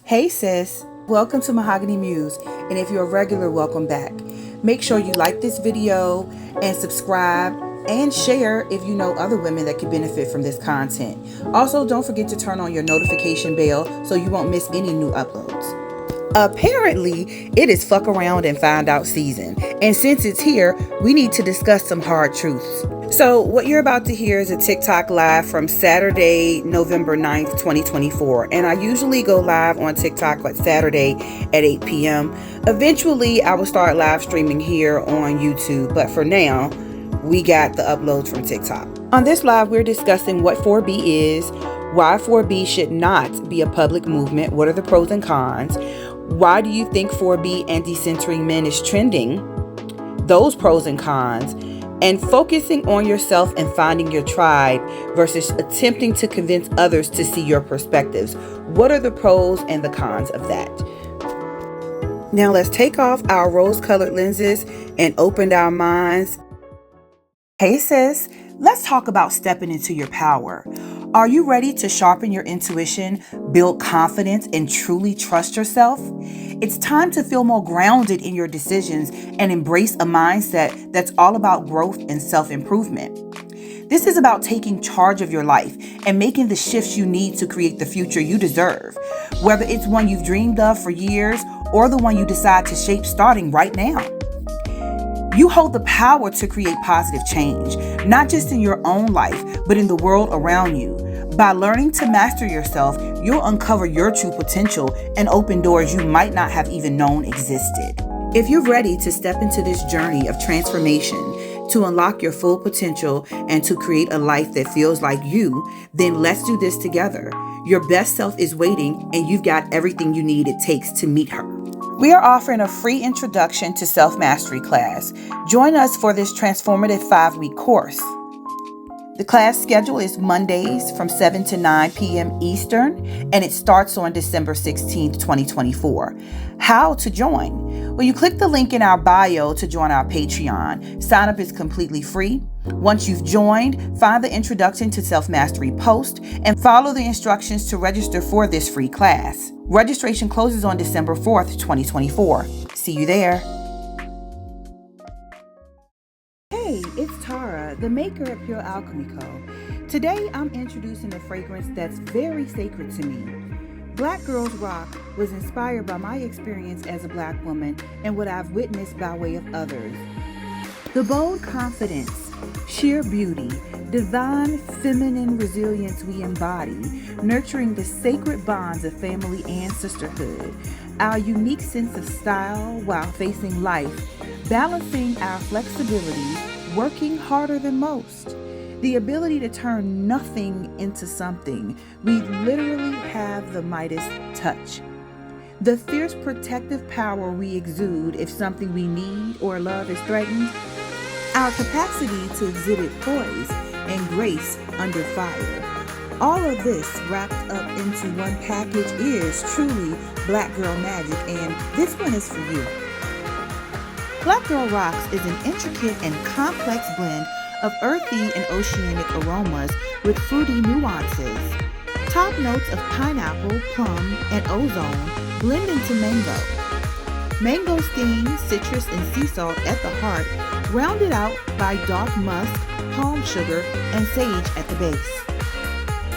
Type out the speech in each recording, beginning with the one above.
Hey sis, welcome to Mahogany Muse, and if you're a regular, welcome back. Make sure you like this video and subscribe and share if you know other women that could benefit from this content. Also, don't forget to turn on your notification bell so you won't miss any new uploads. Apparently, it is fuck around and find out season, and since it's here, we need to discuss some hard truths. So what you're about to hear is a TikTok live from Saturday, November 9th, 2024. And I usually go live on TikTok like Saturday at 8 p.m. Eventually, I will start live streaming here on YouTube. But for now, we got the uploads from TikTok. On this live, we're discussing what 4B is, why 4B should not be a public movement, what are the pros and cons, why do you think 4B and decentering men is trending, those pros and cons, and focusing on yourself and finding your tribe versus attempting to convince others to see your perspectives. What are the pros and the cons of that? Now let's take off our rose-colored lenses and open our minds. Hey sis, let's talk about stepping into your power. Are you ready to sharpen your intuition, build confidence, and truly trust yourself? It's time to feel more grounded in your decisions and embrace a mindset that's all about growth and self-improvement. This is about taking charge of your life and making the shifts you need to create the future you deserve, whether it's one you've dreamed of for years or the one you decide to shape starting right now. You hold the power to create positive change, not just in your own life, but in the world around you. By learning to master yourself, you'll uncover your true potential and open doors you might not have even known existed. If you're ready to step into this journey of transformation, to unlock your full potential and to create a life that feels like you, then let's do this together. Your best self is waiting, and you've got everything you need it takes to meet her. We are offering a free introduction to self-mastery class. Join us for this transformative 5-week course. The class schedule is Mondays from 7 to 9 p.m. Eastern, and it starts on December 16th, 2024. How to join? Well, you click the link in our bio to join our Patreon. Sign up is completely free. Once you've joined, find the Introduction to Self-Mastery post and follow the instructions to register for this free class. Registration closes on December 4th, 2024. See you there. Hey, it's Tara, the maker at Pure Alchemy Co. Today, I'm introducing a fragrance that's very sacred to me. Black Girls Rock was inspired by my experience as a Black woman and what I've witnessed by way of others. The bold confidence, sheer beauty, divine feminine resilience we embody, nurturing the sacred bonds of family and sisterhood, our unique sense of style while facing life, balancing our flexibility, working harder than most, the ability to turn nothing into something. We literally have the Midas touch. The fierce protective power we exude if something we need or love is threatened. Our capacity to exhibit poise and grace under fire. All of this wrapped up into one package is truly Black Girl Magic, and this one is for you. Black Girl Rocks is an intricate and complex blend of earthy and oceanic aromas with fruity nuances. Top notes of pineapple, plum, and ozone blend into mango. Mangosteen, citrus, and sea salt at the heart, rounded out by dark musk, palm sugar, and sage at the base.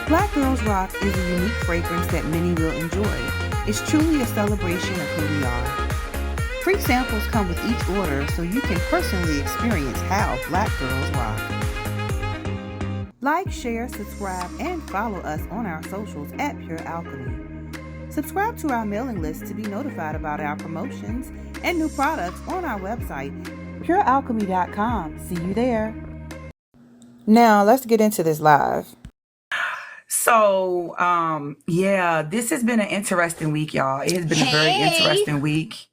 Black Girls Rock is a unique fragrance that many will enjoy. It's truly a celebration of who we are. Free samples come with each order so you can personally experience how Black Girls Rock. Like, share, subscribe, and follow us on our socials at Pure Alchemy. Subscribe to our mailing list to be notified about our promotions and new products on our website, purealchemy.com. See you there. Now, let's get into this live. So, this has been an interesting week, y'all. It has been a very interesting week.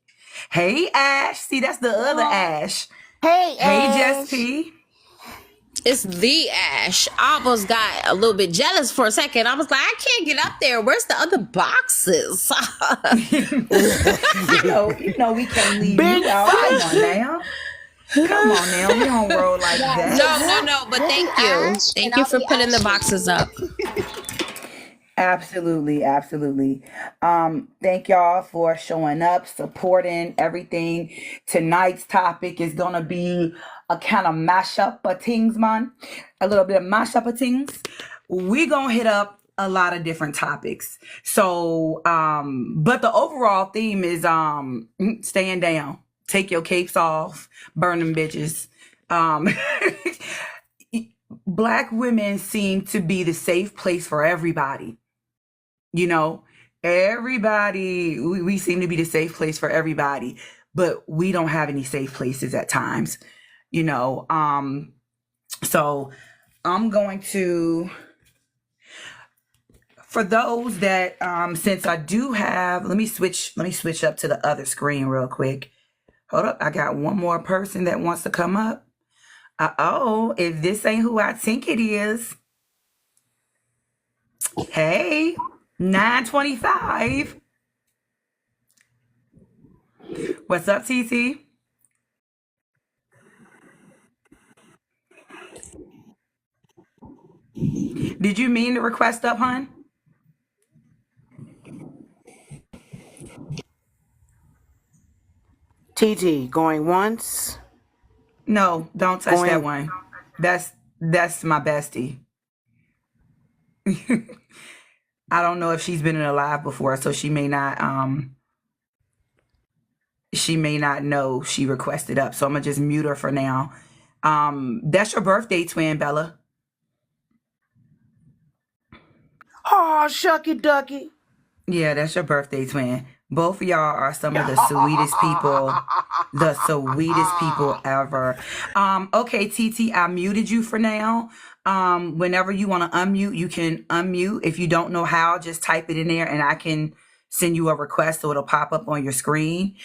Hey, Ash. See, that's the other Ash. Hey, Jess P. It's the Ash. I almost got a little bit jealous for a second. I was like, I can't get up there. Where's the other boxes? you know, we can't leave you out. Come on now. We don't roll like that. No. But thank you. Thank you for putting the boxes up. Absolutely, absolutely. Thank y'all for showing up, supporting everything. Tonight's topic is gonna be a kind of mashup of things, man. A little bit of mashup of things. We gonna hit up a lot of different topics. So, but the overall theme is staying down. Take your capes off, burn them bitches. Um, Black women seem to be the safe place for everybody. You know, everybody, we seem to be the safe place for everybody, but we don't have any safe places at times, you know. So I'm going to, for those that, since I do have, let me switch up to the other screen real quick. Hold up. I got one more person that wants to come up. Oh, if this ain't who I think it is. Hey, 925. What's up, TT? Did you mean to request up, hon? TT going once, No, don't touch that going. one. That's my bestie. I don't know if she's been in a live before, so she may not know she requested up. So I'm gonna just mute her for now. That's your birthday twin, Bella. Oh, shucky ducky. Yeah, that's your birthday twin. Both of y'all are some of the sweetest people ever. Okay, TT, I muted you for now. Whenever you want to unmute, you can unmute. If you don't know how, just type it in there and I can send you a request so it'll pop up on your screen.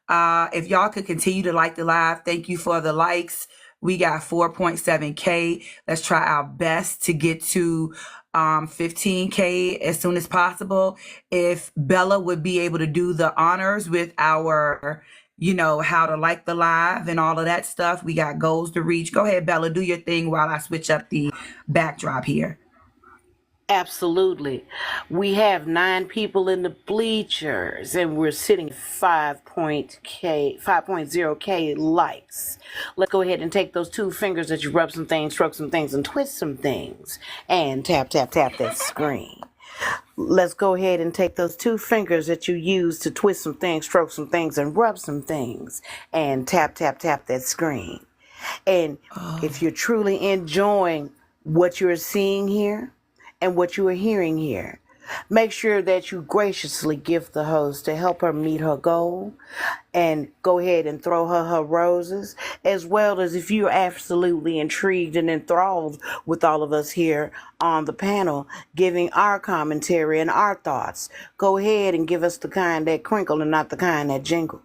If y'all could continue to like the live, thank you for the likes. We got 4.7K. Let's try our best to get to 15K as soon as possible. If Bella would be able to do the honors with our, how to like the live and all of that stuff. We got goals to reach. Go ahead, Bella, do your thing while I switch up the backdrop here. Absolutely. We have 9 people in the bleachers and we're sitting 5.0K likes. Let's go ahead and take those 2 fingers that you rub some things, stroke some things, and twist some things, and tap, tap, tap that screen. Let's go ahead and take those 2 fingers that you use to twist some things, stroke some things, and rub some things, and tap, tap, tap that screen. And if you're truly enjoying what you're seeing here and what you are hearing here, make sure that you graciously gift the host to help her meet her goal, and go ahead and throw her roses, as well as if you're absolutely intrigued and enthralled with all of us here on the panel giving our commentary and our thoughts, go ahead and give us the kind that crinkle and not the kind that jingle.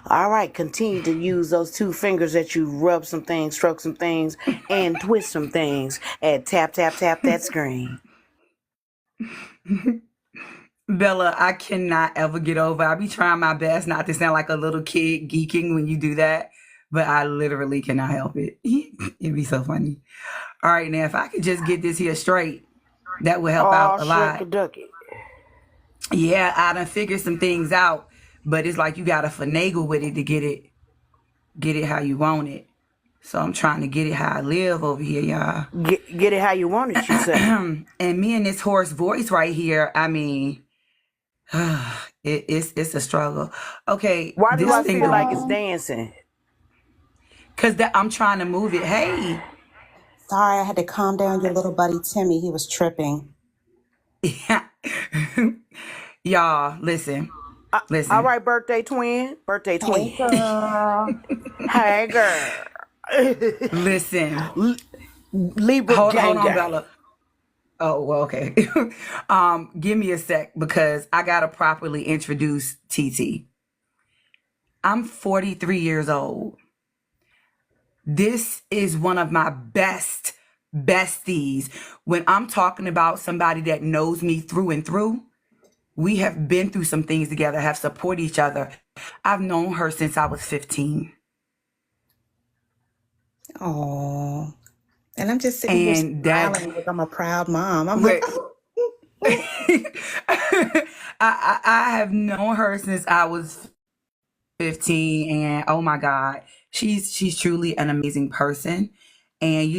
All right, continue to use those 2 fingers that you rub some things, stroke some things, and twist some things, and tap, tap, tap that screen. Bella, I cannot ever get over. I be trying my best not to sound like a little kid geeking when you do that, but I literally cannot help it. It'd be so funny. All right, now if I could just get this here straight, that would help out a lot. Shucky ducky. Yeah, I done figured some things out, but it's like you gotta finagle with it to get it how you want it. So I'm trying to get it how I live over here, y'all. Get it how you want it, you say. And me and this hoarse voice right here, I mean, it's a struggle. Okay, Why do this I thing feel like don't, it's dancing? cause I'm trying to move it. Hey, Sorry, I had to calm down your little buddy Timmy. He was tripping. y'all, listen. All right, birthday twin. Hey, girl. Hey, girl. Listen. Libra Hold gang on, gang. Bella. Oh, well, okay. Give me a sec because I gotta properly introduce TT. I'm 43 years old. This is one of my best besties. When I'm talking about somebody that knows me through and through, we have been through some things together, have supported each other. I've known her since I was 15. Oh, and I'm just sitting here And that, smiling like I'm a proud mom. I'm like, wait, I have known her since I was 15, and oh my God, she's truly an amazing person. And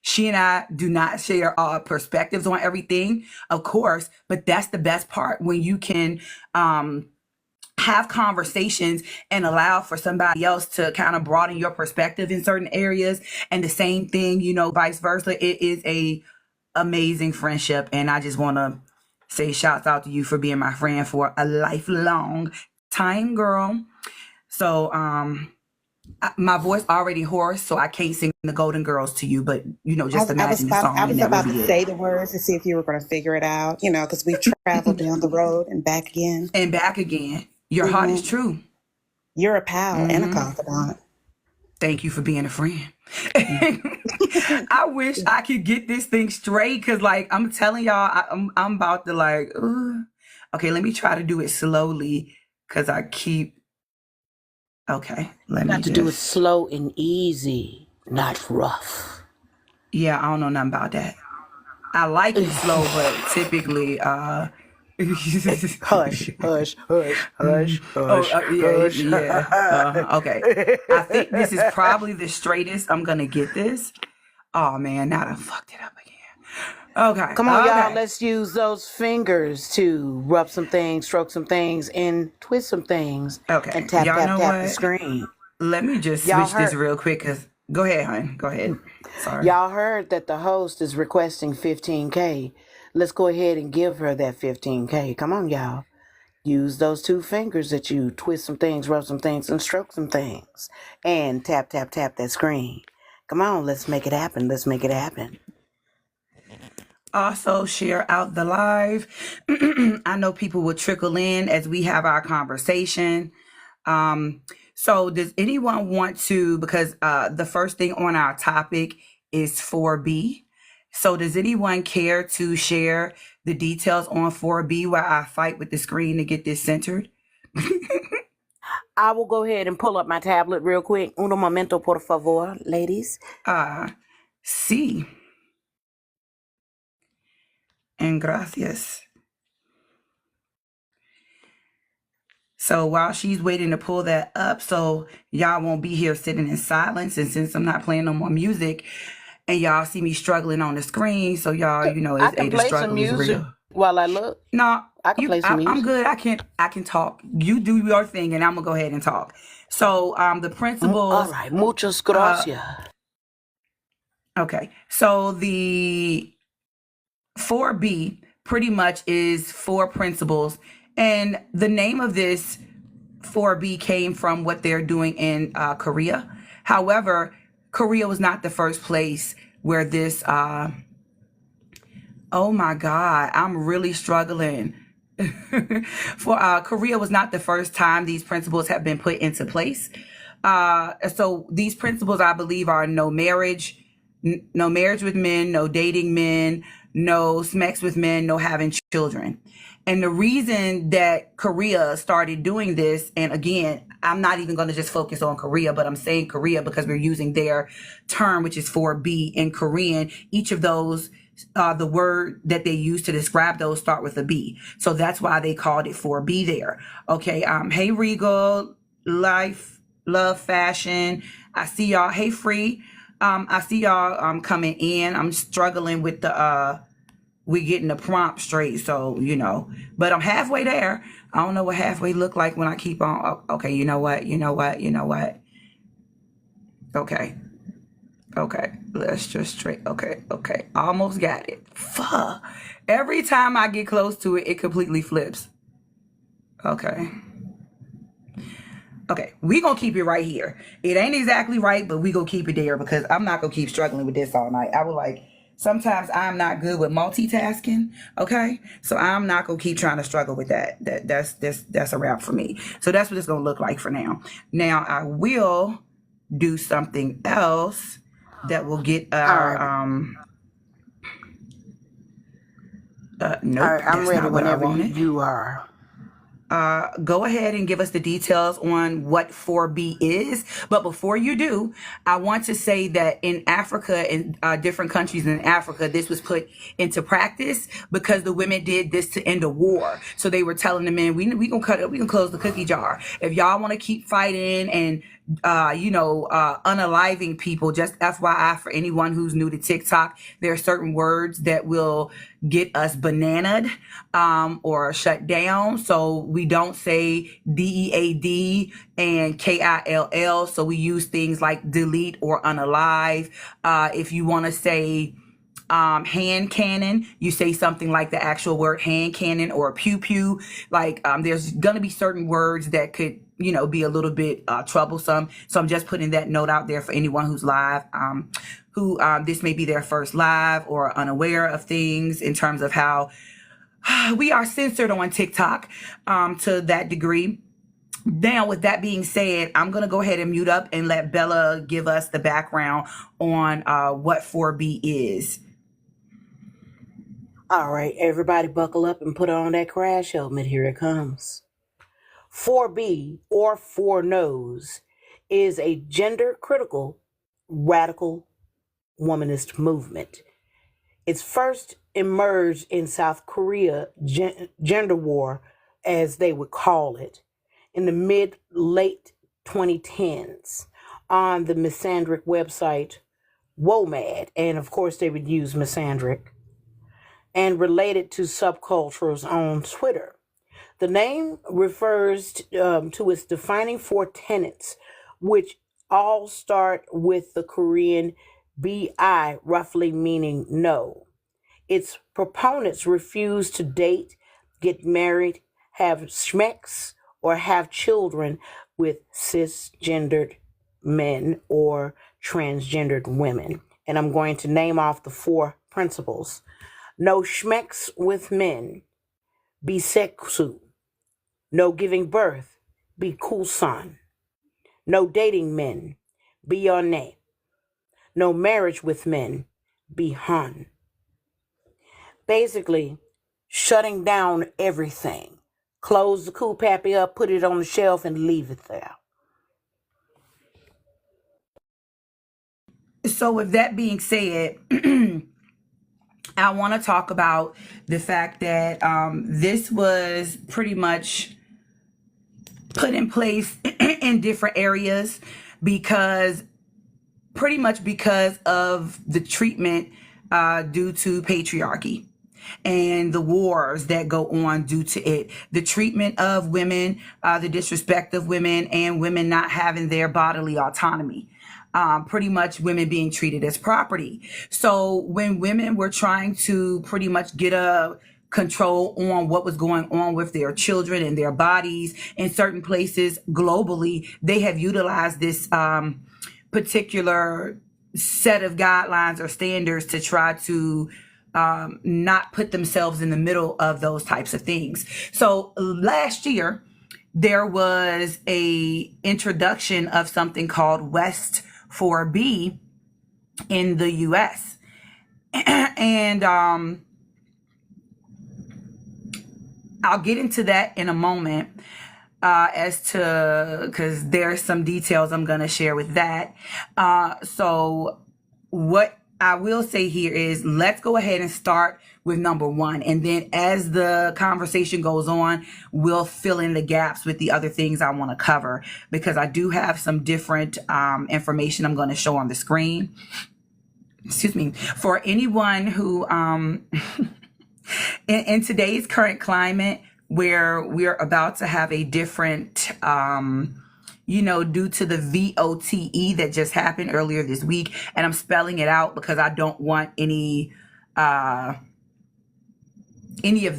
she and I do not share our perspectives on everything, of course, but that's the best part when you can have conversations and allow for somebody else to kind of broaden your perspective in certain areas. And the same thing, vice versa. It is a amazing friendship, and I just want to say shouts out to you for being my friend for a lifelong time, girl. So my voice already hoarse, so I can't sing the Golden Girls to you, but just imagine the song I and was that would about to be it. say the words to see if you were going to figure it out, because we've traveled down the road and back again. And back again. Your heart is true. You're a pal and a confidant. Thank you for being a friend. I wish I could get this thing straight, because I'm telling y'all, I'm about to okay, let me try to do it slowly, because I keep. Okay, let me Got to do it slow and easy, not rough. Yeah, I don't know nothing about that. I like it slow, but typically, hush, hush, hush, hush, hush, yeah. Okay, I think this is probably the straightest I'm gonna get this. Oh man, now I fucked it up again. Okay, come on, y'all. okay. Let's use those fingers to rub some things, stroke some things, and twist some things. Okay, And tap, y'all tap, know tap the what? screen. Let me just Y'all switch this heard? real quick, because go ahead, hon. Go ahead. Sorry. Y'all heard that the host is requesting 15K. Let's go ahead and give her that 15K. Come on, y'all. Use those two fingers that you twist some things, rub some things, and stroke some things. And tap, tap, tap that screen. Come on, let's make it happen. Let's make it happen. Also, share out the live. I know people will trickle in as we have our conversation. So does anyone want to, because the first thing on our topic is 4B. So does anyone care to share the details on 4B while I fight with the screen to get this centered? I will go ahead and pull up my tablet real quick. Uno momento, por favor, ladies. Sí. And gracias. So while she's waiting to pull that up, so y'all won't be here sitting in silence, and since I'm not playing no more music, and y'all see me struggling on the screen, so y'all, I can the play some struggle is music real. while I look. No, I can play some music. I'm good. I can talk. You do your thing, and I'm gonna go ahead and talk. So the principles. All right, muchas gracias. Okay, so the 4B pretty much is 4 principles, and the name of this 4B came from what they're doing in Korea. However, Korea was not the first place where this. Oh my God, I'm really struggling. For Korea was not the first time these principles have been put into place. So these principles, I believe, are no marriage with men, no dating men, no sex with men, no having children. And the reason that Korea started doing this, and again, I'm not even going to just focus on Korea, but I'm saying Korea because we're using their term, which is 4B in Korean. Each of those, the word that they use to describe those start with a B. So that's why they called it 4B there. Okay. Hey, Regal, Life, Love, Fashion. I see y'all. Hey, Free. I see y'all coming in. I'm struggling with the we getting the prompt straight, so but I'm halfway there. I don't know what halfway look like when I keep on. Okay, you know what? Okay, let's just straight. Okay, almost got it. Fuck. Every time I get close to it, it completely flips. Okay, we gonna keep it right here. It ain't exactly right, but we gonna keep it there, because I'm not gonna keep struggling with this all night. I would like. Sometimes I'm not good with multitasking, okay? So I'm not gonna keep trying to struggle with that. That's a wrap for me. So that's what it's gonna look like for now. Now I will do something else that will get our nope. All right, I'm that's ready not what I whenever wanted. you are. go ahead and give us the details on what 4B is. But before you do, I want to say that in Africa, in different countries in Africa, this was put into practice because the women did this to end a war. So they were telling the men, we gonna cut it, we can close the cookie jar. If y'all want to keep fighting and unaliving people, just FYI for anyone who's new to TikTok, there are certain words that will get us bananaed or shut down. So we don't say DEAD and KILL. So we use things like delete or unalive. If you want to say hand cannon, you say something like the actual word hand cannon or pew pew. Like there's gonna be certain words that could be a little bit troublesome. So I'm just putting that note out there for anyone who's live, who this may be their first live or unaware of things in terms of how we are censored on TikTok to that degree. Now, with that being said, I'm going to go ahead and mute up and let Bella give us the background on what 4B is. All right, everybody buckle up and put on that crash helmet. Here it comes. 4B, or 4 No's, is a gender-critical, radical womanist movement. It's first emerged in South Korea gender war, as they would call it, in the mid-late 2010s on the misandric website WOMAD, and of course they would use misandric, and related to subcultures on Twitter. The name refers to its defining 4 tenets, which all start with the Korean BI, roughly meaning no. Its proponents refuse to date, get married, have schmecks, or have children with cisgendered men or transgendered women. And I'm going to name off the 4 principles. No schmecks with men, bisexu. No giving birth, be kusan. No dating men, be yone. No marriage with men, be han. Basically, shutting down everything. Close the cool pappy up, put it on the shelf, and leave it there. So with that being said, I want to talk about the fact that this was pretty much put in place in different areas because of the treatment due to patriarchy and the wars that go on due to it, the treatment of women, the disrespect of women, and women not having their bodily autonomy. Pretty much women being treated as property. So when women were trying to pretty much get a control on what was going on with their children and their bodies in certain places globally, they have utilized this particular set of guidelines or standards to try to not put themselves in the middle of those types of things. So last year, there was a introduction of something called West 4B in the US. And I'll get into that in a moment because there's some details I'm going to share with that. So what I will say here is let's go ahead and start with number 1. And then as the conversation goes on, we'll fill in the gaps with the other things I want to cover because I do have some different information I'm going to show on the screen. Excuse me. For anyone who, in today's current climate, where we're about to have a different, due to the VOTE that just happened earlier this week, and I'm spelling it out because I don't want any of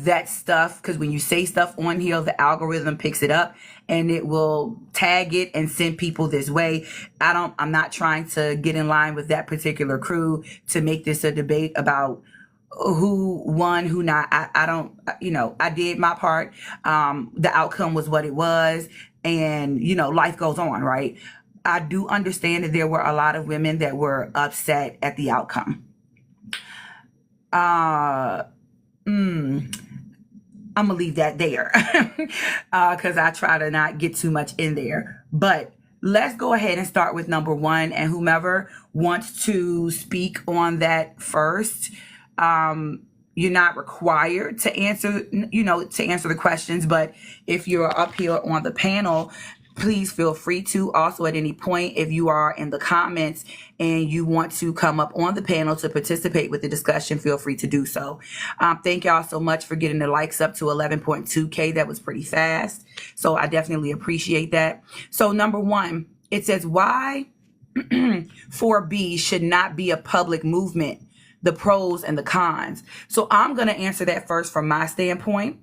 that stuff, because when you say stuff on here, the algorithm picks it up and it will tag it and send people this way. I'm not trying to get in line with that particular crew to make this a debate about who won, who not. I don't, I did my part. The outcome was what it was, and life goes on, right? I do understand that there were a lot of women that were upset at the outcome. I'm gonna leave that there because I try to not get too much in there. But let's go ahead and start with number one, and whomever wants to speak on that first. You're not required to answer, to answer the questions, but if you're up here on the panel, please feel free to. Also, at any point, if you are in the comments and you want to come up on the panel to participate with the discussion, feel free to do so. Thank y'all so much for getting the likes up to 11.2K. That was pretty fast. So I definitely appreciate that. So number one, it says, why 4B should not be a public movement, the pros and the cons. So I'm going to answer that first from my standpoint.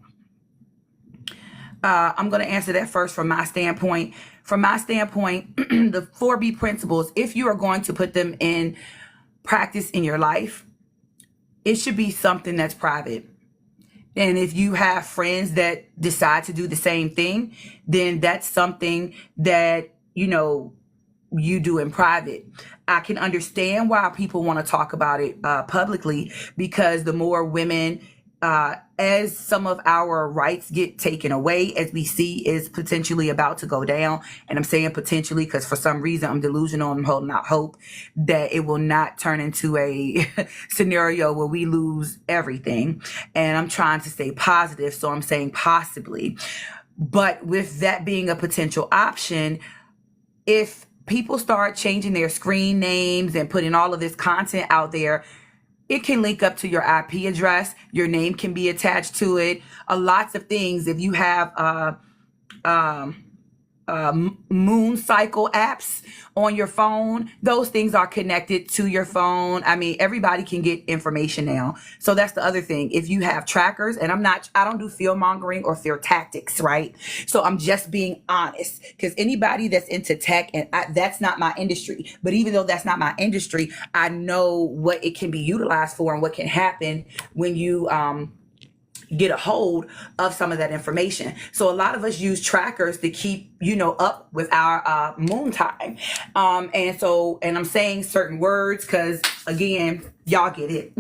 From my standpoint, the 4B principles, if you are going to put them in practice in your life, it should be something that's private. And if you have friends that decide to do the same thing, then that's something that, you do in private. I can understand why people want to talk about it publicly, because the more women, as some of our rights get taken away, as we see is potentially about to go down, and I'm saying potentially because for some reason I'm delusional and I'm holding out hope that it will not turn into a scenario where we lose everything. And I'm trying to stay positive, so I'm saying possibly. But with that being a potential option, if people start changing their screen names and putting all of this content out there, it can link up to your IP address. Your name can be attached to it. Lots of things. If you have moon cycle apps on your phone, those things are connected to your phone. I mean, everybody can get information now. So that's the other thing. If you have trackers, and I don't do fear mongering or fear tactics, right? So I'm just being honest, because anybody that's into tech, and that's not my industry, but even though that's not my industry, I know what it can be utilized for and what can happen when you, get a hold of some of that information. So a lot of us use trackers to keep, up with our moon time. And I'm saying certain words because, again, y'all get it.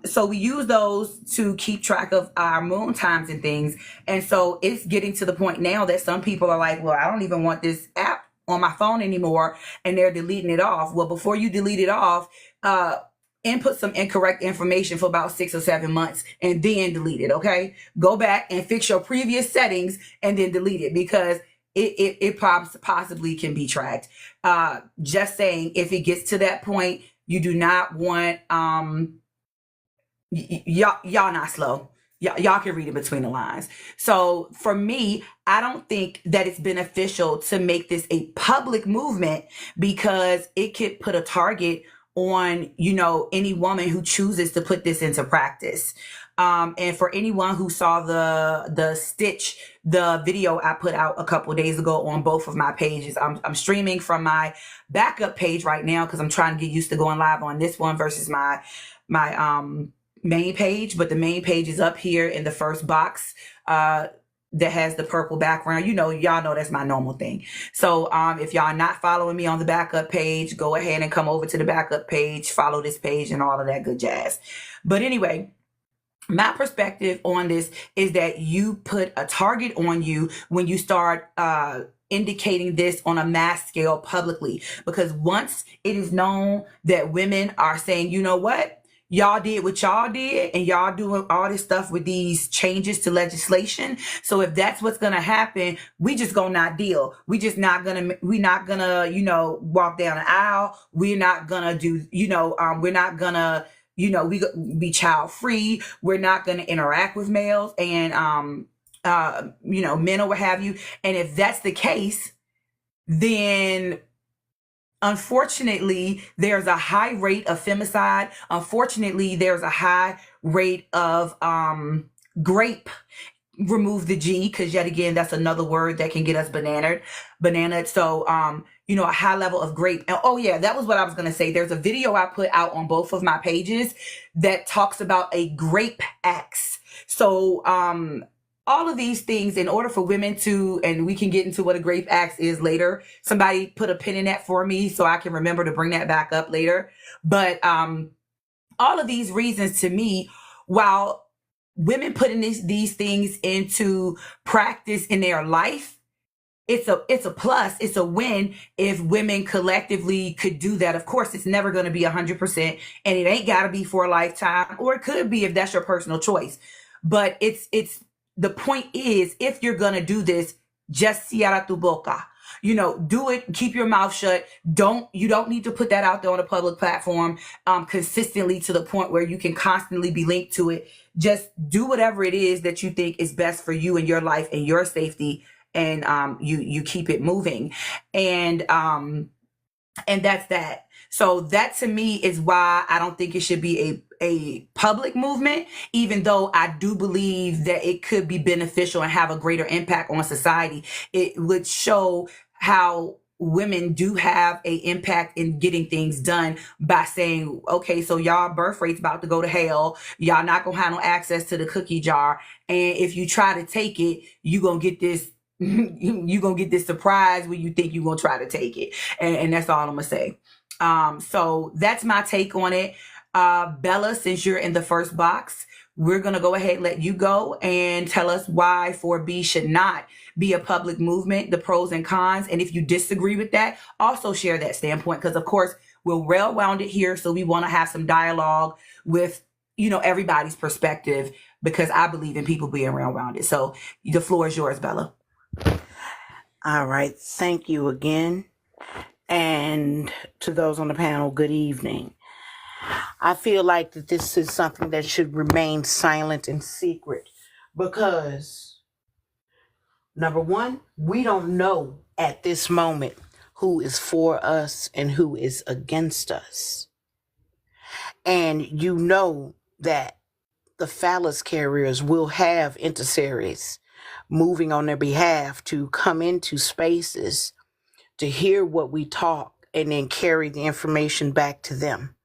So we use those to keep track of our moon times and things. And so it's getting to the point now that some people are like, well, I don't even want this app on my phone anymore, and they're deleting it off. Well, before you delete it off, input some incorrect information for about 6 or 7 months and then delete it. Okay, go back and fix your previous settings and then delete it, because it possibly can be tracked. Just saying, if it gets to that point, you do not want y'all not slow. Y'all can read it between the lines. So for me, I don't think that it's beneficial to make this a public movement, because it could put a target on, any woman who chooses to put this into practice. And for anyone who saw the video I put out a couple days ago on both of my pages, I'm streaming from my backup page right now because I'm trying to get used to going live on this one versus my main page. But the main page is up here in the first box, that has the purple background. Y'all know that's my normal thing. So if y'all are not following me on the backup page, go ahead and come over to the backup page, follow this page and all of that good jazz. But anyway, my perspective on this is that you put a target on you when you start indicating this on a mass scale publicly, because once it is known that women are saying, you know what, y'all did what y'all did, and y'all doing all this stuff with these changes to legislation. So if that's what's going to happen, we just going to not deal. We're not going to, walk down the aisle. We're not going to do, we're not going to, we be child free. We're not going to interact with males and, men or what have you. And if that's the case, then unfortunately, there's a high rate of femicide. Unfortunately, there's a high rate of grape. Remove the G, because yet again, that's another word that can get us bananaed. So, a high level of grape. And oh yeah, that was what I was going to say. There's a video I put out on both of my pages that talks about a grape axe. So, all of these things, in order for women to, and we can get into what a grape axe is later. Somebody put a pin in that for me so I can remember to bring that back up later. But all of these reasons, to me, while women putting these things into practice in their life, it's a plus, it's a win if women collectively could do that. Of course, it's never going to be 100%, and it ain't got to be for a lifetime, or it could be if that's your personal choice. But it's the point is, if you're going to do this, just cierra tu boca. Do it, keep your mouth shut. You don't need to put that out there on a public platform consistently to the point where you can constantly be linked to it. Just do whatever it is that you think is best for you and your life and your safety, and you keep it moving. And that's that. So that to me is why I don't think it should be a public movement, even though I do believe that it could be beneficial and have a greater impact on society. It would show how women do have a impact in getting things done by saying, okay, so y'all birth rate's about to go to hell. Y'all not gonna have no access to the cookie jar. And if you try to take it, you gonna get this surprise when you think you're gonna try to take it. And that's all I'm gonna say. So that's my take on it. Bella, since you're in the first box, we're gonna go ahead and let you go and tell us why 4B should not be a public movement, the pros and cons. And if you disagree with that, also share that standpoint, because of course we're well-rounded here, so we want to have some dialogue with everybody's perspective, because I believe in people being well-rounded. So the floor is yours, Bella. All right. Thank you again. And to those on the panel, good evening. I feel like that this is something that should remain silent and secret, because number one, we don't know at this moment who is for us and who is against us. And you know that the phallus carriers will have intermediaries moving on their behalf to come into spaces to hear what we talk and then carry the information back to them.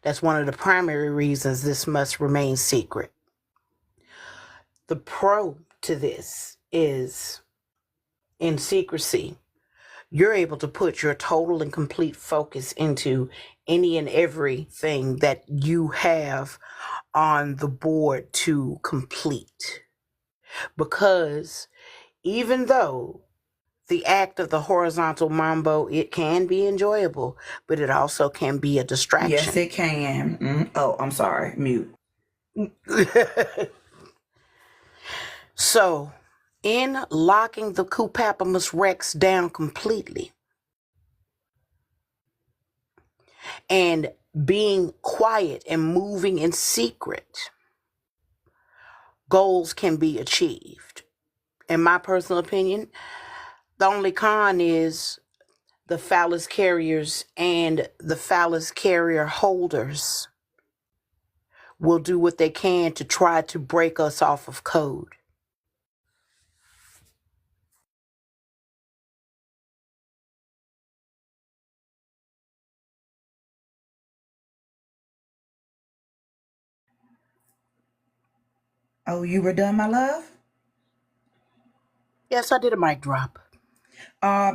That's one of the primary reasons this must remain secret. The pro to this is, in secrecy, you're able to put your total and complete focus into any and everything that you have on the board to complete. Because even though the act of the horizontal mambo, it can be enjoyable, but it also can be a distraction. Yes, it can. Oh, I'm sorry. Mute. So, in locking the Cupapamus Rex down completely and being quiet and moving in secret, goals can be achieved. In my personal opinion, the only con is the phallus carriers and the phallus carrier holders will do what they can to try to break us off of code. Oh, you were done, my love? Yes, I did a mic drop.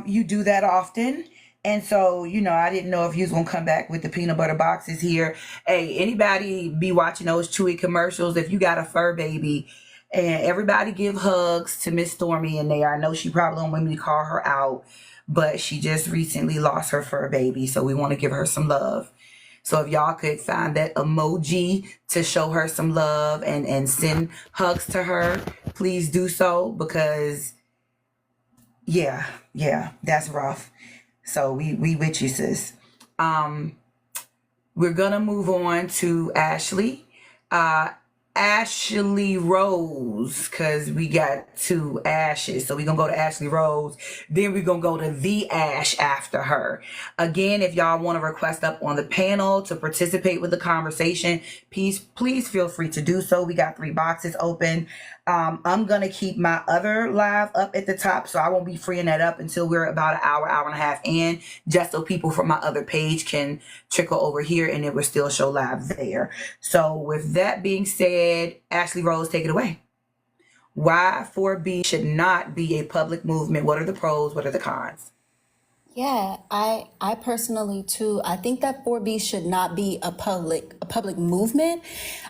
You do that often. And so, I didn't know if you was going to come back with the peanut butter boxes here. Hey, anybody be watching those Chewy commercials, if you got a fur baby, and everybody give hugs to Miss Stormy in there. I know she probably don't want me to call her out, but she just recently lost her fur baby. So we want to give her some love. So if y'all could find that emoji to show her some love and send hugs to her, please do so, because yeah, that's rough. So we with you, sis. We're gonna move on to Ashley. Ashley Rose, because we got two Ashes. So we're going to go to Ashley Rose. Then we're going to go to the Ash after her. Again, if y'all want to request up on the panel to participate with the conversation, please feel free to do so. We got 3 boxes open. I'm going to keep my other live up at the top, so I won't be freeing that up until we're about an hour and a half in, just so people from my other page can trickle over here and it will still show live there. So with that being said, Ashley Rose, take it away. Why 4B should not be a public movement? What are the pros? What are the cons? Yeah, I personally too. I think that 4B should not be a public movement.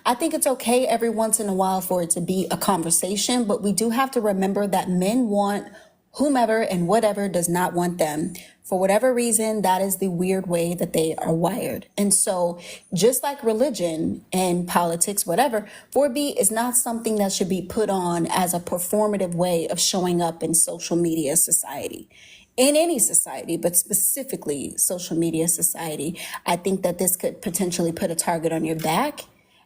I think it's okay every once in a while for it to be a conversation, but we do have to remember that men want whomever and whatever does not want them. For whatever reason, that is the weird way that they are wired. And so, just like religion and politics, whatever, 4B is not something that should be put on as a performative way of showing up in social media society, in any society, but specifically social media society. I think that this could potentially put a target on your back.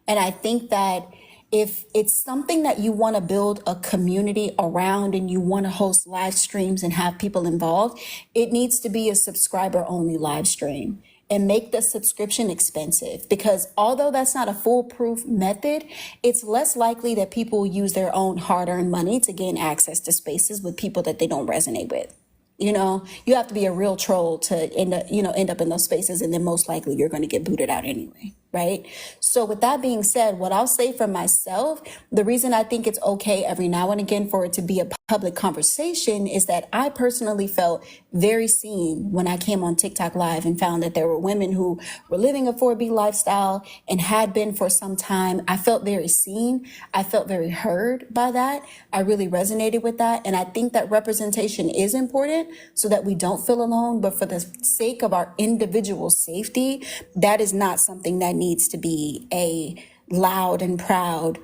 And I think that if it's something that you want to build a community around and you want to host live streams and have people involved, it needs to be a subscriber only live stream and make the subscription expensive, because although that's not a foolproof method, it's less likely that people will use their own hard-earned money to gain access to spaces with people that they don't resonate with. You know, you have to be a real troll to end up in those spaces, and then most likely you're going to get booted out anyway, right? So with that being said, what I'll say for myself, the reason I think it's okay every now and again for it to be a public conversation is that I personally felt very seen when I came on TikTok Live and found that there were women who were living a 4B lifestyle and had been for some time. I felt very seen. I felt very heard by that. I really resonated with that. And I think that representation is important so that we don't feel alone. But for the sake of our individual safety, that is not something that needs to be a loud and proud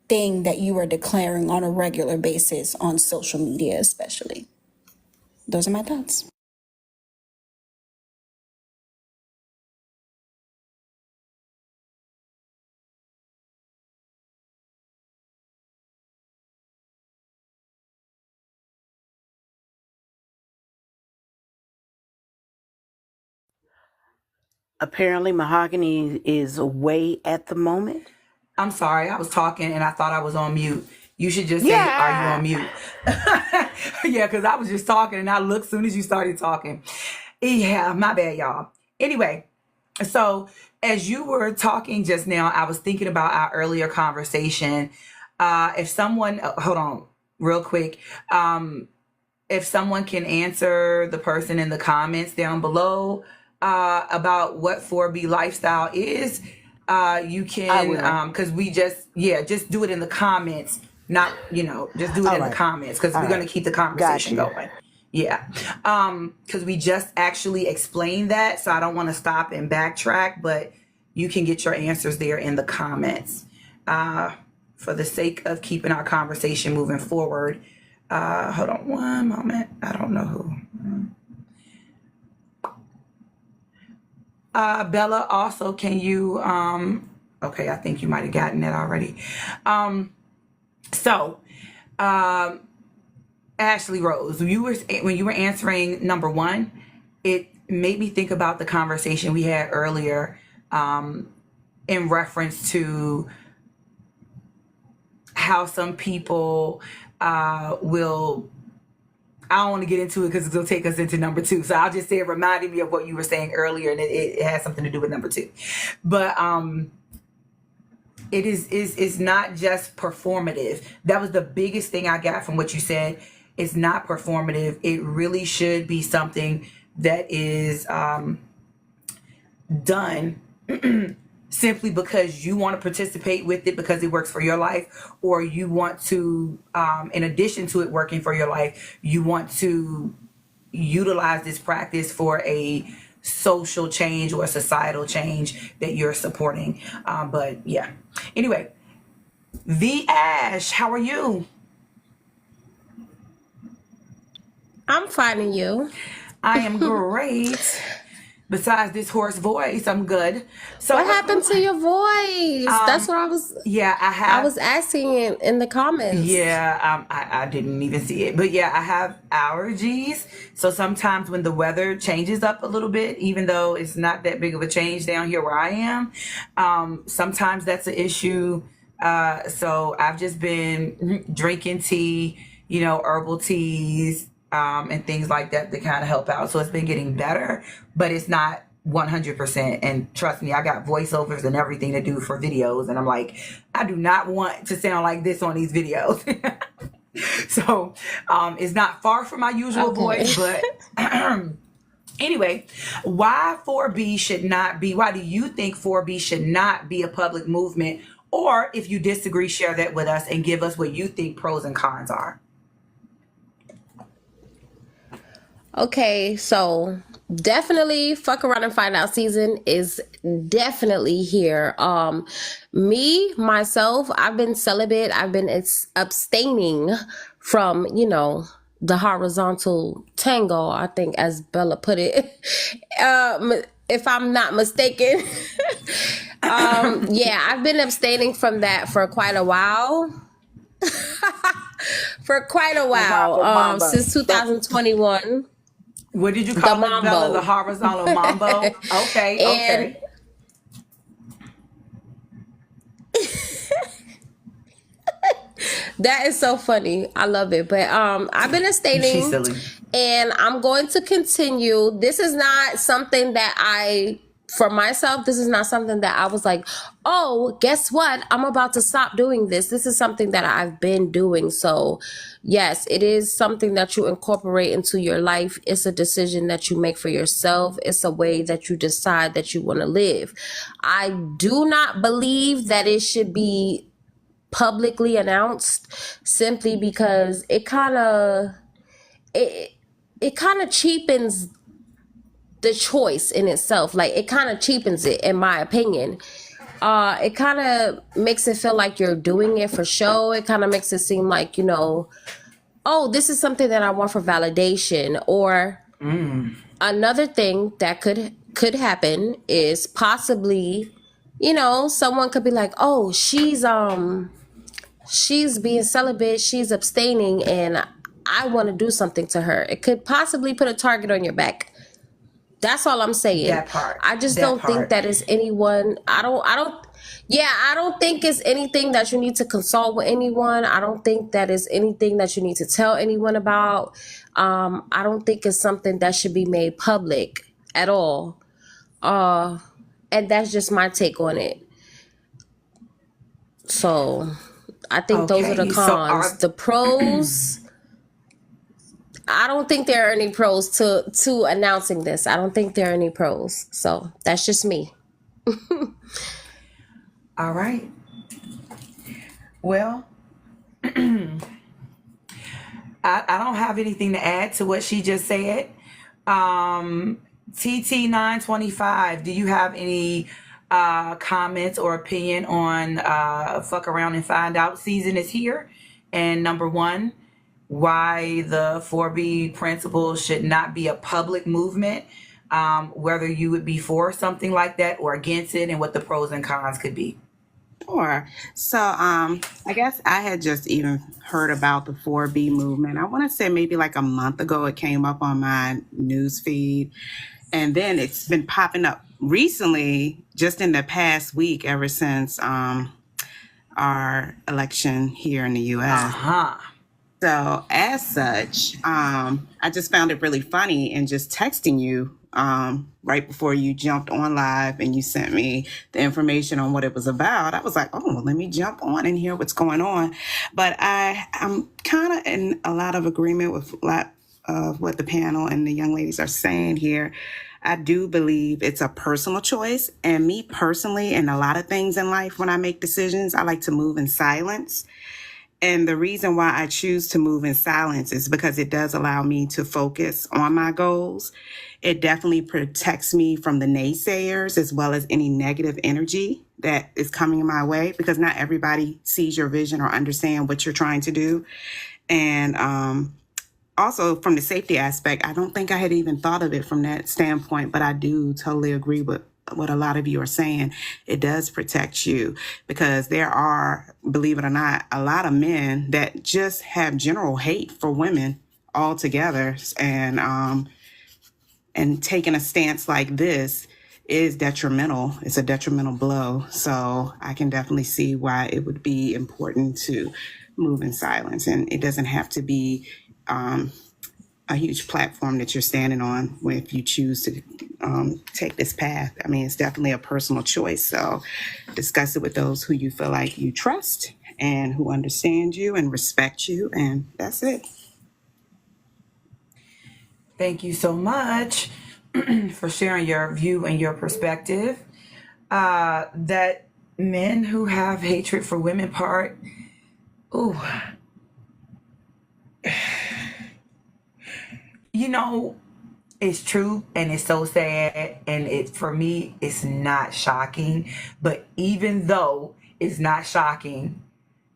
thing that you are declaring on a regular basis on social media, especially. Those are my thoughts. Apparently, Mahogany is away at the moment. I'm sorry, I was talking and I thought I was on mute. You should just say, "Are you Yeah. on mute?" Yeah, because I was just talking and I looked as soon as you started talking. Yeah, my bad, y'all. Anyway, so as you were talking just now, I was thinking about our earlier conversation. If someone, hold on, real quick. If someone can answer the person in the comments down below about what 4B lifestyle is, you I can, will. because just do it in the comments. Not, just do it All in the right. comments because All we're going to right. keep the Got conversation you. going. Yeah. Because we just actually explained that. So I don't want to stop and backtrack, but you can get your answers there in the comments. For the sake of keeping our conversation moving forward. Hold on one moment. I don't know who. Bella, also, can you, okay, I think you might have gotten that already. So, Ashley Rose, when you were answering number one, it made me think about the conversation we had earlier, in reference to how some people will. I don't want to get into it because it's going to take us into number two. So I'll just say it reminded me of what you were saying earlier, and it has something to do with number two. But it is not just performative. That was the biggest thing I got from what you said. It's not performative. It really should be something that is done simply because you want to participate with it because it works for your life, or you want to, in addition to it working for your life, you want to utilize this practice for a social change or a societal change that you're supporting. But yeah. Anyway, the Ash, how are you? I'm finding you. I am great. Besides this hoarse voice, I'm good. So What what's happened to going your voice? That's what Yeah, I was asking in the comments. Yeah, I didn't even see it. But yeah, I have allergies. So sometimes when the weather changes up a little bit, even though it's not that big of a change down here where I am, sometimes that's an issue. So I've just been drinking tea, herbal teas, and things like that kind of help out. So it's been getting better, but it's not 100%. And trust me, I got voiceovers and everything to do for videos. And I'm like, I do not want to sound like this on these videos. So it's not far from my usual Okay. voice, but Anyway, why do you think 4B should not be a public movement? Or if you disagree, share that with us and give us what you think pros and cons are. Okay, so definitely fuck around and find out season is definitely here. Me myself, I've been celibate. I've been abstaining from, the horizontal tango, I think, as Bella put it. If I'm not mistaken. Yeah, I've been abstaining from that for quite a while. Mambo. Since 2021. What did you The call it, Bella? The mambo. horizontal mambo? Okay, And okay. that is so funny. I love it. But I've been She's abstaining silly. and I'm going to continue. This is not something that for myself, this is not something that I was like, oh, guess what? I'm about to stop doing this. This is something that I've been doing. So, yes, it is something that you incorporate into your life. It's a decision that you make for yourself. It's a way that you decide that you want to live. I do not believe that it should be publicly announced simply because it kind of cheapens the choice in itself. Like, it kind of cheapens it, in my opinion. It kind of makes it feel like you're doing it for show. It kind of makes it seem like, oh, this is something that I want for validation. Or another thing that could happen is possibly, someone could be like, oh, she's being celibate, she's abstaining, and I want to do something to her. It could possibly put a target on your back. That's all I'm saying. That part. I just That don't think part. that is anyone. I don't think it's anything that you need to consult with anyone. I don't think that is anything that you need to tell anyone about. I don't think it's something that should be made public at all. And that's just my take on it. So I think those are the Okay, so cons. The pros, I don't think there are any pros to announcing this. I don't think there are any pros. So that's just me. all right. Well, I don't have anything to add to what she just said. TT925, do you have any comments or opinion on fuck around and find out season is here? And number one, why the 4B principle should not be a public movement, whether you would be for something like that or against it, and what the pros and cons could be. Sure. So, I guess I had just even heard about the 4B movement. I want to say maybe like a month ago, it came up on my news feed. And then it's been popping up recently, just in the past week, ever since our election here in the U.S. Uh-huh. So, as such, I just found it really funny and just texting you right before you jumped on live and you sent me the information on what it was about. I was like, oh, well, let me jump on and hear what's going on. But I'm kind of in a lot of agreement with a lot of what the panel and the young ladies are saying here. I do believe it's a personal choice. And me personally, in a lot of things in life, when I make decisions, I like to move in silence. And the reason why I choose to move in silence is because it does allow me to focus on my goals. It definitely protects me from the naysayers as well as any negative energy that is coming my way, because not everybody sees your vision or understand what you're trying to do. And also from the safety aspect, I don't think I had even thought of it from that standpoint, but I do totally agree with what a lot of you are saying. It does protect you, because there are, believe it or not, a lot of men that just have general hate for women altogether. And taking a stance like this is detrimental. It's a detrimental blow. So I can definitely see why it would be important to move in silence. And it doesn't have to be a huge platform that you're standing on if you choose to take this path. I mean, it's definitely a personal choice. So discuss it with those who you feel like you trust and who understand you and respect you. And that's it. Thank you so much. for sharing your view and your perspective. That men who have hatred for women part, ooh, you know, it's true and it's so sad. And it, for me, it's not shocking. But even though it's not shocking,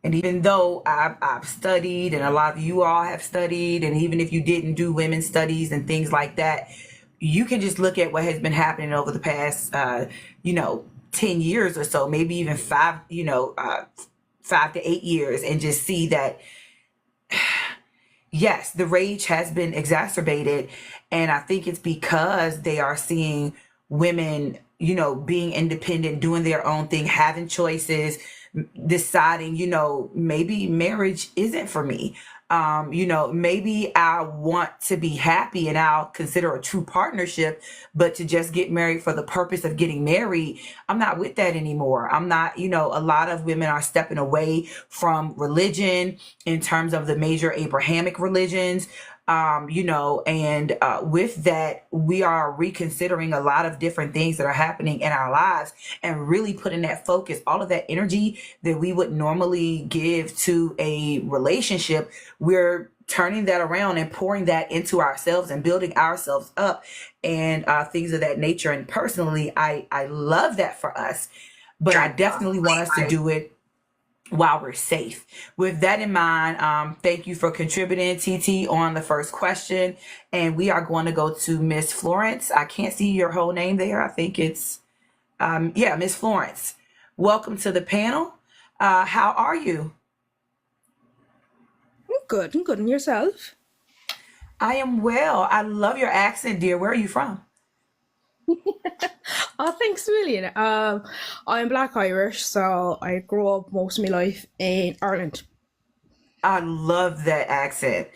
and even though I've studied, and a lot of you all have studied, and even if you didn't do women's studies and things like that, you can just look at what has been happening over the past, 10 years or so, maybe even 5 to 8 years, and just see that, yes, the rage has been exacerbated. And I think it's because they are seeing women, being independent, doing their own thing, having choices, deciding, maybe marriage isn't for me. Maybe I want to be happy and I'll consider a true partnership, but to just get married for the purpose of getting married, I'm not with that anymore. I'm not, a lot of women are stepping away from religion in terms of the major Abrahamic religions. And with that, we are reconsidering a lot of different things that are happening in our lives and really putting that focus, all of that energy that we would normally give to a relationship. We're turning that around and pouring that into ourselves and building ourselves up and things of that nature. And personally, I love that for us, but I definitely want us to do it while we're safe. With that in mind, thank you for contributing, TT, on the first question. And we are going to go to Miss Florence. I can't see your whole name there. I think it's, Miss Florence. Welcome to the panel. How are you? I'm good. And yourself? I am well. I love your accent, dear. Where are you from? Oh, thanks a million. I'm Black Irish, so I grew up most of my life in Ireland. I love that accent.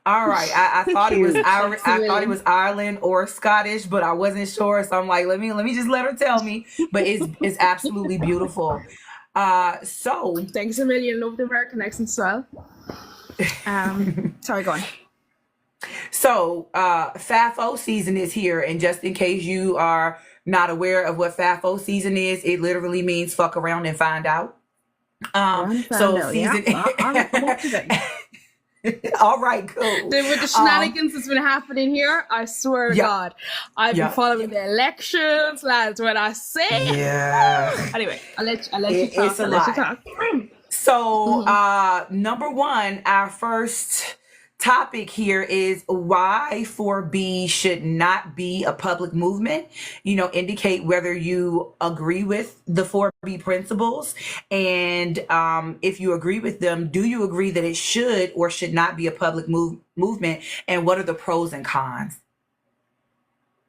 All right, I thought it was Cute. I thought it million. was Ireland or Scottish, but I wasn't sure. So I'm like, let me just let her tell me. But it's absolutely beautiful. So Thanks a million. Love the American accent as well. Sorry, go on. FAFO season is here, and just in case you are not aware of what FAFO season is, it literally means fuck around and find out. One So Fandel, yeah. season. I'm up to date. All right, cool. With the shenanigans that's been happening here, I swear to Yeah. God, I've Yeah. been following the elections, lads. When I say, Yeah. anyway, I'll let you talk. It's a I'll let you lot. talk. So, number one, our first topic here is why 4B should not be a public movement. Indicate whether you agree with the 4B principles. And if you agree with them, do you agree that it should or should not be a public movement? And what are the pros and cons?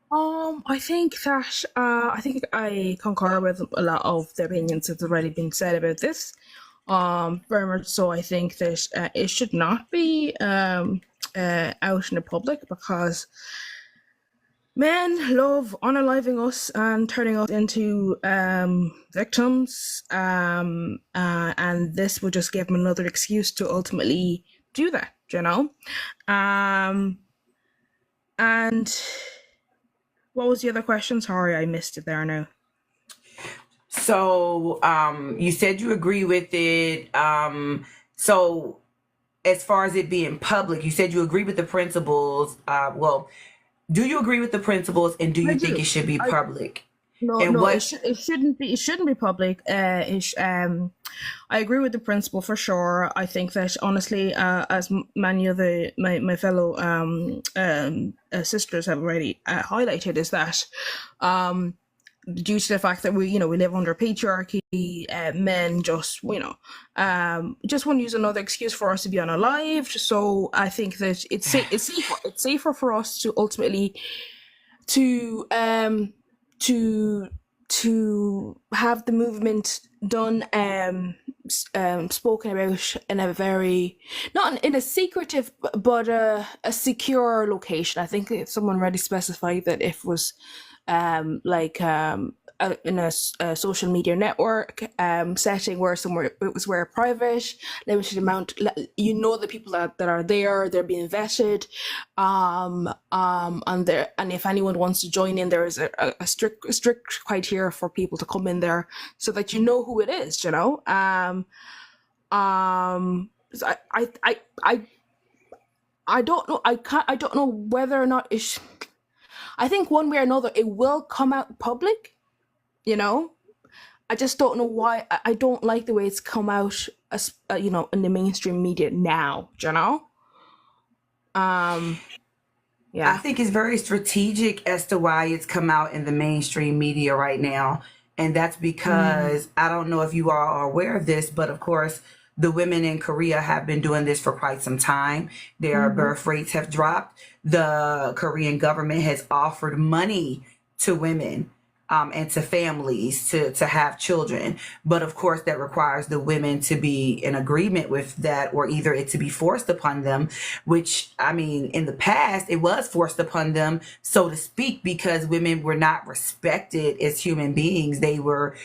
I think that I think I concur with a lot of the opinions that's already been said about this. Very much so. I think that it should not be out in the public because men love unaliving us and turning us into victims, and this would just give them another excuse to ultimately do that. And what was the other question? Sorry, I missed it there now. So, you said you agree with it. So as far as it being public, you said you agree with the principles. Do you agree with the principles, and do you I think do. it should be public? No, And no, what? it shouldn't be. It shouldn't be public. I agree with the principle for sure. I think that honestly, as many of my fellow sisters have already highlighted, is that due to the fact that we live under patriarchy, men just just want to use another excuse for us to be unalived. So I think that it's safer for us to ultimately to have the movement done, spoken about in a very, not in a secretive but a secure location. I think someone already specified that if it was in a social media network setting where somewhere it was where private, limited amount, you know, the people that are there, they're being vetted, and if anyone wants to join in, there is a strict criteria for people to come in there so that you know who it is, you know. So I don't know. I don't know whether or not I think one way or another it will come out public, you know. I just don't know why. I don't like the way it's come out, as you know, in the mainstream media now, you know. Yeah. I think it's very strategic as to why it's come out in the mainstream media right now. And that's because I don't know if you all are aware of this, but of course, the women in Korea have been doing this for quite some time. Their birth rates have dropped. The Korean government has offered money to women and to families to have children. But of course, that requires the women to be in agreement with that, or either it to be forced upon them, which, I mean, in the past, it was forced upon them, so to speak, because women were not respected as human beings. They were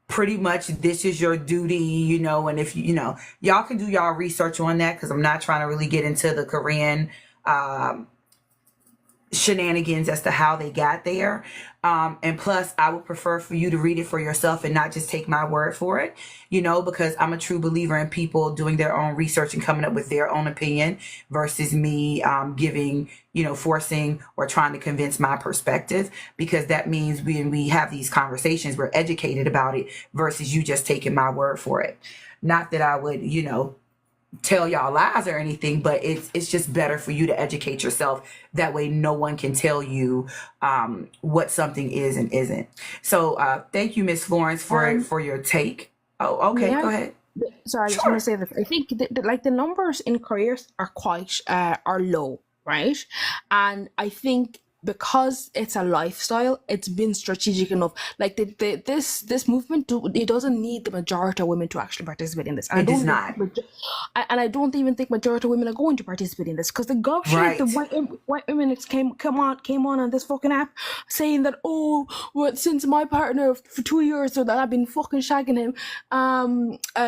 pretty much, this is your duty, you know, and if you know, y'all can do y'all research on that, because I'm not trying to really get into the Korean shenanigans as to how they got there. And plus, I would prefer for you to read it for yourself and not just take my word for it, you know, because I'm a true believer in people doing their own research and coming up with their own opinion versus me giving, you know, forcing or trying to convince my perspective, because that means when we have these conversations, we're educated about it versus you just taking my word for it. Not that I would, you know, tell y'all lies or anything, but it's just better for you to educate yourself. That way no one can tell you what something is and isn't. So thank you, Miss Florence, for your take. Oh, okay, Yeah. go ahead. Sorry, I just want to say that I think like the numbers in Korea are quite are low, right? And I think because it's a lifestyle, it's been strategic enough. Like this movement, it doesn't need the majority of women to actually participate in this. And It does not. I don't even think majority of women are going to participate in this, because the Right. the white women came on this fucking app saying that, oh, well, since my partner for 2 years so that I've been fucking shagging him,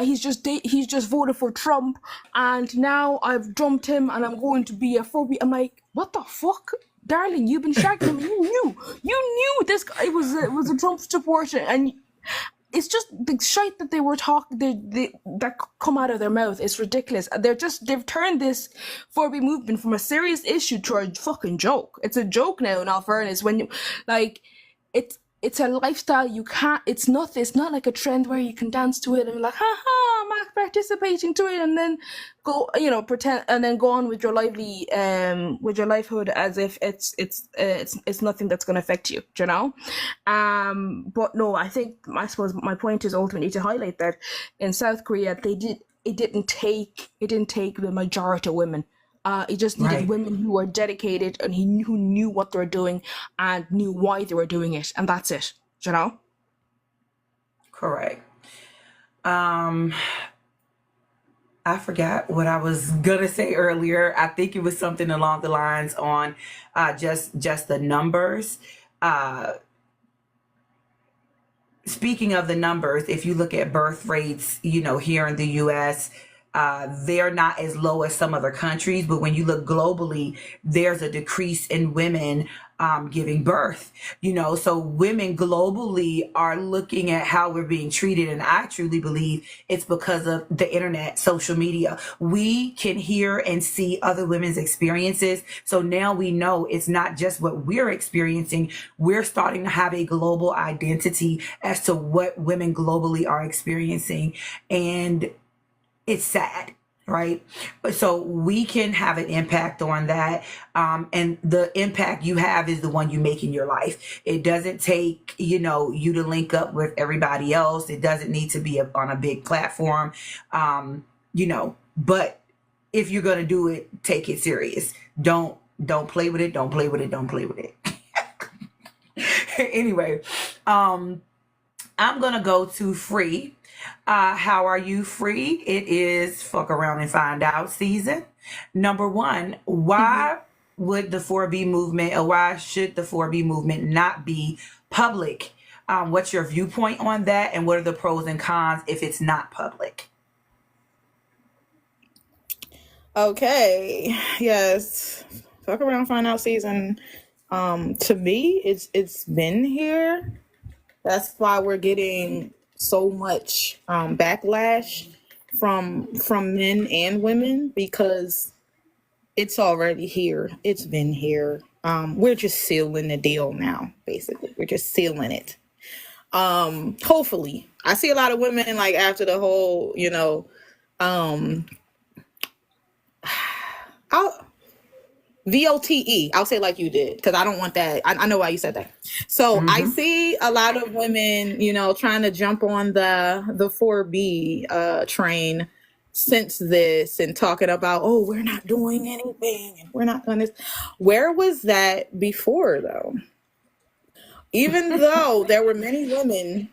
he's just voted for Trump, and now I've dumped him and I'm going to be a phobia. I'm like, what the fuck? Darling, you've been shagging him. You knew this guy was a Trump supporter, and it's just the shite that they were talking, that come out of their mouth is ridiculous. They've turned this 4B movement from a serious issue to a fucking joke. It's a joke now, in all fairness. When you, like, it's a lifestyle. You can't, it's not like a trend where you can dance to it and be like, ha ha, I'm participating to it, and then go, you know, pretend, and then go on with your livelihood as if it's nothing that's going to affect you, you know. But no, I suppose my point is ultimately to highlight that in South Korea it didn't take the majority of women. It just needed Right. women who were dedicated and who knew what they were doing and knew why they were doing it, and that's it, you know. Correct. I forgot what I was gonna say earlier. I think it was something along the lines on just the numbers. Speaking of the numbers, if you look at birth rates, you know, here in the US, they're not as low as some other countries, but when you look globally, there's a decrease in women giving birth, you know. So women globally are looking at how we're being treated, and I truly believe it's because of the internet, social media. We can hear and see other women's experiences, so now we know it's not just what we're experiencing. We're starting to have a global identity as to what women globally are experiencing, and it's sad, right? But so we can have an impact on that. And the impact you have is the one you make in your life. It doesn't take, you know, you to link up with everybody else. It doesn't need to be on a big platform, you know, but if you're going to do it, take it serious. Don't play with it. Don't play with it. Don't play with it. Anyway, I'm going to go to Free. How are you, Free? It is fuck around and find out season. Number one, why would the 4B movement, or why should the 4B movement not be public? What's your viewpoint on that, and what are the pros and cons if it's not public? Okay. Yes. Fuck around, find out season. To me, it's been here. That's why we're getting so much backlash from men and women, because it's already here. It's been here. We're just sealing the deal now, basically. We're just sealing it. Hopefully. I see a lot of women, like, after the whole, I'll VOTE. I'll say like you did, because I don't want that. I know why you said that. So I see a lot of women, trying to jump on the 4B train since this, and talking about, oh, we're not doing anything and we're not doing this. Where was that before, though? Even though there were many women,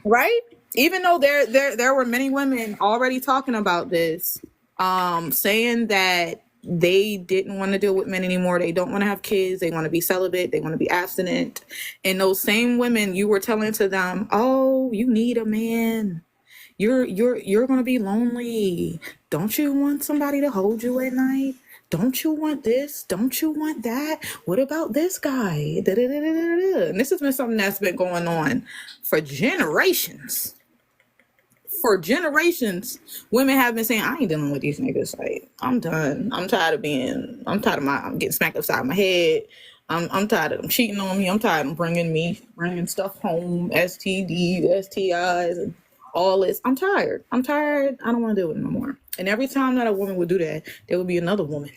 right? Even though there were many women already talking about this, saying that they didn't want to deal with men anymore. They don't want to have kids. They want to be celibate. They want to be abstinent. And those same women, you were telling to them, oh, you need a man. You're going to be lonely. Don't you want somebody to hold you at night? Don't you want this? Don't you want that? What about this guy? Da-da-da-da-da-da. And this has been something that's been going on for generations. For generations, women have been saying, I ain't dealing with these niggas. Like, I'm done. I'm tired of I'm getting smacked upside my head. I'm tired of them cheating on me. I'm tired of them bringing stuff home, STDs, STIs, and all this. I'm tired. I don't want to do it no more. And every time that a woman would do that, there would be another woman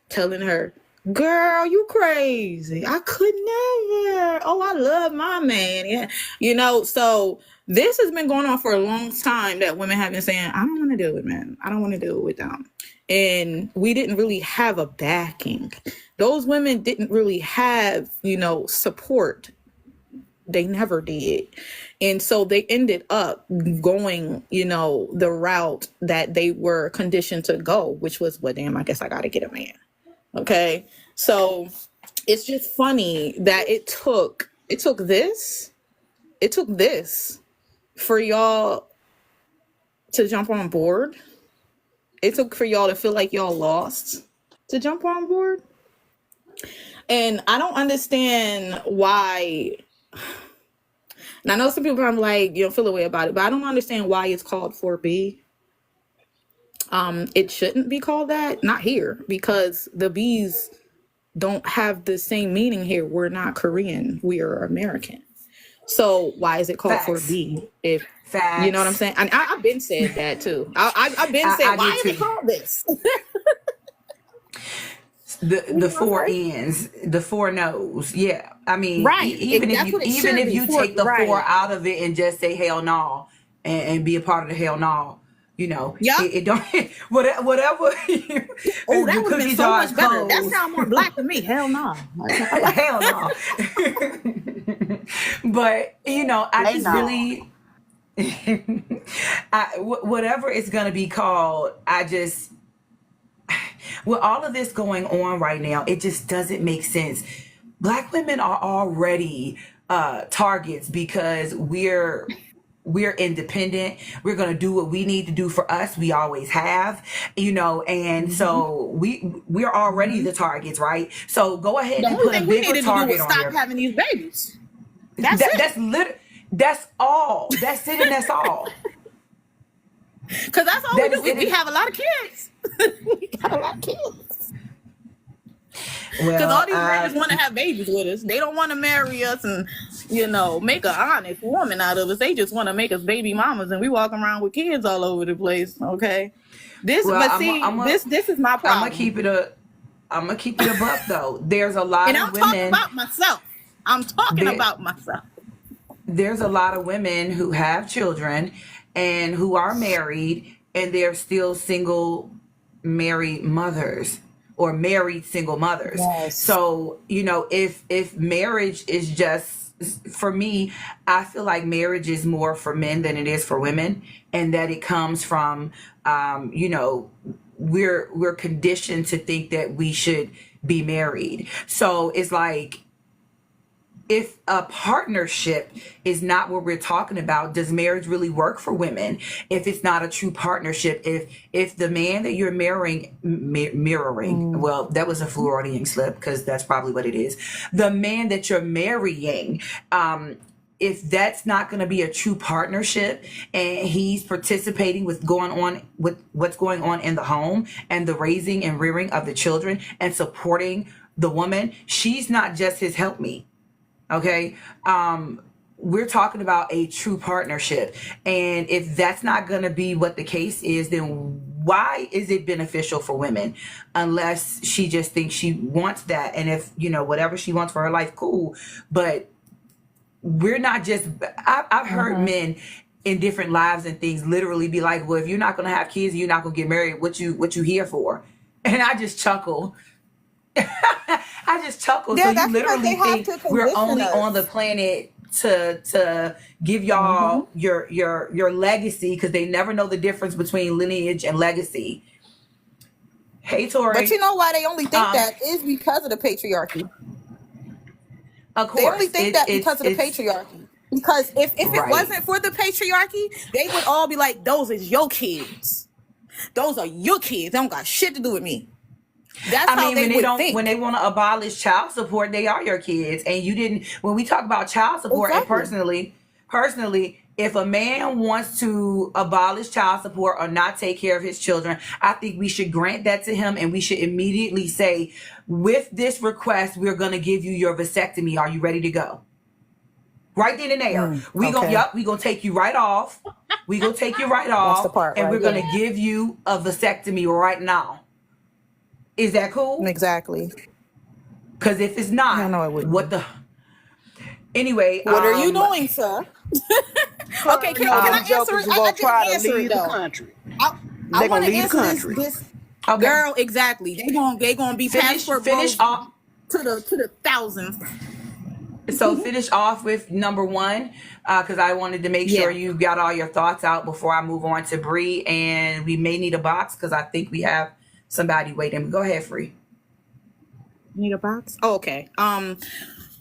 telling her, girl, you crazy. I could never. Oh, I love my man. Yeah. So this has been going on for a long time, that women have been saying, I don't want to deal with men. I don't want to deal with them. And we didn't really have a backing. Those women didn't really have, support. They never did. And so they ended up going, the route that they were conditioned to go, which was, well, damn, I guess I got to get a man. Okay. So it's just funny that it took this for y'all to jump on board. It took for y'all to feel like y'all lost to jump on board. And I don't understand why. And I know some people are like, feel a way about it, but I don't understand why it's called 4B. It shouldn't be called that, not here, because the B's don't have the same meaning here. We're not Korean, we are American. So why is it called 4B? If Facts. You know what I'm saying? And I've been said that too. I've been said, why is it called this? The four ends, the four no's. Yeah, I mean, right. Even if you take the four out of it and just say hell no, and be a part of the hell no, it don't whatever. Oh, that would have been so much better. That sounds more black to me. Hell no. Hell no. But I just really, whatever it's gonna be called, with all of this going on right now, it just doesn't make sense. Black women are already targets because we're independent. We're going to do what we need to do for us. We always have, and so we're already the targets, right? So go ahead and put a bigger target on stop having these babies. That's all. That's it, and that's all. Because that's all we do. We have a lot of kids. We got a lot of kids. Because all these niggas want to have babies with us. They don't want to marry us and, make an honest woman out of us. They just want to make us baby mamas, and we walk around with kids all over the place. Okay, this is my problem. I'm gonna keep it a buck though. There's a lot of women. And I'm talking about myself. There's a lot of women who have children and who are married, and they're still single married mothers or married single mothers. Yes. So, if marriage is just, for me, I feel like marriage is more for men than it is for women, and that it comes from, we're conditioned to think that we should be married. So it's like, if a partnership is not what we're talking about, does marriage really work for women? If it's not a true partnership, if the man that you're mirroring, well, that was a Freudian slip, because that's probably what it is. The man that you're marrying, if that's not going to be a true partnership, and he's participating with what's going on in the home and the raising and rearing of the children and supporting the woman, she's not just his helpmeet. Okay. We're talking about a true partnership. And if that's not going to be what the case is, then why is it beneficial for women? Unless she just thinks she wants that. And if, whatever she wants for her life, cool. But we're not just, I've heard men in different lives and things literally be like, well, if you're not going to have kids, you're not going to get married. What you here for? And I just chuckle. I just chuckle. Yeah, So you literally think we're only us on the planet to give y'all your legacy, because they never know the difference between lineage and legacy. Hey, Tori. But you know why they only think that is because of the patriarchy. Of course. They only think that because of the patriarchy. Because if it wasn't for the patriarchy, they would all be like, those is your kids. Those are your kids. They don't got shit to do with me. That's how they would think. When they want to abolish child support, they are your kids. And you didn't, when we talk about child support, and personally, if a man wants to abolish child support or not take care of his children, I think we should grant that to him, and we should immediately say, with this request, we're going to give you your vasectomy. Are you ready to go? Right then and there. We gonna take you right off. We gonna take you right off. That's the part, and right? We're gonna give you a vasectomy right now. Is that cool? Exactly. Because if it's not, I know it wouldn't. what the... Anyway. What are you doing, sir? Okay, can I answer it? I didn't answer it, though. I want to answer this. Okay. Girl, exactly. They gonna be finish off to the thousands. So finish off with number one, because I wanted to make sure you got all your thoughts out before I move on to Bree, and we may need a box because I think we have somebody waiting. Go ahead, Free. Need a box? Oh, okay.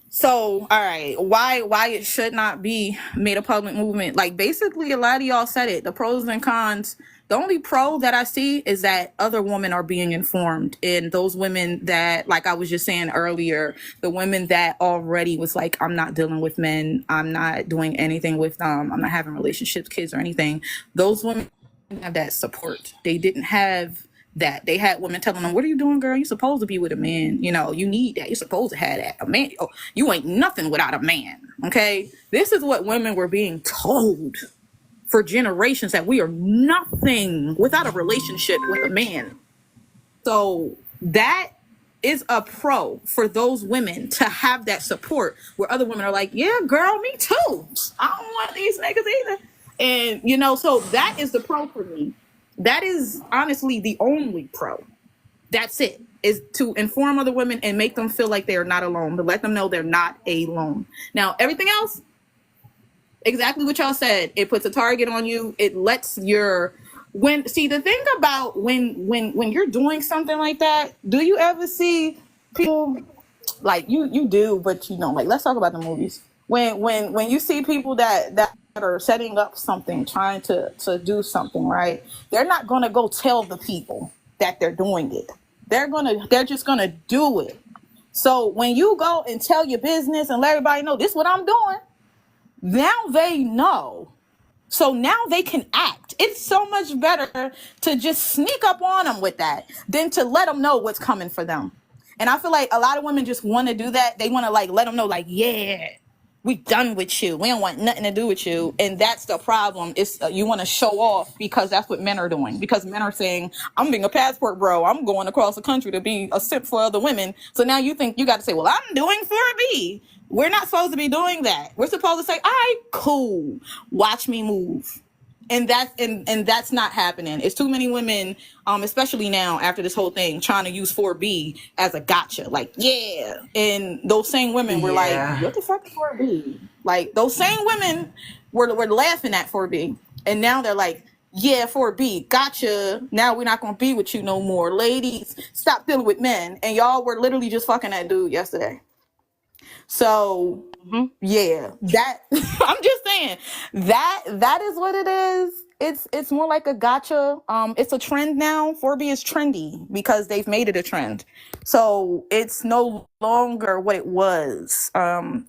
So, all right, why it should not be made a public movement? Like, basically, a lot of y'all said it. The pros and cons. The only pro that I see is that other women are being informed, and those women that, like I was just saying earlier, the women that already was like, I'm not dealing with men, I'm not doing anything with them, I'm not having relationships, kids, or anything. Those women have that support. They didn't have that. They had women telling them, what are you doing, girl? You're supposed to be with a man. You need that. You're supposed to have that. A man, you ain't nothing without a man. Okay? This is what women were being told for generations, that we are nothing without a relationship with a man. So that is a pro for those women to have that support, where other women are like, yeah, girl, me too. I don't want these niggas either. And, so that is the pro for me. That is honestly the only pro. That's it, is to inform other women and make them feel like they are not alone, to let them know they're not alone. Now, everything else, exactly what y'all said. It puts a target on you. It lets the thing about when you're doing something like that, do you ever see people, like you do, but like, let's talk about the movies. When you see people that are setting up something, trying to do something, right? They're not gonna go tell the people that they're doing it. They're just gonna do it. So when you go and tell your business and let everybody know this is what I'm doing, now they know. So now they can act. It's so much better to just sneak up on them with that than to let them know what's coming for them. And I feel like a lot of women just want to do that. They want to like let them know, like, yeah, we done with you. We don't want nothing to do with you. And that's the problem. Is you want to show off, because that's what men are doing. Because men are saying, I'm being a passport bro. I'm going across the country to be a simp for other women. So now you think you got to say, well, I'm doing 4B. We're not supposed to be doing that. We're supposed to say, all right, cool. Watch me move. And that's not happening. It's too many women, especially now after this whole thing, trying to use 4B as a gotcha. Like, yeah. And those same women were like, what the fuck is 4B? Like, those same women were laughing at 4B. And now they're like, yeah, 4B, gotcha. Now we're not gonna be with you no more. Ladies, stop dealing with men. And y'all were literally just fucking that dude yesterday. So yeah, that I'm just saying that is what it is. It's more like a gotcha. It's a trend now. 4B is trendy because they've made it a trend. So it's no longer what it was.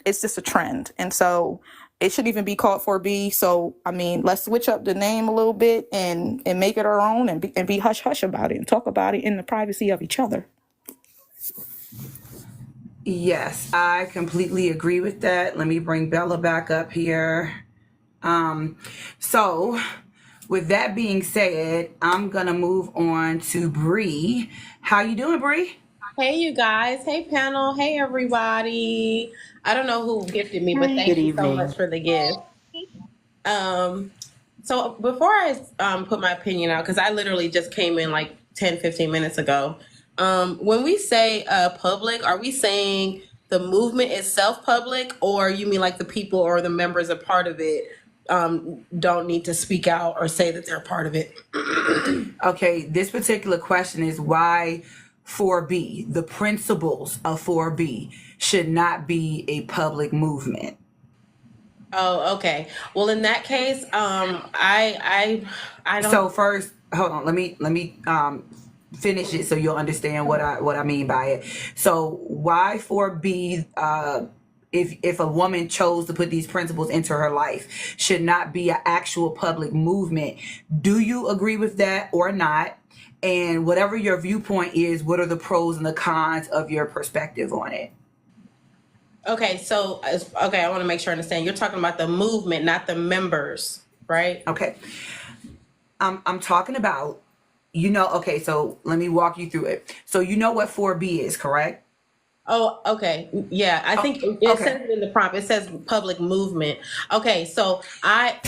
It's just a trend. And so it shouldn't even be called 4B. So I mean, let's switch up the name a little bit and make it our own and be hush hush about it and talk about it in the privacy of each other. Yes, I completely agree with that. Let me bring Bella back up here. So with that being said, I'm gonna move on to Bree. How you doing, Bree? Hey, you guys. Hey, panel. Hey, everybody. I don't know who gifted me, but Good thank you so evening. much for the gift. So before I put my opinion out, because I literally just came in like 10, 15 minutes ago. When we say public, are we saying the movement itself public, or you mean like the people or the members a part of it don't need to speak out or say that they're part of it? Okay, this particular question is why 4B, the principles of 4B, should not be a public movement. Oh, okay. Well, in that case, I don't. So first, hold on. Let me finish it so you'll understand what I mean by it. So why 4B? If a woman chose to put these principles into her life, should not be an actual public movement. Do you agree with that or not? And whatever your viewpoint is, what are the pros and the cons of your perspective on it? Okay, so okay, I want to make sure I understand. You're talking about the movement, not the members, right? Okay. I'm talking about, okay, so let me walk you through it. So you know what 4B is, correct? Oh, okay. Yeah, I think it Okay. says it in the prompt. It says public movement. Okay, so I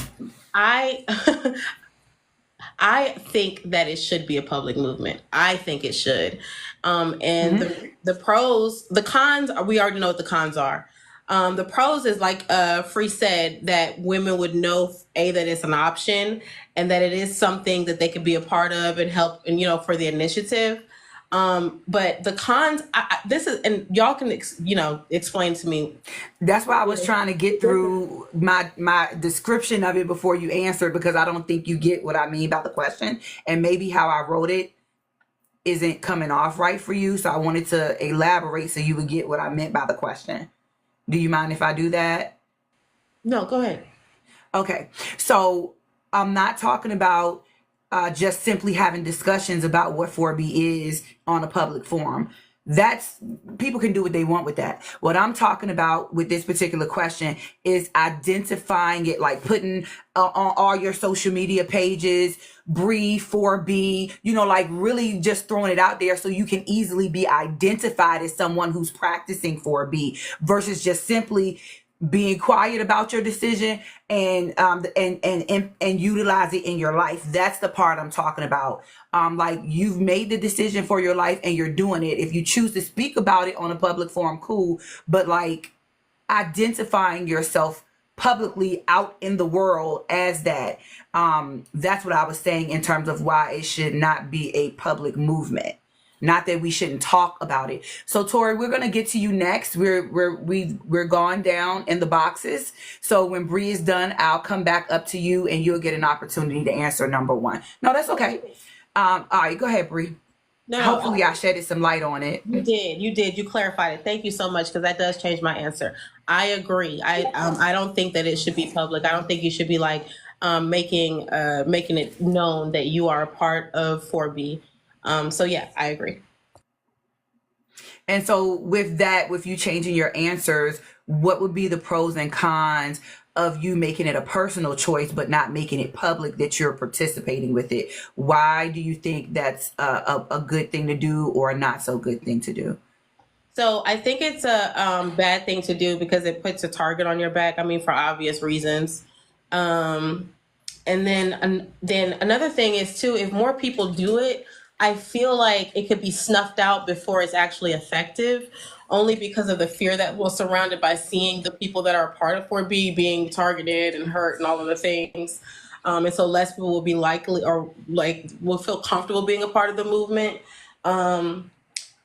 I think that it should be a public movement. I think it should. And the pros, the cons, we already know what the cons are. The pros is like Free said, that women would know that it's an option and that it is something that they could be a part of and help and for the initiative. But the cons, this is, and y'all can explain to me. That's why I was trying to get through my description of it before you answered, because I don't think you get what I mean by the question, and maybe how I wrote it isn't coming off right for you. So I wanted to elaborate so you would get what I meant by the question. Do you mind if I do that? No, go ahead. Okay. So I'm not talking about just simply having discussions about what 4B is on a public forum. That's, people can do what they want with that. What I'm talking about with this particular question is identifying it, like putting on all your social media pages, Bree 4B, like really just throwing it out there so you can easily be identified as someone who's practicing 4B versus just simply being quiet about your decision and utilize it in your life. That's the part I'm talking about. Like, you've made the decision for your life and you're doing it. If you choose to speak about it on a public forum, cool. But like, identifying yourself publicly out in the world as that, that's what I was saying in terms of why it should not be a public movement. Not that we shouldn't talk about it. So Tori, we're gonna get to you next. We're gone down in the boxes. So when Bree is done, I'll come back up to you and you'll get an opportunity to answer number one. No, that's okay. All right, go ahead, Bree. No, Hopefully I shedded some light on it. you did, you clarified it. Thank you so much, because that does change my answer. I agree. I don't think that it should be public. I don't think you should be like making it known that you are a part of 4B. So yeah, I agree. And so with that, with you changing your answers, what would be the pros and cons of you making it a personal choice but not making it public that you're participating with it? Why do you think that's a good thing to do or a not so good thing to do? So I think it's a bad thing to do because it puts a target on your back. I mean, for obvious reasons. And then another thing is too, if more people do it, I feel like it could be snuffed out before it's actually effective, only because of the fear that was surrounded by seeing the people that are a part of 4B being targeted and hurt and all of the things. And so less people will be likely or like will feel comfortable being a part of the movement. And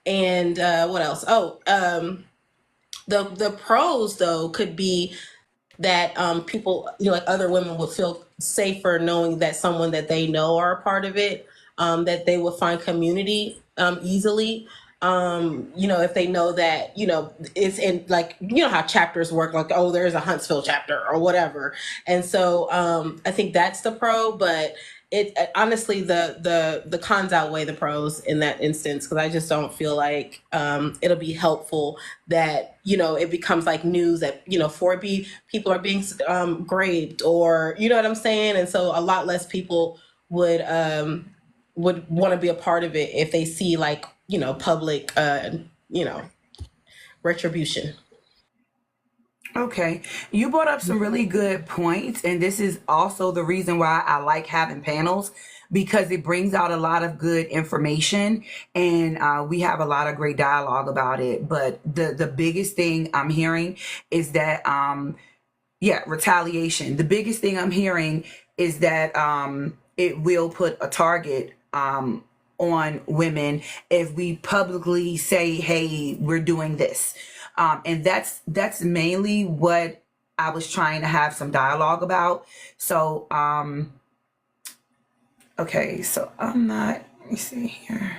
what else? The pros though could be that people, like other women would feel safer knowing that someone that they know are a part of it, that they would find community easily. If they know that, it's in like, how chapters work, like, oh, there's a Huntsville chapter or whatever. And so I think that's the pro, but it honestly, the cons outweigh the pros in that instance, because I just don't feel like it'll be helpful that it becomes like news that 4B people are being graded, or you know what I'm saying. And so a lot less people would want to be a part of it if they see like public retribution. Okay, you brought up some really good points, and this is also the reason why I like having panels, because it brings out a lot of good information, and we have a lot of great dialogue about it. But the biggest thing I'm hearing is that retaliation. The biggest thing I'm hearing is that it will put a target on women if we publicly say, hey, we're doing this. And that's mainly what I was trying to have some dialogue about. So, okay, so let me see here.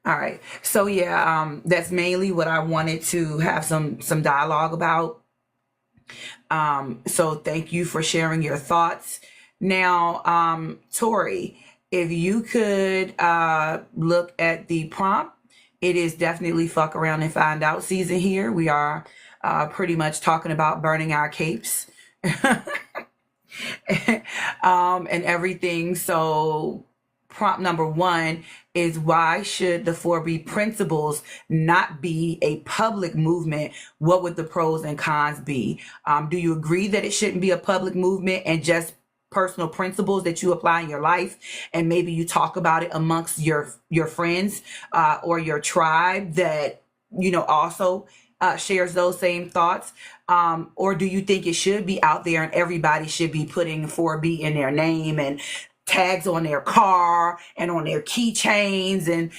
All right. So yeah, that's mainly what I wanted to have some dialogue about. So thank you for sharing your thoughts. Now, Tori, if you could look at the prompt, it is definitely fuck around and find out season here. We are pretty much talking about burning our capes and everything. So prompt number 1 is, why should the 4B principles not be a public movement? What would the pros and cons be? Do you agree that it shouldn't be a public movement and just personal principles that you apply in your life, and maybe you talk about it amongst your friends or your tribe that also shares those same thoughts? Or do you think it should be out there and everybody should be putting 4B in their name and tags on their car and on their keychains? And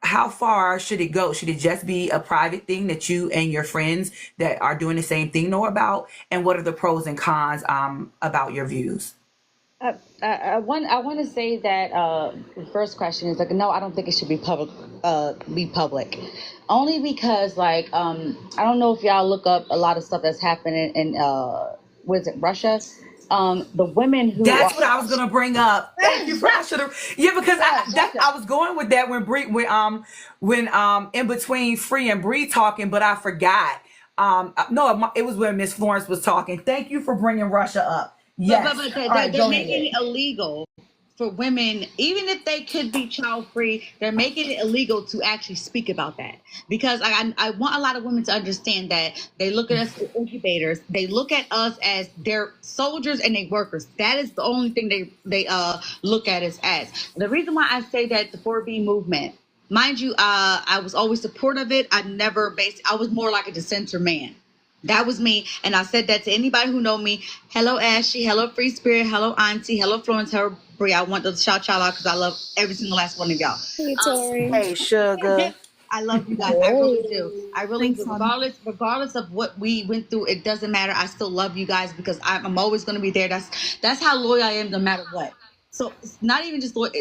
how far should it go? Should it just be a private thing that you and your friends that are doing the same thing know about? And what are the pros and cons about your views? I want to say that the first question is like, no, I don't think it should be public. Only because like I don't know if y'all look up a lot of stuff that's happening in was it Russia? The women who That's what I was gonna bring up. Thank you. I should have. Yeah, because I was going with that when in between Free and Bree talking, but I forgot. No, it was when Miss Florence was talking. Thank you for bringing Russia up. Yes, but they're making it illegal for women, even if they could be child free. They're making it illegal to actually speak about that, because I want a lot of women to understand that they look at us as incubators. They look at us as their soldiers and they workers. That is the only thing they look at us as. The reason why I say that the 4B movement, mind you, I was always supportive of it. I was more like a dissenter man. That was me. And I said that to anybody who know me. Hello, Ashley. Hello, Free Spirit. Hello, Auntie. Hello, Florence. Hello, Brie. I want to shout y'all out because I love every single last one of y'all. Hey, Tori. Hey, sugar. I love you guys. I really do. I really do. Regardless of what we went through, it doesn't matter. I still love you guys because I'm always going to be there. That's how loyal I am no matter what. So it's not even just loyal.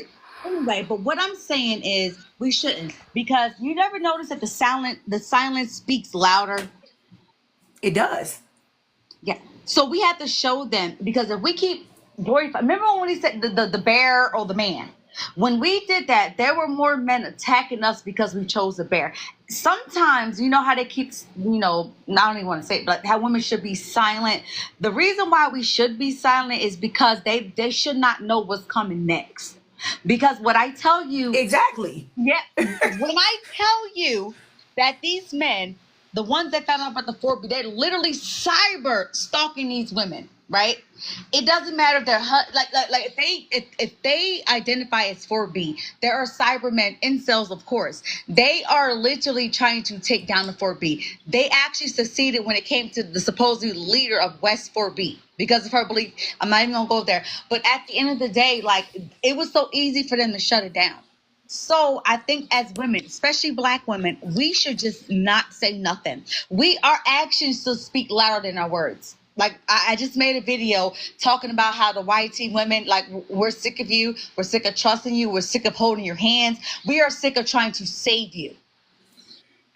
Anyway, but what I'm saying is we shouldn't, because you never notice that the silence speaks louder. It does. Yeah. So we have to show them, because if we keep glorifying, remember when we said the bear or the man? When we did that, there were more men attacking us because we chose the bear. Sometimes, you know how they keep, I don't even want to say it, but how women should be silent. The reason why we should be silent is because they should not know what's coming next. Because what I tell you. Exactly. Yeah. When I tell you that these men, the ones that found out about the 4B, they're literally cyber stalking these women. right? It doesn't matter if they're like if they identify as 4B, there are Cybermen, incels, of course. They are literally trying to take down the 4B. They actually succeeded when it came to the supposed leader of West 4B because of her belief. I'm not even gonna go there, but at the end of the day, like, it was so easy for them to shut it down. So I think as women, especially Black women, we should just not say nothing. Our actions still speak louder than our words. Like, I just made a video talking about how the YT women, like, we're sick of you. We're sick of trusting you. We're sick of holding your hands. We are sick of trying to save you.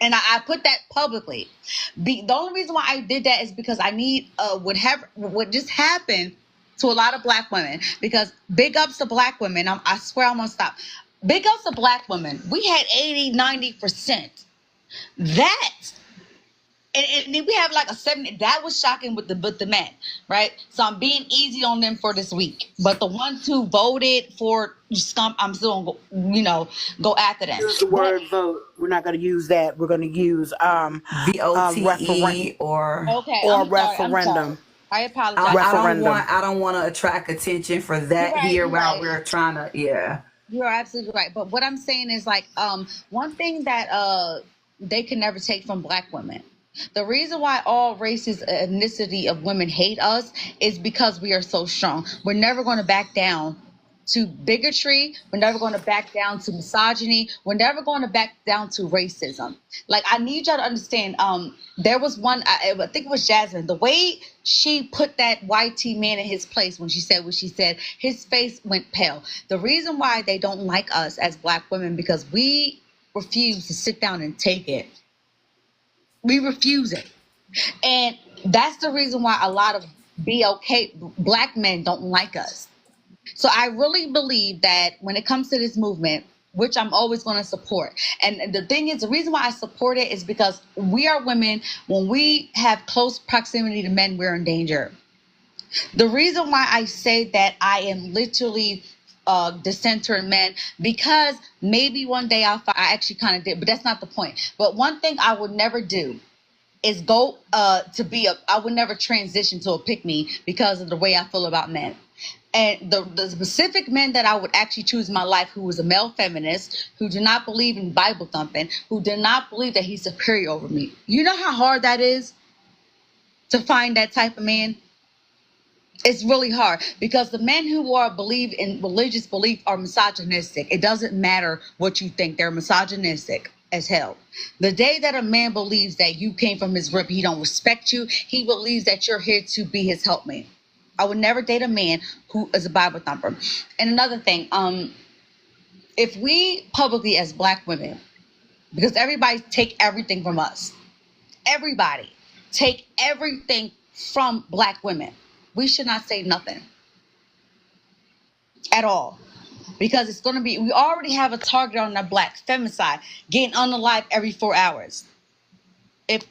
And I put that publicly. The only reason why I did that is because I need what just happened to a lot of Black women. Because big ups to Black women. I swear I'm going to stop. Big ups to Black women. We had 80-90%. That, and then we have like a 70. That was shocking with the men, right? So I'm being easy on them for this week. But the ones who voted for Scump, I'm still going to go after them. Use the word vote. We're not going to use that. We're going to use VOTE or referendum. I apologize. I don't want to attract attention for that while we're trying to, yeah. You're absolutely right. But what I'm saying is, like, one thing that they can never take from Black women. The reason why all races, ethnicity of women hate us is because we are so strong. We're never going to back down to bigotry. We're never going to back down to misogyny. We're never going to back down to racism. Like, I need y'all to understand, there was one, I think it was Jasmine, the way she put that YT man in his place when she said what she said, his face went pale. The reason why they don't like us as Black women, because we refuse to sit down and take it. We refuse it. And that's the reason why a lot of Black men don't like us. So I really believe that when it comes to this movement, which I'm always going to support. And the thing is, the reason why I support it is because we are women. When we have close proximity to men, we're in danger. The reason why I say that I am literally decentering men, because maybe one day I actually kind of did, but that's not the point. But one thing I would never do is I would never transition to a pick-me because of the way I feel about men. And the specific men that I would actually choose in my life, who was a male feminist, who do not believe in Bible thumping, who did not believe that he's superior over me. You know how hard that is to find that type of man? It's really hard, because the men who believe in religious belief are misogynistic. It doesn't matter what you think. They're misogynistic as hell. The day that a man believes that you came from his rib, he don't respect you. He believes that you're here to be his helpmate. I would never date a man who is a Bible thumper. And another thing, if we publicly as Black women, because everybody take everything from us, everybody take everything from Black women, we should not say nothing at all. Because it's going to be, we already have a target on the Black femicide, getting unalive every 4 hours. If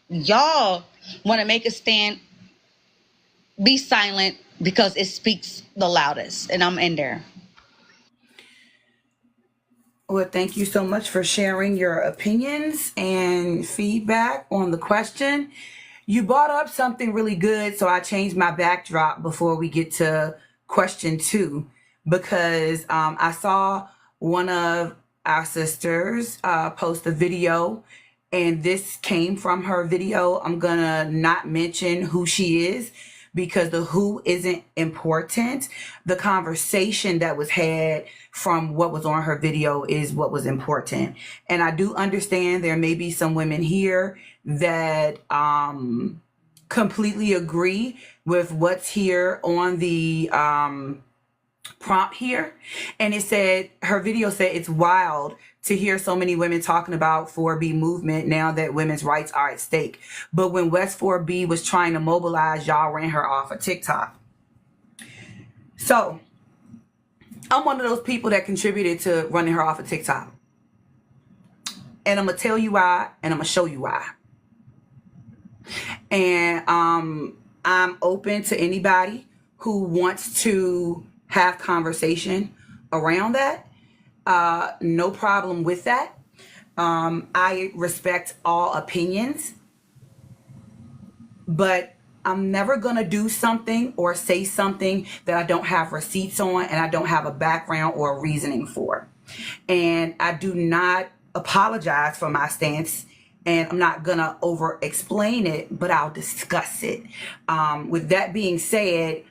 y'all want to make a stand, be silent, because it speaks the loudest. And I'm in there. Well, thank you so much for sharing your opinions and feedback on the question. You brought up something really good, so I changed my backdrop before we get to question 2, because I saw one of our sisters post a video, and this came from her video. I'm gonna not mention who she is, because the who isn't important. The conversation that was had from what was on her video is what was important. And I do understand there may be some women here that completely agree with what's here on the prompt here. And it said, her video said, it's wild to hear so many women talking about 4B movement now that women's rights are at stake. But when West 4B was trying to mobilize, y'all ran her off of TikTok. So I'm one of those people that contributed to running her off of TikTok. And I'm going to tell you why, and I'm going to show you why. And I'm open to anybody who wants to have conversation around that. No problem with that. I respect all opinions, but I'm never going to do something or say something that I don't have receipts on and I don't have a background or a reasoning for. And I do not apologize for my stance, and I'm not going to over explain it, but I'll discuss it. With that being said,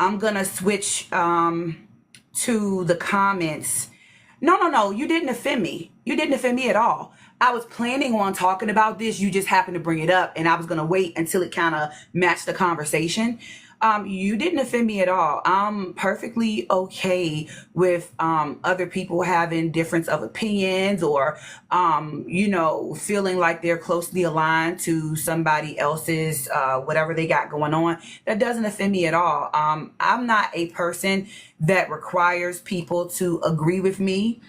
I'm going to switch to the comments. No, you didn't offend me. You didn't offend me at all. I was planning on talking about this. You just happened to bring it up, and I was going to wait until it kind of matched the conversation. You didn't offend me at all. I'm perfectly okay with other people having difference of opinions or, feeling like they're closely aligned to somebody else's, whatever they got going on. That doesn't offend me at all. I'm not a person that requires people to agree with me.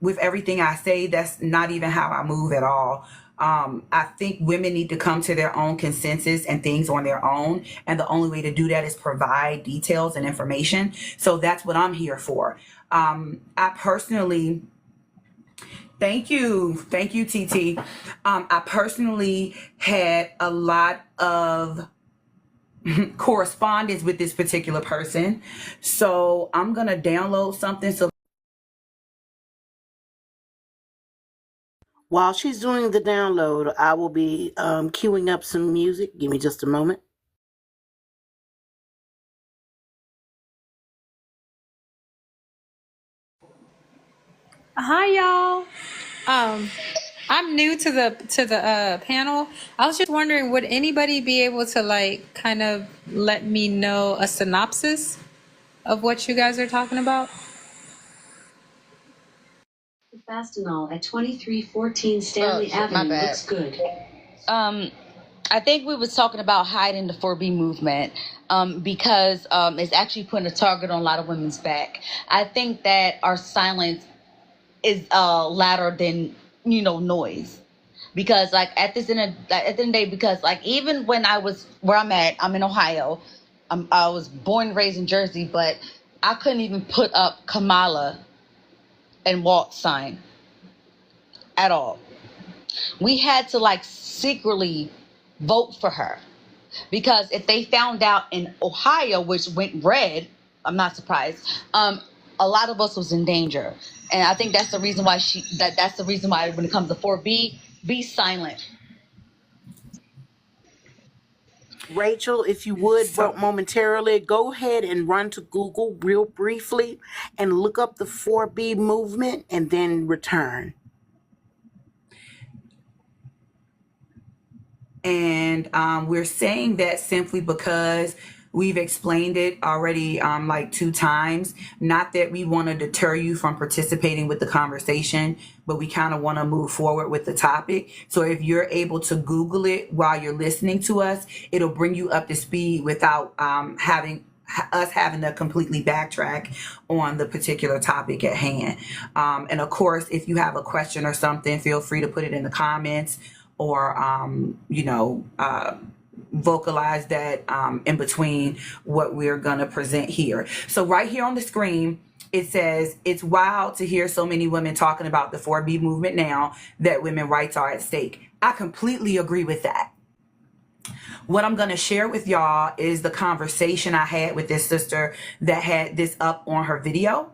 With everything I say, that's not even how I move at all. I think women need to come to their own consensus and things on their own. And the only way to do that is provide details and information. So that's what I'm here for. I personally, thank you, TT. I personally had a lot of correspondence with this particular person. So I'm going to download something. So While she's doing the download, I will be queuing up some music. Give me just a moment. Hi, y'all. I'm new to the panel. I was just wondering, would anybody be able to kind of let me know a synopsis of what you guys are talking about? Fastenal at 2314 Stanley Avenue looks good. I think we was talking about hiding the 4B movement because it's actually putting a target on a lot of women's back. I think that our silence is louder than noise, because at the end of the day, because even when I was where I'm in Ohio. I was born and raised in Jersey, but I couldn't even put up Kamala and Walt sign at all. We had to secretly vote for her, because if they found out in Ohio, which went red, I'm not surprised. A lot of us was in danger, and I think that's the reason why that's the reason why when it comes to 4B, be silent. Rachel, if you would, momentarily, go ahead and run to Google real briefly and look up the 4B movement and then return. And we're saying that simply because we've explained it already 2 times. Not that we want to deter you from participating with the conversation, but we kind of want to move forward with the topic. So if you're able to Google it while you're listening to us, it'll bring you up to speed without having to completely backtrack on the particular topic at hand. And of course, if you have a question or something, feel free to put it in the comments or, vocalize that in between what we're going to present here. So right here on the screen, it says, it's wild to hear so many women talking about the 4B movement now that women's rights are at stake. I completely agree with that. What I'm going to share with y'all is the conversation I had with this sister that had this up on her video.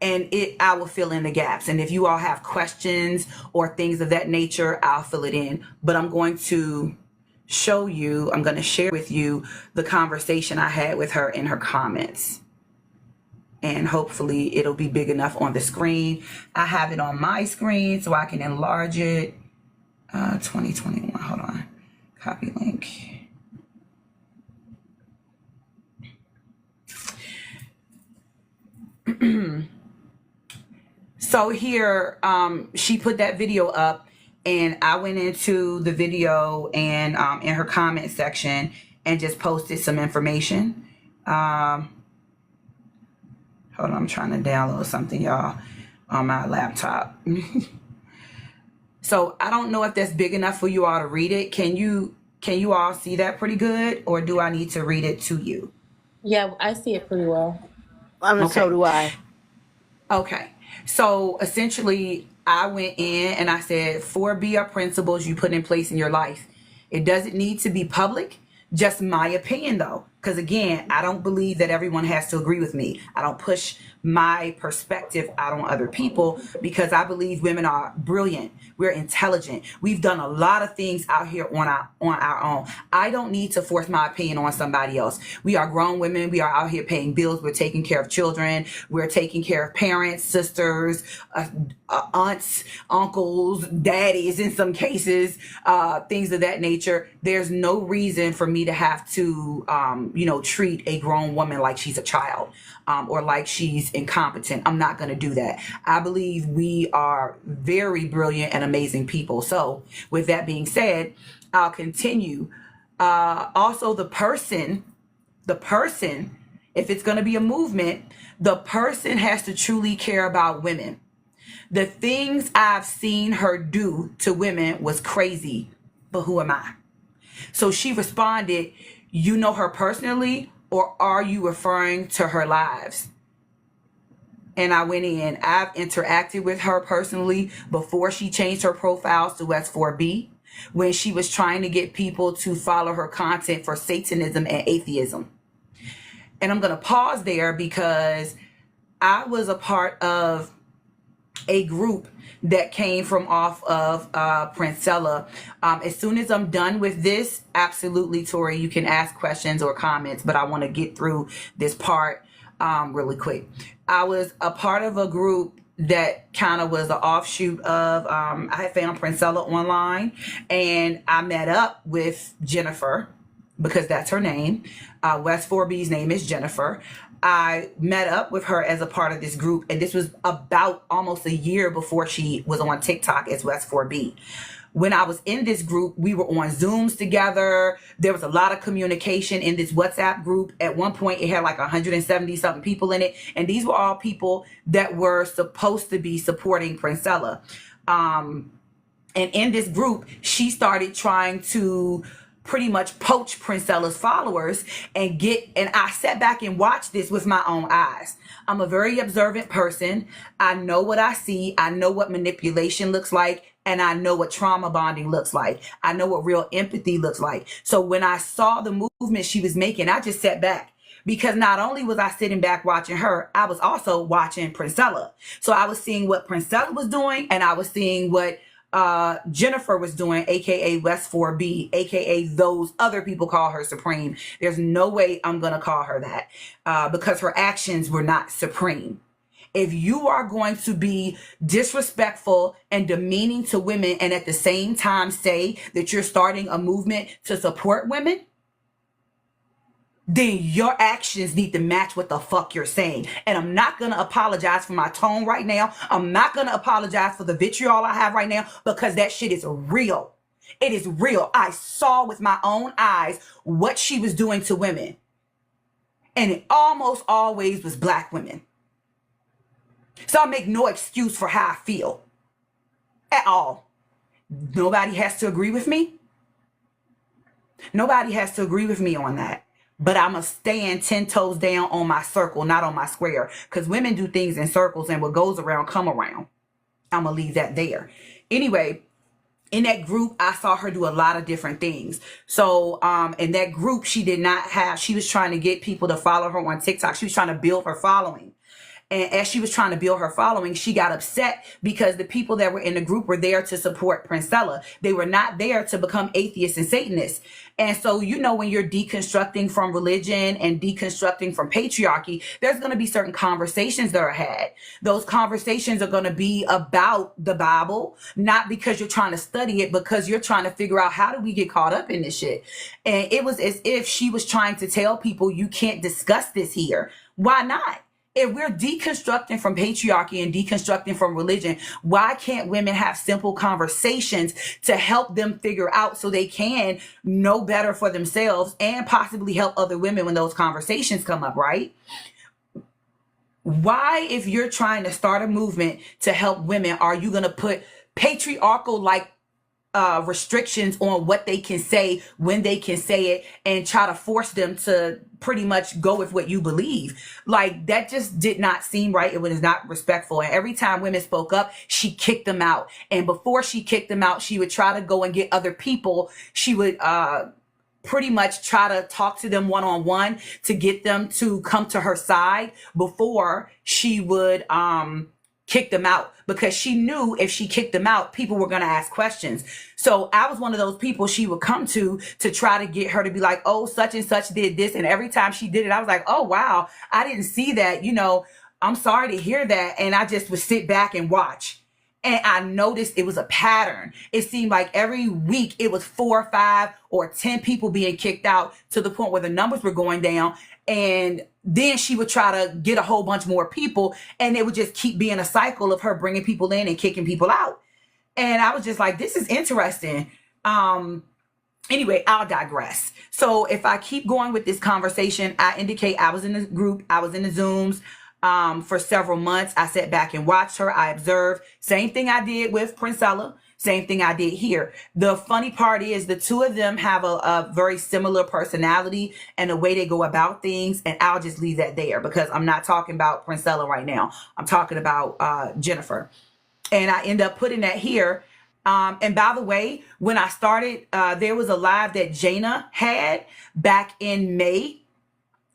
And I will fill in the gaps. And if you all have questions or things of that nature, I'll fill it in. But I'm going to share with you the conversation I had with her in her comments. And hopefully it'll be big enough on the screen. I have it on my screen so I can enlarge it. 2021, hold on. Copy link. So here, she put that video up, and I went into the video and in her comment section and just posted some information. Hold on, I'm trying to download something, y'all, on my laptop. So I don't know if that's big enough for you all to read it. Can you all see that pretty good, or do I need to read it to you? Yeah, I see it pretty well. So do I. Okay. So essentially, I went in and I said, 4B are principles you put in place in your life. It doesn't need to be public. Just my opinion, though, because again, I don't believe that everyone has to agree with me. I don't push my perspective out on other people because I believe women are brilliant. We're intelligent. We've done a lot of things out here on our own. I don't need to force my opinion on somebody else. We are grown women. We are out here paying bills. We're taking care of children. We're taking care of parents, sisters, aunts, uncles, daddies in some cases, things of that nature. There's no reason for me to have to, treat a grown woman like she's a child, or like she's incompetent. I'm not going to do that. I believe we are very brilliant and amazing people. So with that being said, I'll continue. Also, the person, if it's going to be a movement, the person has to truly care about women. The things I've seen her do to women was crazy, but who am I? So she responded, you know her personally, or are you referring to her lives? And I went in. I've interacted with her personally before she changed her profiles to S4B, when she was trying to get people to follow her content for Satanism and atheism. And I'm going to pause there because I was a part of a group that came from off of Princella. As soon as I'm done with this, absolutely, Tori, you can ask questions or comments, but I want to get through this part really quick. I was a part of a group that kind of was an offshoot of, I had found Princella online, and I met up with Jennifer, because that's her name. West 4B's name is Jennifer. I met up with her as a part of this group, and this was about almost a year before she was on TikTok as West 4B. When I was in this group, we were on Zooms together. There was a lot of communication in this WhatsApp group. At one point, it had like 170 something people in it. And these were all people that were supposed to be supporting Princella. And in this group, she started trying to pretty much poach Princella's followers and I sat back and watched this with my own eyes. I'm a very observant person. I know what I see. I know what manipulation looks like. And I know what trauma bonding looks like. I know what real empathy looks like. So when I saw the movement she was making, I just sat back. Because not only was I sitting back watching her, I was also watching Princella. So I was seeing what Princella was doing, and I was seeing what Jennifer was doing, aka West 4B, aka those other people call her Supreme. There's no way I'm gonna call her that because her actions were not supreme. If you are going to be disrespectful and demeaning to women and at the same time say that you're starting a movement to support women, then your actions need to match what the fuck you're saying. And I'm not going to apologize for my tone right now. I'm not going to apologize for the vitriol I have right now, because that shit is real. It is real. I saw with my own eyes what she was doing to women. And it almost always was black women. So I make no excuse for how I feel at all. Nobody has to agree with me. Nobody has to agree with me on that. But I'm going to stand 10 toes down on my circle, not on my square. Because women do things in circles, and what goes around come around. I'm going to leave that there. Anyway, in that group, I saw her do a lot of different things. So in that group, she was trying to get people to follow her on TikTok. She was trying to build her following. And as she was trying to build her following, she got upset because the people that were in the group were there to support Princella. They were not there to become atheists and Satanists. And so, when you're deconstructing from religion and deconstructing from patriarchy, there's going to be certain conversations that are had. Those conversations are going to be about the Bible, not because you're trying to study it, because you're trying to figure out, how do we get caught up in this shit? And it was as if she was trying to tell people, you can't discuss this here. Why not? If we're deconstructing from patriarchy and deconstructing from religion, why can't women have simple conversations to help them figure out so they can know better for themselves and possibly help other women when those conversations come up, right? Why, if you're trying to start a movement to help women, are you going to put patriarchal like restrictions on what they can say, when they can say it, and try to force them to pretty much go with what you believe. Like, that just did not seem right. It was not respectful. And every time women spoke up, she kicked them out. And before she kicked them out, she would try to go and get other people. She would pretty much try to talk to them one-on-one to get them to come to her side before she would kick them out, because she knew if she kicked them out, people were going to ask questions. So I was one of those people she would come to try to get her to be like, oh, such and such did this. And every time she did it, I was like, oh, wow, I didn't see that. You know, I'm sorry to hear that. And I just would sit back and watch. And I noticed it was a pattern. It seemed like every week it was 4 or 5 or 10 people being kicked out, to the point where the numbers were going down. And then she would try to get a whole bunch more people, and it would just keep being a cycle of her bringing people in and kicking people out. And I was just like, this is interesting. Anyway, I'll digress. So if I keep going with this conversation, I indicate I was in the group, I was in the Zooms for several months. I sat back and watched her. I observed. Same thing I did with Princella. Same thing I did here. The funny part is the two of them have a very similar personality and the way they go about things. And I'll just leave that there, because I'm not talking about Princella right now. I'm talking about Jennifer. And I end up putting that here. And by the way, when I started, there was a live that Jana had back in May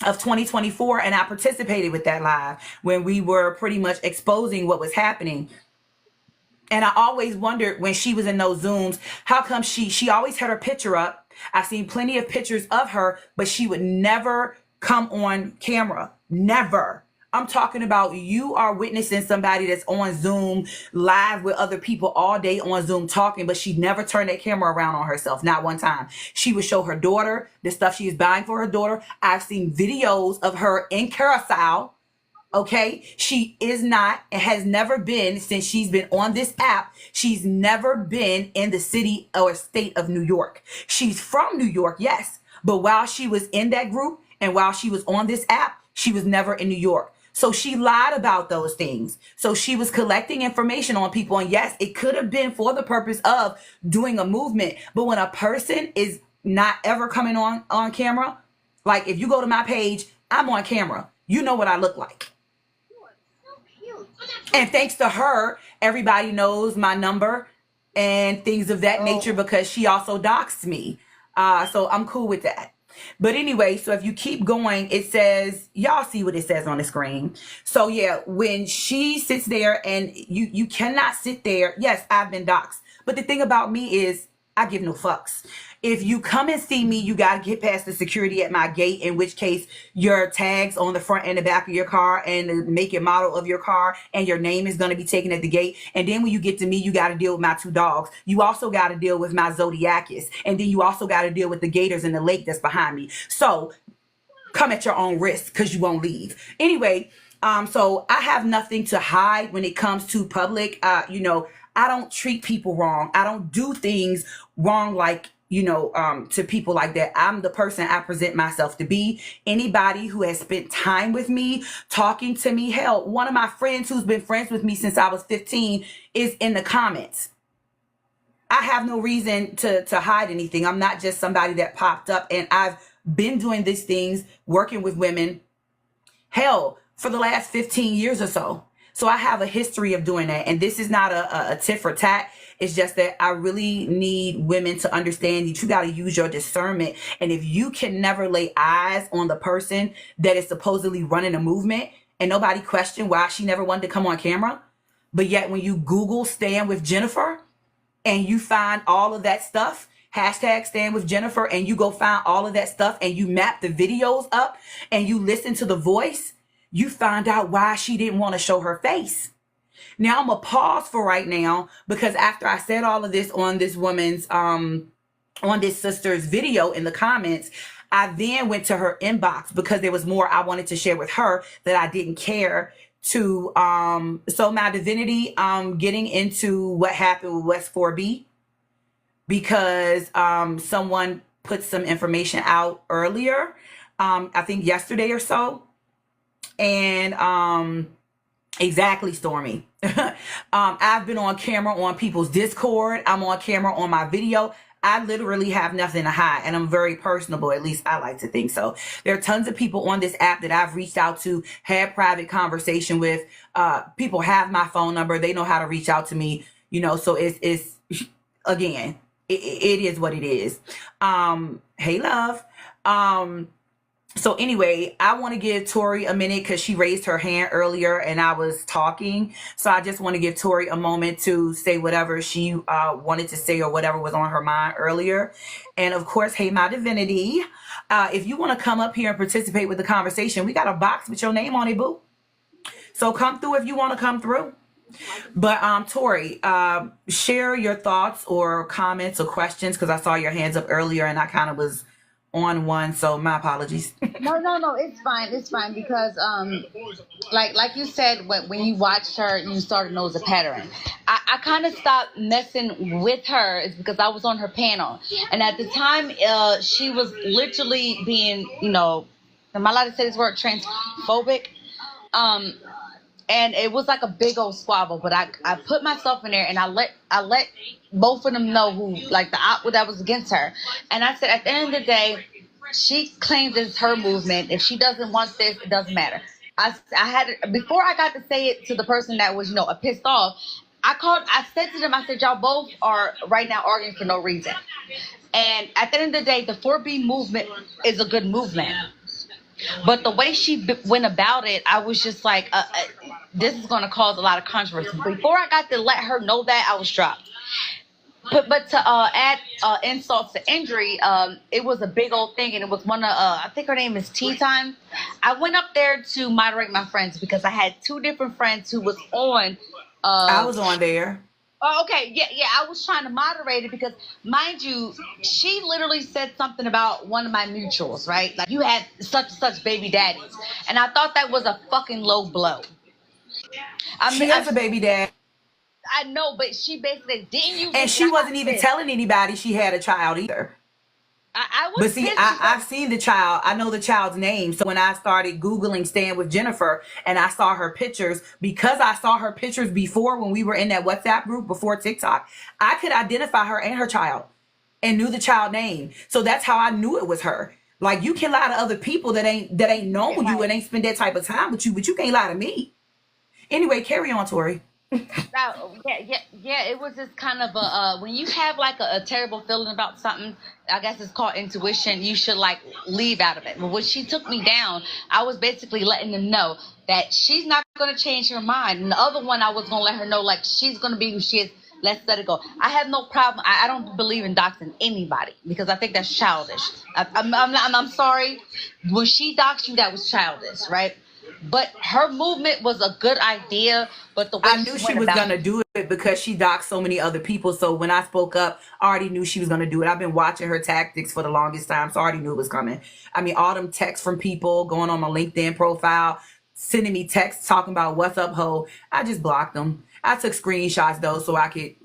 of 2024, and I participated with that live when we were pretty much exposing what was happening. And I always wondered, when she was in those Zooms, how come she always had her picture up. I've seen plenty of pictures of her, but she would never come on camera. Never. I'm talking about, you are witnessing somebody that's on Zoom live with other people all day on Zoom talking, but she never turned that camera around on herself. Not one time. She would show her daughter the stuff she is buying for her daughter. I've seen videos of her in Curacao. Okay. She is not, and has never been, since she's been on this app, she's never been in the city or state of New York. She's from New York. Yes. But while she was in that group and while she was on this app, she was never in New York. So she lied about those things. So she was collecting information on people. And yes, it could have been for the purpose of doing a movement. But when a person is not ever coming on camera, like if you go to my page, I'm on camera. You know what I look like. And thanks to her, everybody knows my number and things of that nature, because she also doxed me. So I'm cool with that. But anyway, so if you keep going, it says, y'all see what it says on the screen. So yeah, when she sits there, and you cannot sit there. Yes, I've been doxxed. But the thing about me is, I give no fucks. If you come and see me, you got to get past the security at my gate, in which case your tags on the front and the back of your car and the make and model of your car and your name is going to be taken at the gate. And then when you get to me, you got to deal with my 2 dogs. You also got to deal with my Zodiacus. And then you also got to deal with the gators in the lake that's behind me. So come at your own risk, because you won't leave. Anyway, so I have nothing to hide when it comes to public. I don't treat people wrong. I don't do things wrong, like, to people like that. I'm the person I present myself to be. Anybody who has spent time with me, talking to me, hell, one of my friends who's been friends with me since I was 15 is in the comments. I have no reason to hide anything. I'm not just somebody that popped up, and I've been doing these things, working with women, hell, for the last 15 years or so. So I have a history of doing that. And this is not a tit for tat. It's just that I really need women to understand that you got to use your discernment. And if you can never lay eyes on the person that is supposedly running a movement, and nobody questioned why she never wanted to come on camera, but yet when you Google stand with Jennifer and you find all of that stuff, hashtag stand with Jennifer, and you go find all of that stuff and you map the videos up and you listen to the voice, you find out why she didn't want to show her face. Now I'm gonna pause for right now, because after I said all of this on this woman's, on this sister's video in the comments, I then went to her inbox because there was more I wanted to share with her that I didn't care to. So my divinity, getting into what happened with West 4B, because someone put some information out earlier, I think yesterday or so. And exactly, Stormy. I've been on camera on people's Discord. I'm on camera on my video. I literally have nothing to hide, and I'm very personable. At least I like to think so. There are tons of people on this app that I've reached out to, had private conversation with. People have my phone number. They know how to reach out to me. So it's again, it is what it is. Hey, love. So anyway, I want to give Tori a minute because she raised her hand earlier and I was talking. So I just want to give Tori a moment to say whatever she wanted to say or whatever was on her mind earlier. And of course, hey, my divinity, if you want to come up here and participate with the conversation, we got a box with your name on it, boo. So come through if you want to come through. But Tori, share your thoughts or comments or questions because I saw your hands up earlier and I kind of was on one, so my apologies. No, it's fine because like you said, when you watched her, you started to notice a pattern. I kind of stopped messing with her is because I was on her panel, and at the time, she was literally being, am I allowed to say this word, transphobic? And it was like a big old squabble, but I put myself in there and I let both of them know who, like the op that was against her. And I said, at the end of the day, she claims it's her movement. If she doesn't want this, it doesn't matter. I had before I got to say it to the person that was, pissed off. I said to them, I said, y'all both are right now arguing for no reason. And at the end of the day, the 4B movement is a good movement. But the way she went about it, I was just like, this is going to cause a lot of controversy. Before I got to let her know that, I was dropped. But to add insults to injury, it was a big old thing. And it was one of, I think her name is Tea Time. I went up there to moderate my friends because I had two different friends who was on. I was on there. Oh, okay. Yeah. I was trying to moderate it because, mind you, she literally said something about one of my mutuals, right? Like, you had such and such baby daddies. And I thought that was a fucking low blow. She has a baby dad. I know, but she basically didn't use. And she wasn't even telling anybody she had a child either. But see, I've seen the child. I know the child's name. So when I started Googling Staying with Jennifer and I saw her pictures, because I saw her pictures before when we were in that WhatsApp group before TikTok, I could identify her and her child and knew the child name. So that's how I knew it was her. Like, you can lie to other people that ain't known you and ain't spend that type of time with you, but you can't lie to me. Anyway, carry on, Tori. Yeah, it was just kind of when you have like a terrible feeling about something, I guess it's called intuition, you should like leave out of it. But when she took me down, I was basically letting them know that she's not going to change her mind. And the other one, I was going to let her know, like, she's going to be who she is. Let's let it go. I have no problem. I don't believe in doxing anybody because I think that's childish. I'm sorry. When she doxed you, that was childish, right? But her movement was a good idea, but the way I knew she was going to do it because she doxed so many other people. So when I spoke up, I already knew she was going to do it. I've been watching her tactics for the longest time, so I already knew it was coming. I mean, all them texts from people going on my LinkedIn profile, sending me texts talking about what's up, ho. I just blocked them. I took screenshots though, so I could,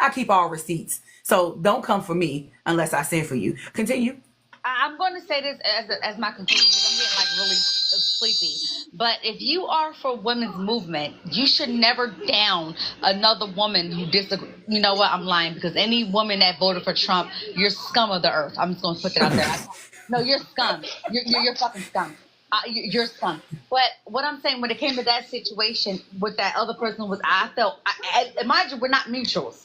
I keep all receipts. So don't come for me unless I send for you. Continue. I'm going to say this as my conclusion. I'm getting like really sleepy. But if you are for women's movement, you should never down another woman who disagree. You know what? I'm lying because any woman that voted for Trump, you're scum of the earth. I'm just going to put that out there. No, you're scum. You're fucking scum. You're scum. But what I'm saying, when it came to that situation with that other person, was I felt, mind you, we're not mutuals.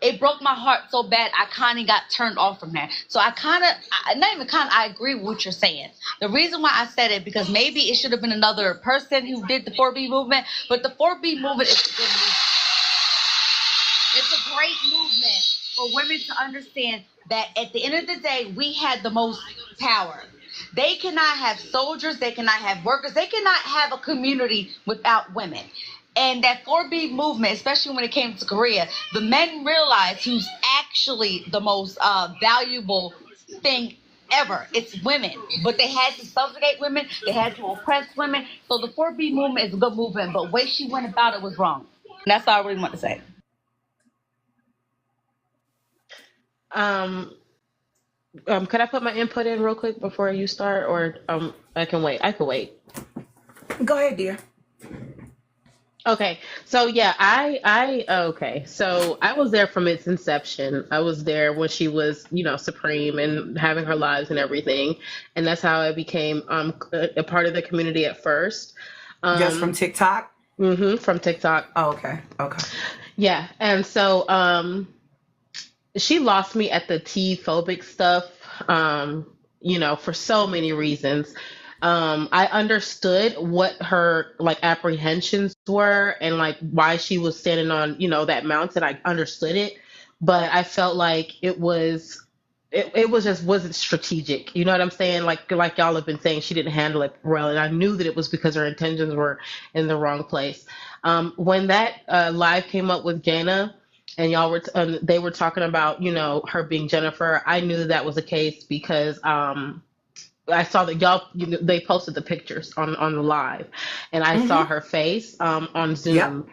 It broke my heart so bad, I kind of got turned off from that. So I agree with what you're saying. The reason why I said it, because maybe it should have been another person who did the 4B movement, but the 4B movement is a good movement. It's a great movement for women to understand that at the end of the day, we had the most power. They cannot have soldiers, they cannot have workers, they cannot have a community without women. And that 4B movement, especially when it came to Korea, the men realized who's actually the most valuable thing ever. It's women. But they had to subjugate women. They had to oppress women. So the 4B movement is a good movement. But the way she went about it was wrong. And that's all I really want to say. Could I put my input in real quick before you start, or I can wait? I can wait. Go ahead, dear. Okay, so yeah, so I was there from its inception. I was there when she was, supreme and having her lives and everything, and that's how I became a part of the community at first. Just from Um, TikTok? from TikTok. Oh, okay. Okay. Yeah, and so she lost me at the tea phobic stuff, for so many reasons. I understood what her like apprehensions were and like why she was standing on, that mountain. I understood it, but I felt like it was just wasn't strategic. You know what I'm saying? Like y'all have been saying, she didn't handle it well, and I knew that it was because her intentions were in the wrong place. When that live came up with Jana, and they were talking about her being Jennifer. I knew that was the case because I saw that y'all they posted the pictures on the live, and I saw Mm-hmm. her face on Yep. Zoom.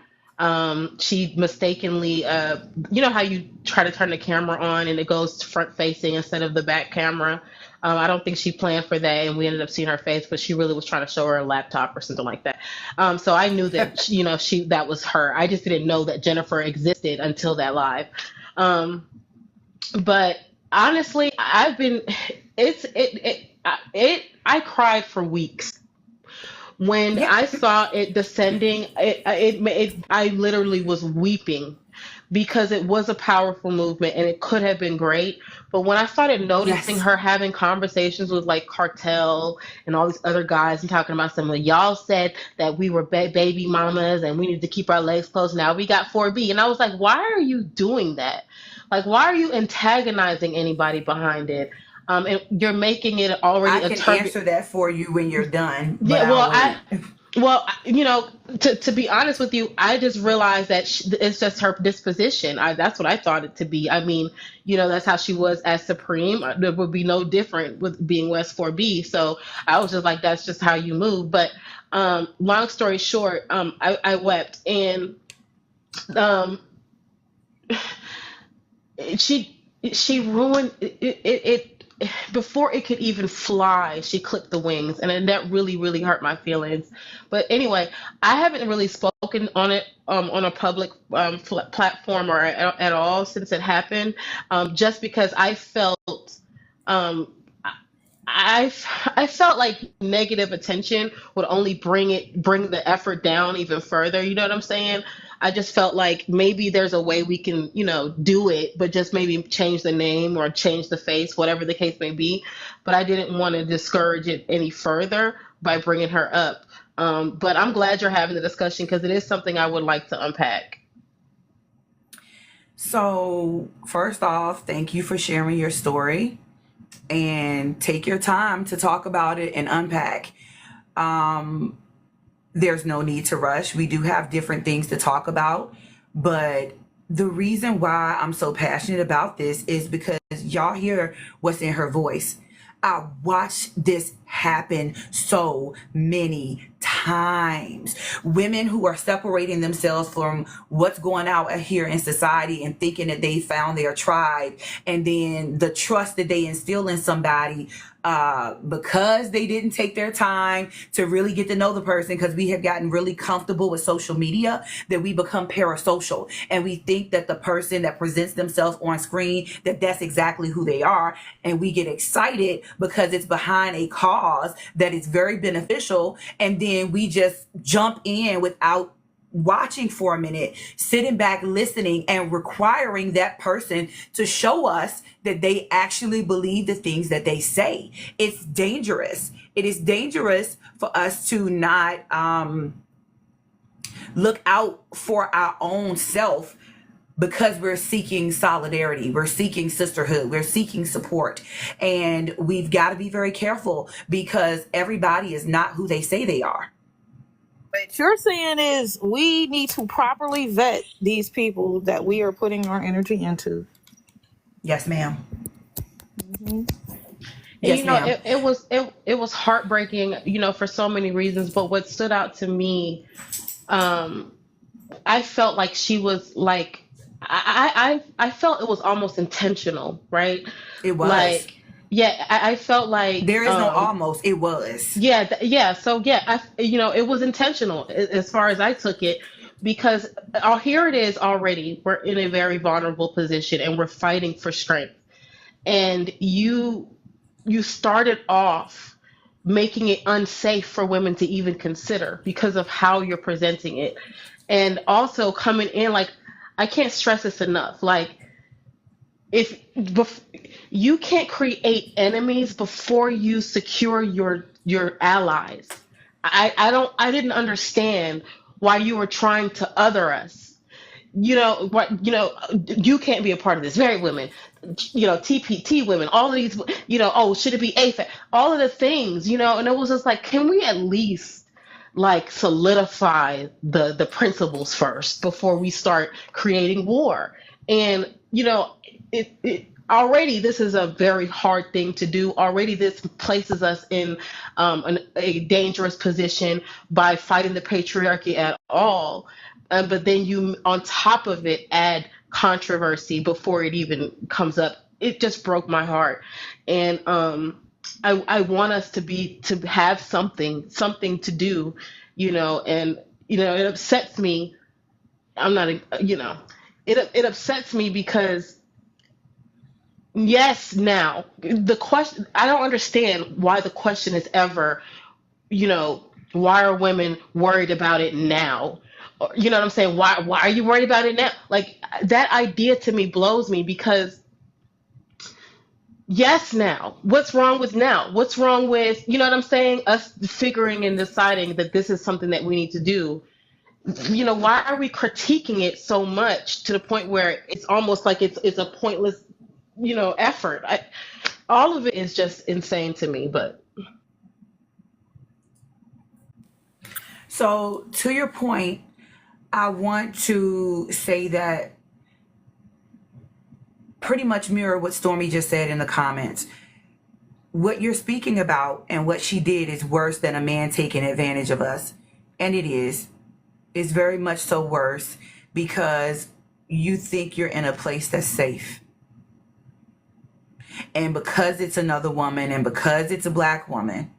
She mistakenly, how you try to turn the camera on and it goes front facing instead of the back camera. I don't think she planned for that, and we ended up seeing her face, but she really was trying to show her a laptop or something like that. So I knew that she that was her. I just didn't know that Jennifer existed until that live. Um, but honestly, I've been I cried for weeks when Yeah. I saw it descending. I literally was weeping because it was a powerful movement and it could have been great. But when I started noticing Yes. her having conversations with like Cartel and all these other guys and talking about some of y'all said that we were baby mamas and we need to keep our legs closed. Now we got 4B. And I was like, why are you doing that? Like, why are you antagonizing anybody behind it? And you're making it already I a can target. answer that for you when you're done, but Yeah, I'll well, wait. to be honest with you, I just realized that it's just her disposition. That's what I thought it to be. I mean, that's how she was as Supreme. There would be no different with being West 4B. So I was just like, that's just how you move. But long story short, I wept. And um, she ruined it before it could even fly. She clipped the wings, and then that really hurt my feelings. But anyway, I haven't really spoken on it on a public platform or at all since it happened, just because I felt um, I I felt like negative attention would only bring the effort down even further. You know what I'm saying? I just felt like maybe there's a way we can, do it, but just maybe change the name or change the face, whatever the case may be. But I didn't want to discourage it any further by bringing her up. But I'm glad you're having the discussion because it is something I would like to unpack. So, first off, thank you for sharing your story and take your time to talk about it and unpack. Um, there's no need to rush. We do have different things to talk about, but the reason why I'm so passionate about this is because y'all hear what's in her voice. I watched this happen so many times. Women who are separating themselves from what's going out here in society and thinking that they found their tribe, and then the trust that they instill in somebody because they didn't take their time to really get to know the person, because we have gotten really comfortable with social media that we become parasocial and we think that the person that presents themselves on screen, that that's exactly who they are, and we get excited because it's behind a cause that is very beneficial, and then we just jump in without watching for a minute, sitting back, listening, and requiring that person to show us that they actually believe the things that they say. It's dangerous. It is dangerous for us to not look out for our own self because we're seeking solidarity, we're seeking sisterhood, we're seeking support. And we've got to be very careful because everybody is not who they say they are. What you're saying is we need to properly vet these people that we are putting our energy into. Yes, ma'am. Mm-hmm. And Yes, ma'am. it was heartbreaking, for so many reasons. But what stood out to me, um, I felt like she was like, I felt it was almost intentional, right? It was. Like, yeah, I felt like, There is no almost. It was. yeah, yeah. So yeah, it was intentional as far as I took it. because here it is already. We're in a very vulnerable position and we're fighting for strength. And you started off making it unsafe for women to even consider because of how you're presenting it. And also coming in like, I can't stress this enough. Like, you can't create enemies before you secure your allies. I didn't understand why you were trying to other us. You can't be a part of this. Married women, TPT women, all of these, oh, should it be AFAB? All of the things, and it was just like, can we at least like solidify the principles first before we start creating war? And it already, this is a very hard thing to do. Already this places us in a dangerous position by fighting the patriarchy at all. But then you, on top of it, add controversy before it even comes up. It just broke my heart. And I want us to have something to do, and it upsets me. I'm not, it upsets me because yes, now the question, I don't understand why the question is ever, why are women worried about it now? You know what I'm saying? Why are you worried about it now? Like, that idea to me blows me because yes, now. What's wrong with now? What's wrong with, you know what I'm saying? Us figuring and deciding that this is something that we need to do. Why are we critiquing it so much to the point where it's almost like it's a pointless, effort? All of it is just insane to me, but. So to your point, I want to say that pretty much mirror what Stormy just said in the comments. What you're speaking about and what she did is worse than a man taking advantage of us. And it is. It's very much so worse because you think you're in a place that's safe. And because it's another woman and because it's a black woman.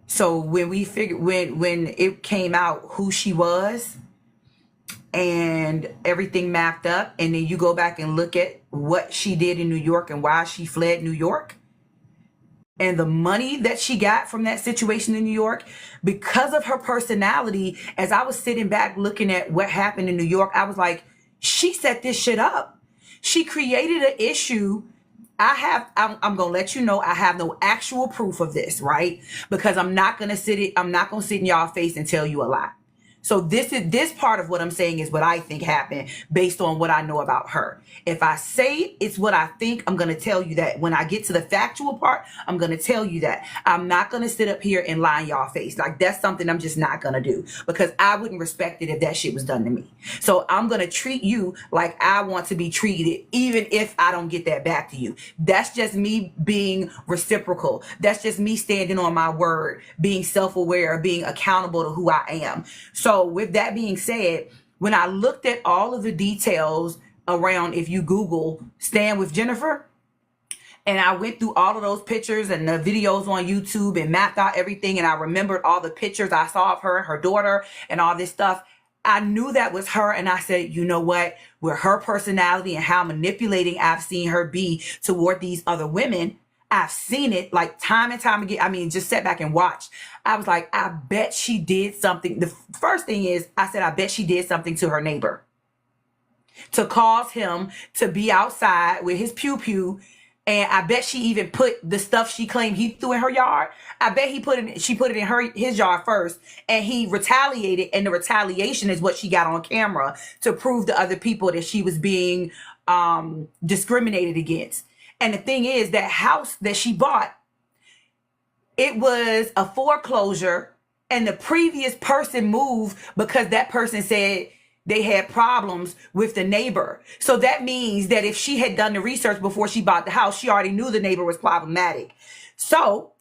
So when we figured, when it came out who she was and everything mapped up, and then you go back and look at what she did in New York and why she fled New York and the money that she got from that situation in New York, because of her personality, as I was sitting back looking at what happened in New York, I was like, she set this shit up. She created an issue. I'm going to let you know I have no actual proof of this, right? Because I'm not going to sit in y'all face and tell you a lie. So this part of what I'm saying is what I think happened based on what I know about her. If I say it's what I think, I'm going to tell you that. When I get to the factual part, I'm going to tell you that. I'm not going to sit up here and lie in y'all face. Like, that's something I'm just not going to do because I wouldn't respect it if that shit was done to me. So I'm going to treat you like I want to be treated, even if I don't get that back to you. That's just me being reciprocal. That's just me standing on my word, being self-aware, being accountable to who I am. So with that being said, when I looked at all of the details around, if you Google Stand with Jennifer, and I went through all of those pictures and the videos on YouTube and mapped out everything, and I remembered all the pictures I saw of her and her daughter and all this stuff, I knew that was her. And I said, you know what? With her personality and how manipulating I've seen her be toward these other women, I've seen it like time and time again. I mean, just sat back and watched. I was like, I bet she did something. The first thing is, I said, I bet she did something to her neighbor to cause him to be outside with his pew-pew. And I bet she even put the stuff she claimed he threw in her yard. I bet she put it in his yard first, and he retaliated. And the retaliation is what she got on camera to prove to other people that she was being discriminated against. And the thing is, that house that she bought, it was a foreclosure, and the previous person moved because that person said they had problems with the neighbor. So that means that if she had done the research before she bought the house, she already knew the neighbor was problematic. So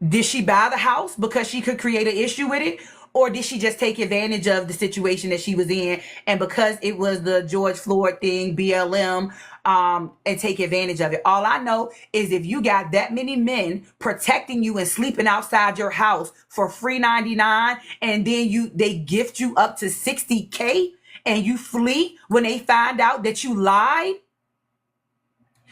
did she buy the house because she could create an issue with it? Or did she just take advantage of the situation that she was in? And because it was the George Floyd thing, BLM, and take advantage of it. All I know is if you got that many men protecting you and sleeping outside your house for free 99, and then they gift you up to 60K and you flee when they find out that you lied,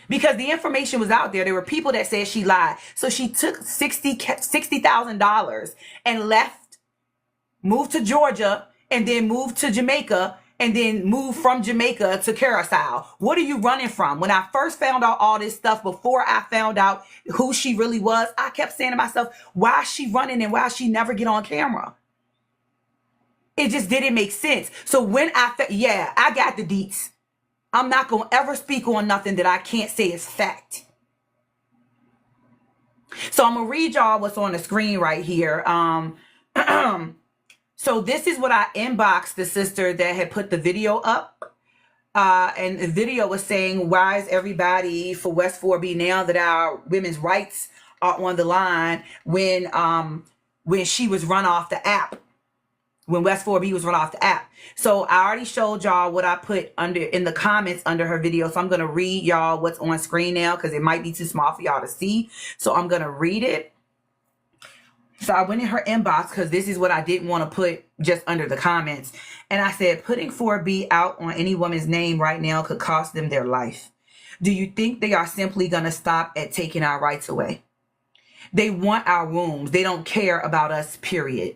because the information was out there. There were people that said she lied. So she took $60,000 and left, moved to Georgia, and then moved to Jamaica, and then moved from Jamaica to Curacao. What are you running from? When I first found out all this stuff, before I found out who she really was, I kept saying to myself, why is she running and why she never get on camera? It just didn't make sense. So when I got the deets. I'm not going to ever speak on nothing that I can't say is fact. So I'm going to read y'all what's on the screen right here. So this is what I inboxed the sister that had put the video up. And the video was saying, why is everybody for West 4B now that our women's rights are on the line when she was run off the app? When West 4B was run off the app. So I already showed y'all what I put in the comments under her video. So I'm going to read y'all what's on screen now because it might be too small for y'all to see. So I'm going to read it. So I went in her inbox because this is what I didn't want to put just under the comments. And I said, putting 4B out on any woman's name right now could cost them their life. Do you think they are simply going to stop at taking our rights away? They want our wombs. They don't care about us, period.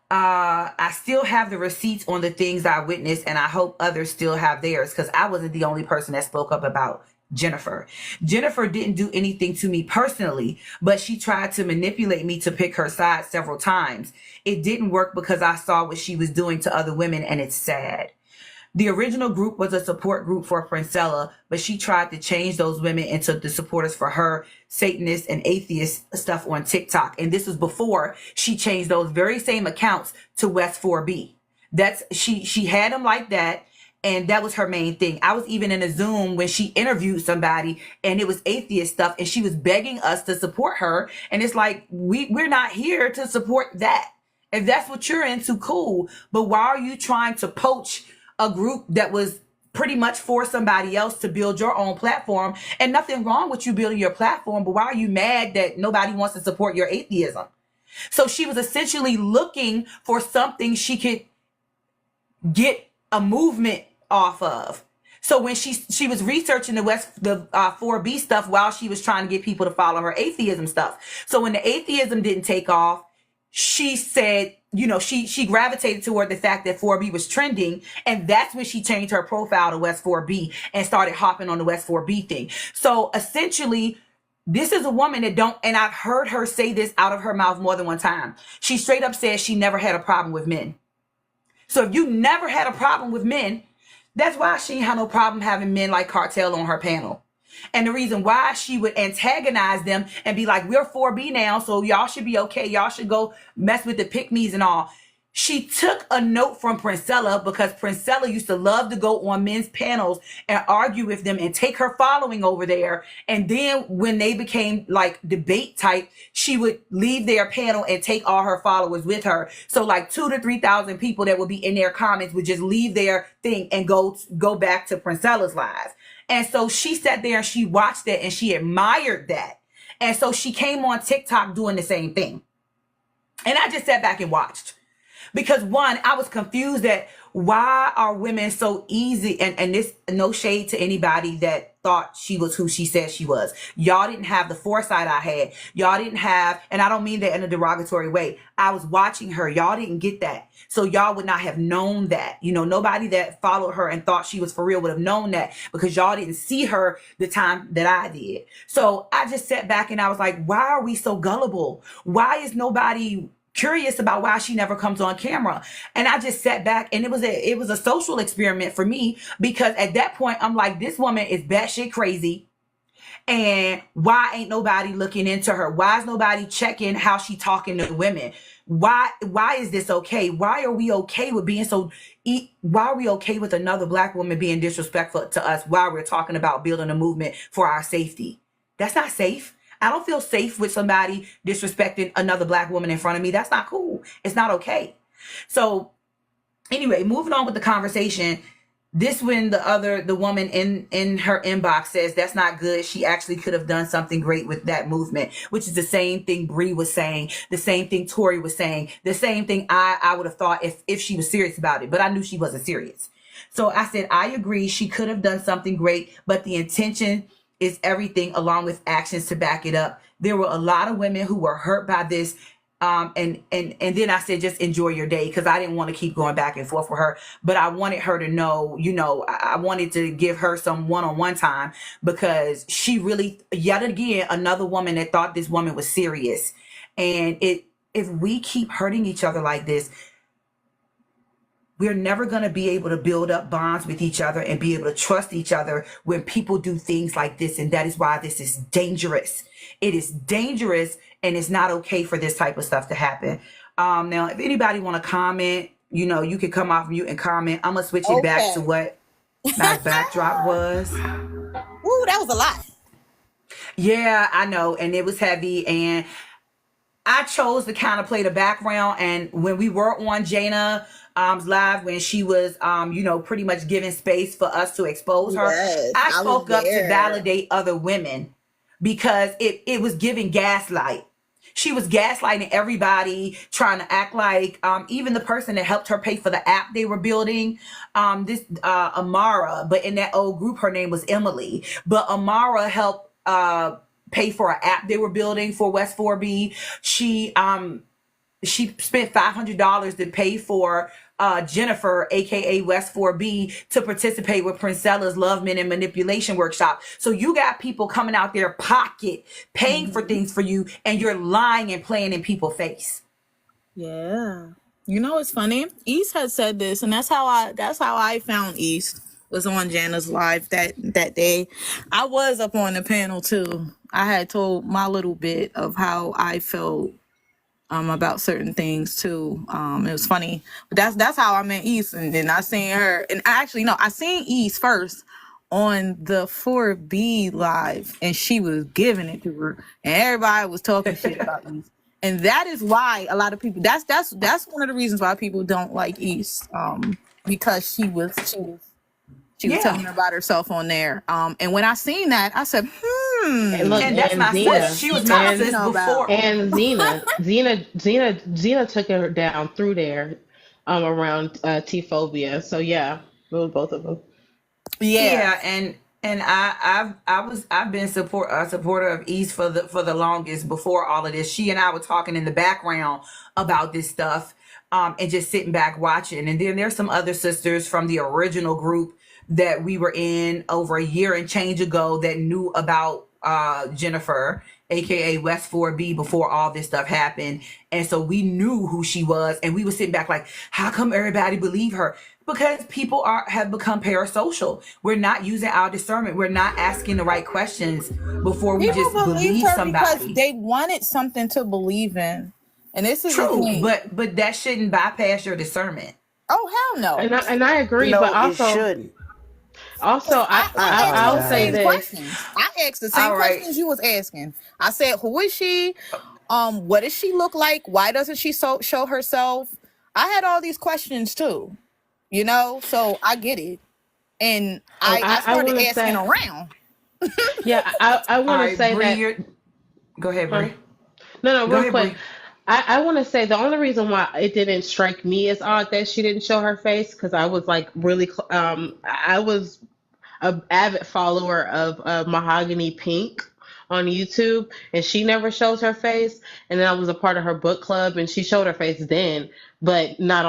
I still have the receipts on the things I witnessed, and I hope others still have theirs, because I wasn't the only person that spoke up about Jennifer. Jennifer didn't do anything to me personally, but she tried to manipulate me to pick her side several times. It didn't work because I saw what she was doing to other women, and it's sad. The original group was a support group for Princella, but she tried to change those women into the supporters for her Satanist and atheist stuff on TikTok. And this was before she changed those very same accounts to West 4B. She had them like that. And that was her main thing. I was even in a Zoom when she interviewed somebody and it was atheist stuff and she was begging us to support her. And it's like, we're not here to support that. If that's what you're into, cool. But why are you trying to poach a group that was pretty much for somebody else to build your own platform? And nothing wrong with you building your platform, but why are you mad that nobody wants to support your atheism? So she was essentially looking for something she could get a movement off of. So when she was researching the 4B stuff while she was trying to get people to follow her atheism stuff. So when the atheism didn't take off, she said, she gravitated toward the fact that 4B was trending. And that's when she changed her profile to West 4B and started hopping on the West 4B thing. So essentially, this is a woman that and I've heard her say this out of her mouth more than one time. She straight up says she never had a problem with men. So if you never had a problem with men, that's why she ain't had no problem having men like Cartel on her panel. And the reason why she would antagonize them and be like, we're 4B now, so y'all should be okay. Y'all should go mess with the pick-me's and all. She took a note from Princella because Princella used to love to go on men's panels and argue with them and take her following over there. And then when they became like debate type, she would leave their panel and take all her followers with her. So like 2,000 to 3,000 people that would be in their comments would just leave their thing and go back to Princella's live. And so she sat there and she watched that and she admired that. And so she came on TikTok doing the same thing. And I just sat back and watched. Because one, I was confused at why are women so easy, and this, no shade to anybody that thought she was who she said she was. Y'all didn't have the foresight I had. Y'all didn't have, and I don't mean that in a derogatory way. I was watching her. Y'all didn't get that. So y'all would not have known that. Nobody that followed her and thought she was for real would have known that because y'all didn't see her the time that I did. So I just sat back and I was like, why are we so gullible? Why is nobody curious about why she never comes on camera? And I just sat back and it was a social experiment for me, because at that point I'm like, this woman is batshit crazy. And why ain't nobody looking into her? Why is nobody checking how she talking to women? Why is this okay? Why are we okay with why are we okay with another black woman being disrespectful to us while we're talking about building a movement for our safety? That's not safe. I don't feel safe with somebody disrespecting another black woman in front of me. That's not cool. It's not okay. So anyway, moving on with the conversation. This when the woman in her inbox says that's not good. She actually could have done something great with that movement, which is the same thing Bree was saying, the same thing Tori was saying, the same thing I would have thought if she was serious about it, but I knew she wasn't serious. So I said, I agree. She could have done something great, but the intention is everything along with actions to back it up. There were a lot of women who were hurt by this. And then I said, just enjoy your day, because I didn't want to keep going back and forth with her, but I wanted her to know, I wanted to give her some one-on-one time, because she really, yet again, another woman that thought this woman was serious. And if we keep hurting each other like this, we're never going to be able to build up bonds with each other and be able to trust each other when people do things like this. And that is why this is dangerous. It is dangerous, and it's not okay for this type of stuff to happen. Now, if anybody want to comment, you can come off mute and comment. I'm going to switch it back to what my backdrop was. Ooh, that was a lot. Yeah, I know. And it was heavy. And I chose to kind of play the background. And when we were on Jana live, when she was pretty much giving space for us to expose her, Yes, I I spoke was up to there. validate other women, because it was giving gaslight. She was gaslighting everybody, trying to act like even the person that helped her pay for the app they were building, this Amara, but in that old group her name was Emily, but Amara helped pay for an app they were building for West 4B. She spent $500 to pay for Jennifer, aka West 4B, to participate with Princella's Love Men and Manipulation Workshop. So you got people coming out there pocket paying for things for you, and you're lying and playing in people's face. Yeah. It's funny. East had said this, and that's how I found East, was on Jana's live that day. I was up on the panel too. I had told my little bit of how I felt about certain things too. It was funny, but that's how I met East, and then I seen her, and I seen East first on the 4B live, and she was giving it to her, and everybody was talking shit about East, and that is why a lot of people. That's one of the reasons why people don't like East, because she was telling her about herself on there. And when I seen that, I said, And look, And that's and my Zena, sis. She was my sis before. and Zena took her down through there, around T-phobia. So yeah, it was both of them. Yeah, and I've been a supporter of East for the longest before all of this. She and I were talking in the background about this stuff, and just sitting back watching. And then there's some other sisters from the original group that we were in over a year and change ago that knew about Jennifer, aka West 4B, before all this stuff happened. And so we knew who she was, and we were sitting back like, how come everybody believe her? Because people have become parasocial. We're not using our discernment. We're not asking the right questions before we just believe somebody. because they wanted something to believe in, and this is the True, thing. but that shouldn't bypass your discernment. Oh hell no! And I agree, No, but also it shouldn't. I'll say this. Questions. I asked the same All right. questions you was asking. I said, who is she? What does she look like? Why doesn't she show herself? I had all these questions too, so I get it. And I started asking around. Yeah, I want to say Bree, that. Go ahead, Bree. No, Go real ahead, quick. Bree. I want to say the only reason why it didn't strike me as odd that she didn't show her face, because I was like really, I was a avid follower of Mahogany Pink on YouTube, and she never shows her face. And then I was a part of her book club, and she showed her face then, but not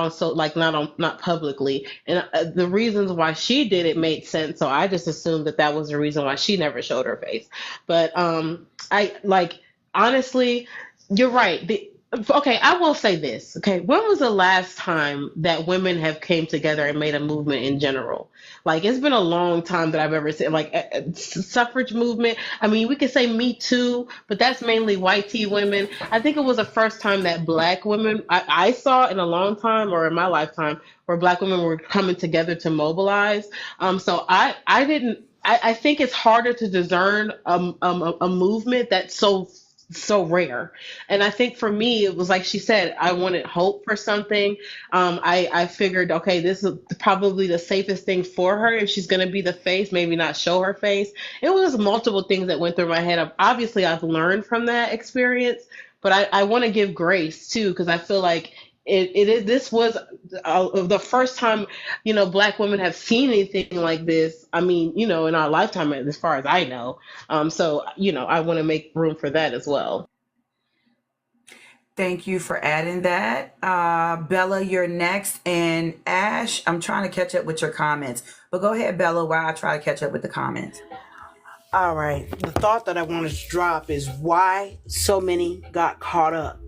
not publicly. And the reasons why she did it made sense, so I just assumed that was the reason why she never showed her face. But I like honestly, you're right. Okay, I will say this. Okay, when was the last time that women have came together and made a movement in general? Like, it's been a long time that I've ever seen like a suffrage movement. I mean, we could say Me Too, but that's mainly white tea women. I think it was the first time that black women I saw in a long time, or in my lifetime, where black women were coming together to mobilize. So I didn't. I think it's harder to discern a movement that's so rare. And I think for me, it was like she said, I wanted hope for something. I figured, okay, this is probably the safest thing for her. If she's going to be the face, maybe not show her face. It was multiple things that went through my head. Obviously, I've learned from that experience, but I want to give grace too, because I feel like this was the first time, Black women have seen anything like this. I mean, in our lifetime, as far as I know. So, I want to make room for that as well. Thank you for adding that. Bella, you're next. And Ash, I'm trying to catch up with your comments. But go ahead, Bella, while I try to catch up with the comments. All right. The thought that I wanted to drop is why so many got caught up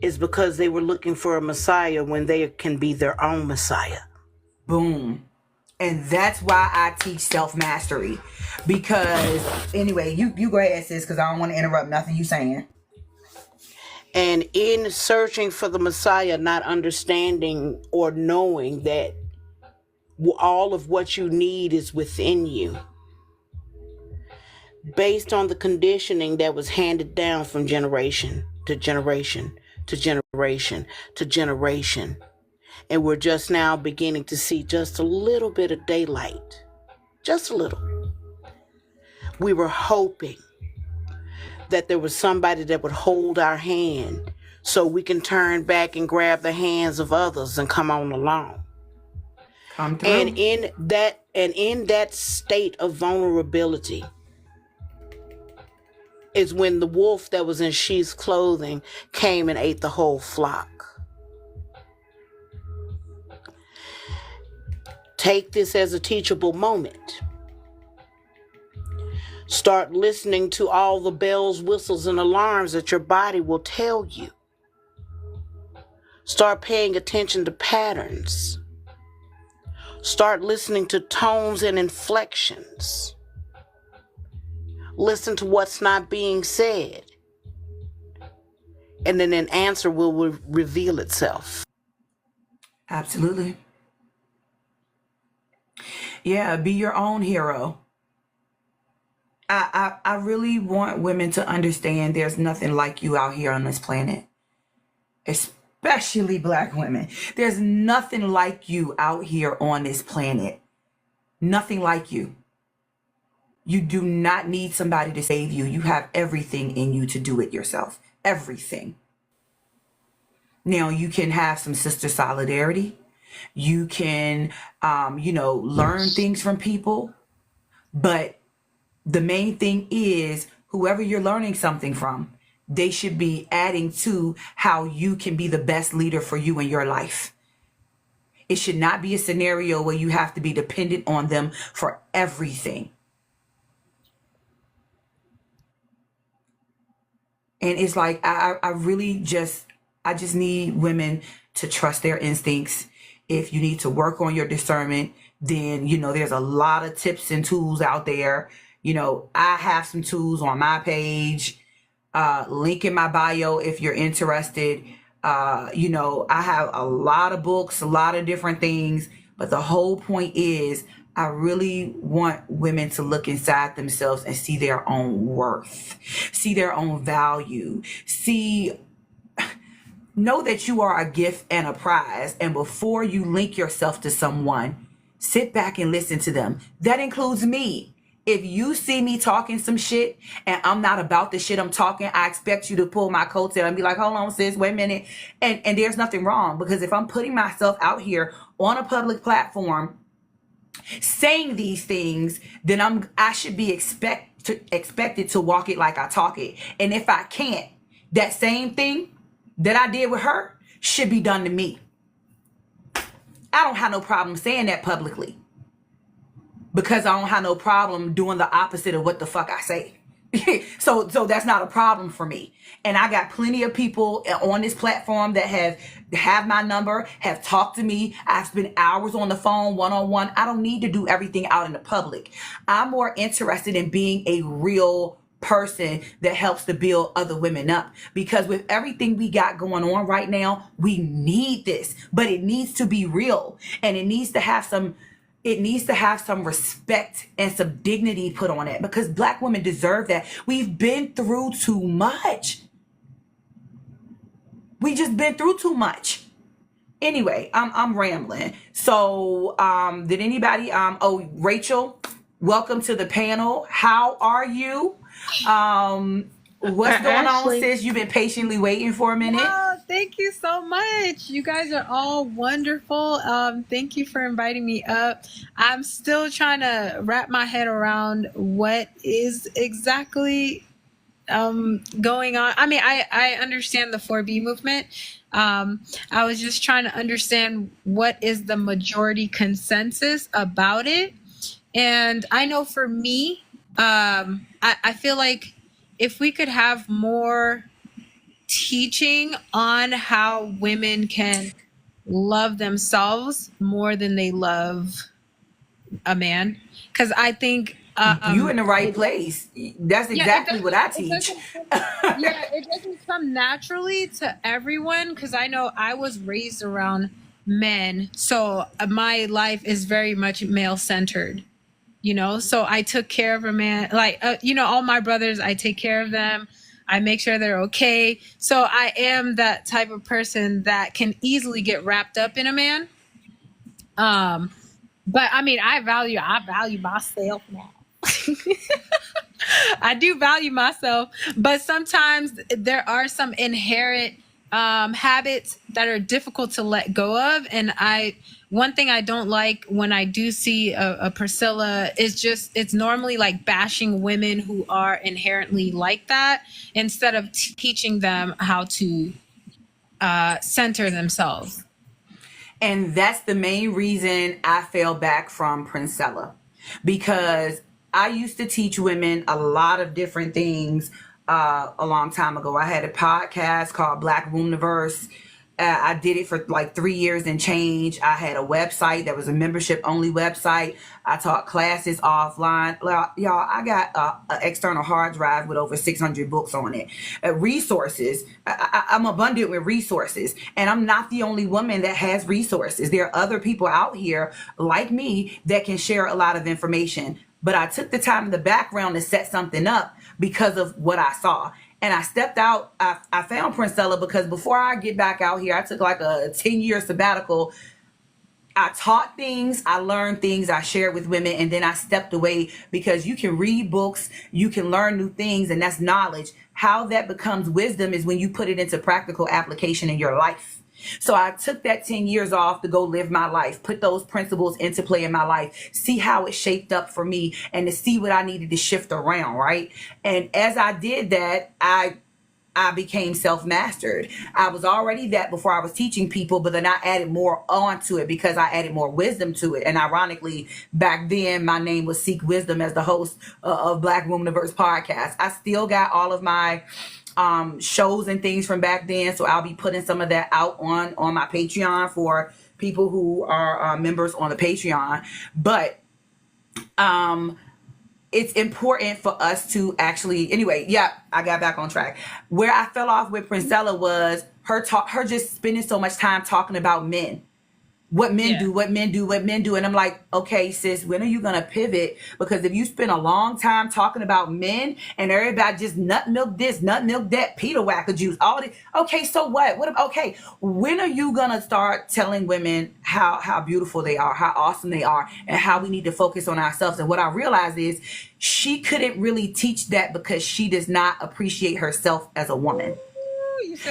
is because they were looking for a Messiah when they can be their own Messiah. Boom. And that's why I teach self-mastery. Because, anyway, you go ahead, sis, because I don't want to interrupt nothing you saying. And in searching for the Messiah, not understanding or knowing that all of what you need is within you, based on the conditioning that was handed down from generation to generation to generation to generation. And we're just now beginning to see just a little bit of daylight. Just a little. We were hoping that there was somebody that would hold our hand so we can turn back and grab the hands of others and come on along. Come through. And in that state of vulnerability is when the wolf that was in sheep's clothing came and ate the whole flock. Take this as a teachable moment. Start listening to all the bells, whistles, and alarms that your body will tell you. Start paying attention to patterns. Start listening to tones and inflections. Listen to what's not being said. And then an answer will reveal itself. Absolutely. Yeah, be your own hero. I really want women to understand there's nothing like you out here on this planet. Especially Black women. There's nothing like you out here on this planet. Nothing like you. You do not need somebody to save you. You have everything in you to do it yourself. Everything. Now, you can have some sister solidarity. You can, learn things from people. But the main thing is whoever you're learning something from, they should be adding to how you can be the best leader for you in your life. It should not be a scenario where you have to be dependent on them for everything. And it's like, I just need women to trust their instincts. If you need to work on your discernment, then, there's a lot of tips and tools out there. I have some tools on my page, link in my bio if you're interested. I have a lot of books, a lot of different things, but the whole point is I really want women to look inside themselves and see their own worth, see their own value, know that you are a gift and a prize. And before you link yourself to someone, sit back and listen to them. That includes me. If you see me talking some shit and I'm not about the shit I'm talking, I expect you to pull my coattail and be like, hold on, sis, wait a minute. And there's nothing wrong, because if I'm putting myself out here on a public platform saying these things, then I should be expected to walk it like I talk it. And if I can't, that same thing that I did with her should be done to me. I don't have no problem saying that publicly, because I don't have no problem doing the opposite of what the fuck I say. So that's not a problem for me. And I got plenty of people on this platform that have my number, have talked to me. I've spent hours on the phone, one-on-one. I don't need to do everything out in the public. I'm more interested in being a real person that helps to build other women up, because with everything we got going on right now, we need this, but it needs to be real, and it needs to have some it needs to have some respect and some dignity put on it, because Black women deserve that. We've been through too much. We just been through too much. Anyway, I'm rambling. So, did anybody? Rachel, welcome to the panel. How are you? What's going on, sis? You've been patiently waiting for a minute. Oh, thank you so much. You guys are all wonderful. Thank you for inviting me up. I'm still trying to wrap my head around what is exactly going on. I mean, I understand the 4B movement. I was just trying to understand what is the majority consensus about it. And I know for me, I feel like if we could have more teaching on how women can love themselves more than they love a man, because I think you in the right place. That's exactly what I teach. It doesn't come naturally to everyone, because I know I was raised around men, so my life is very much male centered. So I took care of a man, like all my brothers, I take care of them. I make sure they're okay. So I am that type of person that can easily get wrapped up in a man. But I mean, I value myself now. I do value myself, but sometimes there are some inherent habits that are difficult to let go of. And one thing I don't like when I do see a Priscilla is just, it's normally like bashing women who are inherently like that, instead of teaching them how to center themselves. And that's the main reason I fell back from Princella, because I used to teach women a lot of different things a long time ago. I had a podcast called Black Roomniverse. I did it for like 3 years and change. I had a website that was a membership only website. I taught classes offline. Y'all, I got an external hard drive with over 600 books on it. Resources. I'm abundant with resources. And I'm not the only woman that has resources. There are other people out here like me that can share a lot of information. But I took the time in the background to set something up because of what I saw. And I stepped out. I found Princella because before I get back out here, I took like a 10-year sabbatical. I taught things, I learned things, I shared with women, and then I stepped away, because you can read books, you can learn new things, and that's knowledge. How that becomes wisdom is when you put it into practical application in your life. So I took that 10 years off to go live my life, put those principles into play in my life, see how it shaped up for me, and to see what I needed to shift around, right? And as I did that, I became self-mastered. I was already that before I was teaching people, but then I added more onto it because I added more wisdom to it. And ironically, back then, my name was Seek Wisdom as the host of Black Roomniverse podcast. I still got all of my shows and things from back then, so I'll be putting some of that out on my Patreon for people who are members on the Patreon. But it's important for us to actually, anyway, yeah, I got back on track. Where I fell off with Princella was her just spending so much time talking about men. What men do, what men do, what men do. And I'm like, okay, sis, when are you going to pivot? Because if you spend a long time talking about men and everybody just nut milk this, nut milk that, Peter whacker juice, all this. Okay, so what? Okay, when are you going to start telling women how beautiful they are, how awesome they are, and how we need to focus on ourselves? And what I realized is she couldn't really teach that because she does not appreciate herself as a woman.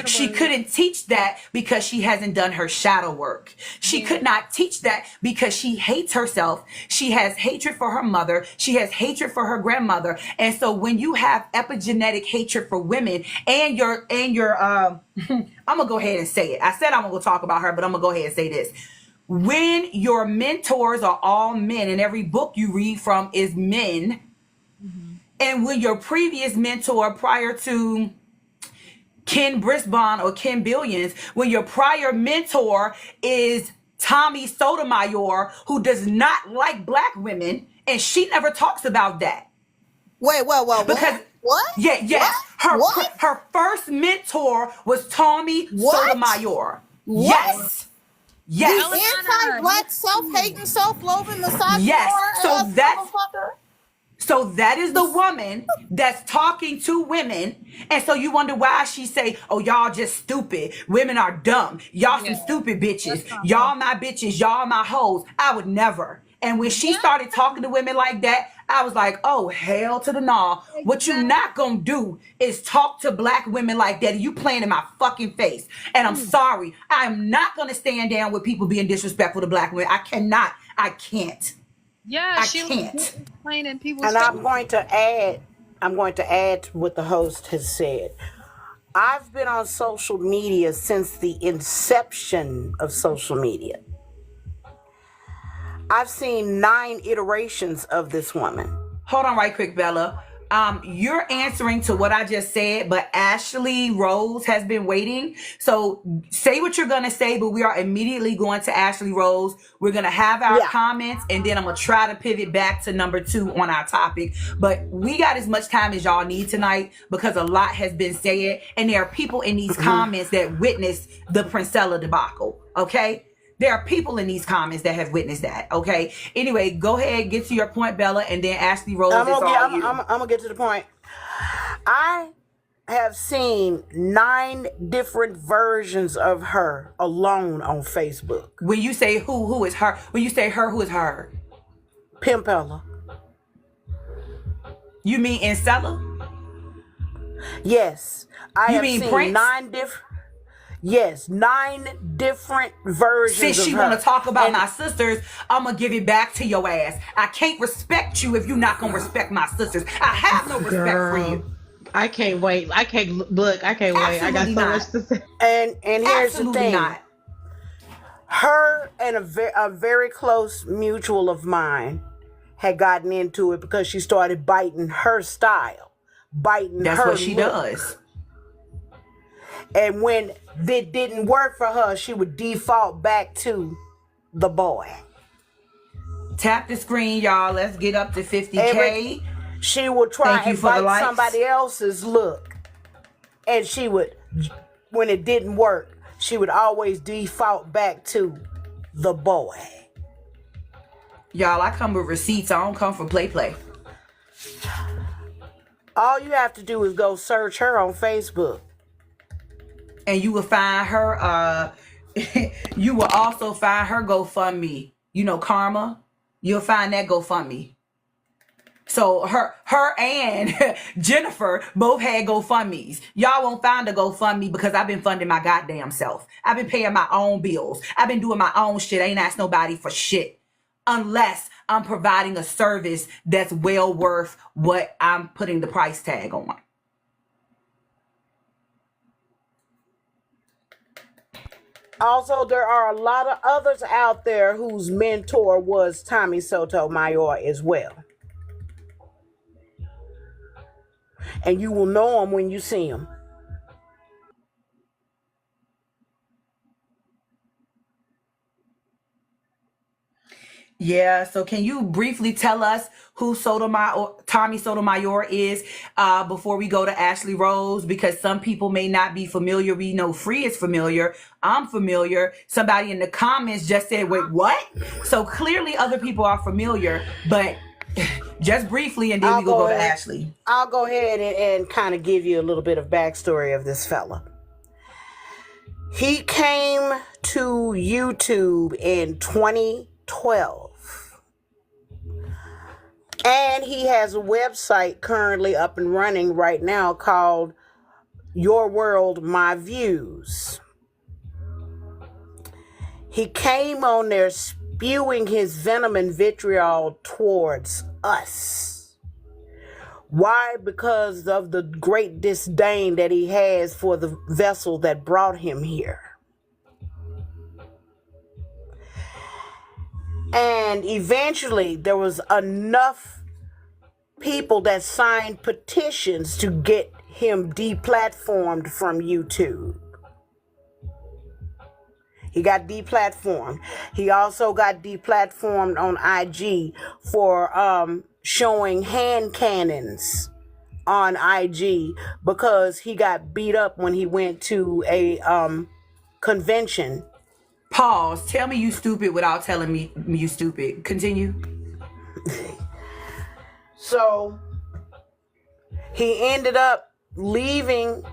She couldn't teach that because she hasn't done her shadow work. She could not teach that because she hates herself. She has hatred for her mother. She has hatred for her grandmother. And so when you have epigenetic hatred for women and your I'm gonna go ahead and say it. I said I'm gonna go talk about her, but I'm gonna go ahead and say this. When your mentors are all men and every book you read from is men, and when your previous mentor prior to Ken Brisbane or Ken Billions, when your prior mentor is Tommy Sotomayor, who does not like black women, and she never talks about that. Wait, because what? Yeah, yes. Her first mentor was Tommy Sotomayor. What? Yes. The Yes. anti-black, self-hating, self-loathing, Yes. misogynoir So ass that's motherfucker. So that is the woman that's talking to women. And so you wonder why she say, oh, y'all just stupid. Women are dumb. Y'all some stupid bitches. Y'all my bitches. Y'all my hoes. I would never. And when she started talking to women like that, I was like, oh, hell to the gnaw. What you not gonna do is talk to black women like that. And you playing in my fucking face. And I'm sorry. I'm not gonna stand down with people being disrespectful to black women. I cannot. I can't. Yeah, I she can't. was playing in people's And face. I'm going to add to what the host has said. I've been on social media since the inception of social media. I've seen 9 iterations of this woman. Hold on right quick, Bella. You're answering to what I just said, but Ashley Rose has been waiting. So say what you're going to say, but we are immediately going to Ashley Rose. We're going to have our comments, and then I'm going to try to pivot back to number 2 on our topic. But we got as much time as y'all need tonight because a lot has been said, and there are people in these comments that witnessed the Princella debacle, okay? There are people in these comments that have witnessed that, okay? Anyway, go ahead, get to your point, Bella, and then Ashley Rose I'm is all you. I'm gonna get to the point. I have seen 9 different versions of her alone on Facebook. When you say who is her? When you say her, who is her? Pimpella. You mean Incella? Yes, I You have mean seen Prince? 9 different. Yes, 9 different versions Since of she her. want to talk about And my sisters, I'm going to give it back to your ass. I can't respect you if you're not going to respect my sisters. I have no respect for you. I can't wait. I can't wait. I got Absolutely so not. much to say. and here's the Absolutely thing. not. Her and a very close mutual of mine had gotten into it because she started biting her style, biting That's her what she look. does. And when it didn't work for her, she would default back to the boy. Tap the screen, y'all. Let's get up to 50K. She would try Thank you and for the bite likes. somebody else's look. And she would, when it didn't work, she would always default back to the boy. Y'all, I come with receipts. I don't come for play. All you have to do is go search her on Facebook. And you will find her, you will also find her GoFundMe. You know, Karma. You'll find that GoFundMe. So her and Jennifer both had GoFundMes. Y'all won't find a GoFundMe because I've been funding my goddamn self. I've been paying my own bills. I've been doing my own shit. I ain't asked nobody for shit. Unless I'm providing a service that's well worth what I'm putting the price tag on. Also, there are a lot of others out there whose mentor was Tommy Sotomayor as well. And you will know them when you see them. Yeah, so can you briefly tell us who Tommy Sotomayor is before we go to Ashley Rose? Because some people may not be familiar. We know Free is familiar. I'm familiar. Somebody in the comments just said, wait, what? So clearly other people are familiar, but just briefly, and then we go to Ashley. I'll go ahead and kind of give you a little bit of backstory of this fella. He came to YouTube in 2012. And he has a website currently up and running right now called Your World, My Views. He came on there spewing his venom and vitriol towards us. Why? Because of the great disdain that he has for the vessel that brought him here. And eventually there was enough people that signed petitions to get him deplatformed from YouTube. He got deplatformed. He also got deplatformed on IG for showing hand cannons on IG because he got beat up when he went to a convention Pause. Tell me you stupid without telling me you stupid. Continue. So he ended up leaving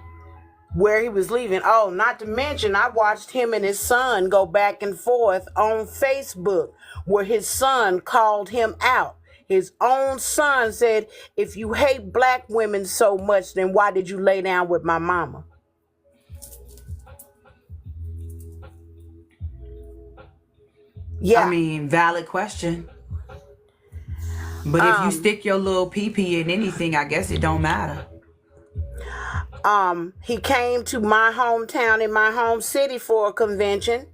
where he was leaving. Oh, not to mention, I watched him and his son go back and forth on Facebook where his son called him out. His own son said, if you hate black women so much, then why did you lay down with my mama? Yeah. I mean, valid question. But if you stick your little pee-pee in anything, I guess it don't matter. He came to my hometown in my home city for a convention.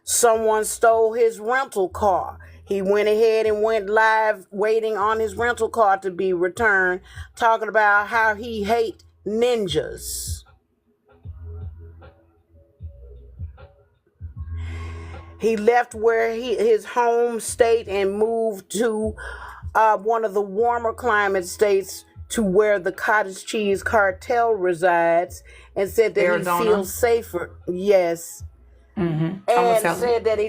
Someone stole his rental car. He went ahead and went live waiting on his rental car to be returned, talking about how he hate ninjas. He left where his home state and moved to one of the warmer climate states to where the cottage cheese cartel resides, and said that Arizona. he feels safer. Yes. And said that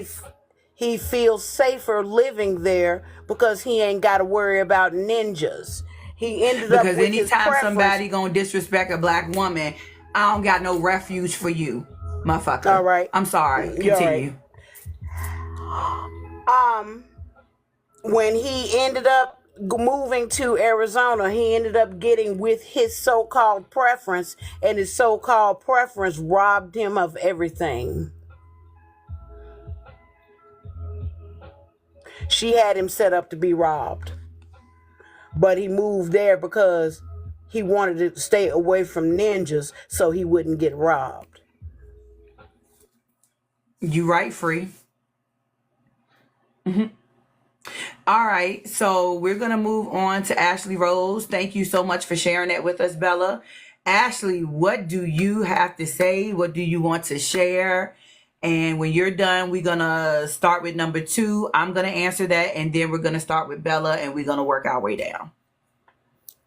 he feels safer living there because he ain't got to worry about ninjas. He ended up with anytime somebody gonna disrespect a black woman, I don't got no refuge for you, motherfucker. All right. I'm sorry. Continue. Right. When he ended up moving to Arizona, he ended up getting with his so-called preference, and his so-called preference robbed him of everything. She had him set up to be robbed, but he moved there because he wanted to stay away from ninjas so he wouldn't get robbed. You right, Free. All right, so we're gonna move on to Ashley Rose. Thank you so much for sharing that with us, Bella. Ashley, what do you have to say? What do you want to share? And when you're done, we're gonna start with number 2. I'm gonna answer that, and then we're gonna start with Bella, and we're gonna work our way down.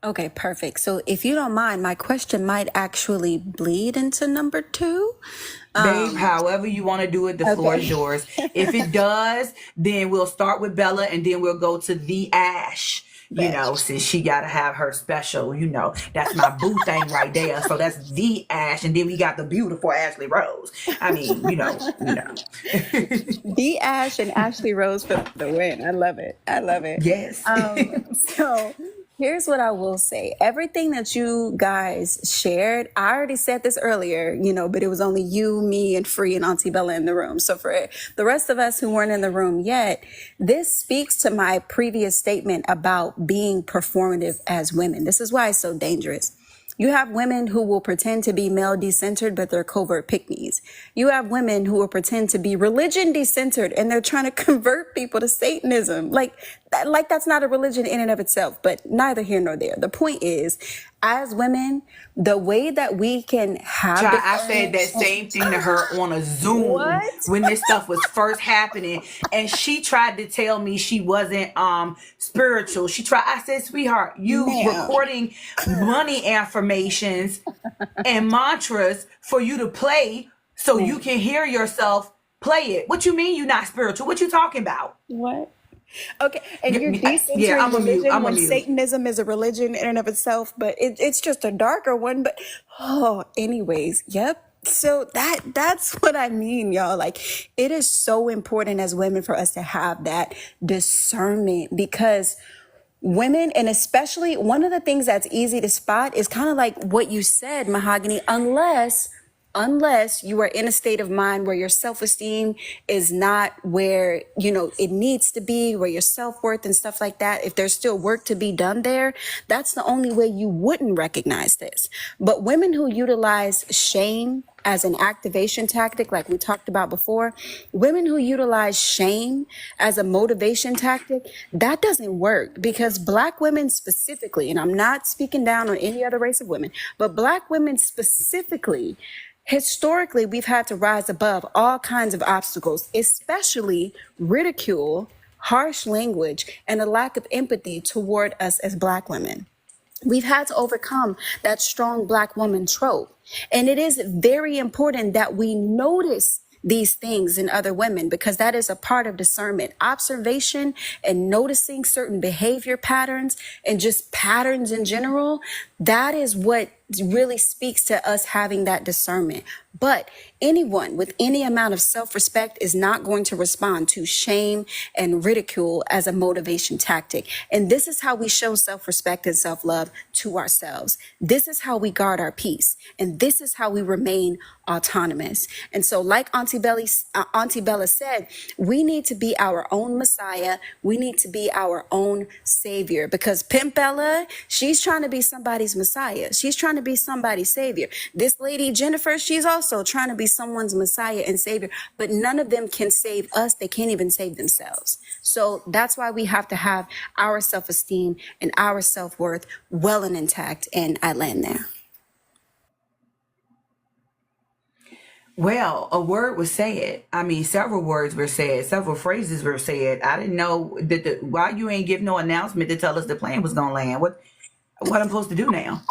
Okay, perfect. So if you don't mind, my question might actually bleed into number 2. Babe, however you want to do it, the floor is yours. If it does, then we'll start with Bella, and then we'll go to the Ash. You know, since she got to have her special, that's my boo thing right there. So that's the Ash. And then we got the beautiful Ashley Rose. I mean, The Ash and Ashley Rose for the win. I love it. I love it. Yes. So here's what I will say. Everything that you guys shared, I already said this earlier, but it was only you, me, and Free and Auntie Bella in the room. So for the rest of us who weren't in the room yet, this speaks to my previous statement about being performative as women. This is why it's so dangerous. You have women who will pretend to be male decentered, but they're covert pick-me's. You have women who will pretend to be religion decentered, and they're trying to convert people to Satanism. Like that's not a religion in and of itself, but neither here nor there. The point is, as women, the way that we can have... I said that same thing to her on a Zoom when this stuff was first happening, and she tried to tell me she wasn't spiritual. I said, sweetheart, you recording money affirmations and mantras for you to play so you can hear yourself play it. What you mean you're not spiritual? What you talking about? What? Okay, and you're decentering religion when Satanism is a religion in and of itself, but it's just a darker one. But anyways, yep. So that's what I mean, y'all. Like, it is so important as women for us to have that discernment, because women, and especially one of the things that's easy to spot is kind of like what you said, Mahogany, unless you are in a state of mind where your self-esteem is not where, it needs to be, where your self-worth and stuff like that, if there's still work to be done there, that's the only way you wouldn't recognize this. But women who utilize shame as an activation tactic, like we talked about before, women who utilize shame as a motivation tactic, that doesn't work, because Black women specifically, and I'm not speaking down on any other race of women, but Black women specifically, historically, we've had to rise above all kinds of obstacles, especially ridicule, harsh language, and a lack of empathy toward us as Black women. We've had to overcome that strong Black woman trope. And it is very important that we notice these things in other women, because that is a part of discernment. Observation and noticing certain behavior patterns and just patterns in general, that is what really speaks to us having that discernment. But anyone with any amount of self-respect is not going to respond to shame and ridicule as a motivation tactic. And this is how we show self-respect and self-love to ourselves. This is how we guard our peace. And this is how we remain autonomous. And so like Auntie Bella said, we need to be our own Messiah. We need to be our own savior, because Pimp Bella, she's trying to be somebody's Messiah. She's trying to be somebody's savior. This lady Jennifer, she's also trying to be someone's Messiah and savior, but none of them can save us. They can't even save themselves. So that's why we have to have our self-esteem and our self-worth well and intact. And I land there. Well, a word was said. I mean, several words were said. Several phrases were said. I didn't know that why you ain't give no announcement to tell us the plane was gonna land. What I'm supposed to do now?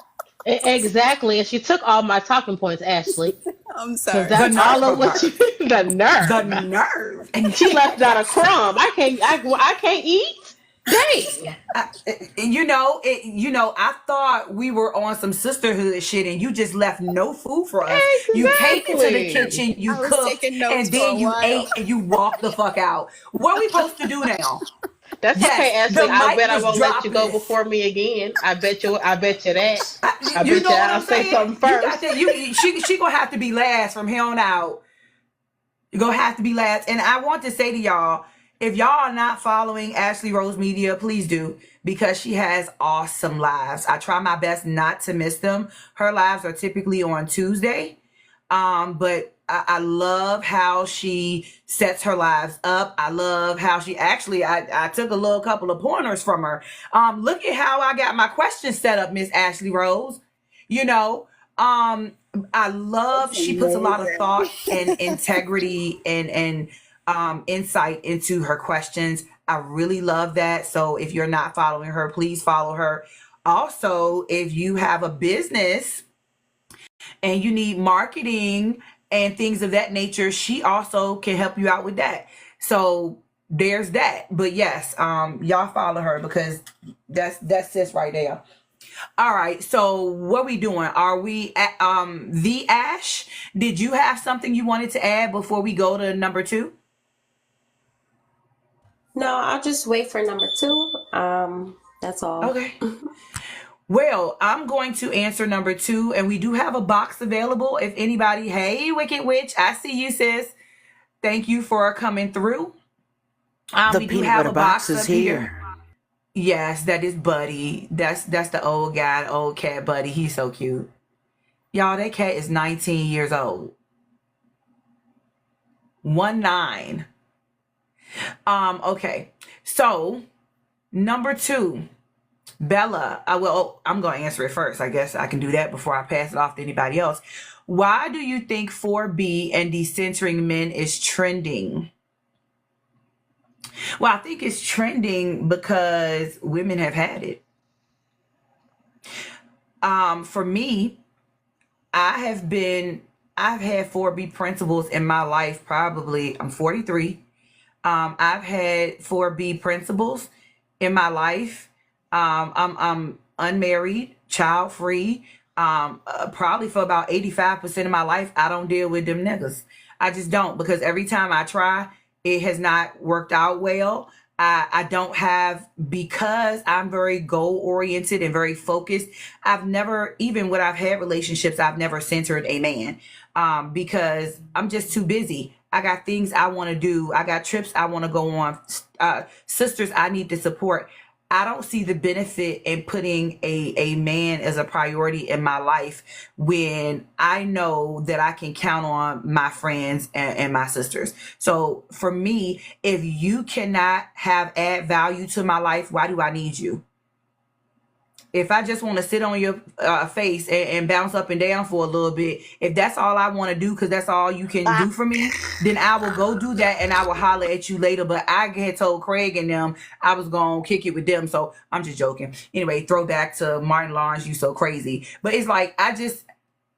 Exactly. And she took all my talking points, Ashley. I'm sorry. That's all of what you, the nerve. The nerve. She left out a crumb. I can't eat. Dang. I thought we were on some sisterhood shit, and you just left no food for us. Exactly. You came into the kitchen, you cooked, and then you ate and you walked the fuck out. What are we supposed to do now? That's okay, Ashley. I bet I won't let you go dropless. before me again. I bet you that. I bet You you know what I'll I'm say saying? something first. She gonna have to be last from here on out. You're gonna have to be last. And I want to say to y'all, if y'all are not following Ashley Rose Media, please do, because she has awesome lives. I try my best not to miss them. Her lives are typically on Tuesday. But I love how she sets her lives up. I love how she I took a little couple of pointers from her. Look at how I got my questions set up, Miss Ashley Rose. I love she puts a lot of thought and integrity and insight into her questions. I really love that. So if you're not following her, please follow her. Also, if you have a business and you need marketing and things of that nature, she also can help you out with that. So there's that. But yes, y'all follow her, because that's sis right there. All right, so what we doing? Are we at the Ash? Did you have something you wanted to add before we go to number 2? No, I'll just wait for number 2. That's all. Okay. Well, I'm going to answer number 2, and we do have a box available. If anybody, hey, Wicked Witch, I see you, sis. Thank you for coming through. The We do peanut have butter a box box is up here. Yes, that is Buddy. That's the old guy, old cat Buddy. He's so cute. Y'all, that cat is 19 years old. 19. Okay. So, number 2. Bella, I'm going to answer it first. I guess I can do that before I pass it off to anybody else. Why do you think 4B and decentering men is trending? Well, I think it's trending because women have had it. For me, I've had 4B principles in my life. Probably, I'm 43. I've had 4B principles in my life. I'm unmarried, child free. Probably for about 85% of my life, I don't deal with them niggas. I just don't, because every time I try, it has not worked out well. I don't have, because I'm very goal oriented and very focused. I've never, even when I've had relationships, I've never centered a man, because I'm just too busy. I got things I want to do. I got trips I want to go on, sisters I need to support. I don't see the benefit in putting a man as a priority in my life when I know that I can count on my friends and my sisters. So for me, if you cannot add value to my life, why do I need you? If I just want to sit on your face and bounce up and down for a little bit, if that's all I want to do, because that's all you can do for me, then I will go do that and I will holler at you later. But I had told Craig and them I was going to kick it with them. So I'm just joking. Anyway, throwback to Martin Lawrence, You So Crazy. But it's like, I just,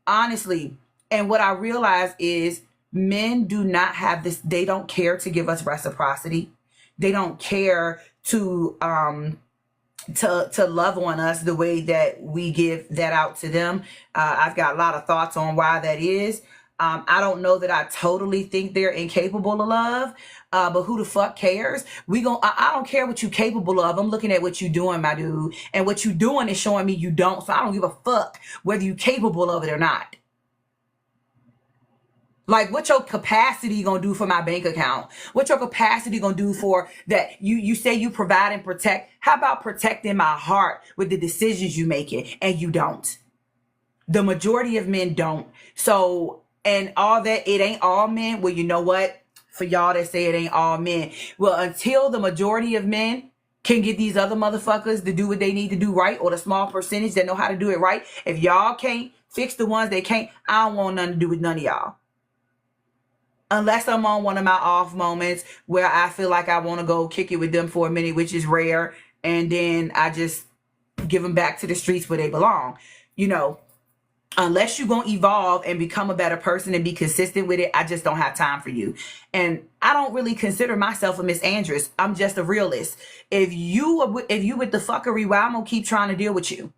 honestly, and what I realize is Men do not have this. They don't care to give us reciprocity. They don't care to love on us the way that we give that out to them. I've got a lot of thoughts on why that is. I don't know that I totally think they're incapable of love, but who the fuck cares? I don't care what you're capable of. I'm looking at what you're doing, my dude, and what you're doing is showing me you don't. So I don't give a fuck whether you're capable of it or not. Like, what your capacity gonna do for my bank account? What your capacity gonna do for that? You say you provide and protect. How about protecting my heart with the decisions you making? And you don't. The majority of men don't. So, and all that, it ain't all men. Well, you know what? For y'all that say it ain't all men. Well, until the majority of men can get these other motherfuckers to do what they need to do right, or the small percentage that know how to do it right, if y'all can't fix the ones that can't, I don't want nothing to do with none of y'all. Unless I'm on one of my off moments where I feel like I want to go kick it with them for a minute, which is rare. And then I just give them back to the streets where they belong. You know, unless you're going to evolve and become a better person and be consistent with it, I just don't have time for you. And I don't really consider myself a Miss Andrews. I'm just a realist. If you with the fuckery, why I'm going to keep trying to deal with you?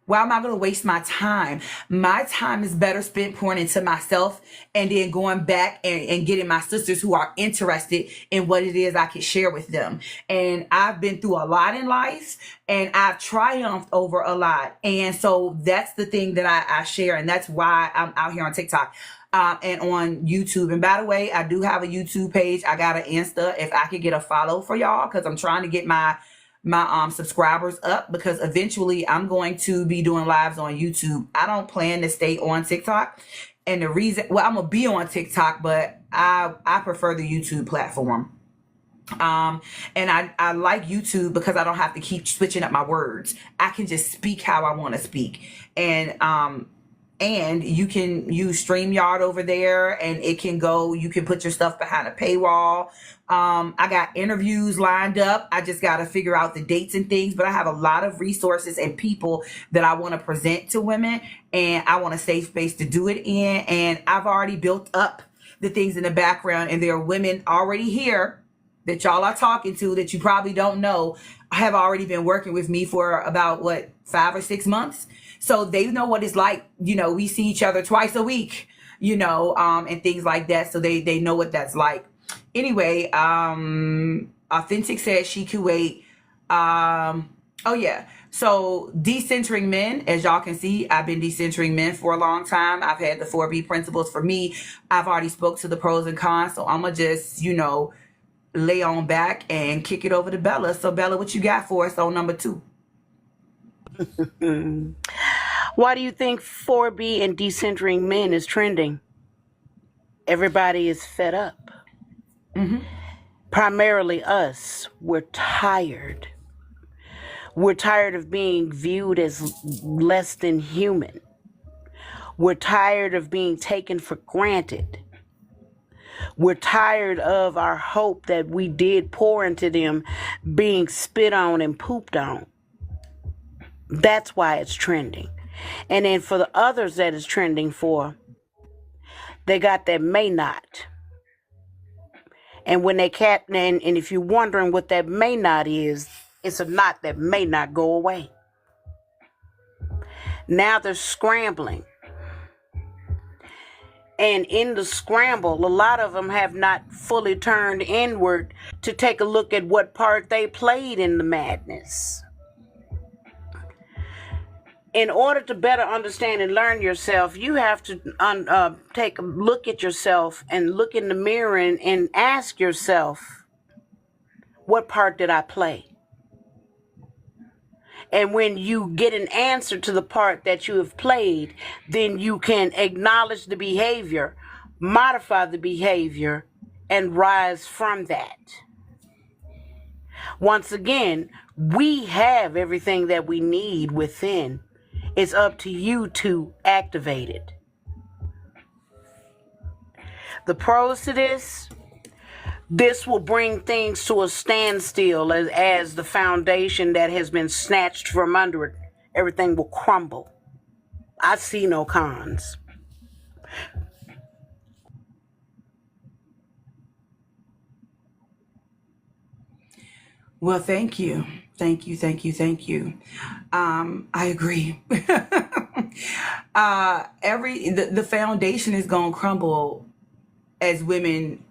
Why am I going to waste my time? My time is better spent pouring into myself and then going back and getting my sisters who are interested in what it is I can share with them. And I've been through a lot in life and I've triumphed over a lot. And so that's the thing that I share. And that's why I'm out here on TikTok and on YouTube. And by the way, I do have a YouTube page. I got an Insta if I could get a follow for y'all, because I'm trying to get my subscribers up, because eventually I'm going to be doing lives on YouTube. I don't plan to stay on TikTok. And the reason, well, I'm gonna be on TikTok, but I prefer the YouTube platform. And I like YouTube because I don't have to keep switching up my words. I can just speak how I want to speak. And you can use StreamYard over there, and you can put your stuff behind a paywall. I got interviews lined up. I just got to figure out the dates and things, but I have a lot of resources and people that I want to present to women, and I want a safe space to do it in. And I've already built up the things in the background, and there are women already here that y'all are talking to that you probably don't know have already been working with me for about 5 or 6 months. So they know what it's like. You know, we see each other twice a week, and things like that. So they know what that's like. Anyway, Authentic says she could wait. Oh yeah. So decentering men, as y'all can see, I've been decentering men for a long time. I've had the 4B principles for me. I've already spoke to the pros and cons. So I'm going to just, lay on back and kick it over to Bella. So Bella, what you got for us on number 2? Why do you think 4B and decentering men is trending? Everybody is fed up. Mm-hmm. Primarily us. We're tired. We're tired of being viewed as less than human. We're tired of being taken for granted. We're tired of our hope that we did pour into them being spit on and pooped on. That's why it's trending. And then for the others that it's trending for, they got that may not. And when they and if you're wondering what that may not is, it's a knot that may not go away. Now they're scrambling. And in the scramble, a lot of them have not fully turned inward to take a look at what part they played in the madness. In order to better understand and learn yourself, you have to take a look at yourself and look in the mirror and ask yourself, what part did I play? And when you get an answer to the part that you have played, then you can acknowledge the behavior, modify the behavior, and rise from that. Once again, we have everything that we need within. It's up to you to activate it. The pros to this will bring things to a standstill as the foundation that has been snatched from under it, everything will crumble. I see no cons. Well, thank you. Thank you. Thank you. Thank you. I agree. The foundation is going to crumble as women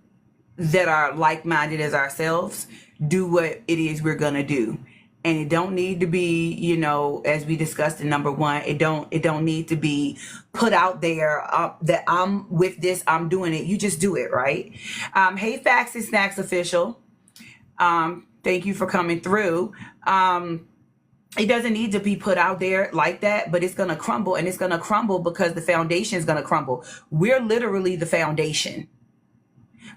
that are like-minded as ourselves do what it is we're going to do. And it don't need to be, as we discussed in number one, it don't need to be put out there that I'm with this, I'm doing it. You just do it, right? Hey, Facts and Snacks official. Thank you for coming through. It doesn't need to be put out there like that, but it's going to crumble, and it's going to crumble because the foundation is going to crumble. We're literally the foundation.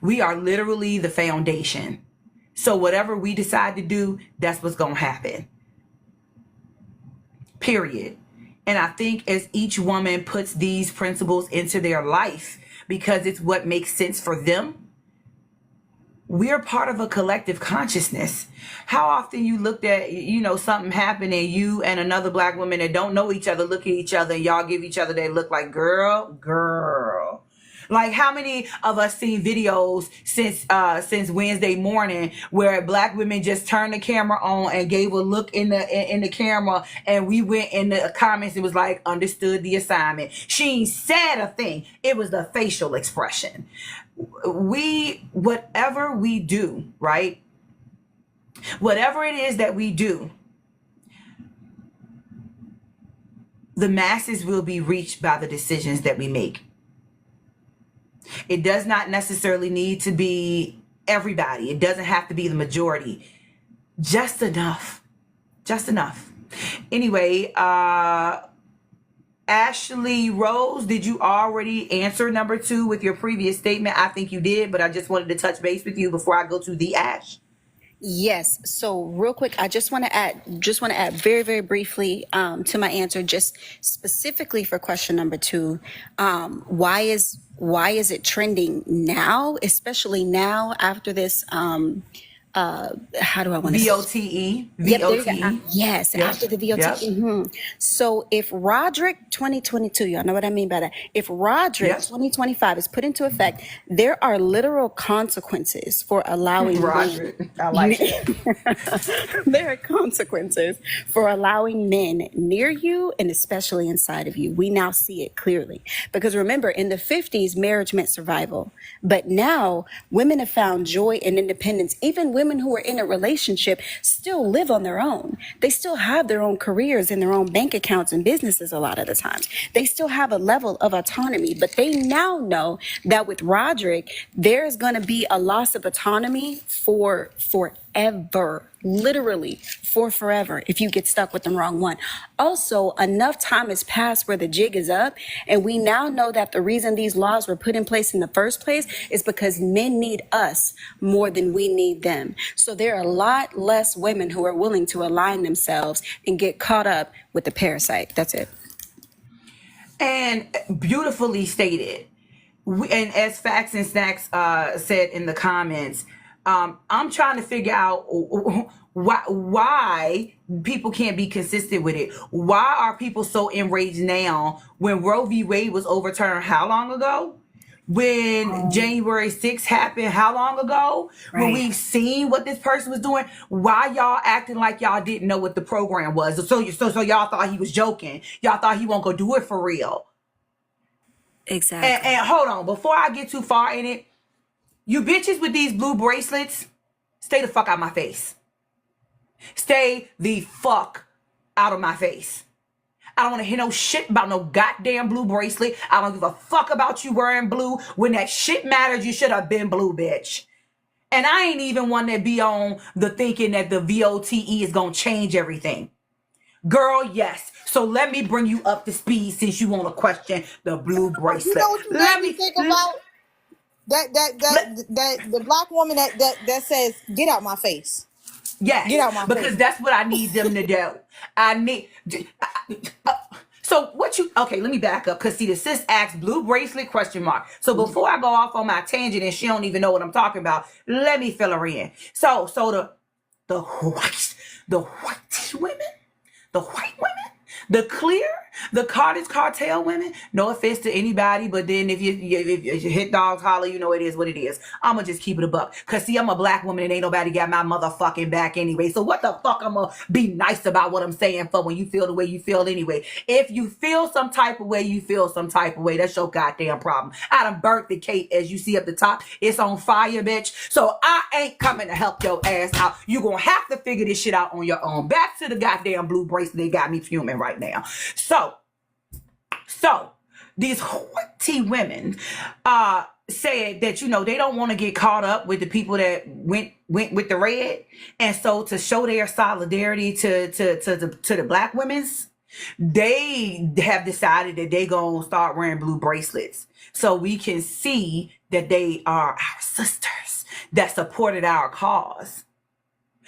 We are literally the foundation. So whatever we decide to do, that's what's going to happen. Period. And I think as each woman puts these principles into their life, because it's what makes sense for them, we're part of a collective consciousness. How often you looked at, something happened and you and another black woman that don't know each other look at each other and y'all give each other that look like girl. Like, how many of us seen videos since Wednesday morning where black women just turned the camera on and gave a look in the camera, and we went in the comments, it was like, understood the assignment. She ain't said a thing. It was the facial expression. Whatever we do, right? Whatever it is that we do, the masses will be reached by the decisions that we make. It does not necessarily need to be everybody. It doesn't have to be the majority. Just enough. Anyway, Ashley Rose, did you already answer number 2 with your previous statement? I think you did, but I just wanted to touch base with you before I go to the Ash. Yes. So real quick, I just want to add very, very briefly to my answer, just specifically for question number 2. Why is it trending now, especially now after this? How do I want to VOTE? Yep, there you go. Yes, Yep. after the VOTE. Yep. So if Roderick 2022, y'all know what I mean by that. If Roderick 2025 is put into effect, there are literal consequences for allowing Roderick. I like it. there are consequences for allowing men near you and especially inside of you. We now see it clearly. Because remember, in the 50s, marriage meant survival. But now women have found joy and independence. Even women who are in a relationship still live on their own. They still have their own careers and their own bank accounts and businesses a lot of the times. They still have a level of autonomy, but they now know that with Roderick, there's going to be a loss of autonomy for forever, literally for forever, if you get stuck with the wrong one. Also, enough time has passed where the jig is up, and we now know that the reason these laws were put in place in the first place is because men need us more than we need them. So there are a lot less women who are willing to align themselves and get caught up with the parasite. That's it. And beautifully stated. And as Facts and Snacks said in the comments, I'm trying to figure out why people can't be consistent with it. Why are people so enraged now when Roe v. Wade was overturned how long ago? When January 6th happened how long ago? Right. When we've seen what this person was doing, why y'all acting like y'all didn't know what the program was? So y'all thought he was joking. Y'all thought he won't go do it for real. Exactly. And hold on, before I get too far in it, you bitches with these blue bracelets, stay the fuck out of my face. Stay the fuck out of my face. I don't want to hear no shit about no goddamn blue bracelet. I don't give a fuck about you wearing blue. When that shit mattered, you should have been blue, bitch. And I ain't even one that be on the thinking that the VOTE is going to change everything. Girl, yes. So let me bring you up to speed since you want to question the blue bracelet. You know what you let me think about? That the black woman that says, get out my face. Yes, get out my face. Because that's what I need them to do. So what you, okay, let me back up. Because see, the sis asked blue bracelet ? So before I go off on my tangent and she don't even know what I'm talking about, let me fill her in. So the white women, the clear, The cottage cartel women, no offense to anybody, but then if you hit dogs holler, you know it is what it is. I'ma just keep it a buck. Cause see, I'm a black woman and ain't nobody got my motherfucking back anyway. So what the fuck I'ma be nice about what I'm saying for when you feel the way you feel anyway? If you feel some type of way, you feel some type of way. That's your goddamn problem. I done burnt the cake as you see up the top. It's on fire, bitch. So I ain't coming to help your ass out. You gonna have to figure this shit out on your own. Back to the goddamn blue bracelet. They got me fuming right now. So these haughty women said that, you know, they don't want to get caught up with the people that went with the red. And so to show their solidarity to the black women's, they have decided that they gonna start wearing blue bracelets so we can see that they are our sisters that supported our cause.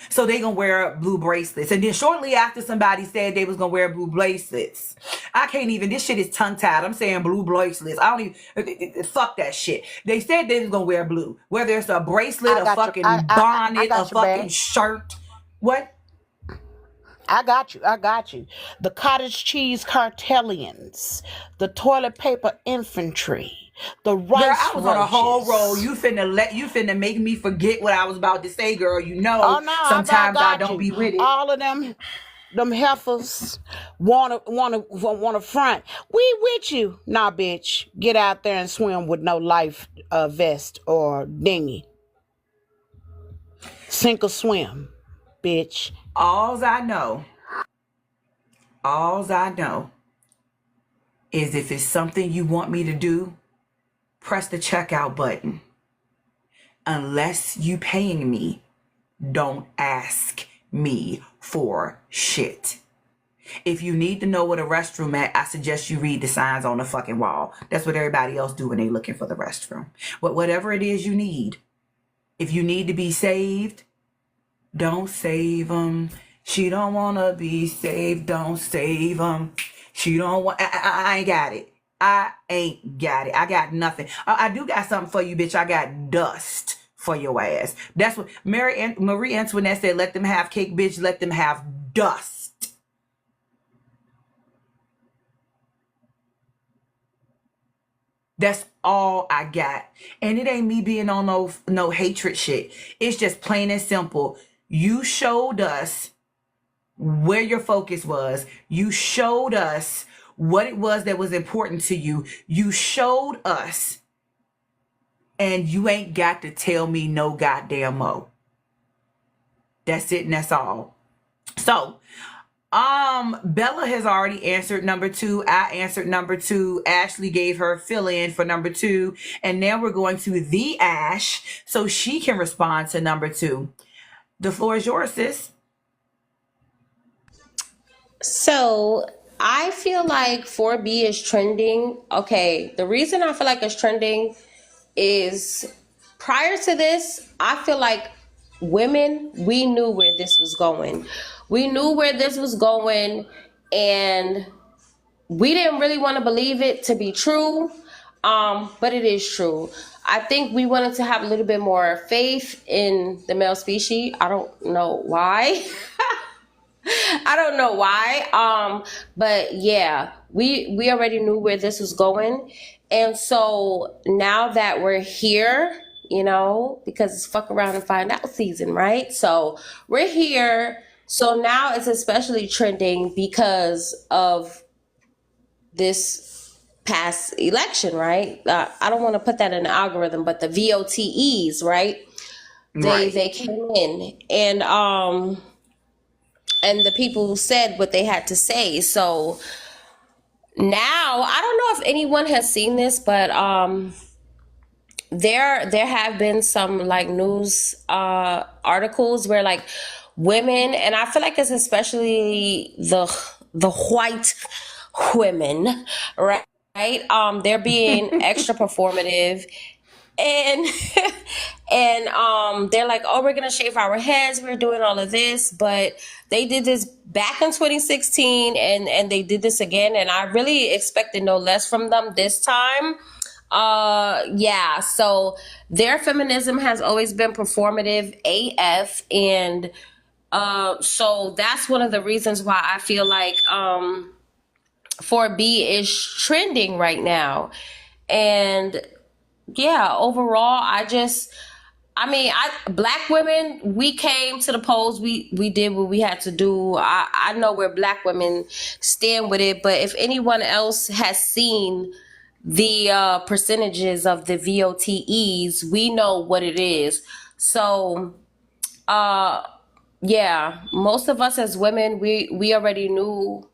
So they gonna wear blue bracelets. And then shortly after, somebody said they was gonna wear blue bracelets. I can't even, this shit is tongue tied. I'm saying blue bracelets. I don't even, fuck that shit. They said they was gonna wear blue. Whether it's a bracelet, a fucking bonnet, a fucking shirt. What? I got you. The cottage cheese cartelians, the toilet paper infantry, the rice Girl, I was on a whole roaches. roll. You finna make me forget what I was about to say, girl. You know, Oh no, sometimes I got don't you. be with it. All of them heifers wanna front. We with you. Nah, bitch. Get out there and swim with no life vest or dinghy. Sink or swim, bitch. Alls I know is if it's something you want me to do, press the checkout button. Unless you paying me, don't ask me for shit. If you need to know what a restroom at, I suggest you read the signs on the fucking wall. That's what everybody else do when they looking for the restroom. But whatever it is you need, if you need to be saved, don't save them. She don't want to be saved. Don't save them. She don't want... I ain't got it. I ain't got it. I got nothing. I do got something for you, bitch. I got dust for your ass. That's what Marie Antoinette said. Let them have cake, bitch. Let them have dust. That's all I got. And it ain't me being on no hatred shit. It's just plain and simple. You showed us where your focus was. You showed us what it was that was important to you. You showed us, and you ain't got to tell me no goddamn mo. That's it, and that's all. So, Bella has already answered number 2. I answered number 2. Ashley gave her fill-in for number 2. And now we're going to the Ash so she can respond to number 2. The floor is yours, sis. So I feel like 4B is trending. Okay, the reason I feel like it's trending is prior to this, I feel like women, we knew where this was going. And we didn't really want to believe it to be true, but it is true. I think we wanted to have a little bit more faith in the male species. I don't know why. But yeah, we already knew where this was going. And so now that we're here, you know, because it's fuck around and find out season, right? So we're here. So now it's especially trending because of this past election, right? I don't want to put that in the algorithm, but the VOTEs, right? They came in and the people said what they had to say. So now I don't know if anyone has seen this, but there have been some like news articles where like women, and I feel like it's especially the white women, right? They're being extra performative, and they're like, oh, we're gonna shave our heads, we're doing all of this, but they did this back in 2016 and they did this again, and I really expected no less from them this time. Yeah, so their feminism has always been performative AF, and so that's one of the reasons why I feel like 4B is trending right now. And yeah, overall, black women, we came to the polls. We did what we had to do. I know where black women stand with it, but if anyone else has seen the percentages of the VOTEs, we know what it is. So, yeah, most of us as women, we already knew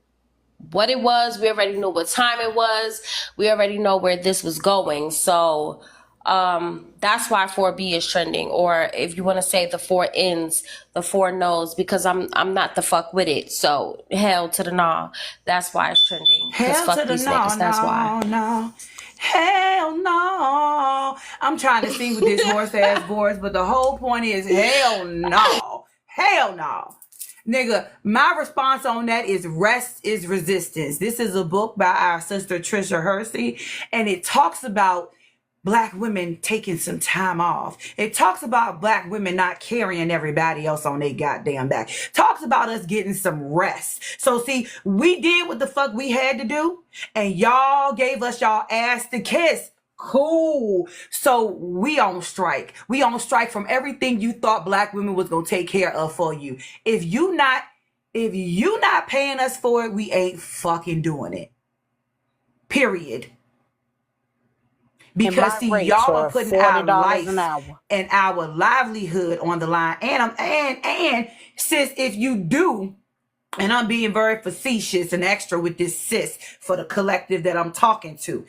what it was. We already knew what time it was. We already know where this was going. So that's why 4B is trending, or if you want to say the 4 N's, the 4 no's, because I'm not the fuck with it. So hell to the nah. That's why it's trending. Hell fuck to the these no, niggas. That's why. no. Hell no. I'm trying to sing with this horse ass voice, but the whole point is hell no. Hell no. Nigga, my response on that is Rest is Resistance. This is a book by our sister Trisha Hersey, and it talks about black women taking some time off. It talks about black women not carrying everybody else on their goddamn back. Talks about us getting some rest. So see, we did what the fuck we had to do, and y'all gave us y'all ass to kiss. Cool. So we on strike. We on strike from everything you thought black women was gonna take care of for you. If you not paying us for it, we ain't fucking doing it. Period. Because see, y'all are putting our life and our livelihood on the line. And sis, if you do, and I'm being very facetious and extra with this sis for the collective that I'm talking to.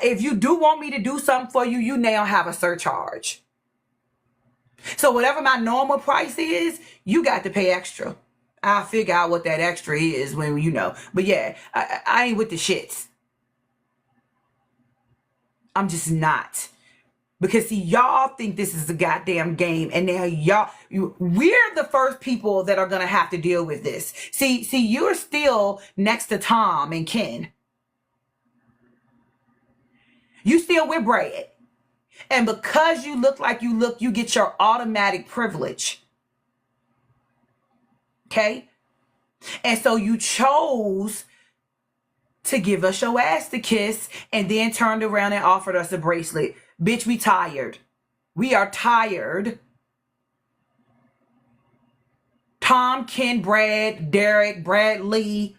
If you do want me to do something for you, you now have a surcharge. So whatever my normal price is, you got to pay extra. I'll figure out what that extra is when you know. But yeah, I ain't with the shits. I'm just not. Because see, y'all think this is a goddamn game, and now we're the first people that are gonna have to deal with this. See, you're still next to Tom and Ken. You still with Brad. And because you look like you look, you get your automatic privilege. Okay? And so you chose to give us your ass to kiss and then turned around and offered us a bracelet. Bitch, we tired. We are tired. Tom, Ken, Brad, Derek, Bradley.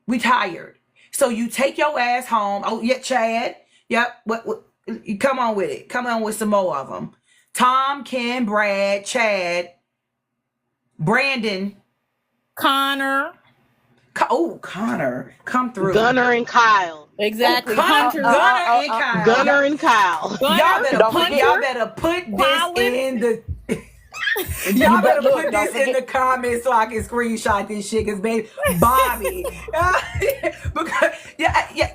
We tired. So you take your ass home. Oh, yeah, Chad. Yep. What? Come on with it. Come on with some more of them. Tom, Ken, Brad, Chad, Brandon, Connor. Connor. Come through. Gunner and Kyle. Exactly. Gunner and Kyle. Gunner and Kyle. Y'all better put this in the... Y'all better put this in the comments so I can screenshot this shit, because baby, Bobby. Because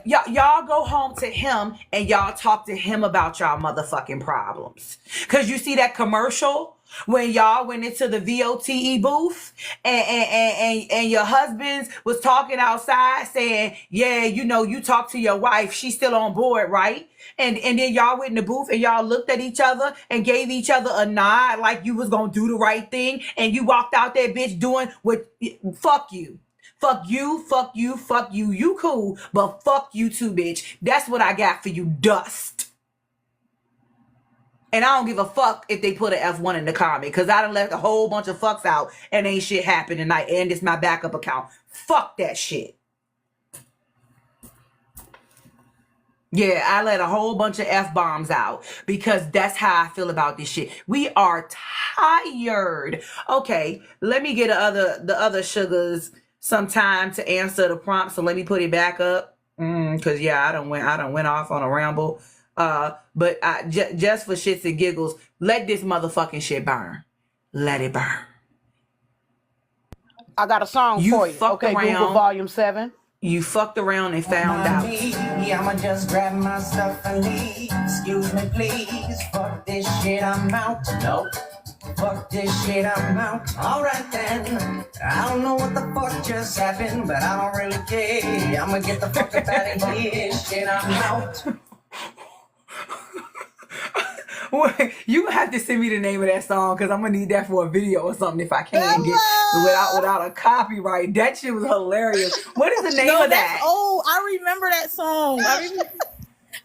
y'all go home to him and y'all talk to him about y'all motherfucking problems. Because you see that commercial when y'all went into the VOTE booth and your husbands was talking outside saying, yeah, you know, you talk to your wife, she's still on board, right? And then y'all went in the booth and y'all looked at each other and gave each other a nod like you was gonna do the right thing, and you walked out there, bitch, doing what? Fuck you. Fuck you, fuck you, fuck you. You cool, but fuck you too, bitch. That's what I got for you, dust. And I don't give a fuck if they put an F1 in the comment, because I done left a whole bunch of fucks out and ain't shit happen tonight, and it's my backup account. Fuck that shit. Yeah, I let a whole bunch of F-bombs out because that's how I feel about this shit. We are tired. Okay, let me get the other sugars some time to answer the prompt. So let me put it back up. Cause yeah, I done went off on a ramble. But just for shits and giggles, let this motherfucking shit burn. Let it burn. I got a song for you. Okay, around. Google Volume 7. You fucked around and found out. I'ma just grab my stuff and leave. Excuse me, please. Fuck this shit, I'm out. Nope. Fuck this shit, I'm out. Alright then. I don't know what the fuck just happened, but I don't really care. I'ma get the fuck up out of here. Shit, I'm out. You have to send me the name of that song because I'm gonna need that for a video or something if I can get without a copyright. That shit was hilarious. What is the name of that? Oh, I remember that song.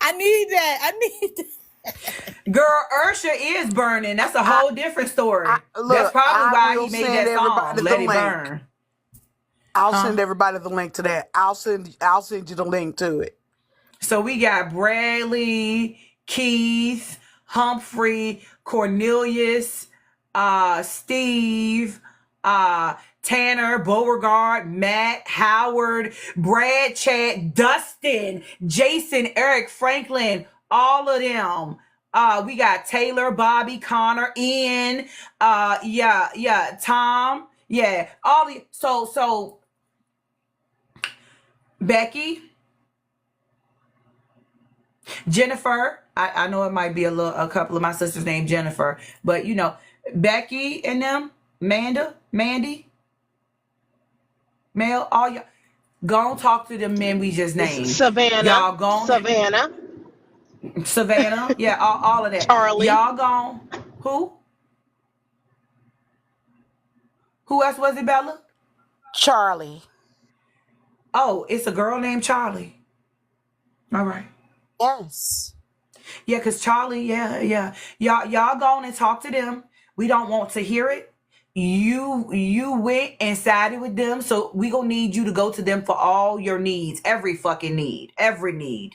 I need that. Girl, Ursha is burning. That's a whole different story. That's probably why he made that song. Let it burn. I'll send everybody the link to that. I'll send you the link to it. So we got Bradley, Keith, Humphrey, Cornelius, Steve, Tanner, Beauregard, Matt, Howard, Brad, Chad, Dustin, Jason, Eric, Franklin, all of them. We got Taylor, Bobby, Connor, Ian, Tom, all the so Becky, Jennifer. I know it might be a couple of my sisters named Jennifer, but you know, Becky and them, Mandy, Mel, all y'all, go and talk to them men we just named. Savannah. Y'all gone. Savannah, yeah, all of that. Charlie. Y'all gone. Who? Who else was it, Bella? Charlie. Oh, it's a girl named Charlie. All right. Yes. Yeah, because Charlie, yeah. Y'all go on and talk to them. We don't want to hear it. You went and sided with them, so we gonna need you to go to them for all your needs. Every fucking need. Every need.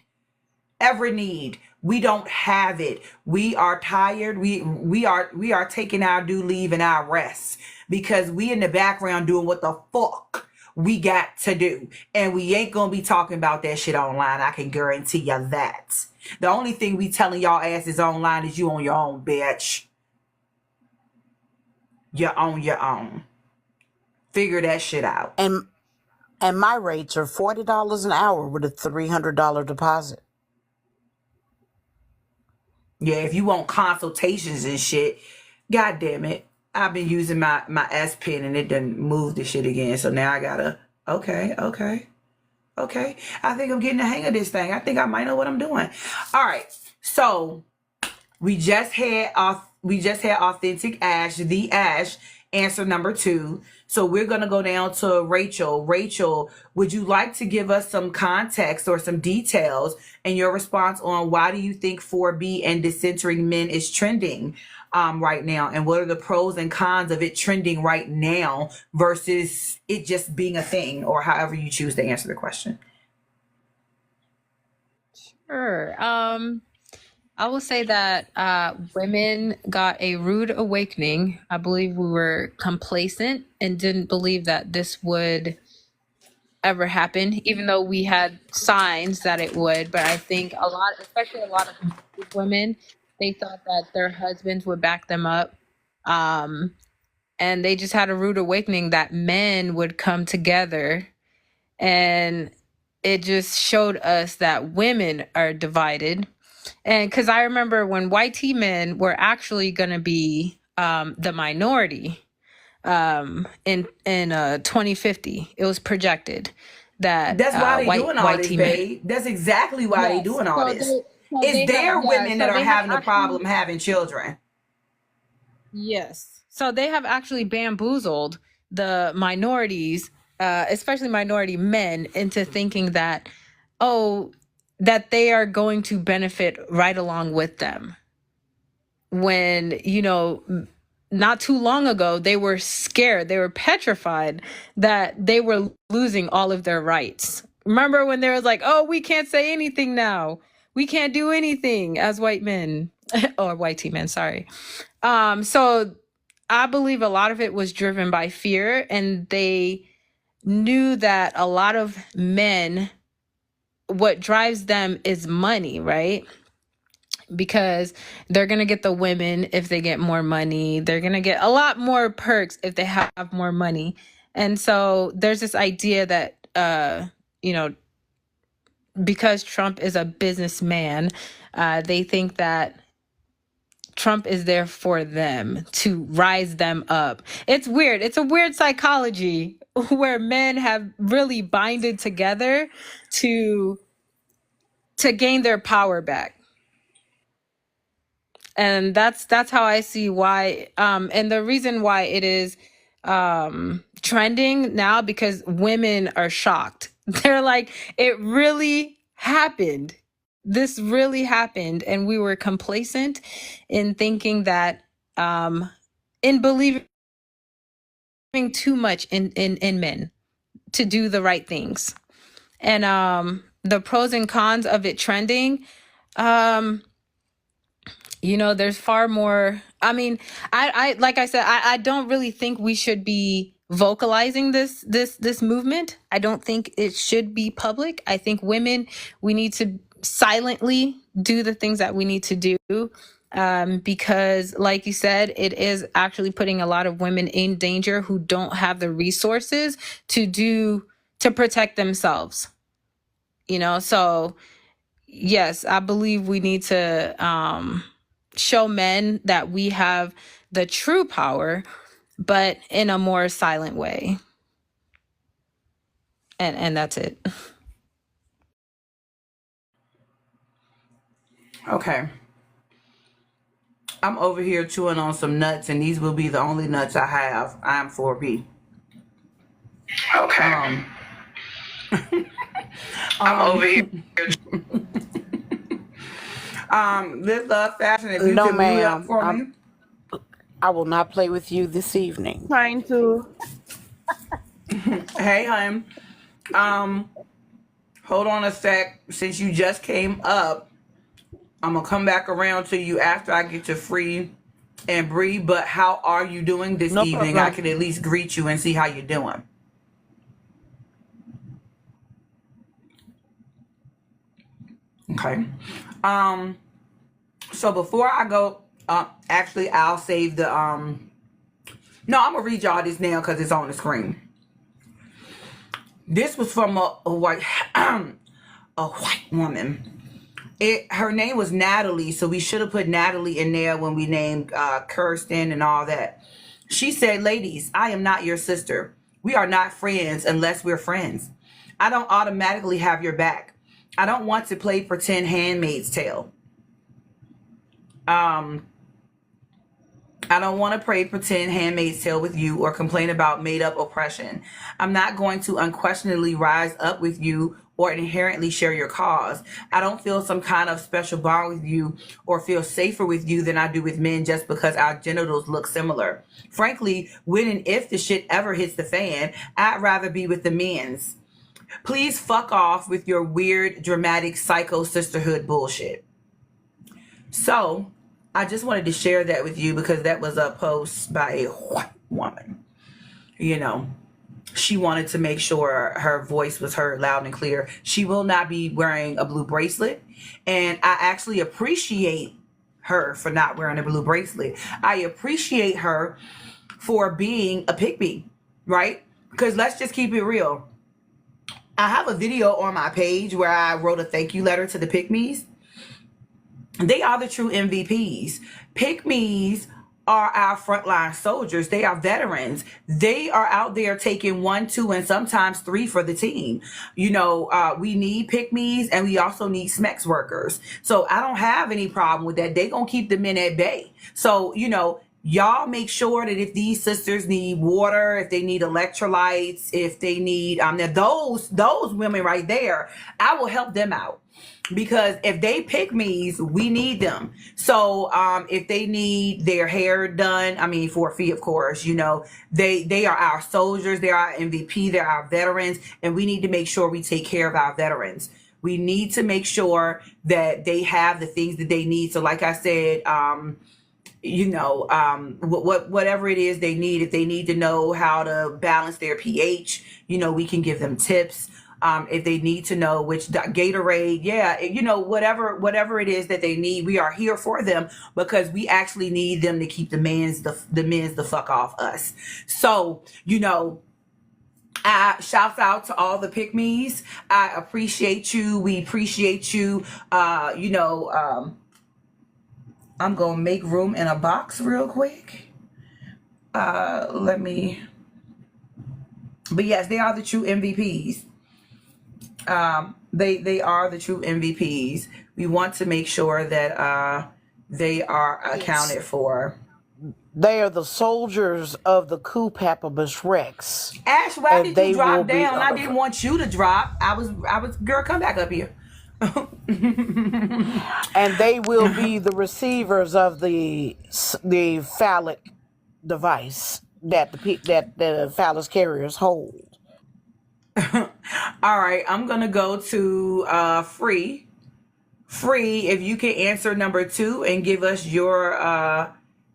We don't have it. We are tired. We are taking our due leave and our rest because we in the background doing what the fuck we got to do. And we ain't gonna be talking about that shit online. I can guarantee you that. The only thing we telling y'all asses online is you on your own, bitch. You're on your own. Figure that shit out. And my rates are $40 an hour with a $300 deposit. Yeah, if you want consultations and shit, god damn it. I've been using my S Pen and it done moved the shit again. So now I gotta, okay. I think I'm getting the hang of this thing. I think I might know what I'm doing. All right. So we just had Authentic Ash, the Ash, answer number 2. So we're going to go down to Rachel. Rachel, would you like to give us some context or some details in your response on why do you think 4B and decentering men is trending right now? And what are the pros and cons of it trending right now versus it just being a thing, or however you choose to answer the question? Sure. I will say that women got a rude awakening. I believe we were complacent and didn't believe that this would ever happen, even though we had signs that it would. But I think especially a lot of women, they thought that their husbands would back them up. And they just had a rude awakening that men would come together, and it just showed us that women are divided. And because I remember when white men were actually going to be the minority in 2050, it was projected that that's why they doing all this, men, babe. That's exactly why they doing all this. It's their women that are having a problem having children. Yes. So they have actually bamboozled the minorities, especially minority men, into thinking that, that they are going to benefit right along with them. When, not too long ago, they were scared. They were petrified that they were losing all of their rights. Remember when they was like, we can't say anything now. We can't do anything as white men or white men, sorry. So I believe a lot of it was driven by fear, and they knew that a lot of men, what drives them is money, right? Because they're going to get the women if they get more money. They're going to get a lot more perks if they have more money. And so there's this idea that, because Trump is a businessman, they think that Trump is there for them to rise them up. It's weird. It's a weird psychology where men have really binded together to gain their power back. And that's how I see why, and the reason why it is trending now, because women are shocked. They're like, it really happened. This really happened, and we were complacent in thinking that, in believing too much in men to do the right things. And the pros and cons of it trending, um there's far more. I mean, I like I said, I don't really think we should be vocalizing this movement. I don't think it should be public. I think women, we need to silently do the things that we need to do, because like you said, it is actually putting a lot of women in danger who don't have the resources to protect themselves. So yes, I believe we need to show men that we have the true power, but in a more silent way. And that's it. Okay. I'm over here chewing on some nuts, and these will be the only nuts I have. I'm 4B. Okay. I'm over here. This love fashion, if you No, can mute up ma'am. for me. I will not play with you this evening. Trying to. Hey, hon. Hold on a sec. Since you just came up, I'm gonna come back around to you after I get to Free and Bree. But how are you doing this No evening? problem. I can at least greet you and see how you're doing. Okay. So before I go, actually, I'll save the No, I'm gonna read y'all this now because it's on the screen. This was from a white a white woman. Her name was Natalie, so we should have put Natalie in there when we named Kirsten and all that. She said, "Ladies, I am not your sister. We are not friends unless we're friends. I don't automatically have your back. I don't want to play pretend Handmaid's Tale. I don't want to play pretend Handmaid's Tale with you or complain about made up oppression. I'm not going to unquestionably rise up with you or inherently share your cause. I don't feel some kind of special bond with you or feel safer with you than I do with men just because our genitals look similar. Frankly, when and if the shit ever hits the fan, I'd rather be with the men's. Please fuck off with your weird, dramatic, psycho sisterhood bullshit." So, I just wanted to share that with you because that was a post by a white woman. She wanted to make sure her voice was heard loud and clear. She will not be wearing a blue bracelet. And I actually appreciate her for not wearing a blue bracelet. I appreciate her for being a pick-me, right? Because let's just keep it real. I have a video on my page where I wrote a thank you letter to the pick-me's. They are the true MVPs. Pick-me's are our frontline soldiers. They are veterans. They are out there taking 1, 2, and sometimes 3 for the team. We need pick-me's and we also need SMEX workers. So I don't have any problem with that. They gonna keep the men at bay. So, y'all make sure that if these sisters need water, if they need electrolytes, if they need those women right there, I will help them out. Because if they pick me's, we need them. So if they need their hair done, for a fee, of course, they are our soldiers, they're our MVP, they're our veterans, and we need to make sure we take care of our veterans. We need to make sure that they have the things that they need. So like I said, whatever it is they need, if they need to know how to balance their pH, we can give them tips. If they need to know which Gatorade, whatever it is that they need, we are here for them because we actually need them to keep the men's the fuck off us. So, shouts out to all the pick-me's. I appreciate you. We appreciate you. I'm gonna make room in a box real quick. But yes, they are the true MVPs. They are the true MVPs. We want to make sure that they are Yes. accounted for. They are the soldiers of the coup Papamus Rex. Ash, why And did you they will drop be down? I didn't want you to drop. I was girl, come back up here. and they will be the receivers of the phallic device that the phallus carriers hold. All right, I'm gonna go to free. Free, if you can answer number 2 and give us your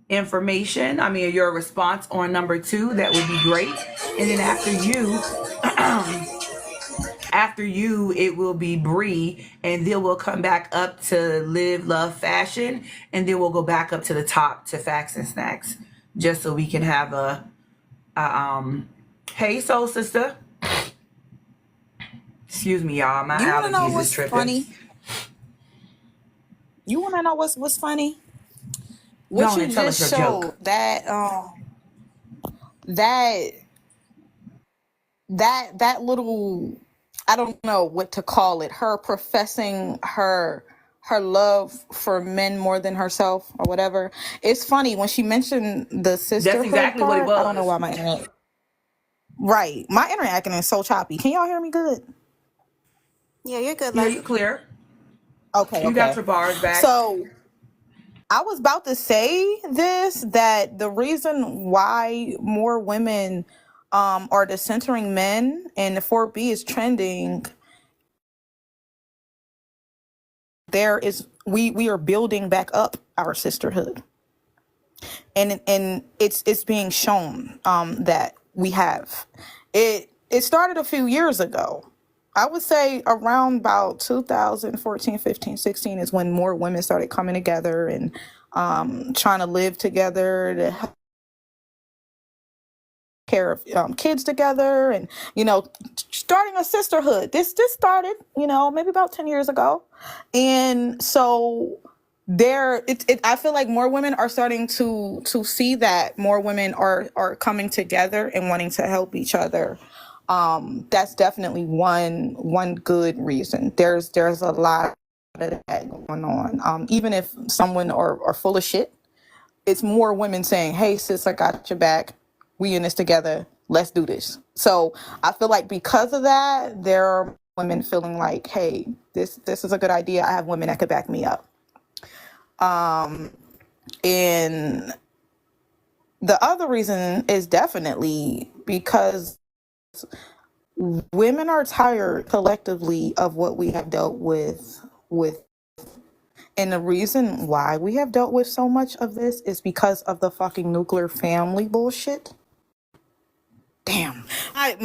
information, I mean your response on number 2, that would be great. And then after you, it will be Bree, and then we'll come back up to Live, Love, Fashion, and then we'll go back up to the top to Facts and Snacks, just so we can have hey, soul sister. Excuse me, y'all. My You want to know allergies is what's tripping. funny? You want to know what's funny? Go What on you and tell us just your joke. showed that little, I don't know what to call it, her professing her love for men more than herself or whatever. It's funny when she mentioned the sisterhood exactly what it part. I don't know was. why my internet. Right, my internet acting is so choppy. Can y'all hear me good? Yeah, you're good, Yeah, love. you clear. Okay, You got okay. your bars back. So I was about to say this, that the reason why more women are decentering men and the 4B is trending, there is we are building back up our sisterhood. And it's being shown that we have. It started a few years ago. I would say around about 2014, 15, 16 is when more women started coming together and trying to live together, to help care of kids together, and starting a sisterhood. This started maybe about 10 years ago. And so I feel like more women are starting to see that more women are coming together and wanting to help each other. That's definitely one good reason. There's a lot of that going on. Even if someone are full of shit, it's more women saying, "Hey sis, I got your back. We in this together. Let's do this." So I feel like because of that, there are women feeling like, "Hey, this is a good idea. I have women that could back me up." And the other reason is definitely because women are tired collectively of what we have dealt with. And the reason why we have dealt with so much of this is because of the fucking nuclear family bullshit. Damn. Can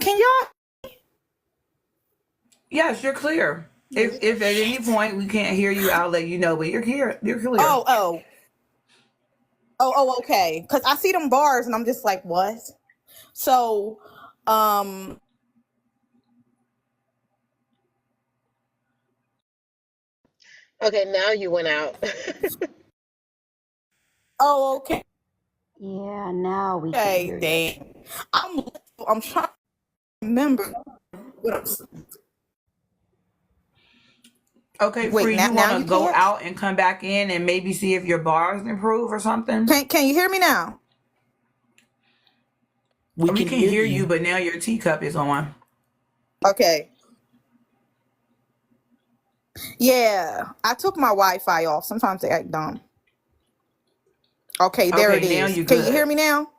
y'all? Yes, you're clear. If at any point we can't hear you, I'll let you know. But you're here. You're clear. Okay. Because I see them bars and I'm just like, what? So, Okay, now you went out. okay. Yeah, now we can hear you. Dang. I'm trying to remember what I'm saying. Okay, Wait, Free, you now want to you go can't? out and come back in and maybe see if your bars improve or something? Can you hear me now? We can hear you, but now your teacup is on. Okay. Yeah, I took my Wi-Fi off. Sometimes they act dumb. Okay, there it Okay, now is. you're Can you hear good. me now?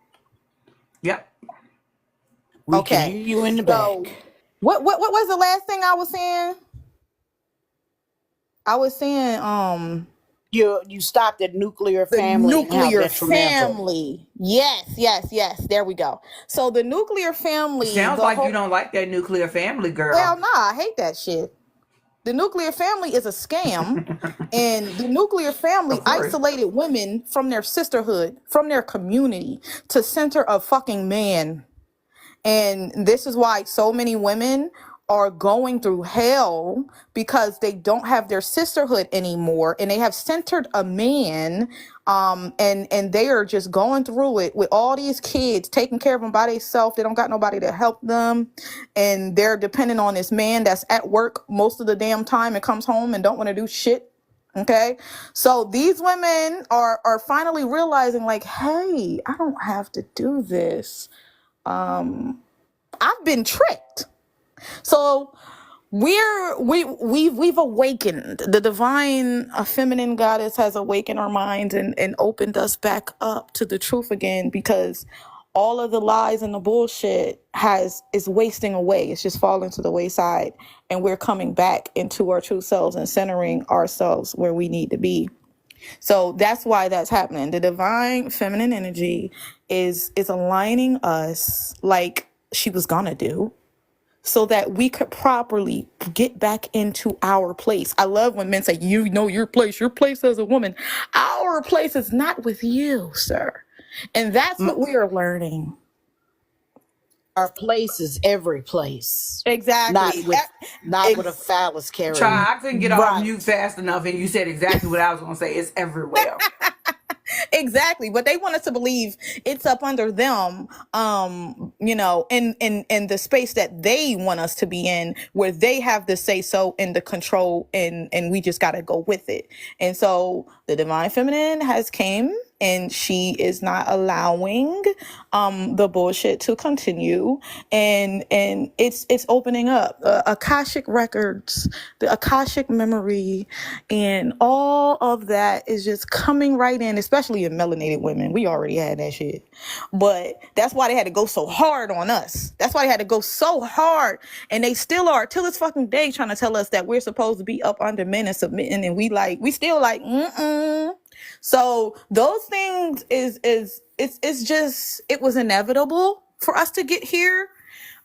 Yep. We can Okay. hear you in the So, back. what was the last thing I was saying? I was saying You stopped at nuclear the family and how nuclear detrimental. family. Yes. There we go. So the nuclear family, Sounds the like you whole don't like that nuclear family, well, girl. nah, I hate that shit. The nuclear family is a scam, and the nuclear family Of course. isolated women from their sisterhood, from their community, to center a fucking man. And this is why so many women are going through hell, because they don't have their sisterhood anymore and they have centered a man, and they are just going through it with all these kids, taking care of them by themselves. They don't got nobody to help them, and they're dependent on this man that's at work most of the damn time and comes home and don't want to do shit. Okay. So these women are finally realizing, like, hey, I don't have to do this. I've been tricked. So we've awakened. The divine feminine goddess has awakened our minds and opened us back up to the truth again, because all of the lies and the bullshit is wasting away. It's just falling to the wayside, and we're coming back into our true selves and centering ourselves where we need to be. So that's why that's happening. The divine feminine energy is aligning us like she was gonna do, so that we could properly get back into our place. I love when men say, you know your place as a woman. Our place is not with you, sir. And that's what we are learning. Our place is every place. Exactly. Not with a phallus carrier. Try, I couldn't get off Right. mute fast enough, and you said exactly what I was going to say. It's everywhere. Exactly. But they want us to believe it's up under them, in the space that they want us to be in, where they have the say so and the control, and we just got to go with it. And so the divine feminine has came, and she is not allowing the bullshit to continue, and it's opening up akashic records, the akashic memory, and all of that is just coming right in, especially in melanated women. We already had that shit, but that's why they had to go so hard on us. That's why they had to go so hard, and they still are till this fucking day, trying to tell us that we're supposed to be up under men and submitting, and we still like So those things it's just, it was inevitable for us to get here.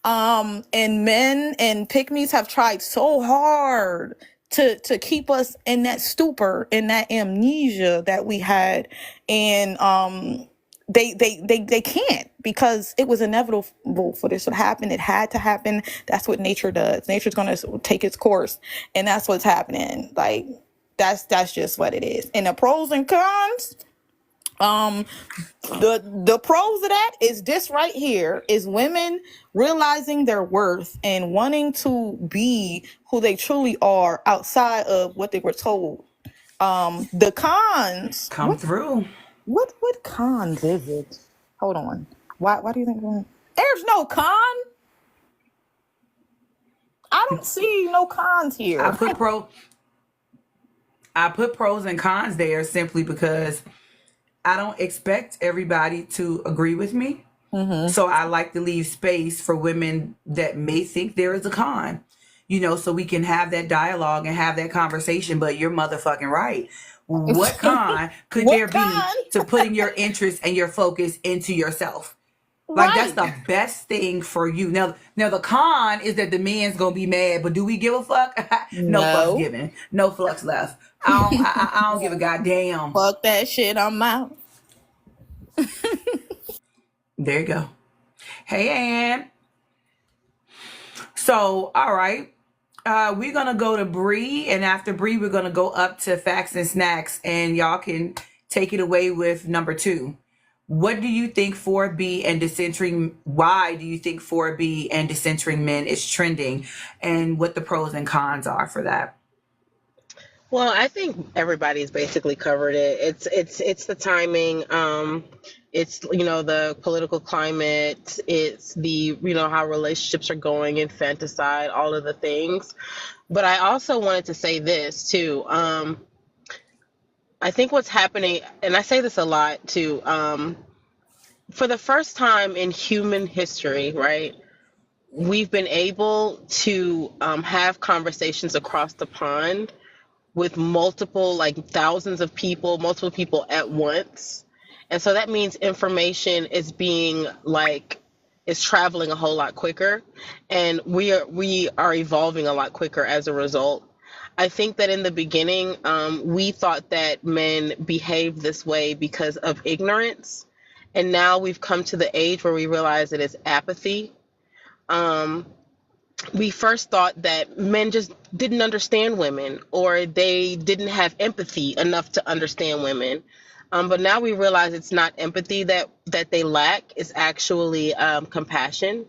And men and pygmies have tried so hard to keep us in that stupor, in that amnesia that we had. And they can't, because it was inevitable for this to happen. It had to happen. That's what nature does. Nature's gonna take its course, and that's what's happening. Like, that's just what it is. And the pros and cons, the pros of that is this right here, is women realizing their worth and wanting to be who they truly are outside of what they were told. The cons Come through. what cons is it? Hold on. Why do you think there's no con? I don't see no cons here. I put pros and cons there simply because I don't expect everybody to agree with me. So I like to leave space for women that may think there is a con, so we can have that dialogue and have that conversation. But you're motherfucking right. What con could there be to putting your interest and your focus into yourself? Like, that's the best thing for you. Now the con is that the man's gonna be mad, but do we give a fuck? No fucks given. No fucks left. I don't give a goddamn. Fuck that shit, I'm out. There you go. Hey, Ann. So, all right. We're going to go to Bree, and after Bree, we're going to go up to Facts and Snacks, and y'all can take it away with number 2. What do you think 4B and decentering, why do you think 4B and decentering men is trending, and what the pros and cons are for that? Well, I think everybody's basically covered it. It's the timing. It's the political climate. It's the how relationships are going, infanticide, all of the things. But I also wanted to say this too. I think what's happening, and I say this a lot too. For the first time in human history, right? We've been able to have conversations across the pond with multiple, like thousands of people, multiple people at once. And so that means information is traveling a whole lot quicker, and we are evolving a lot quicker as a result. I think that in the beginning, we thought that men behaved this way because of ignorance, and now we've come to the age where we realize it is apathy. We first thought that men just didn't understand women, or they didn't have empathy enough to understand women. But now we realize it's not empathy that they lack, it's actually compassion.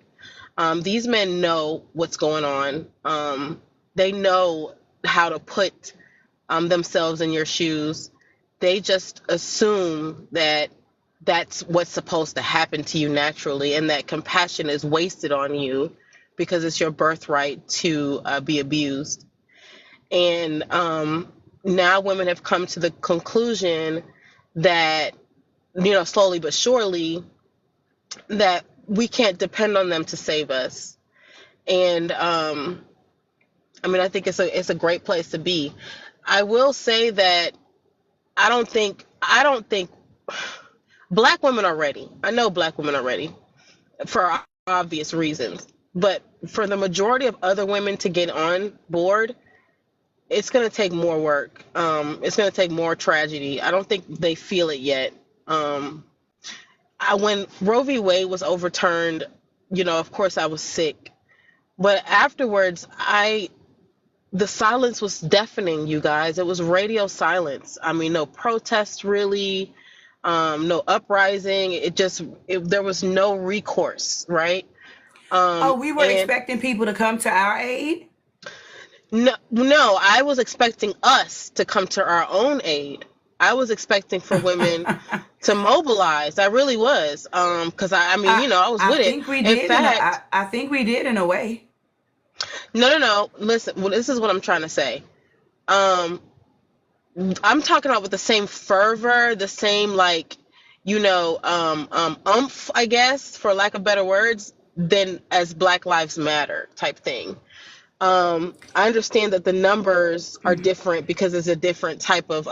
These men know what's going on. They know how to put themselves in your shoes, they just assume that that's what's supposed to happen to you naturally, and that compassion is wasted on you because it's your birthright to be abused. And now women have come to the conclusion that, slowly but surely, that we can't depend on them to save us. And I think it's a great place to be. I will say that I don't think black women are ready. I know black women are ready for obvious reasons. But for the majority of other women to get on board, it's going to take more work. It's going to take more tragedy. I don't think they feel it yet. When Roe v. Wade was overturned, of course I was sick. But afterwards, the silence was deafening, you guys. It was radio silence. No protests really, no uprising. There was no recourse, right? We were expecting people to come to our aid? No, I was expecting us to come to our own aid. I was expecting for women to mobilize. I really was. Because I was with it. I think we did in a way. No. Listen, this is what I'm trying to say. I'm talking about with the same fervor, the same umph, I guess, for lack of better words, than as Black Lives Matter type thing. I understand that the numbers are different because it's a different type of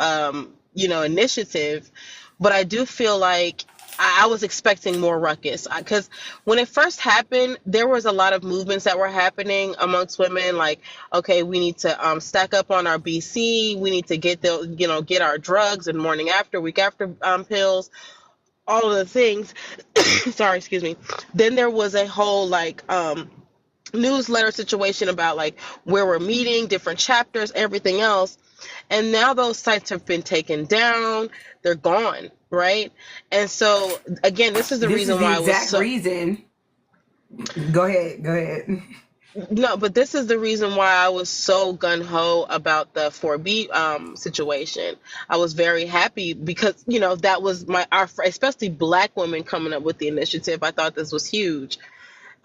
initiative, but I do feel like I was expecting more ruckus, because when it first happened, there was a lot of movements that were happening amongst women. Like, okay, we need to stack up on our BC. We need to get get our drugs and morning after, week after pills, all of the things. Sorry, excuse me. Then there was a whole newsletter situation about where we're meeting, different chapters, everything else. And now those sites have been taken down. They're gone, right? And so, again, this is the reason why I was so... reason. Go ahead. No, but this is the reason why I was so gung-ho about the 4B situation. I was very happy because, that was especially Black women coming up with the initiative. I thought this was huge.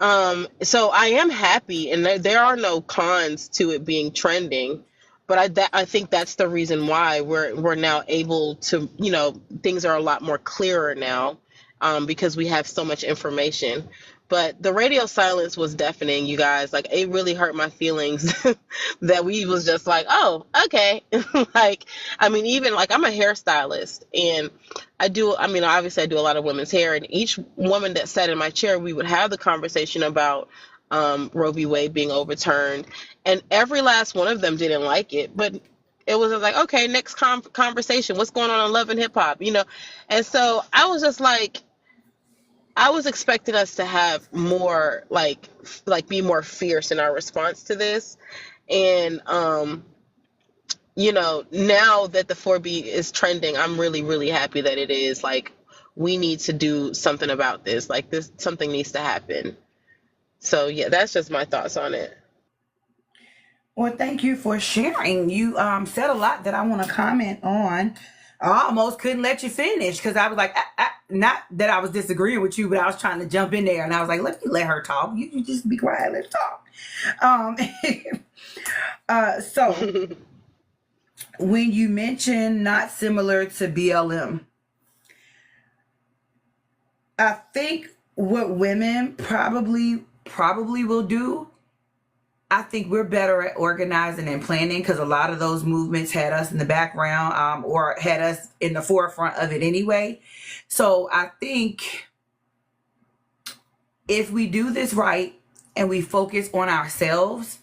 So I am happy, and there are no cons to it being trending. But I think that's the reason why we're now able to, things are a lot more clearer now, because we have so much information. But the radio silence was deafening, you guys. It really hurt my feelings that we was just oh, okay. Even I'm a hairstylist, and obviously I do a lot of women's hair, and each woman that sat in my chair, we would have the conversation about Roe v. Wade being overturned, and every last one of them didn't like it, but it was okay, next conversation, what's going on in Love and Hip Hop, and so I was just I was expecting us to have more be more fierce in our response to this, and now that the 4B is trending, I'm really, really happy that it is. We need to do something about this. Something needs to happen. So yeah, that's just my thoughts on it. Well, thank you for sharing. You said a lot that I want to comment on. I almost couldn't let you finish because I was not that I was disagreeing with you, but I was trying to jump in there, and I was let her talk. You just be quiet, let's talk. So when you mention not similar to BLM, I think what women probably will do, I think we're better at organizing and planning, because a lot of those movements had us in the background, or had us in the forefront of it anyway. So I think if we do this right and we focus on ourselves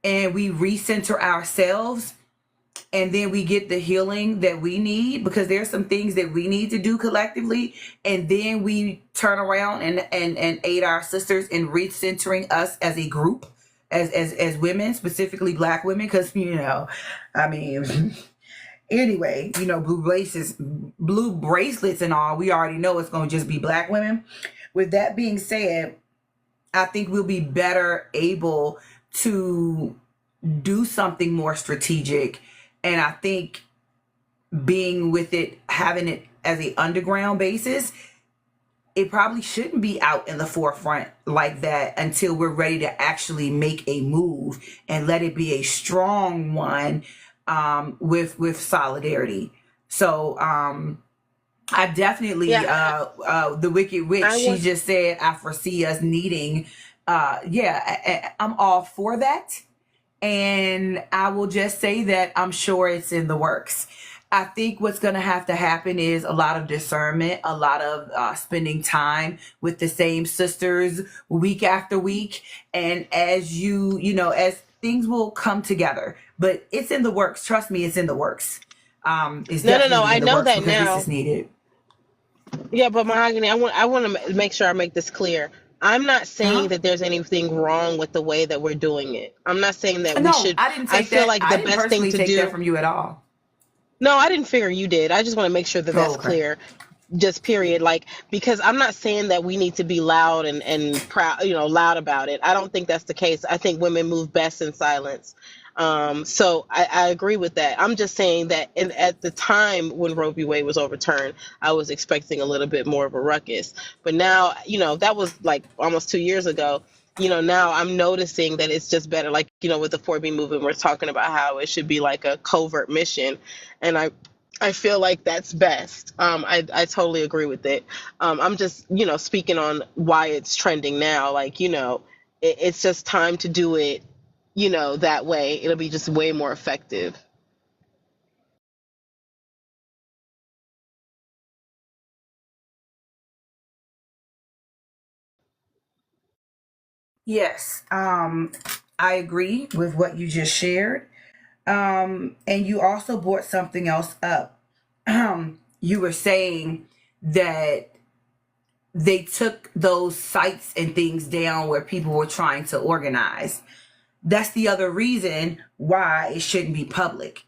and we recenter ourselves, and then we get the healing that we need, because there's some things that we need to do collectively, and then we turn around and aid our sisters in recentering us as a group, as women, specifically Black women, because anyway, blue bracelets and all, we already know it's going to just be Black women. With that being said, I think we'll be better able to do something more strategic And I think being with it, having it as a underground basis, it probably shouldn't be out in the forefront like that until we're ready to actually make a move and let it be a strong one, with solidarity. So I definitely, the Wicked Witch, she just said, I foresee us needing, I'm all for that. And I will just say that I'm sure it's in the works. I think what's going to happen is a lot of discernment, a lot of spending time with the same sisters week after week. And as as things will come together, but it's in the works. Trust me, it's in the works. It's definitely in the works because this is needed. Yeah, but Mahogany, I want to make sure I make this clear. I'm not saying that there's anything wrong with the way that we're doing it. I'm not saying that we should. I didn't I take feel that. like I the didn't best thing personally to take do. that from you at all. No, I didn't figure you did. I just want to make sure that that's clear. Just period. Like, because I'm not saying that we need to be loud and proud, loud about it. I don't think that's the case. I think women move best in silence. So I agree with that. I'm just saying that at the time when Roe v. Wade was overturned, I was expecting a little bit more of a ruckus. But now, that was like almost 2 years ago. Now I'm noticing that it's just better. Like, with the 4B movement, we're talking about how it should be like a covert mission. And I feel like that's best. I totally agree with it. I'm just, speaking on why it's trending now. Like, it's just time to do it, that way. It'll be just way more effective. Yes, I agree with what you just shared. And you also brought something else up. You were saying that they took those sites and things down where people were trying to organize. That's the other reason why it shouldn't be public.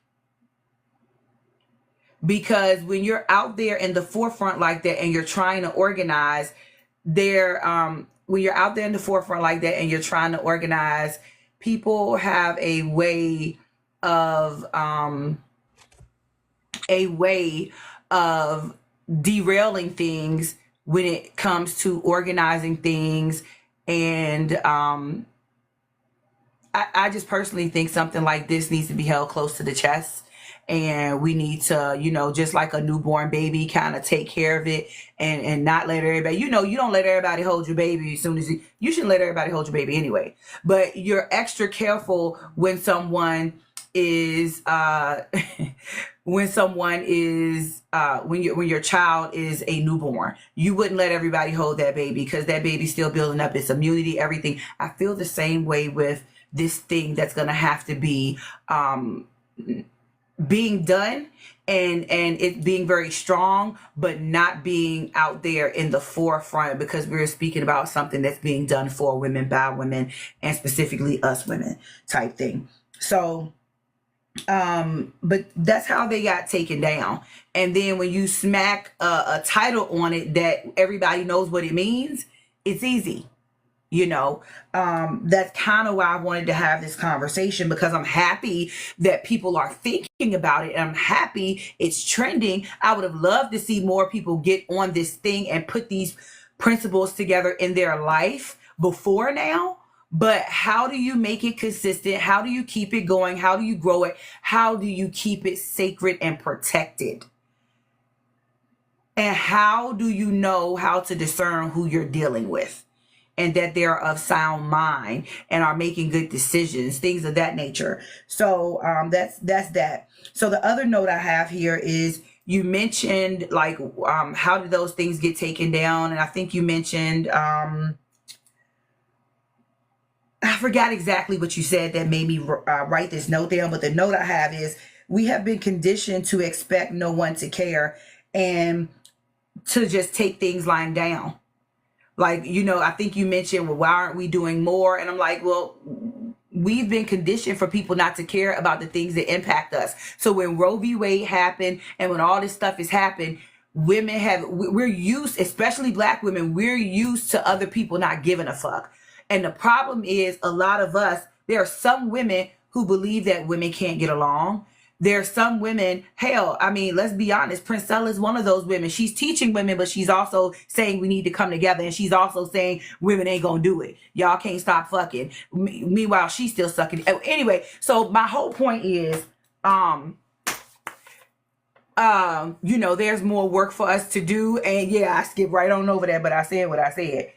Because when you're out there in the forefront like that and you're trying to organize, when you're out there in the forefront like that and you're trying to organize, people have a way of derailing things when it comes to organizing things. And I just personally think something like this needs to be held close to the chest. And we need to, just like a newborn baby, kind of take care of it and not let everybody, you don't let everybody hold your baby as soon as you shouldn't let everybody hold your baby anyway. But you're extra careful when someone is, when your child is a newborn. You wouldn't let everybody hold that baby because that baby's still building up its immunity, everything. I feel the same way with this thing that's going to have to be being done and it being very strong, but not being out there in the forefront because we're speaking about something that's being done for women, by women, and specifically us women type thing. So, but that's how they got taken down. And then when you smack a title on it that everybody knows what it means, it's easy. That's kind of why I wanted to have this conversation, because I'm happy that people are thinking about it and I'm happy it's trending. I would have loved to see more people get on this thing and put these principles together in their life before now. But how do you make it consistent? How do you keep it going? How do you grow it? How do you keep it sacred and protected? And how do you know how to discern who you're dealing with? And that they're of sound mind and are making good decisions, things of that nature. So that's that. So the other note I have here is you mentioned like how did those things get taken down? And I think you mentioned I forgot exactly what you said that made me write this note down. But the note I have is we have been conditioned to expect no one to care and to just take things lying down. Like, I think you mentioned, well, why aren't we doing more? And I'm like, well, we've been conditioned for people not to care about the things that impact us. So when Roe v. Wade happened and when all this stuff has happened, we're used, especially Black women, we're used to other people not giving a fuck. And the problem is a lot of us, there are some women who believe that women can't get along. There's some women, hell, I mean, let's be honest, Princella is one of those women. She's teaching women, but she's also saying we need to come together. And she's also saying women ain't gonna do it. Y'all can't stop fucking. Meanwhile, she's still sucking. Anyway, so my whole point is, you know, there's more work for us to do. And yeah, I skipped right on over that, but I said what I said.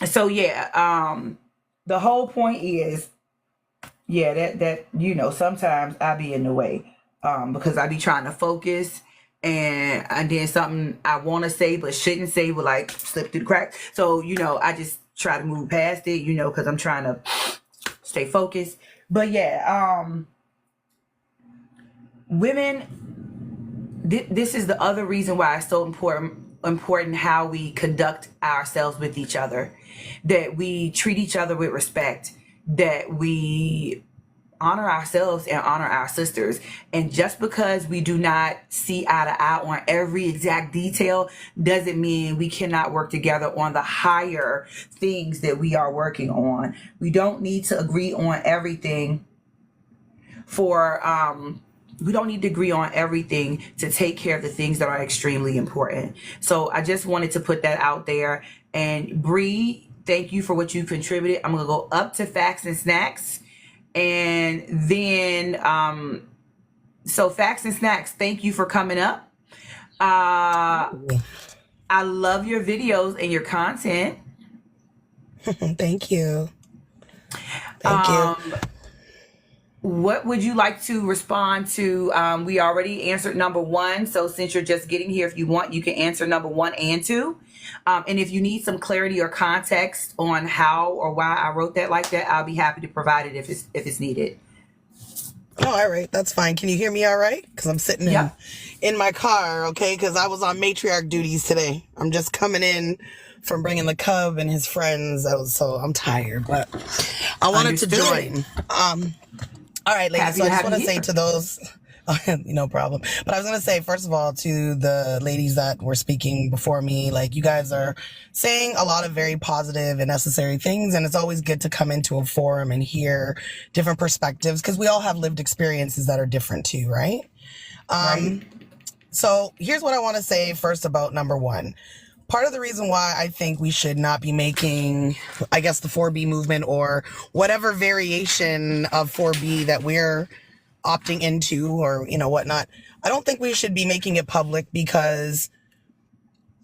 So yeah, the whole point is, yeah, that you know, sometimes I be in the way because I be trying to focus, and then something I want to say but shouldn't say will like slip through the cracks. So you know, I just try to move past it, you know, because I'm trying to stay focused. But yeah, women, this is the other reason why it's so important how we conduct ourselves with each other, that we treat each other with respect, that we honor ourselves and honor our sisters. And just because we do not see eye to eye on every exact detail doesn't mean we cannot work together on the higher things that we are working on. We don't need to agree on everything we don't need to agree on everything to take care of the things that are extremely important. So I just wanted to put that out there. And Bree, thank you for what you contributed. I'm gonna go up to facts and snacks, and then so facts and snacks, thank you for coming up. I love your videos and your content. Thank you. Thank you. What would you like to respond to? We already answered number 1. So since you're just getting here, if you want, you can answer number 1 and 2. And if you need some clarity or context on how or why I wrote that like that, I'll be happy to provide it if it's needed. Oh, all right. That's fine. Can you hear me all right? Because I'm sitting in my car, okay? Because I was on matriarch duties today. I'm just coming in from bringing the cub and his friends. So I'm tired, but I wanted to join. All right, ladies, so I just want to say to those, no problem. But I was going to say, first of all, to the ladies that were speaking before me, like, you guys are saying a lot of very positive and necessary things. And it's always good to come into a forum and hear different perspectives, because we all have lived experiences that are different too, right? So here's what I want to say first about number 1. Part of the reason why I think we should not be making, I guess, the 4B movement or whatever variation of 4B that we're opting into or, you know, whatnot, I don't think we should be making it public, because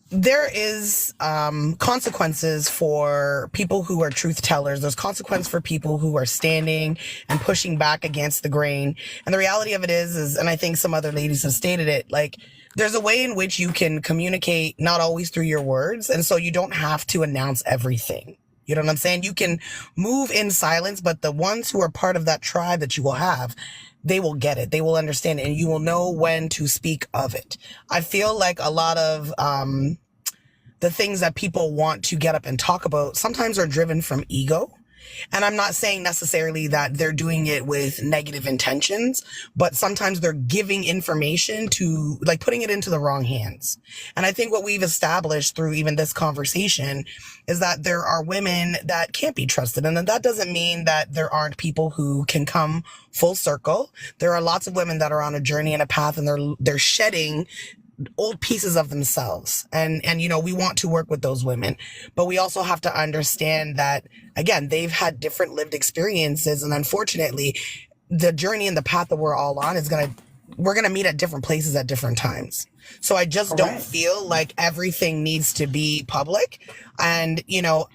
there is consequences for people who are truth tellers. There's consequence for people who are standing and pushing back against the grain. And the reality of it is, and I think some other ladies have stated it, like, there's a way in which you can communicate, not always through your words. And so you don't have to announce everything. You know what I'm saying? You can move in silence, but the ones who are part of that tribe that you will have, they will get it. They will understand it, and you will know when to speak of it. I feel like a lot of the things that people want to get up and talk about sometimes are driven from ego. And I'm not saying necessarily that they're doing it with negative intentions, but sometimes they're giving information to, like, putting it into the wrong hands. And I think what we've established through even this conversation is that there are women that can't be trusted. And that doesn't mean that there aren't people who can come full circle. There are lots of women that are on a journey and a path, and they're shedding old pieces of themselves. And, you know, we want to work with those women, but we also have to understand that, again, they've had different lived experiences. And unfortunately, the journey and the path that we're all on we're going to meet at different places at different times. So I just don't feel like everything needs to be public. And, you know,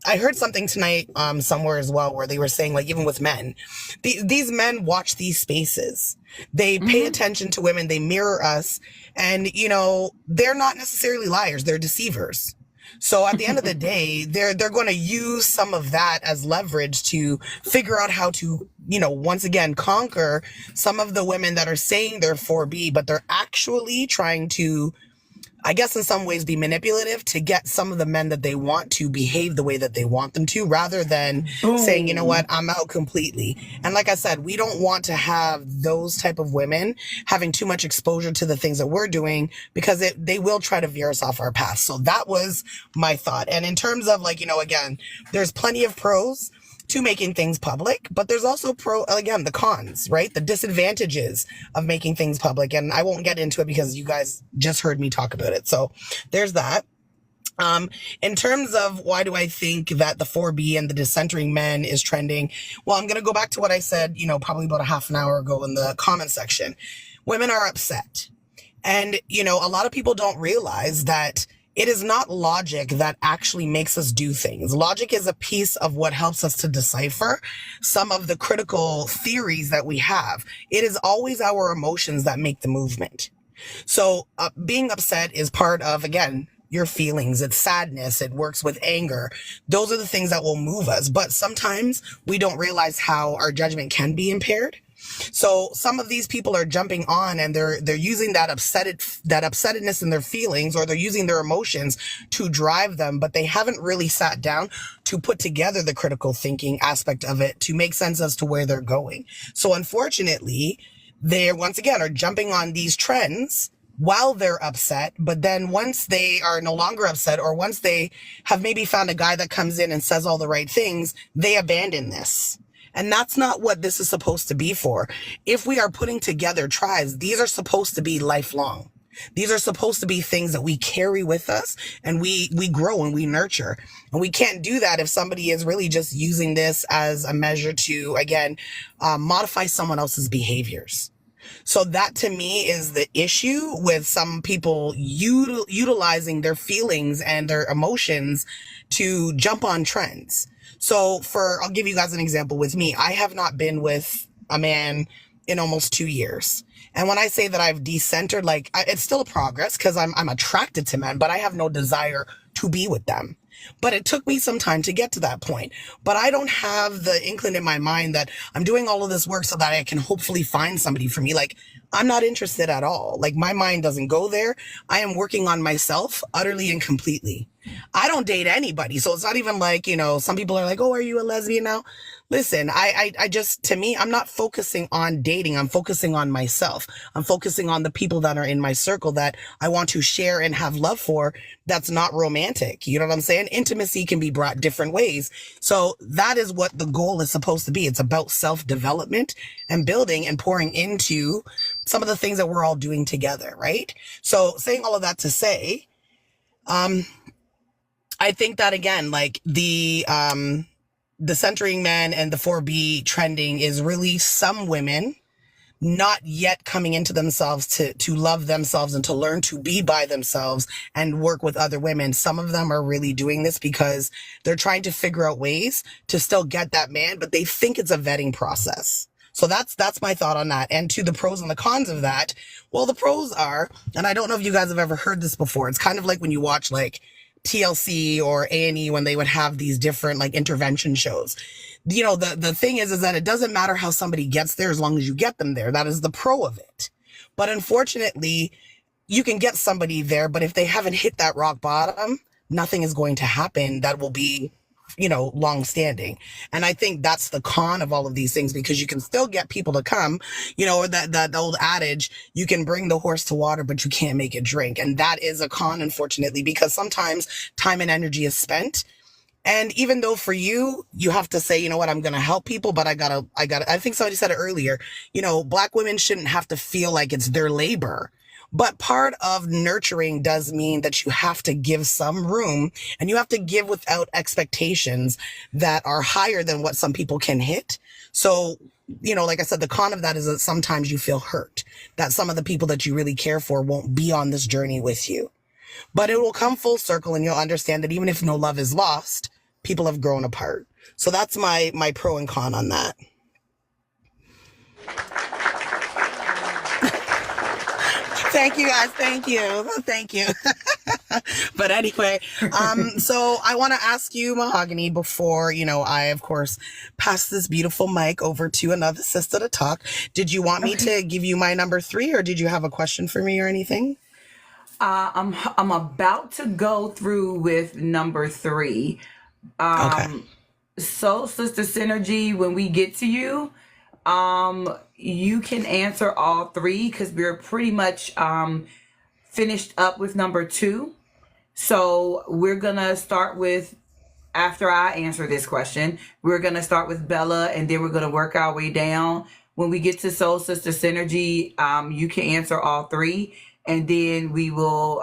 I heard something tonight somewhere as well where they were saying, like, even with men, these men watch these spaces. They pay attention to women. They mirror us. And, you know, they're not necessarily liars. They're deceivers. So at the end of the day, they're going to use some of that as leverage to figure out how to, you know, once again, conquer some of the women that are saying they're 4B, but they're actually trying to, I guess, in some ways be manipulative to get some of the men that they want to behave the way that they want them to, rather than saying, you know what, I'm out completely. And like I said, we don't want to have those type of women having too much exposure to the things that we're doing, because they will try to veer us off our path. So that was my thought. And in terms of, like, you know, again, there's plenty of pros to making things public, but there's also the cons, right? The disadvantages of making things public. And I won't get into it because you guys just heard me talk about it. So there's that. In terms of why do I think that the 4B and the decentering men is trending? Well, I'm going to go back to what I said, probably about a half an hour ago in the comment section. Women are upset. And, a lot of people don't realize that it is not logic that actually makes us do things. Logic is a piece of what helps us to decipher some of the critical theories that we have. It is always our emotions that make the movement. So being upset is part of, again, your feelings. It's sadness. It works with anger. Those are the things that will move us. But sometimes we don't realize how our judgment can be impaired. So some of these people are jumping on and they're using that upsettedness in their feelings, or they're using their emotions to drive them, but they haven't really sat down to put together the critical thinking aspect of it to make sense as to where they're going. So unfortunately, they once again are jumping on these trends while they're upset, but then once they are no longer upset, or once they have maybe found a guy that comes in and says all the right things, they abandon this. And that's not what this is supposed to be for. If we are putting together tribes, these are supposed to be lifelong. These are supposed to be things that we carry with us and we grow and we nurture. And we can't do that if somebody is really just using this as a measure to, again, modify someone else's behaviors. So that to me is the issue with some people utilizing their feelings and their emotions to jump on trends. So I'll give you guys an example with me. I have not been with a man in almost 2 years. And when I say that I've decentered, it's still a progress because I'm attracted to men, but I have no desire to be with them. But it took me some time to get to that point. But I don't have the inkling in my mind that I'm doing all of this work so that I can hopefully find somebody for me. I'm not interested at all. My mind doesn't go there. I am working on myself utterly and completely. I don't date anybody. So it's not even some people are like, oh, are you a lesbian now? Listen, I just, to me, I'm not focusing on dating. I'm focusing on myself. I'm focusing on the people that are in my circle that I want to share and have love for. That's not romantic. You know what I'm saying? Intimacy can be brought different ways. So that is what the goal is supposed to be. It's about self-development and building and pouring into some of the things that we're all doing together, right? So saying all of that to say, I think that again, the centering men and the 4B trending is really some women not yet coming into themselves to love themselves and to learn to be by themselves and work with other women. Some of them are really doing this because they're trying to figure out ways to still get that man, but they think it's a vetting process. So that's my thought on that. And to the pros and the cons of that, well, the pros are, and I don't know if you guys have ever heard this before. It's kind of like when you watch TLC or A&E when they would have these different intervention shows. The thing is that it doesn't matter how somebody gets there as long as you get them there. That is the pro of it. But unfortunately, you can get somebody there, but if they haven't hit that rock bottom, nothing is going to happen that will be long standing. And I think that's the con of all of these things, because you can still get people to come, or that old adage, you can bring the horse to water, but you can't make it drink. And that is a con, unfortunately, because sometimes time and energy is spent. And even though for you have to say, you know what, I'm going to help people, but I think somebody said it earlier, Black women shouldn't have to feel like it's their labor. But part of nurturing does mean that you have to give some room, and you have to give without expectations that are higher than what some people can hit. So, like I said, the con of that is that sometimes you feel hurt, that some of the people that you really care for won't be on this journey with you. But it will come full circle, and you'll understand that even if no love is lost, people have grown apart. So that's my pro and con on that. Thank you guys. Thank you. But anyway, so I want to ask you, Mahogany, before, I, of course, pass this beautiful mic over to another sister to talk. Did you want me to give you my number 3, or did you have a question for me or anything? I'm about to go through with number 3. Okay. So, Sister Synergy, when we get to you, you can answer all 3 because we're pretty much finished up with number 2. So we're gonna start with after I answer this question, we're going to start with Bella, and then we're going to work our way down. When we get to Soul Sister Synergy, you can answer all three, and then we will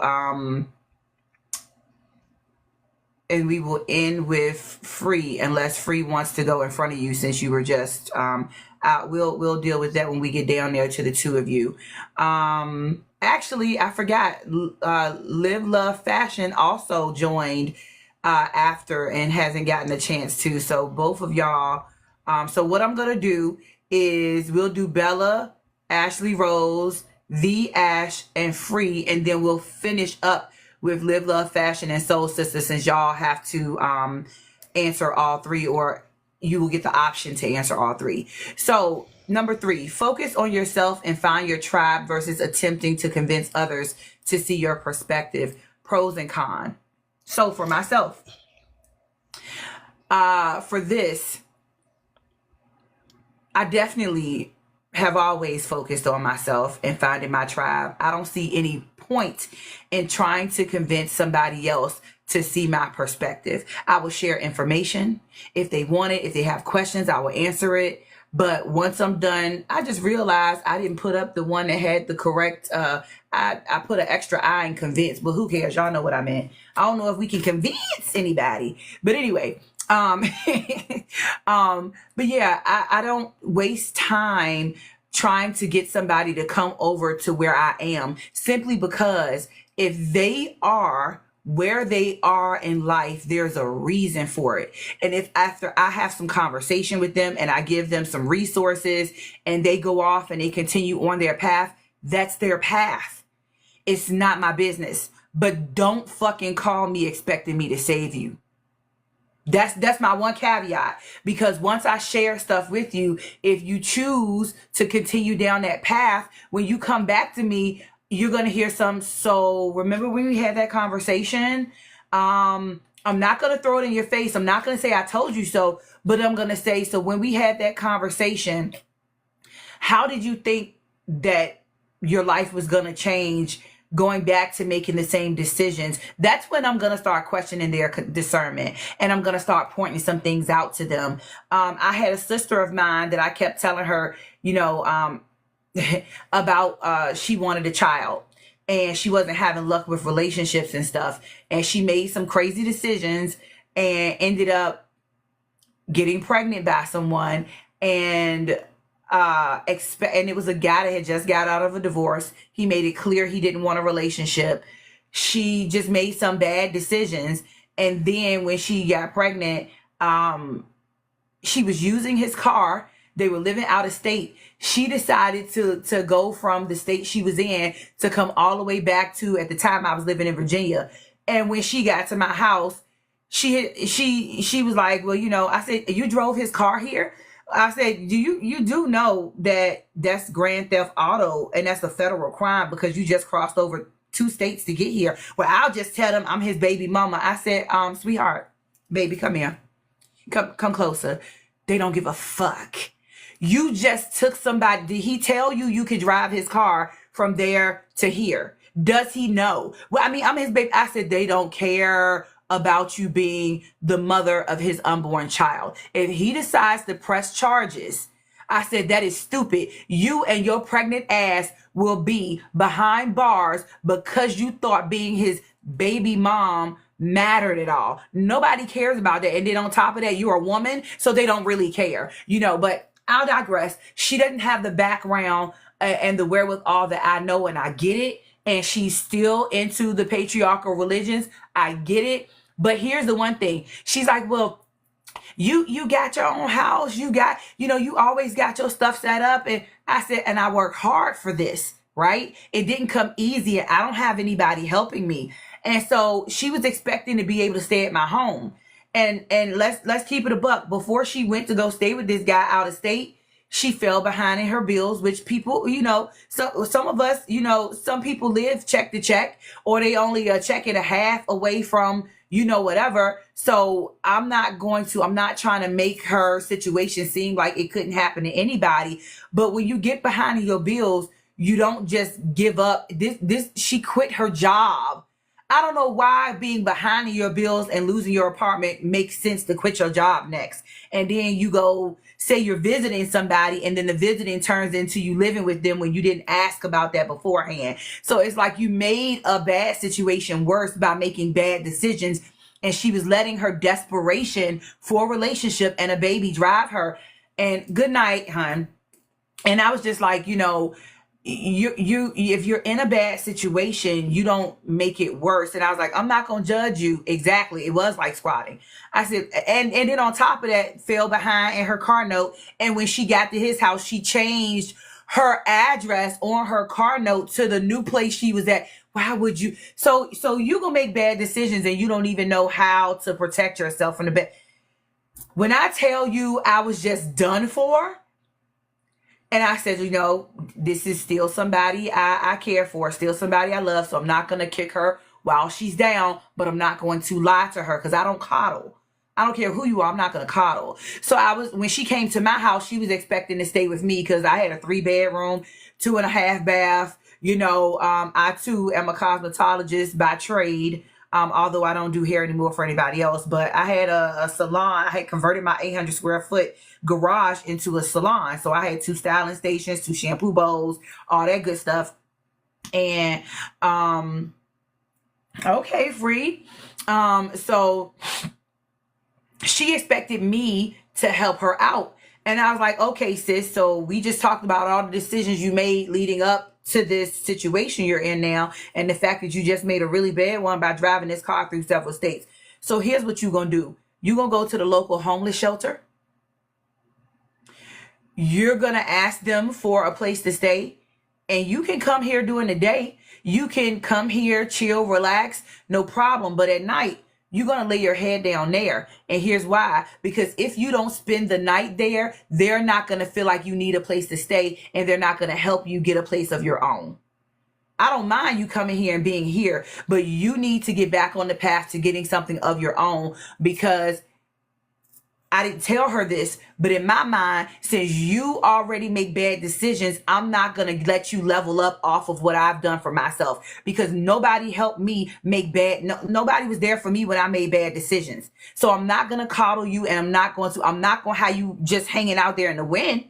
end with Free, unless Free wants to go in front of you, since you were just out. We'll deal with that when we get down there to the two of you. Actually, I forgot. Live Love Fashion also joined after and hasn't gotten a chance to. So both of y'all. So what I'm gonna do is we'll do Bella, Ashley Rose, The Ash, and Free, and then we'll finish up with Live Love Fashion and Soul Sister, since y'all have to answer all three, or you will get the option to answer all three. So number 3, focus on yourself and find your tribe versus attempting to convince others to see your perspective. Pros and cons. So for myself, for this, I definitely have always focused on myself and finding my tribe. I don't see any point in trying to convince somebody else to see my perspective. I will share information. If they want it, if they have questions, I will answer it. But once I'm done, I just realized I didn't put up the one that had the correct, I put an extra I in convince, but who cares? Y'all know what I meant. I don't know if we can convince anybody. But anyway, but yeah, I don't waste time trying to get somebody to come over to where I am, simply because if they are where they are in life, there's a reason for it. And if after I have some conversation with them and I give them some resources and they go off and they continue on their path, that's their path. It's not my business. But don't fucking call me expecting me to save you. That's my one caveat, because once I share stuff with you, if you choose to continue down that path, when you come back to me, you're going to hear some. So remember when we had that conversation? I'm not going to throw it in your face. I'm not going to say I told you so, but I'm going to say, so when we had that conversation, how did you think that your life was going to change going back to making the same decisions? That's when I'm going to start questioning their discernment, and I'm going to start pointing some things out to them. I had a sister of mine that I kept telling her, about she wanted a child and she wasn't having luck with relationships and stuff. And she made some crazy decisions and ended up getting pregnant by someone, and it was a guy that had just got out of a divorce. He made it clear he didn't want a relationship. She just made some bad decisions. And then when she got pregnant, she was using his car. They were living out of state. She decided to go from the state she was in to come all the way back to, at the time I was living in Virginia. And when she got to my house, she was like, well, I said, you drove his car here? I said, you do know that that's grand theft auto, and that's a federal crime because you just crossed over 2 states to get here. Well, I'll just tell them I'm his baby mama. I said, sweetheart, baby, come here. Come closer. They don't give a fuck. You just took somebody. Did he tell you you could drive his car from there to here? Does he know? Well, I mean, I'm his baby. I said, they don't care about you being the mother of his unborn child. If he decides to press charges, I said, that is stupid. You and your pregnant ass will be behind bars because you thought being his baby mom mattered at all. Nobody cares about that. And then on top of that, you're a woman, so they don't really care, but I'll digress. She doesn't have the background and the wherewithal that I know, and I get it. And she's still into the patriarchal religions. I get it. But here's the one thing. She's like, well, you got your own house. You got, you always got your stuff set up. And I said, and I work hard for this, right? It didn't come easy. I don't have anybody helping me. And so she was expecting to be able to stay at my home. And let's keep it a buck. Before she went to go stay with this guy out of state, she fell behind in her bills, which people, so some of us, some people live check to check, or they only a check and a half away from, whatever. So I'm not trying to make her situation seem like it couldn't happen to anybody. But when you get behind in your bills, you don't just give up. She quit her job I don't know why being behind in your bills and losing your apartment makes sense to quit your job next. And then you go say you're visiting somebody, and then the visiting turns into you living with them when you didn't ask about that beforehand. So it's like you made a bad situation worse by making bad decisions. And she was letting her desperation for a relationship and a baby drive her. And good night, hon. And I was just like, you if you're in a bad situation, you don't make it worse. And I was like, I'm not gonna judge you. Exactly, it was like squatting. I said, and then on top of that, fell behind in her car note. And when she got to his house, she changed her address on her car note to the new place she was at. Why would you? So you gonna make bad decisions and you don't even know how to protect yourself from the bad. When I tell you I was just done for. And I said, this is still somebody I care for, still somebody I love. So I'm not going to kick her while she's down, but I'm not going to lie to her because I don't coddle. I don't care who you are. I'm not going to coddle. So when she came to my house, she was expecting to stay with me because I had a 3-bedroom, 2.5 bath. I too am a cosmetologist by trade. Although I don't do hair anymore for anybody else, but I had a salon. I had converted my 800 square foot garage into a salon. So I had 2 styling stations, 2 shampoo bowls, all that good stuff. And, okay, free. So she expected me to help her out. And I was like, okay, sis, so we just talked about all the decisions you made leading up to this situation you're in now, and the fact that you just made a really bad one by driving this car through several states. So here's what you're going to do. You're going to go to the local homeless shelter. You're going to ask them for a place to stay, and you can come here during the day. You can come here, chill, relax, no problem. But at night, you're going to lay your head down there. And here's why. Because if you don't spend the night there, they're not going to feel like you need a place to stay, and they're not going to help you get a place of your own. I don't mind you coming here and being here, but you need to get back on the path to getting something of your own, because I didn't tell her this, but in my mind, since you already make bad decisions, I'm not going to let you level up off of what I've done for myself, because nobody helped me make nobody was there for me when I made bad decisions. So I'm not going to coddle you, and I'm not going to have you just hanging out there in the wind.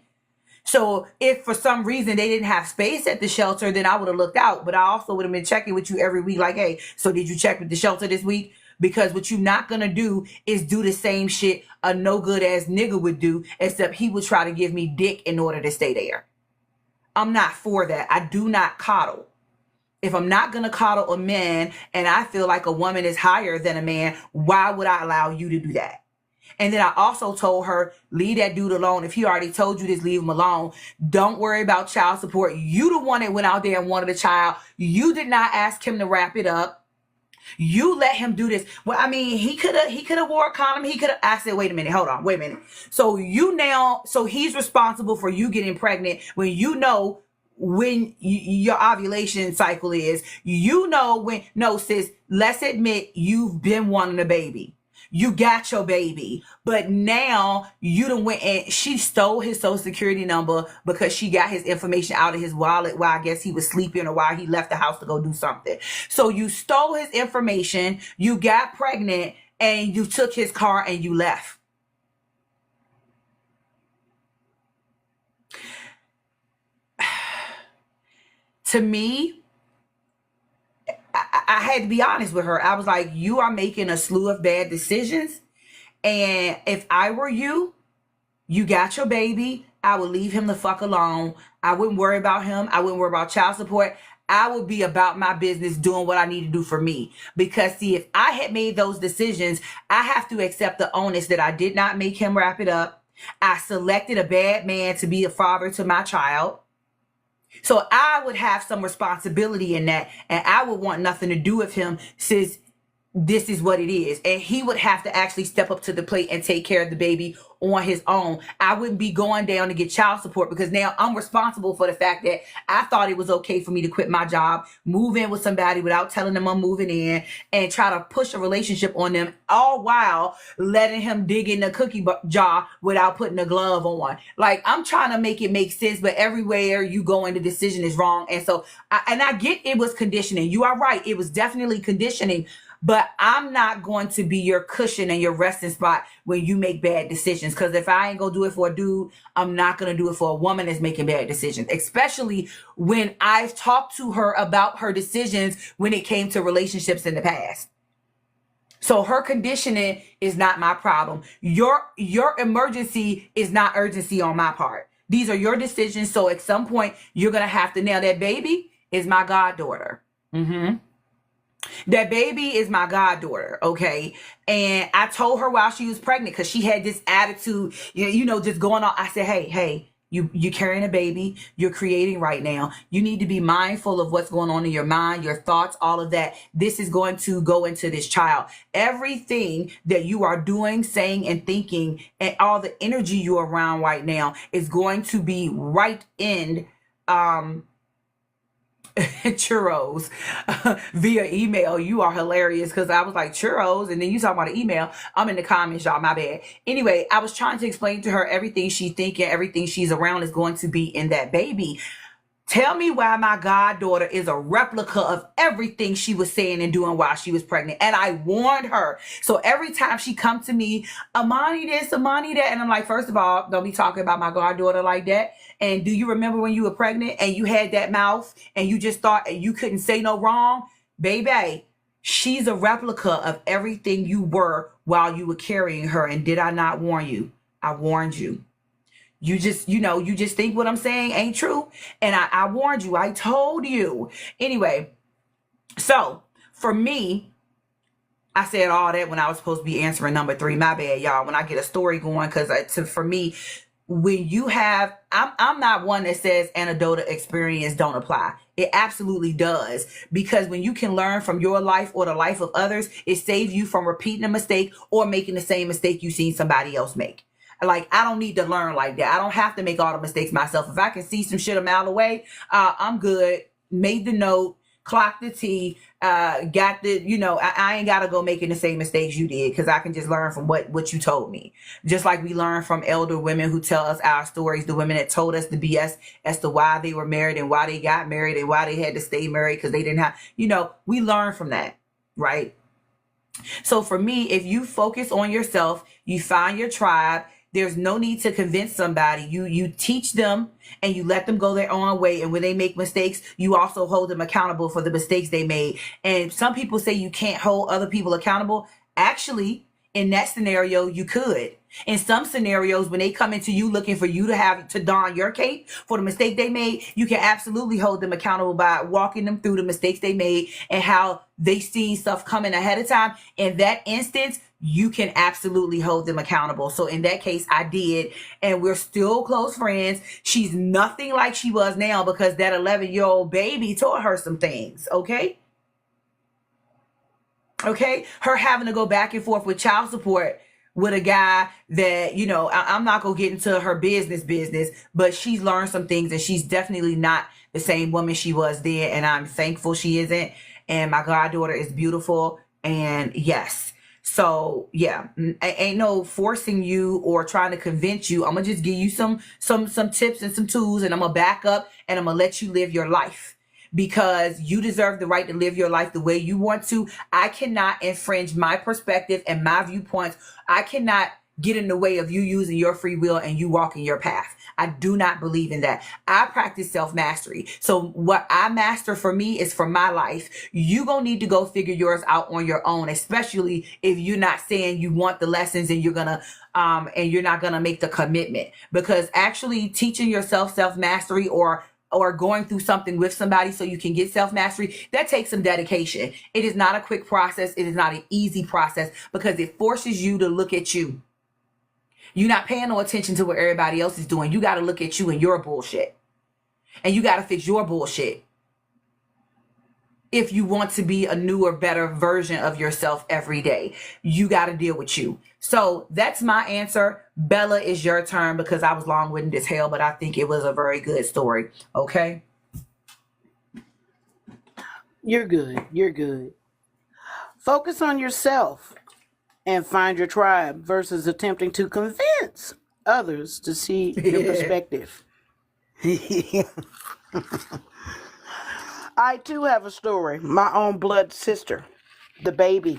So if for some reason they didn't have space at the shelter, then I would have looked out, but I also would have been checking with you every week. Like, hey, so did you check with the shelter this week? Because what you're not going to do is do the same shit a no good ass nigga would do, except he would try to give me dick in order to stay there. I'm not for that. I do not coddle. If I'm not going to coddle a man and I feel like a woman is higher than a man, why would I allow you to do that? And then I also told her, leave that dude alone. If he already told you this, leave him alone. Don't worry about child support. You the one that went out there and wanted a child. You did not ask him to wrap it up. You let him do this. Well, I mean, he could have wore a condom. I said, wait a minute, hold on, wait a minute. So he's responsible for you getting pregnant when you know when your ovulation cycle is. No, sis, let's admit you've been wanting a baby. You got your baby, but now you done went and she stole his social security number because she got his information out of his wallet while I guess he was sleeping or while he left the house to go do something. So you stole his information, you got pregnant, and you took his car and you left. To me, I had to be honest with her. I was like, you are making a slew of bad decisions. And if I were you, you got your baby, I would leave him the fuck alone. I wouldn't worry about him. I wouldn't worry about child support. I would be about my business doing what I need to do for me. Because see, if I had made those decisions, I have to accept the onus that I did not make him wrap it up. I selected a bad man to be a father to my child. So I would have some responsibility in that, and I would want nothing to do with him since this is what it is. And he would have to actually step up to the plate and take care of the baby on his own. I wouldn't be going down to get child support because now I'm responsible for the fact that I thought it was okay for me to quit my job, move in with somebody without telling them I'm moving in, and try to push a relationship on them, all while letting him dig in the cookie jar without putting a glove on. Like, I'm trying to make it make sense, but everywhere you go in, the decision is wrong. And so, I get it was conditioning. You are right. It was definitely conditioning. But I'm not going to be your cushion and your resting spot when you make bad decisions. Because if I ain't going to do it for a dude, I'm not going to do it for a woman that's making bad decisions. Especially when I've talked to her about her decisions when it came to relationships in the past. So her conditioning is not my problem. Your emergency is not urgency on my part. These are your decisions. So at some point, you're going to have to. Now, that baby is my goddaughter. That baby is my goddaughter, okay? And I told her while she was pregnant, because she had this attitude, just going on. I said, hey, you're carrying a baby. You're creating right now. You need to be mindful of what's going on in your mind, your thoughts, all of that. This is going to go into this child. Everything that you are doing, saying, and thinking, and all the energy you're around right now is going to be right in churros via email. You are hilarious, because I was like, churros, and then you talk about an email. I'm in the comments, y'all, my bad. Anyway, I was trying to explain to her everything she's thinking, everything she's around is going to be in that baby. Tell me why my goddaughter is a replica of everything she was saying and doing while she was pregnant. And I warned her. So every time she come to me, Amani this, Amani that. And I'm like, first of all, don't be talking about my goddaughter like that. And do you remember when you were pregnant and you had that mouth and you just thought you couldn't say no wrong? Baby, she's a replica of everything you were while you were carrying her. And did I not warn you? I warned you. You just think what I'm saying ain't true. And I warned you. I told you. Anyway, so for me, I said all that when I was supposed to be answering number 3. My bad, y'all. When I get a story going, because for me, when you have, I'm not one that says anecdotal experience don't apply. It absolutely does. Because when you can learn from your life or the life of others, it saves you from repeating a mistake or making the same mistake you seen somebody else make. Like, I don't need to learn like that. I don't have to make all the mistakes myself. If I can see some shit a mile away, I'm good. Made the note, clocked the T, got the, I ain't got to go making the same mistakes you did, because I can just learn from what you told me. Just like we learn from elder women who tell us our stories, the women that told us the BS as to why they were married and why they got married and why they had to stay married because they didn't have, we learn from that, right? So for me, if you focus on yourself, you find your tribe, there's no need to convince somebody. You teach them and you let them go their own way. And when they make mistakes, you also hold them accountable for the mistakes they made. And some people say you can't hold other people accountable. Actually, in that scenario, you could. In some scenarios, when they come into you looking for you to don your cape for the mistake they made, you can absolutely hold them accountable by walking them through the mistakes they made and how they seen stuff coming ahead of time. In that instance, you can absolutely hold them accountable. So in that case, I did, and we're still close friends. She's nothing like she was now because that 11-year-old baby taught her some things, okay? Okay? Her having to go back and forth with child support with a guy that, I'm not going to get into her business, but she's learned some things, and she's definitely not the same woman she was then, and I'm thankful she isn't. And my goddaughter is beautiful, and yes. So yeah, ain't no forcing you or trying to convince you. I'm gonna just give you some tips and some tools, and I'm gonna back up and I'm gonna let you live your life, because you deserve the right to live your life the way you want to. I cannot infringe my perspective and my viewpoints. I cannot get in the way of you using your free will and you walking your path. I do not believe in that. I practice self-mastery. So what I master for me is for my life. You gonna need to go figure yours out on your own, especially if you're not saying you want the lessons and you're not gonna make the commitment. Because actually teaching yourself self-mastery or going through something with somebody so you can get self-mastery, that takes some dedication. It is not a quick process. It is not an easy process, because it forces you to look at you. You're not paying no attention to what everybody else is doing. You got to look at you and your bullshit. And you got to fix your bullshit. if you want to be a newer, better version of yourself every day. You got to deal with you. So that's my answer. Bella, is your turn, because I was long-winded as hell, but I think it was a very good story. Okay? You're good. You're good. Focus on yourself and find your tribe versus attempting to convince others to see your perspective. I too have a story. My own blood sister, the baby.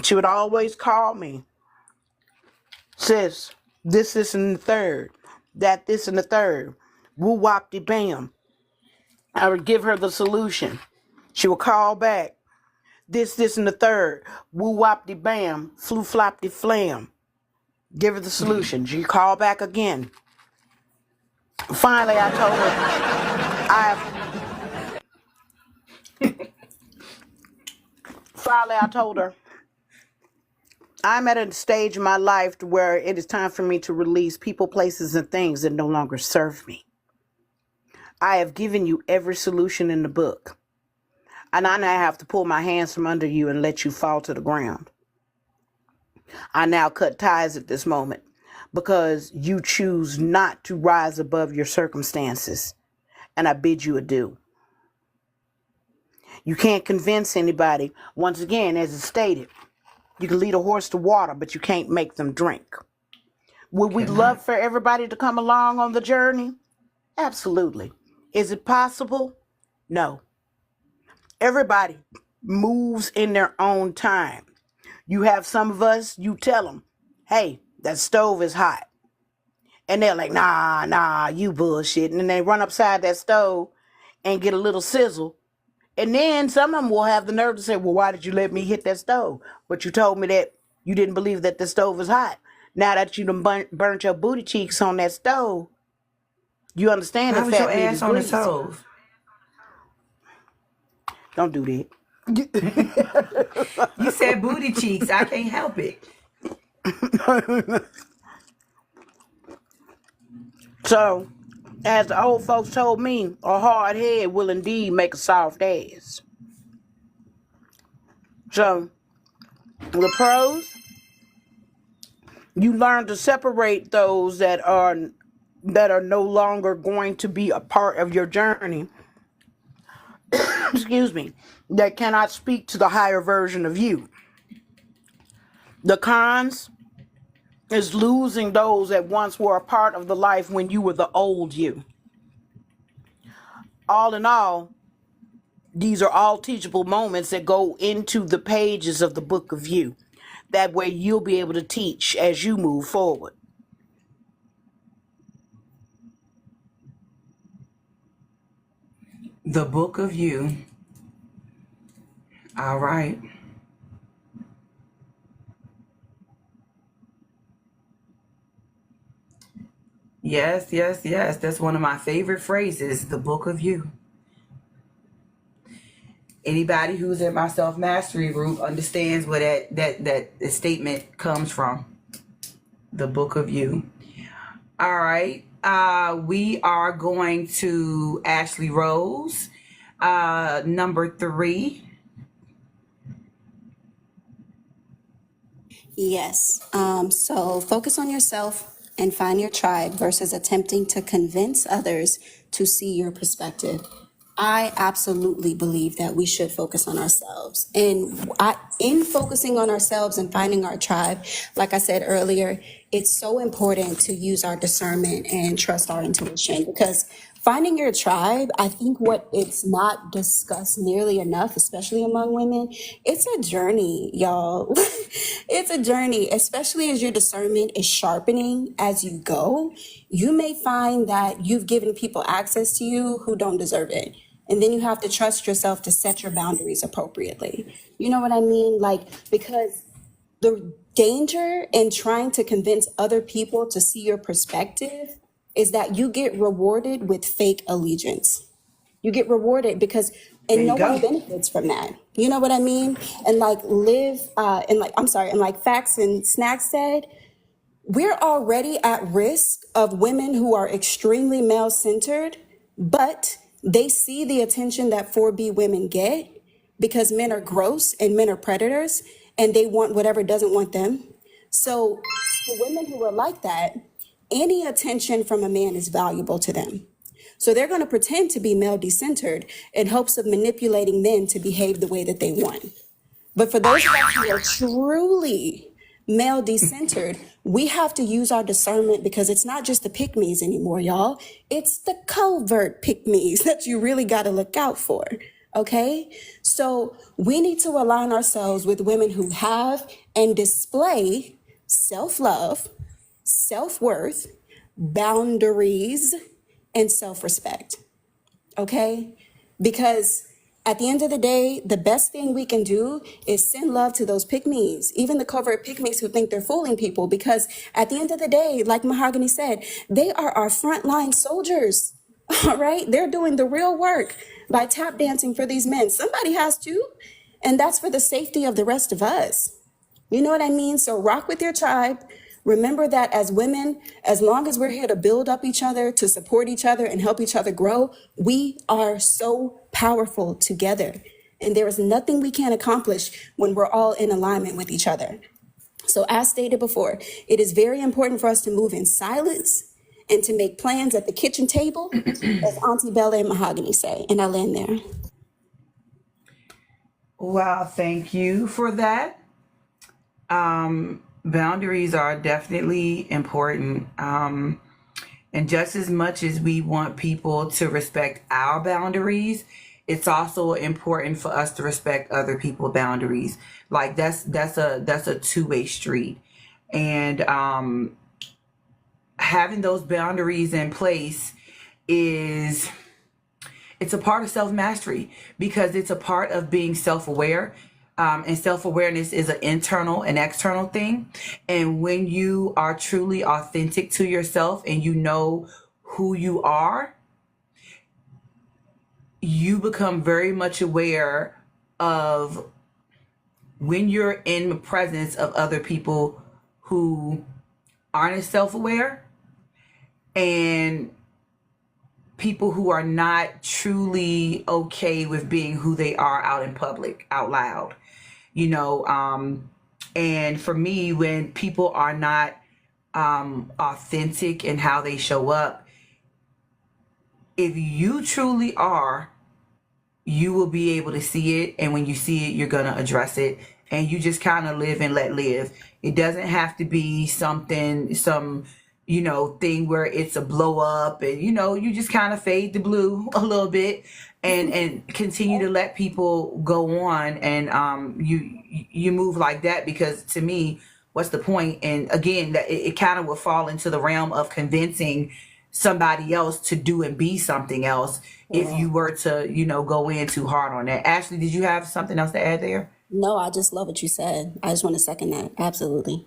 She would always call me, sis, this, and the third, that, this, and the third. Woo wop de bam. I would give her the solution. She would call back, this, and the third. Woo wop de bam, flu flop de flam. Give her the solution. She called back again. Finally, I told her, I'm at a stage in my life where it is time for me to release people, places, and things that no longer serve me. I have given you every solution in the book, and I now have to pull my hands from under you and let you fall to the ground. I now cut ties at this moment because you choose not to rise above your circumstances, and I bid you adieu. You can't convince anybody. Once again, as it's stated, you can lead a horse to water, but you can't make them drink. Would we love for everybody to come along on the journey? Absolutely. Is it possible? No. Everybody moves in their own time. You have some of us, you tell them, hey, that stove is hot. And they're like, nah, you bullshit. And then they run upside that stove and get a little sizzle. And then some of them will have the nerve to say, well, why did you let me hit that stove? But you told me that you didn't believe that the stove was hot. Now that you done burnt your booty cheeks on that stove, you understand How the was your fat meat ass is on the greasy. stove? Don't do that. You said booty cheeks. I can't help it. So, as the old folks told me, a hard head will indeed make a soft ass. So, the pros, you learn to separate those that are no longer going to be a part of your journey. Excuse me, that cannot speak to the higher version of you. The cons is losing those that once were a part of the life when you were the old you. All in all, these are all teachable moments that go into the pages of the book of you. That way you'll be able to teach as you move forward. The book of you. All right. Yes. That's one of my favorite phrases, the book of you. Anybody who's in my self-mastery group understands where that statement comes from. The book of you. All right. We are going to Ashley Rose, number 3. Yes. So focus on yourself and find your tribe versus attempting to convince others to see your perspective. I absolutely believe that we should focus on ourselves. And in focusing on ourselves and finding our tribe, like I said earlier, it's so important to use our discernment and trust our intuition, because finding your tribe, I think what it's not discussed nearly enough, especially among women, it's a journey, y'all. It's a journey, especially as your discernment is sharpening as you go. You may find that you've given people access to you who don't deserve it. And then you have to trust yourself to set your boundaries appropriately. You know what I mean? Like, because the danger in trying to convince other people to see your perspective is that you get rewarded with fake allegiance. You get rewarded because, and no one benefits from that. You know what I mean? And like Facts and Snacks said, we're already at risk of women who are extremely male centered, but They see the attention that 4B women get because men are gross and men are predators and they want whatever doesn't want them. So for women who are like that, any attention from a man is valuable to them. So they're going to pretend to be male decentered in hopes of manipulating men to behave the way that they want. But for those of us who are truly male decentered, we have to use our discernment because it's not just the pick-me's anymore, y'all. It's the covert pick-me's that you really got to look out for. Okay? So we need to align ourselves with women who have and display self-love, self-worth, boundaries, and self-respect. Okay? Because at the end of the day, the best thing we can do is send love to those pick-me's, even the covert pick-me's who think they're fooling people. Because at the end of the day, like Mahogany said, they are our frontline soldiers. All right? They're doing the real work by tap dancing for these men. Somebody has to, and that's for the safety of the rest of us. You know what I mean? So rock with your tribe. Remember that as women, as long as we're here to build up each other, to support each other and help each other grow, we are so powerful together. And there is nothing we can't accomplish when we're all in alignment with each other. So as stated before, it is very important for us to move in silence and to make plans at the kitchen table, as Auntie Bella and Mahogany say. And I land there. Well, thank you for that. Boundaries are definitely important. And just as much as we want people to respect our boundaries, it's also important for us to respect other people's boundaries. Like that's a two-way street. And having those boundaries in place it's a part of self-mastery because it's a part of being self-aware. And self-awareness is an internal and external thing. And when you are truly authentic to yourself and you know who you are, you become very much aware of when you're in the presence of other people who aren't as self-aware and people who are not truly okay with being who they are out in public, out loud. And for me, when people are not authentic in how they show up, if you truly are, you will be able to see it. And when you see it, you're going to address it. And you just kind of live and let live. It doesn't have to be some thing where it's a blow up and, you just kind of fade the blue a little bit and continue to let people go on. And you move like that because to me, what's the point? And again, that it kind of will fall into the realm of convincing somebody else to do and be something else if you were to, go in too hard on that. Ashley, did you have something else to add there? No, I just love what you said. I just want to second that. Absolutely.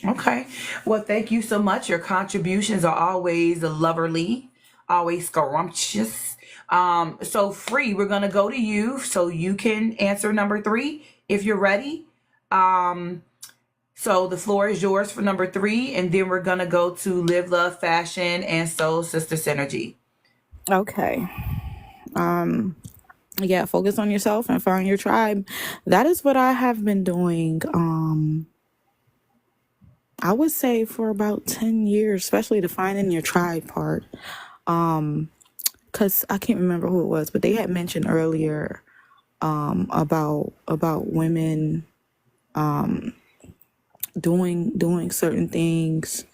Okay. Well, thank you so much. Your contributions are always loverly, always scrumptious. So Free, we're going to go to you so you can answer number 3 if you're ready. So the floor is yours for number 3, and then we're going to go to Live, Love, Fashion, and Soul Sister Synergy. Okay. Yeah, focus on yourself and find your tribe. That is what I have been doing. I would say for about 10 years, especially the finding your tribe part. Cause I can't remember who it was, but they had mentioned earlier, about women, doing certain things,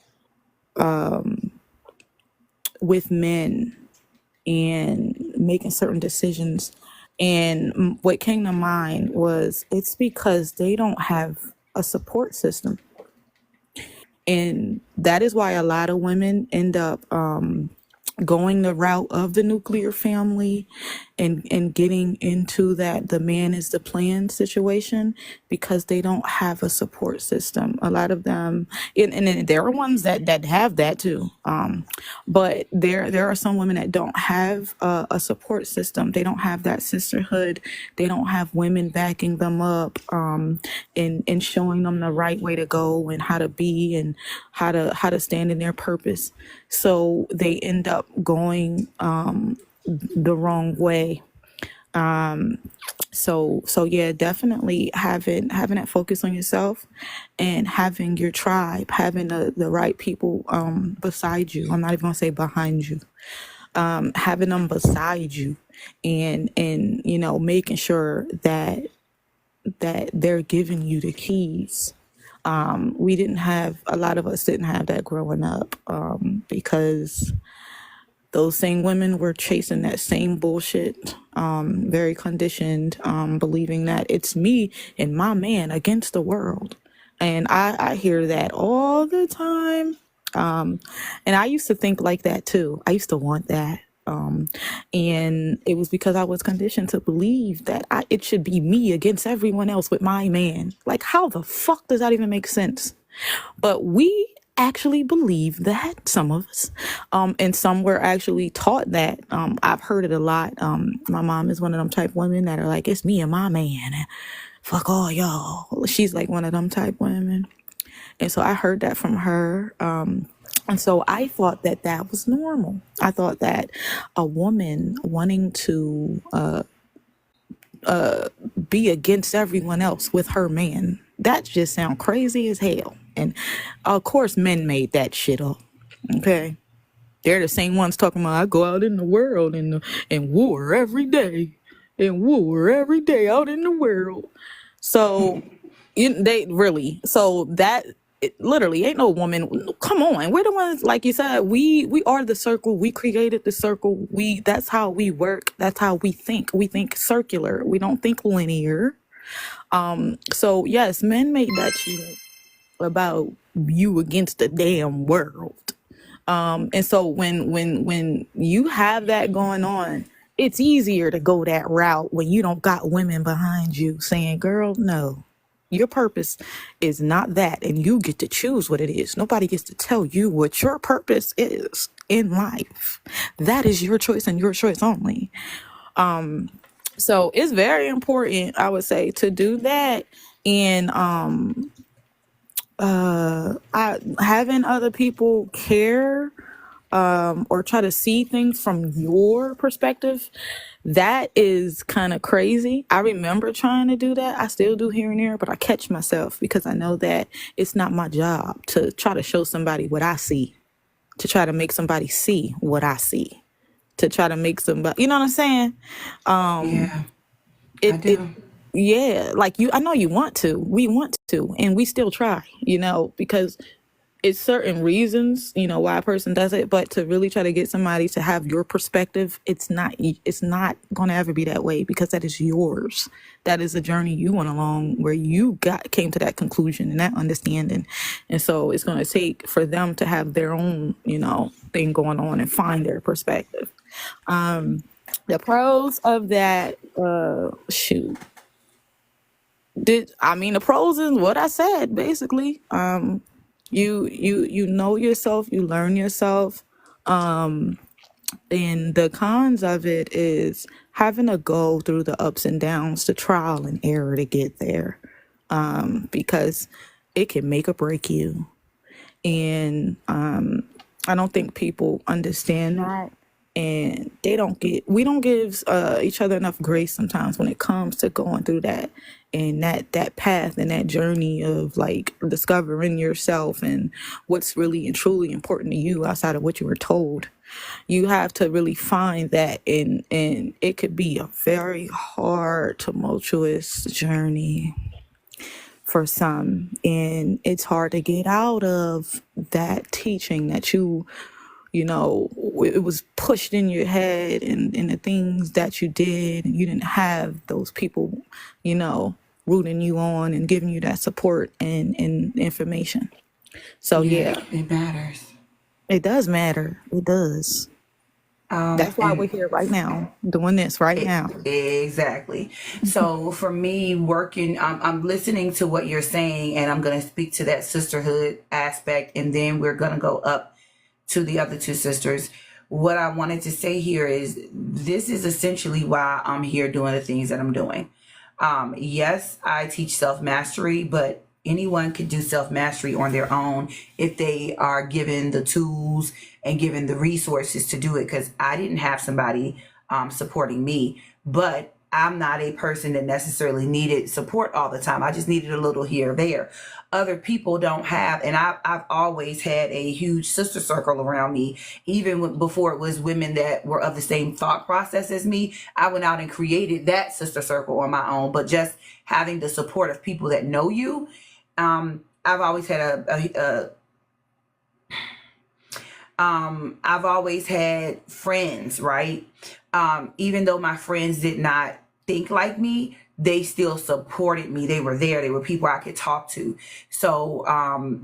with men and making certain decisions. And what came to mind was it's because they don't have a support system. And that is why a lot of women end up going the route of the nuclear family and getting into that the man is the plan situation because they don't have a support system. A lot of them, and there are ones that have that too. But there are some women that don't have a support system. They don't have that sisterhood. They don't have women backing them up, and showing them the right way to go and how to be and how to stand in their purpose. So they end up going the wrong way. So yeah, definitely having that focus on yourself and having your tribe, having the right people beside you. I'm not even gonna say behind you. Having them beside you, and making sure that they're giving you the keys. We didn't have, a lot of us didn't have that growing up, because those same women were chasing that same bullshit, very conditioned, believing that it's me and my man against the world. And I hear that all the time. And I used to think like that too. I used to want that. And it was because I was conditioned to believe that it should be me against everyone else with my man. Like, how the fuck does that even make sense? But we actually believe that, some of us, and some were actually taught that. I've heard it a lot. My mom is one of them type women that are like, it's me and my man, and fuck all y'all. She's like one of them type women. And so I heard that from her. And so I thought that that was normal. I thought that a woman wanting to be against everyone else with her man, that just sound crazy as hell. And of course men made that shit up. Okay, they're the same ones talking about, I go out in the world and war every day, out in the world. So they really, so that it literally ain't no woman. Come on, we're the ones, like you said, we are the circle. We created the circle. That's how we work. That's how we think. We think circular. We don't think linear. So yes, men made that shit about you against the damn world. And so when you have that going on, it's easier to go that route when you don't got women behind you saying, girl, no, your purpose is not that, and you get to choose what it is. Nobody gets to tell you what your purpose is in life. That is your choice and your choice only. So it's very important, I would say, to do that. And having other people care, or try to see things from your perspective, that is kind of crazy. I remember trying to do that. I still do here and there, but I catch myself because I know that it's not my job to try to show somebody what I see, to try to make somebody see what I see, to try to make somebody, you know what I'm saying? Yeah, I do. Yeah, like I know you want to, we want to, and we still try, because it's certain reasons, why a person does it, but to really try to get somebody to have your perspective, it's not going to ever be that way, because that is yours. That is a journey you went along where you came to that conclusion and that understanding. And so it's going to take for them to have their own, thing going on and find their perspective. The pros of that, the pros is what I said, basically. You know yourself, you learn yourself. And the cons of it is having to go through the ups and downs, the trial and error to get there. Because it can make or break you. And I don't think people understand that. And we don't give each other enough grace sometimes when it comes to going through that, and that path and that journey of like discovering yourself and what's really and truly important to you outside of what you were told. You have to really find that, and it could be a very hard, tumultuous journey for some, and it's hard to get out of that teaching that it was pushed in your head, and the things that you did, and you didn't have those people, rooting you on and giving you that support and information. So yeah, it matters. it does matter. It does. That's why we're here right now, doing this right now. Exactly. So for me, working, I'm listening to what you're saying, and I'm going to speak to that sisterhood aspect, and then we're going to go up to the other two sisters. What I wanted to say here is this is essentially why I'm here doing the things that I'm doing. Yes, I teach self-mastery, but anyone can do self-mastery on their own if they are given the tools and given the resources to do it. Because I didn't have somebody supporting me. But I'm not a person that necessarily needed support all the time. I just needed a little here or there. Other people don't have, and I've always had a huge sister circle around me. Even before it was women that were of the same thought process as me, I went out and created that sister circle on my own. But just having the support of people that know you, I've always had I've always had friends, right? Even though my friends did not think like me, they still supported me. They were there. They were people I could talk to. So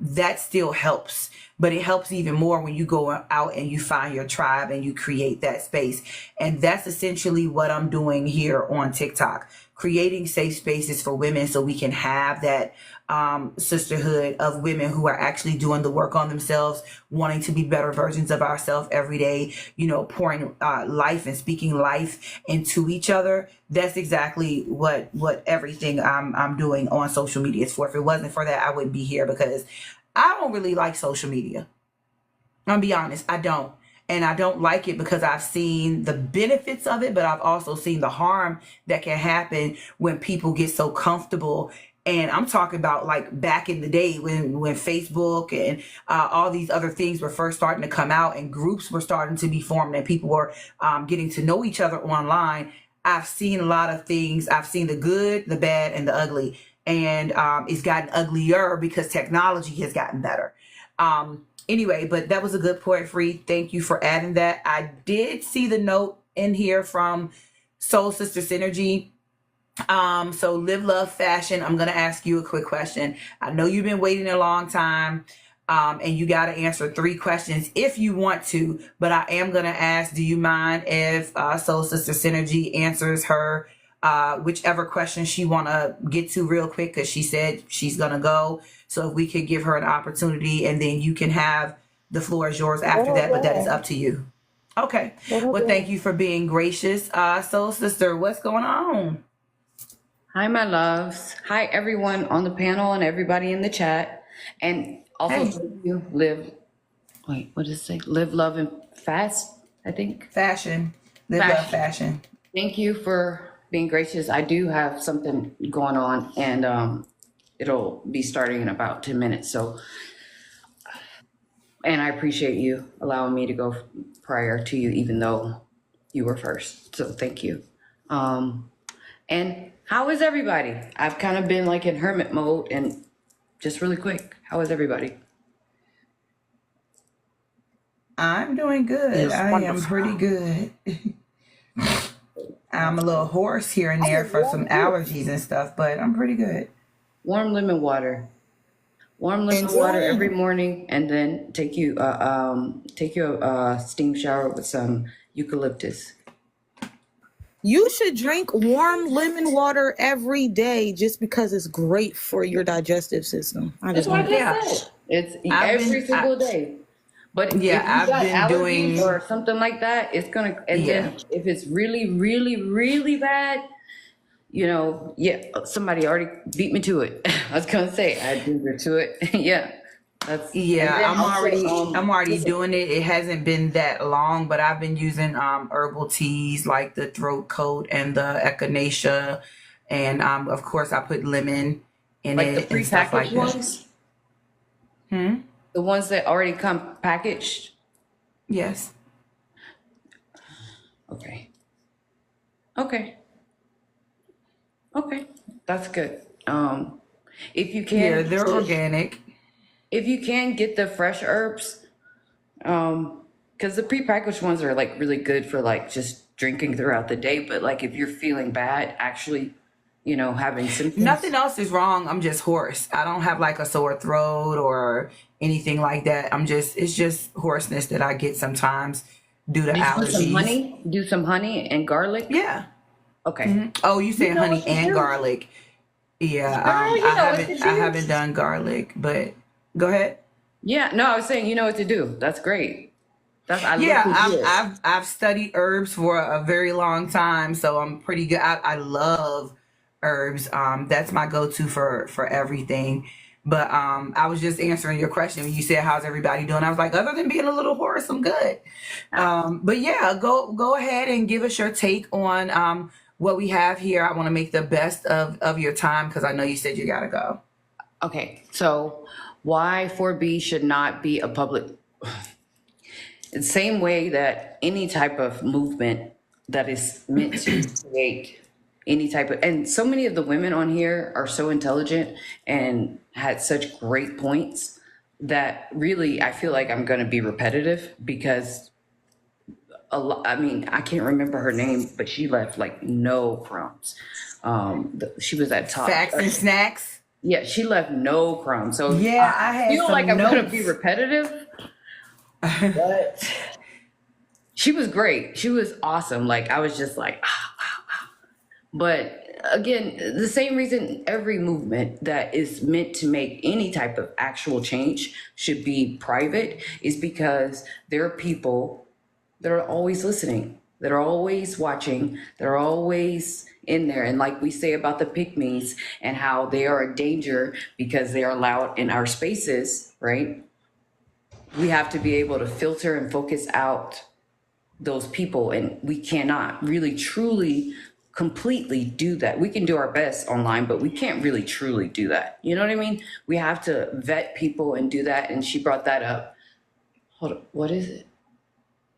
that still helps. But it helps even more when you go out and you find your tribe and you create that space. And that's essentially what I'm doing here on TikTok, creating safe spaces for women so we can have that sisterhood of women who are actually doing the work on themselves, wanting to be better versions of ourselves every day, pouring life and speaking life into each other. That's exactly what everything I'm doing on social media is for. If it wasn't for that, I wouldn't be here, because I don't really like social media. I'll be honest, I don't. And I don't like it because I've seen the benefits of it, but I've also seen the harm that can happen when people get so comfortable. And I'm talking about like back in the day when Facebook and all these other things were first starting to come out and groups were starting to be formed and people were getting to know each other online. I've seen a lot of things. I've seen the good, the bad, and the ugly. And it's gotten uglier because technology has gotten better. Anyway, but that was a good point, Free. Thank you for adding that. I did see the note in here from Soul Sister Synergy. So Live, Love, Fashion. I'm going to ask you a quick question. I know you've been waiting a long time, and you got to answer 3 questions if you want to, but I am going to ask, do you mind if Soul Sister Synergy answers her whichever question she want to get to real quick, because she said she's going to go. So if we could give her an opportunity, and then you can have the floor is yours after that, but that is up to you. Okay. Well, thank you for being gracious. Soul Sister, what's going on? Hi, my loves. Hi, everyone on the panel and everybody in the chat. And also, thank you, Live, Love, and Fast, I think. Fashion. Live, Love, Fashion. Thank you for being gracious. I do have something going on, and it'll be starting in about 10 minutes. So, and I appreciate you allowing me to go prior to you, even though you were first. So thank you. And how is everybody? I've kind of been like in hermit mode, and just really quick, how is everybody? I'm doing good. I am pretty good. I'm a little hoarse here and there for some allergies and stuff, but I'm pretty good. Warm lemon water. Warm lemon water every morning, and then take you a steam shower with some eucalyptus. You should drink warm lemon water every day just because it's great for your digestive system. That's what I said. It's every single day. But if you I've got been allergies doing or something like that, it's gonna. And then if it's really, really, really bad, somebody already beat me to it. I was gonna say I beat her to it. Yeah. I'm already doing it. It hasn't been that long, but I've been using herbal teas like the throat coat and the echinacea, and of course I put lemon in like it the and stuff like ones? that. The ones that already come packaged? Yes. Okay. That's good. If you can, they're organic. If you can get the fresh herbs, because the prepackaged ones are like really good for like just drinking throughout the day. But like if you're feeling bad, actually, having symptoms. Nothing else is wrong. I'm just hoarse. I don't have like a sore throat or anything like that. It's just hoarseness that I get sometimes due to allergies. Do some honey and garlic. Yeah. Okay. Mm-hmm. Oh, you saying honey and garlic? Yeah. I haven't done garlic, but go ahead. Yeah. No, I was saying you know what to do. That's great. I've studied herbs for a very long time, so I'm pretty good. I love herbs. That's my go-to for everything. But I was just answering your question when you said, how's everybody doing? I was like, other than being a little hoarse, I'm good. But yeah, go ahead and give us your take on what we have here. I want to make the best of your time because I know you said you got to go. Okay, so why 4B should not be a public, the same way that any type of movement that is meant to create any type of, and so many of the women on here are so intelligent and had such great points that really I feel like I'm going to be repetitive because I mean, I can't remember her name, but she left like no crumbs. She was at top. Facts and snacks. Yeah, she left no crumbs. So yeah, I had feel some like I'm notes. going to be repetitive, but she was great. She was awesome. Like I was just like, But again, the same reason every movement that is meant to make any type of actual change should be private is because there are people that are always listening, that are always watching, that are always in there. And like we say about the pygmies and how they are a danger because they are allowed in our spaces, right? We have to be able to filter and focus out those people. And we cannot really truly completely do that. We can do our best online, but we can't really truly do that. You know what I mean? We have to vet people and do that. And she brought that up. Hold on, what is it?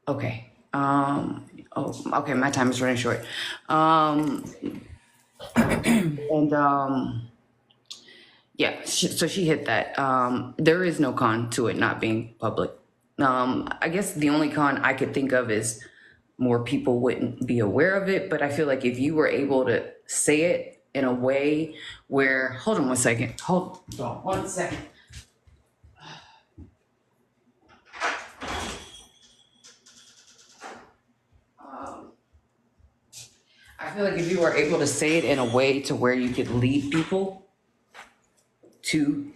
Okay. Okay, my time is running short. Yeah, so she hit that. There is no con to it not being public. I guess the only con I could think of is more people wouldn't be aware of it, but I feel like if you were able to say it in a way where, hold on one second. Hold on 1 second. I feel like if you were able to say it in a way to where you could lead people to,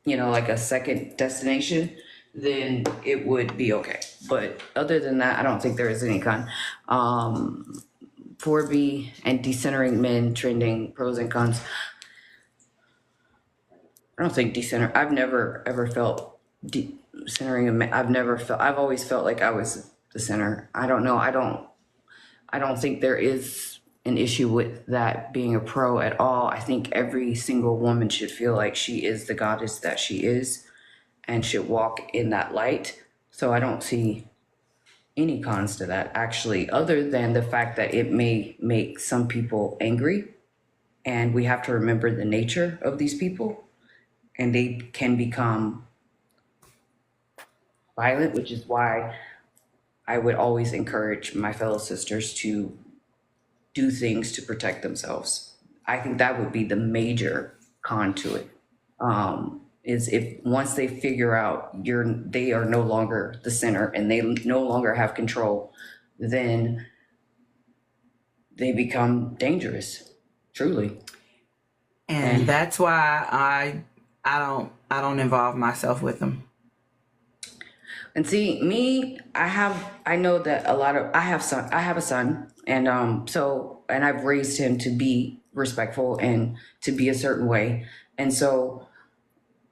like a second destination, then it would be okay. But other than that, I don't think there is any con. 4B and decentering men trending pros and cons. I don't think I've never ever felt centering a man. I've always felt like I was the center. I don't know. I don't think there is an issue with that being a pro at all. I think every single woman should feel like she is the goddess that she is and should walk in that light. So I don't see any cons to that, actually, other than the fact that it may make some people angry. And we have to remember the nature of these people. And they can become violent, which is why I would always encourage my fellow sisters to do things to protect themselves. I think that would be the major con to it. Is if once they figure out they are no longer the center and they no longer have control, then they become dangerous, truly. And that's why I don't involve myself with them. And see, me, I know that I have a son, and and I've raised him to be respectful and to be a certain way. And so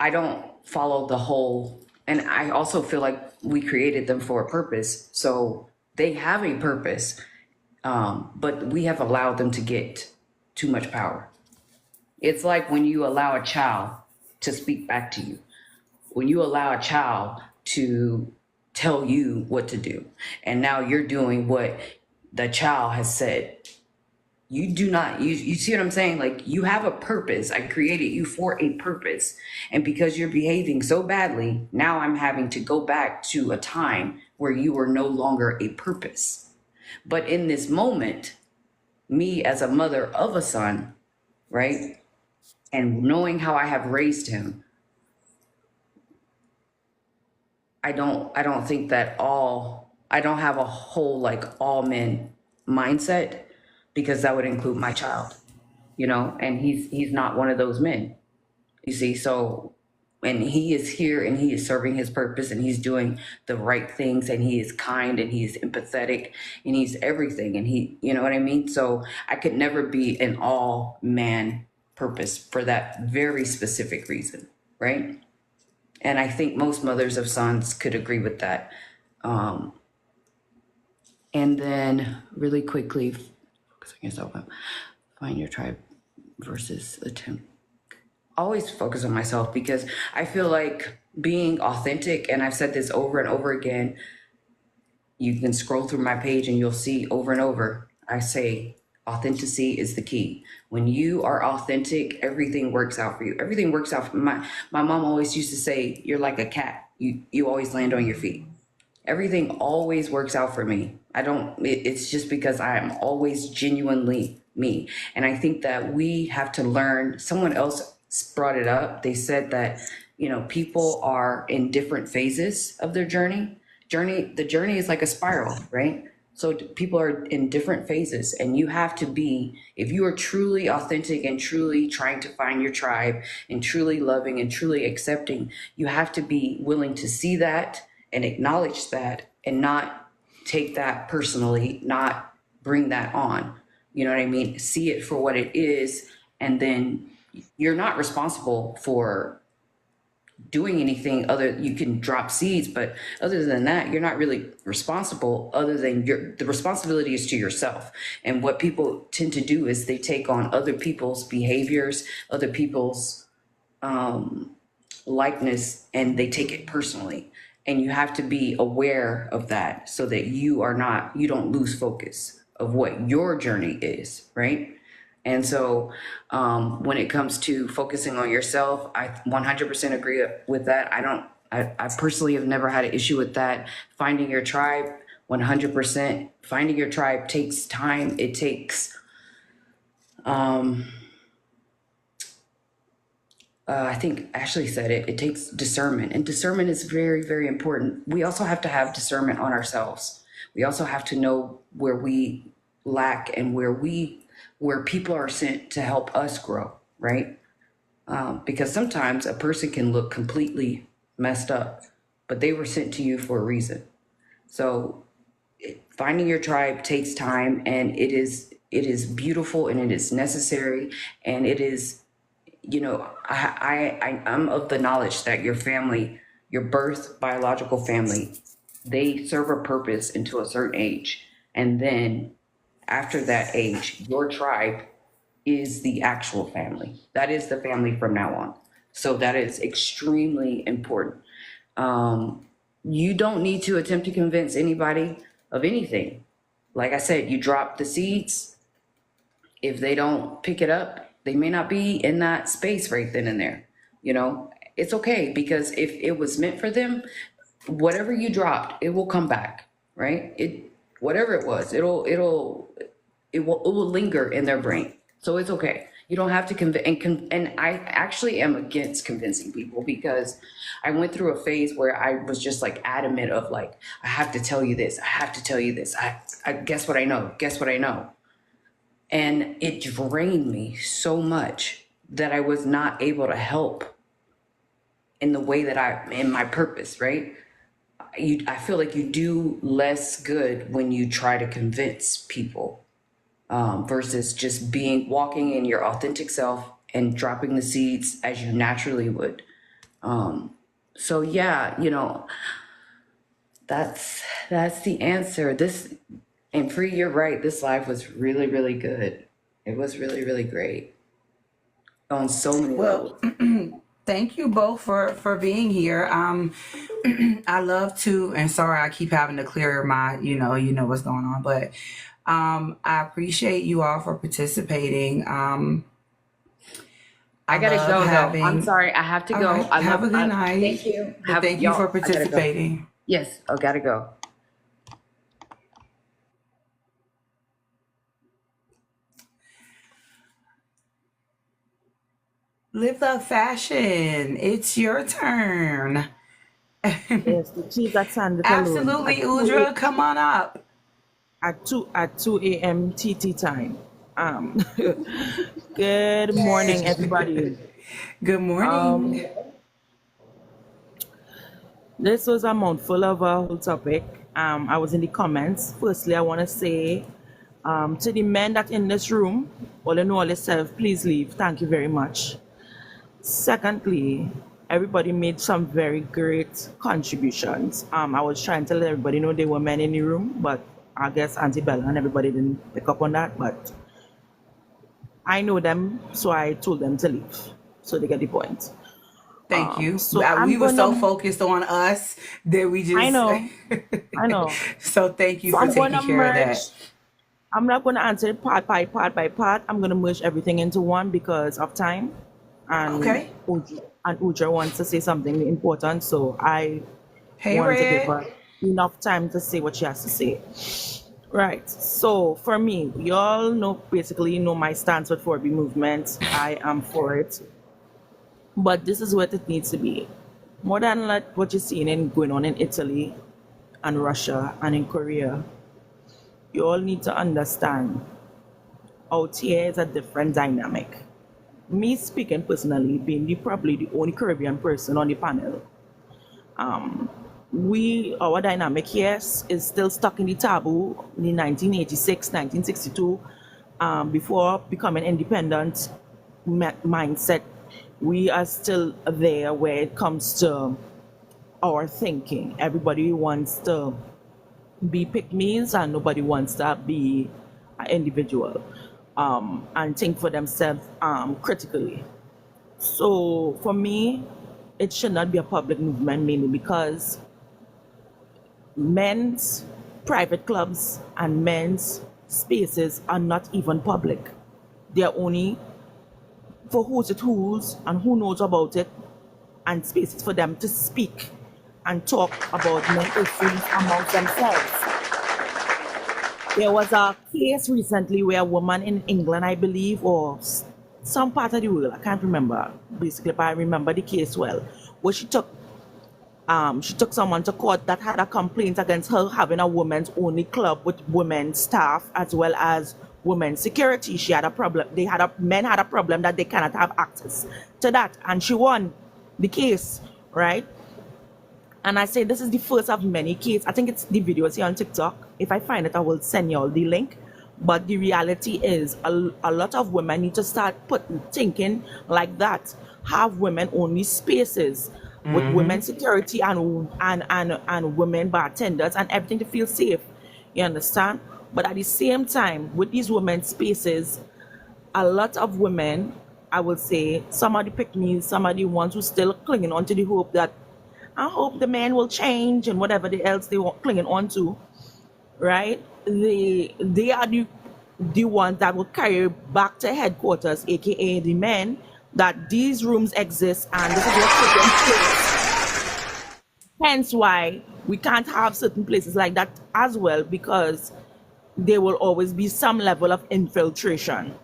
I don't follow the whole, and I also feel like we created them for a purpose. So they have a purpose, but we have allowed them to get too much power. It's like when you allow a child to speak back to you, when you allow a child to tell you what to do, and now you're doing what the child has said. You do not, you see what I'm saying? Like, you have a purpose. I created you for a purpose. And because you're behaving so badly, now I'm having to go back to a time where you were no longer a purpose. But in this moment, me as a mother of a son, right? And knowing how I have raised him, I don't think that I don't have a whole, like, all men mindset, because that would include my child, and he's not one of those men, you see. So, and he is here and he is serving his purpose and he's doing the right things and he is kind and he's empathetic and he's everything, and you know what I mean? So I could never be an all man purpose for that very specific reason. right? And I think most mothers of sons could agree with that. And then really quickly, focus on yourself, find your tribe versus attempt. Always focus on myself, because I feel like being authentic, and I've said this over and over again, you can scroll through my page and you'll see over and over, I say authenticity is the key. When you are authentic, everything works out for you. Everything works out. My mom always used to say, you're like a cat. You always land on your feet. Everything always works out for me. It's just because I am always genuinely me. And I think that we have to learn, someone else brought it up. They said that, people are in different phases of their journey. The journey is like a spiral, right? So people are in different phases, and you have to be, if you are truly authentic and truly trying to find your tribe and truly loving and truly accepting, you have to be willing to see that and acknowledge that and not take that personally, not bring that on. You know what I mean? See it for what it is, and then you're not responsible for doing anything other. You can drop seeds, but other than that, you're not really responsible, other than the responsibility is to yourself. And what people tend to do is they take on other people's behaviors, other people's likeness, and they take it personally. And you have to be aware of that so that you don't lose focus of what your journey is, right? And so when it comes to focusing on yourself, I 100% agree with that. I personally have never had an issue with that. Finding your tribe, 100%. Finding your tribe takes time. It takes, I think Ashley said it takes discernment, and discernment is very, very important. We also have to have discernment on ourselves. We also have to know where we lack and where people are sent to help us grow, right? Because sometimes a person can look completely messed up, but they were sent to you for a reason. So finding your tribe takes time, and it is beautiful, and it is necessary, and it is, I'm of the knowledge that your family, your birth biological family, they serve a purpose until a certain age. And then after that age, your tribe is the actual family. That is the family from now on. So that is extremely important. You don't need to attempt to convince anybody of anything. Like I said, you drop the seeds. If they don't pick it up, they may not be in that space right then and there. It's okay, because if it was meant for them, whatever you dropped, it will come back, right? Whatever it was, it will linger in their brain. So it's okay. You don't have to convince. And I actually am against convincing people, because I went through a phase where I was just like adamant of like, I have to tell you this. I have to tell you this. I guess what I know. Guess what I know. And it drained me so much that I was not able to help in the way that in my purpose, right? I feel like you do less good when you try to convince people versus just walking in your authentic self and dropping the seeds as you naturally would. So yeah, that's the answer. And Free, you're right. This live was really, really good. It was really, really great on so many levels. Thank you both for being here. I love to, and sorry I keep having to clear my, you know what's going on, but I appreciate you all for participating. I gotta go though. I'm sorry, I have to go. Right. Have a good night. Thank you. Thank you for participating. Yes, I gotta go. Live the fashion. It's your turn. Yes, the cheese at Sandra. Absolutely, Udra, come on up. At 2 a.m. TT time. Good morning, everybody. Good morning. This was a mouthful of a whole topic. I was in the comments. Firstly, I want to say to the men that in this room, all in all yourself, please leave. Thank you very much. Secondly, everybody made some very great contributions. I was trying to let everybody know there were men in the room, but I guess Auntie Bella and everybody didn't pick up on that. But I know them, so I told them to leave, so they get the point. Thank you. So We I'm were so gonna. focused on us that we I just. know, I know. So thank you So for I'm taking gonna care of merge. that. I'm not gonna answer it part by part by part. I'm gonna merge everything into one because of time, and Okay. Uja wants to say something important, so I Hey, want to give Red. her enough time to say what she has to say. Right. So for me, you all know basically know my stance with 4B movement. I am for it, but this is what it needs to be. More than like what you're seeing in going on in Italy and Russia and in Korea, you all need to understand out here is a different dynamic. Me speaking personally, being probably the only Caribbean person on the panel, our dynamic here is still stuck in the taboo in the 1986, 1962, before becoming independent mindset. We are still there where it comes to our thinking. Everybody wants to be pick-me's and nobody wants to be an individual and think for themselves critically. So for me, it should not be a public movement mainly because men's private clubs and men's spaces are not even public. They are only for who's it who's and who knows about it, and spaces for them to speak and talk about mental issues amongst themselves. There was a case recently where a woman in England, I believe, or some part of the world, I can't remember basically, but I remember the case well, where she took someone to court that had a complaint against her having a women's only club with women staff as well as women's security. She had a problem. Men had a problem that they cannot have access to that, and she won the case, right? And I say this is the first of many cases. I think it's the videos here on TikTok. If I find it, I will send you all the link. But the reality is a lot of women need to start thinking like that. Have women only spaces with women security and women bartenders and everything to feel safe. You understand? But at the same time, with these women spaces, a lot of women, I would say, some of the pick-me's, some of the ones who still clinging on to the hope that I hope the man will change and whatever else they want clinging on to, right? They are the ones that will carry back to headquarters, aka the men, that these rooms exist and this is what taking place. Hence why we can't have certain places like that as well, because there will always be some level of infiltration,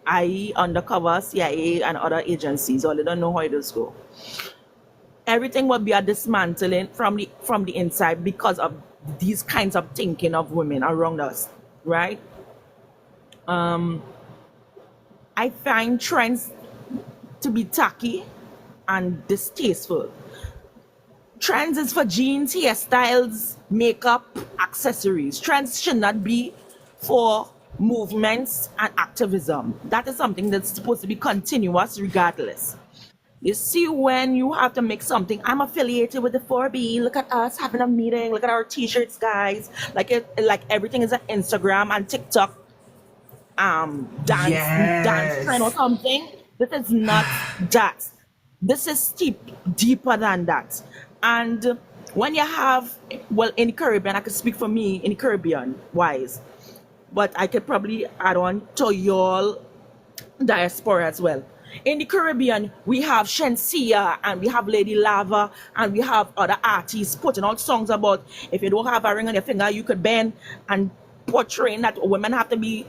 i.e. undercover, CIA and other agencies, or they don't know how it does go. Everything will be a dismantling from the inside because of these kinds of thinking of women around us, right? I find trends to be tacky and distasteful. Trends is for jeans, hairstyles, makeup, accessories. Trends should not be for movements and activism. That is something that's supposed to be continuous regardless. You see, when you have to make something, I'm affiliated with the 4B. Look at us having a meeting. Look at our t-shirts, guys. Like everything is on Instagram and TikTok. Dance trend or Yes. something. This is not that. This is deeper than that. And when you have, well, in the Caribbean, I could speak for me in the Caribbean wise, but I could probably add on to y'all diaspora as well. In the Caribbean, we have Shensia and we have Lady Lava and we have other artists putting out songs about if you don't have a ring on your finger, you could bend, and portraying that women have to be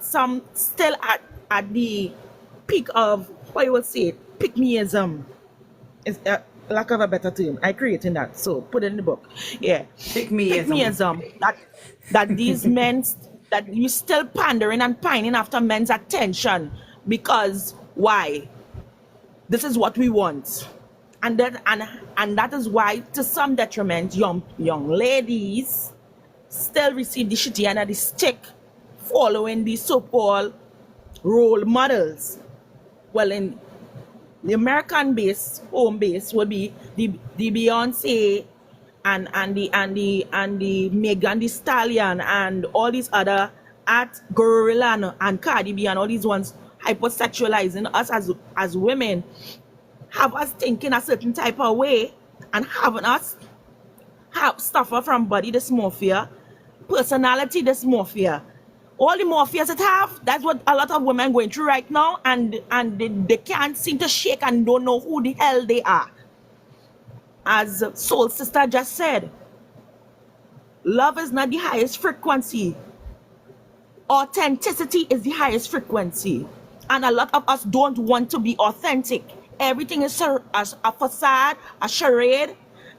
still at the peak of, what you would say, pick meism. Is lack of a better term. I created that, so put it in the book. Yeah, Pick me pick as a. meism. That these men, that you still pandering and pining after men's attention because why? This is what we want, and that is why, to some detriment, young ladies still receive the shitty end of the stick, following these so-called role models. Well, the American base, home base, would be the Beyonce and the Megan Thee Stallion and all these other at Gorilla and Cardi B and all these ones hypersexualizing us as women, have us thinking a certain type of way and having us suffer from body dysmorphia, personality dysmorphia. All the morphias it have, that's what a lot of women going through right now, and they can't seem to shake and don't know who the hell they are. As Soul Sister just said, love is not the highest frequency. Authenticity is the highest frequency. And a lot of us don't want to be authentic. Everything is a facade, a charade,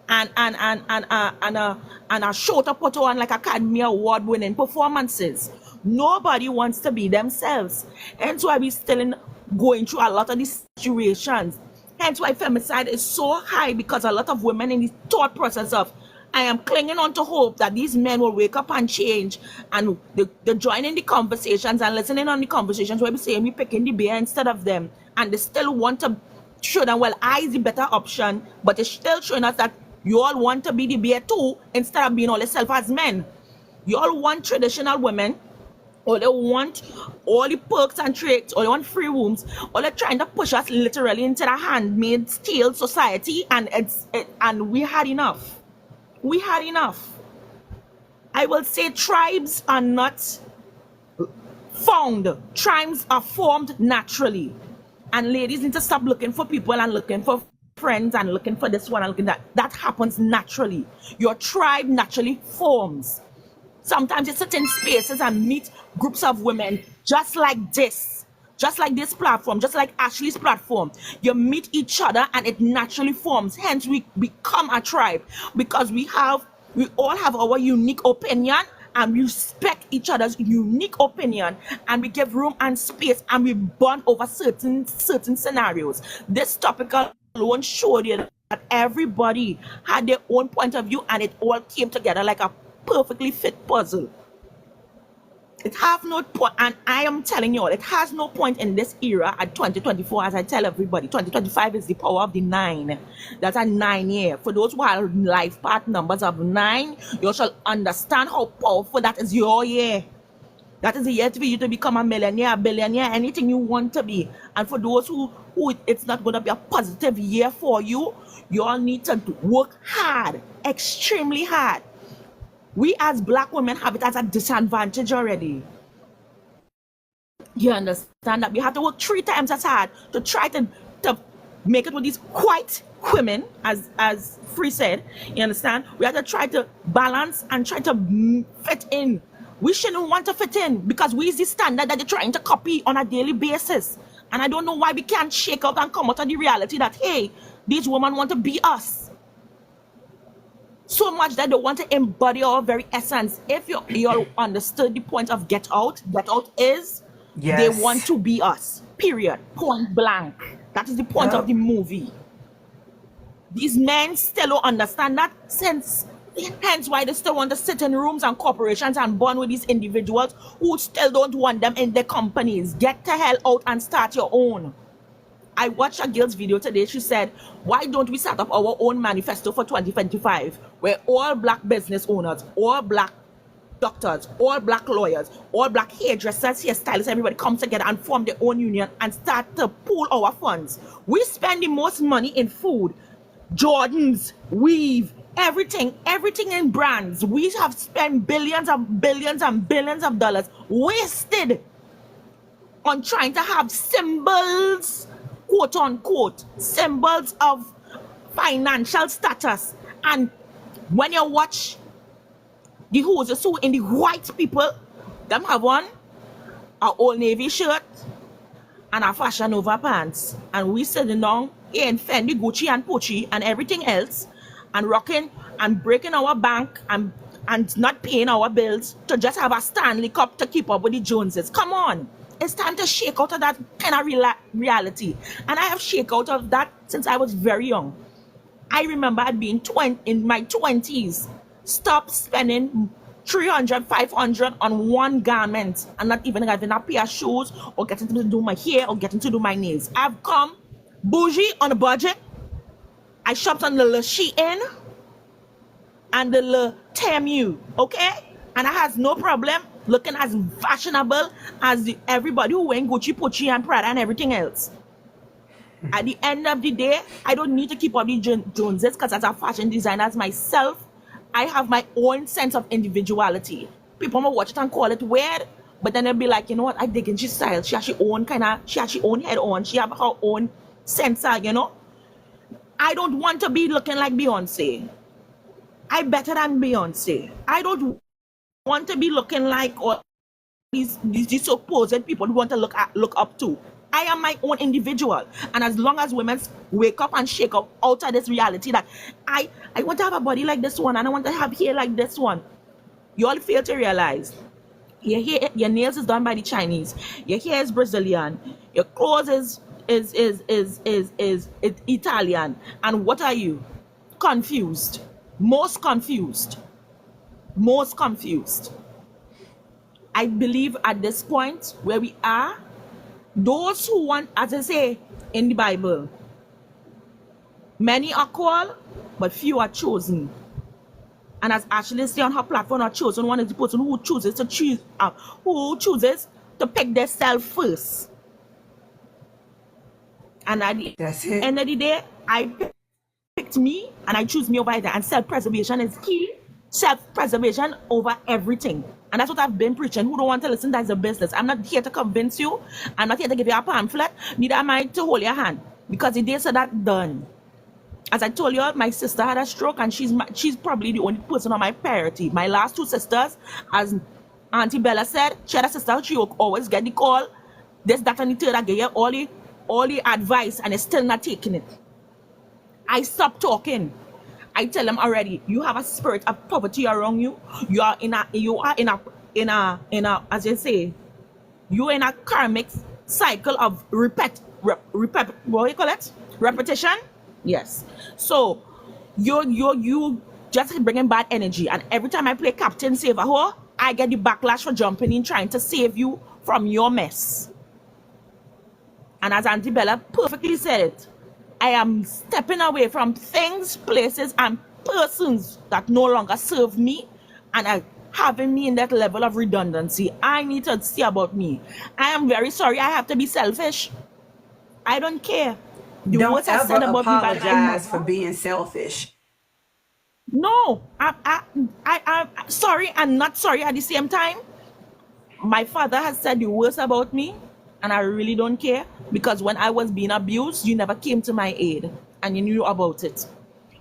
and a show to put on like Academy Award winning performances. Nobody wants to be themselves. Hence why we still going through a lot of these situations. Hence why femicide is so high, because a lot of women in the thought process of, I am clinging on to hope that these men will wake up and change, and they join in the conversations and listening on the conversations where we say we picking the bear instead of them, and they still want to show them, well, I is the better option, but it's still showing us that you all want to be the bear too instead of being all yourself as men. You all want traditional women, or they want all the perks and tricks, or they want free wombs, or they're trying to push us literally into the handmaid stale society, and we had enough. We had enough. I will say tribes are not found. Tribes are formed naturally. And ladies need to stop looking for people and looking for friends and looking for this one and looking that. That happens naturally. Your tribe naturally forms. Sometimes you sit in spaces and meet groups of women just like this platform, just like Ashley's platform. You meet each other and it naturally forms. Hence, we become a tribe, because we all have our unique opinion, and we respect each other's unique opinion, and we give room and space, and we bond over certain scenarios. This topic alone showed you that everybody had their own point of view, and it all came together like a perfectly fit puzzle. It have no point, and I am telling you all, it has no point in this era at 2024, as I tell everybody. 2025 is the power of the 9. That's a 9 year. For those who have life path numbers of 9, you shall understand how powerful that is your year. That is the year for you to become a millionaire, a billionaire, anything you want to be. And for those who it's not going to be a positive year for you, you all need to work hard, extremely hard. We as Black women have it as a disadvantage already. You understand that we have to work 3 times as hard to try to make it with these white women, as Free said. You understand? We have to try to balance and try to fit in. We shouldn't want to fit in, because we is the standard that they're trying to copy on a daily basis. And I don't know why we can't shake out and come out of the reality that, hey, these women want to be us. So much that they want to embody our very essence. If you all understood the point of Get Out is they want to be us. Period. Point blank. That is the point of the movie. These men still don't understand that sense. Hence why they still want to sit in rooms and corporations and bond with these individuals who still don't want them in their companies. Get the hell out and start your own. I watched a girl's video today. She said, why don't we set up our own manifesto for 2025, where all Black business owners, all Black doctors, all Black lawyers, all Black hairdressers, hairstylists, everybody comes together and form their own union and start to pool our funds. We spend the most money in food, Jordans, weave, everything in brands. We have spent billions and billions and billions of dollars wasted on trying to have symbols, quote unquote, symbols of financial status. And when you watch the who's who in the white people, them have on a Old Navy shirt and a Fashion Nova pants, and we sitting down in Fendi, Gucci and Pucci and everything else, and rocking and breaking our bank and not paying our bills to just have a Stanley Cup to keep up with the Joneses. Come on. It's time to shake out of that kind of reality. And I have shake out of that since I was very young. I remember at being in my 20s, stop spending $300, $500 on one garment and not even having a pair of shoes or getting to do my hair or getting to do my nails. I've come Bougie on a budget. I shopped on the Le Shein and the Le Temu, okay? And I has no problem looking as fashionable as everybody who wearing Gucci, Pucci, and Prada and everything else. At the end of the day, I don't need to keep up the Joneses because as a fashion designer myself, I have my own sense of individuality. People might watch it and call it weird, but then they'll be like, you know what, I dig in she style. She has her own she has her own head on. She have her own sensor, you know? I don't want to be looking like Beyonce. I better than Beyonce. I don't want to be looking like all these supposed people who want to look up to. I am my own individual, and as long as women wake up and shake up out of this reality that I want to have a body like this one and I want to have hair like this one, you all fail to realize your nails is done by the Chinese, your hair is Brazilian, your clothes is Italian, and what are you? Confused. Most confused. I believe at this point where we are, those who want, as I say in the Bible, many are called, but few are chosen. And as Ashley say on her platform, are chosen one is the person who chooses to pick themselves first. And at the end of the day, I picked me and I choose me over there. And self-preservation is key. Self-preservation over everything. And that's what I've been preaching. Who don't want to listen, that's a business. I'm not here to convince you. I'm not here to give you a pamphlet. Neither am I to hold your hand. Because the day so that done. As I told you, my sister had a stroke and she's probably the only person on my priority. My last two sisters, as Auntie Bella said, she had a sister, she always get the call. This, that, and the third, I gave her all the advice and is still not taking it. I stopped talking. I tell them already, you have a spirit of poverty around you. You are in a as you say, you're in a karmic cycle of what do you call it? Repetition? Yes. So you just bringing bad energy, and every time I play Captain Save a Ho, I get the backlash for jumping in trying to save you from your mess. And as Auntie Bella perfectly said it, I am stepping away from things, places, and persons that no longer serve me and are having me in that level of redundancy. I need to see about me. I am very sorry. I have to be selfish. I don't care. Don't ever apologize for being selfish. No, I'm sorry and not sorry at the same time. My father has said the worst about me, and I really don't care, because when I was being abused, you never came to my aid and you knew about it.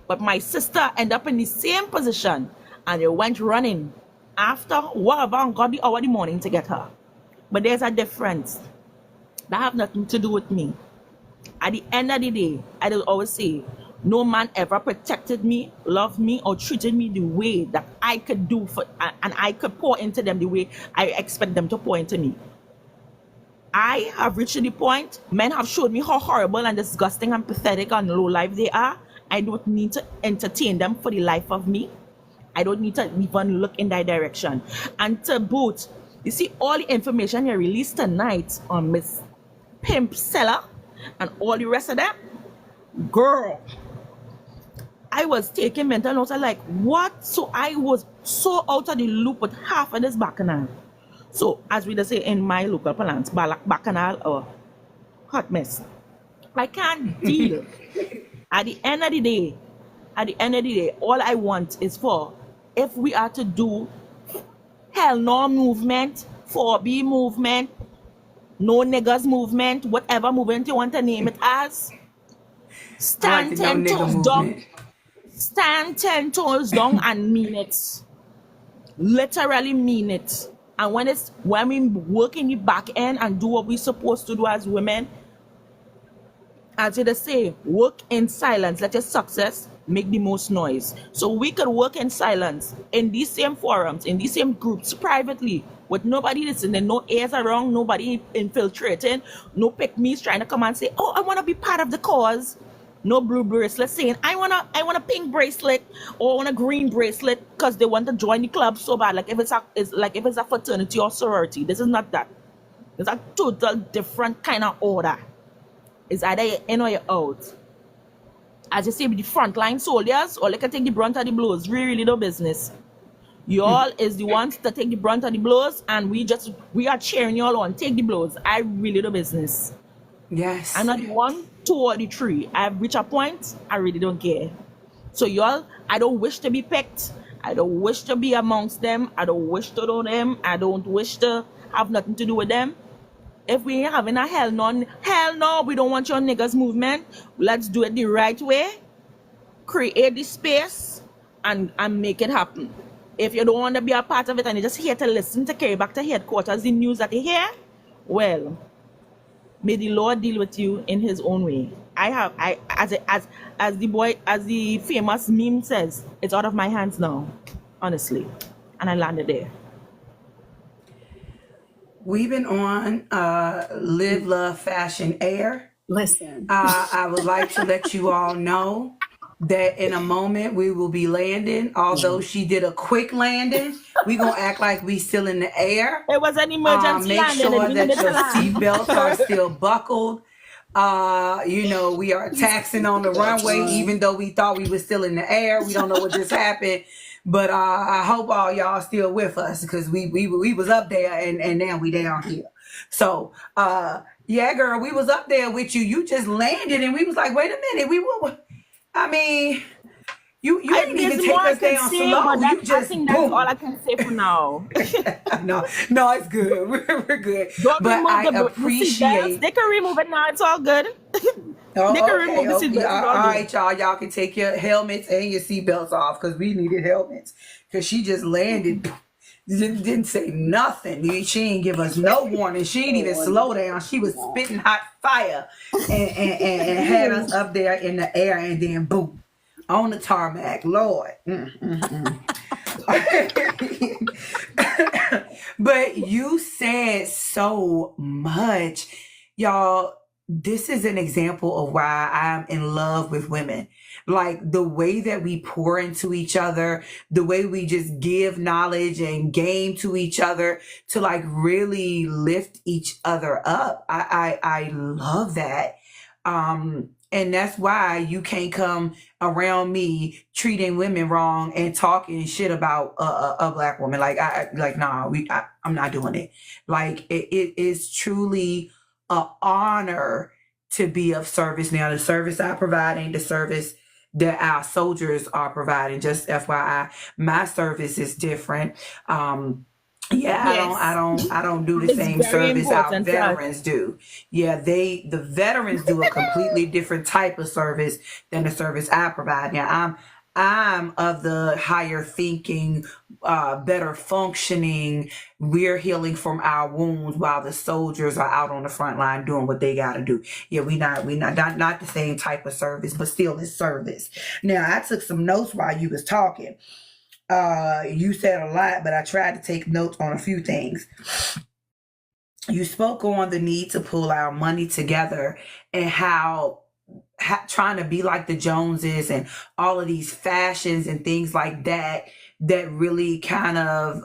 But my sister ended up in the same position and you went running after whatever and got the hour of the morning to get her. But there's a difference. That have nothing to do with me. At the end of the day, I will always say, no man ever protected me, loved me, or treated me the way that I could do and I could pour into them the way I expect them to pour into me. I have reached the point, men have showed me how horrible and disgusting and pathetic and low life they are. I don't need to entertain them for the life of me. I don't need to even look in that direction. And to boot, you see all the information you released tonight on Miss Pimp Seller and all the rest of them, girl, I was taking mental notes. I'm like, what? So I was so out of the loop with half of this bacchanal. So, as we just say in my local parlance, bacchanal or hot mess. I can't deal. At the end of the day, all I want is for, if we are to do hell no movement, 4B movement, no niggas movement, whatever movement you want to name it as, stand 10 toes down. Stand 10 toes down and mean it. Literally mean it. And when we work in the back end and do what we're supposed to do as women, as they say, work in silence. Let your success make the most noise. So we could work in silence in these same forums, in these same groups, privately, with nobody listening, no ears around, nobody infiltrating, no pick-me's trying to come and say, oh, I want to be part of the cause. No blue bracelet saying, I want a pink bracelet or I want a green bracelet because they want to join the club so bad. Like if it's a fraternity or sorority. This is not that. It's a total different kind of order. It's either you're in or you're out. As you say, with the frontline soldiers, all they can take the brunt of the blows. We really no business. Y'all is the ones that take the brunt of the blows, and we are cheering y'all on. Take the blows. I really no business. Yes. I'm not the 1, 2, or the 3. I've reached a point, I really don't care. So y'all, I don't wish to be picked. I don't wish to be amongst them. I don't wish to know them. I don't wish to have nothing to do with them. If we ain't having a hell no, we don't want your niggas movement. Let's do it the right way. Create the space and make it happen. If you don't want to be a part of it and you're just here to listen, to carry back to headquarters the news that you hear, well, may the Lord deal with you in his own way. As the famous meme says, it's out of my hands now, honestly. And I landed there. We've been on Live, Love, Fashion, Air. Listen. I would like to let you all know that in a moment we will be landing. Although she did a quick landing, we're going to act like we still in the air. It was an emergency Make landing. sure that your seatbelts are still buckled. We are taxing on the runway, even though we thought we were still in the air. We don't know what just happened. But I hope all y'all still with us, because we was up there and now we down here. So yeah, girl, we was up there with you. You just landed and we was like, wait a minute, you didn't even take us down slow. I think that's all I can say for now. No, it's good. We're good. Don't but remove I the appreciate. They can remove it now. It's all good. Oh, they can okay, remove the seatbelts. All right, y'all can take your helmets and your seatbelts off, because we needed helmets. Because she just landed, didn't say nothing. She ain't give us no warning. She ain't even slow down. She was spitting hot fire and had us up there in the air, and then boom, on the tarmac. Lord. But you said so much, y'all. This is an example of why I'm in love with women. Like the way that we pour into each other, the way we just give knowledge and game to each other to like really lift each other up. I love that. And that's why you can't come around me treating women wrong and talking shit about a black woman. I'm not doing it. Like it is truly an honor to be of service. Now, the service I provide ain't the service that our soldiers are providing. Just FYI, my service is different. I don't do the same service our veterans do. Yeah, the veterans do a completely different type of service than the service I provide. Now, I'm of the higher thinking, better functioning. We're healing from our wounds while the soldiers are out on the front line doing what they got to do. Yeah, we not the same type of service, but still it's service. Now, I took some notes while you was talking. You said a lot, but I tried to take notes on a few things. You spoke on the need to pull our money together and how trying to be like the Joneses and all of these fashions and things like that really kind of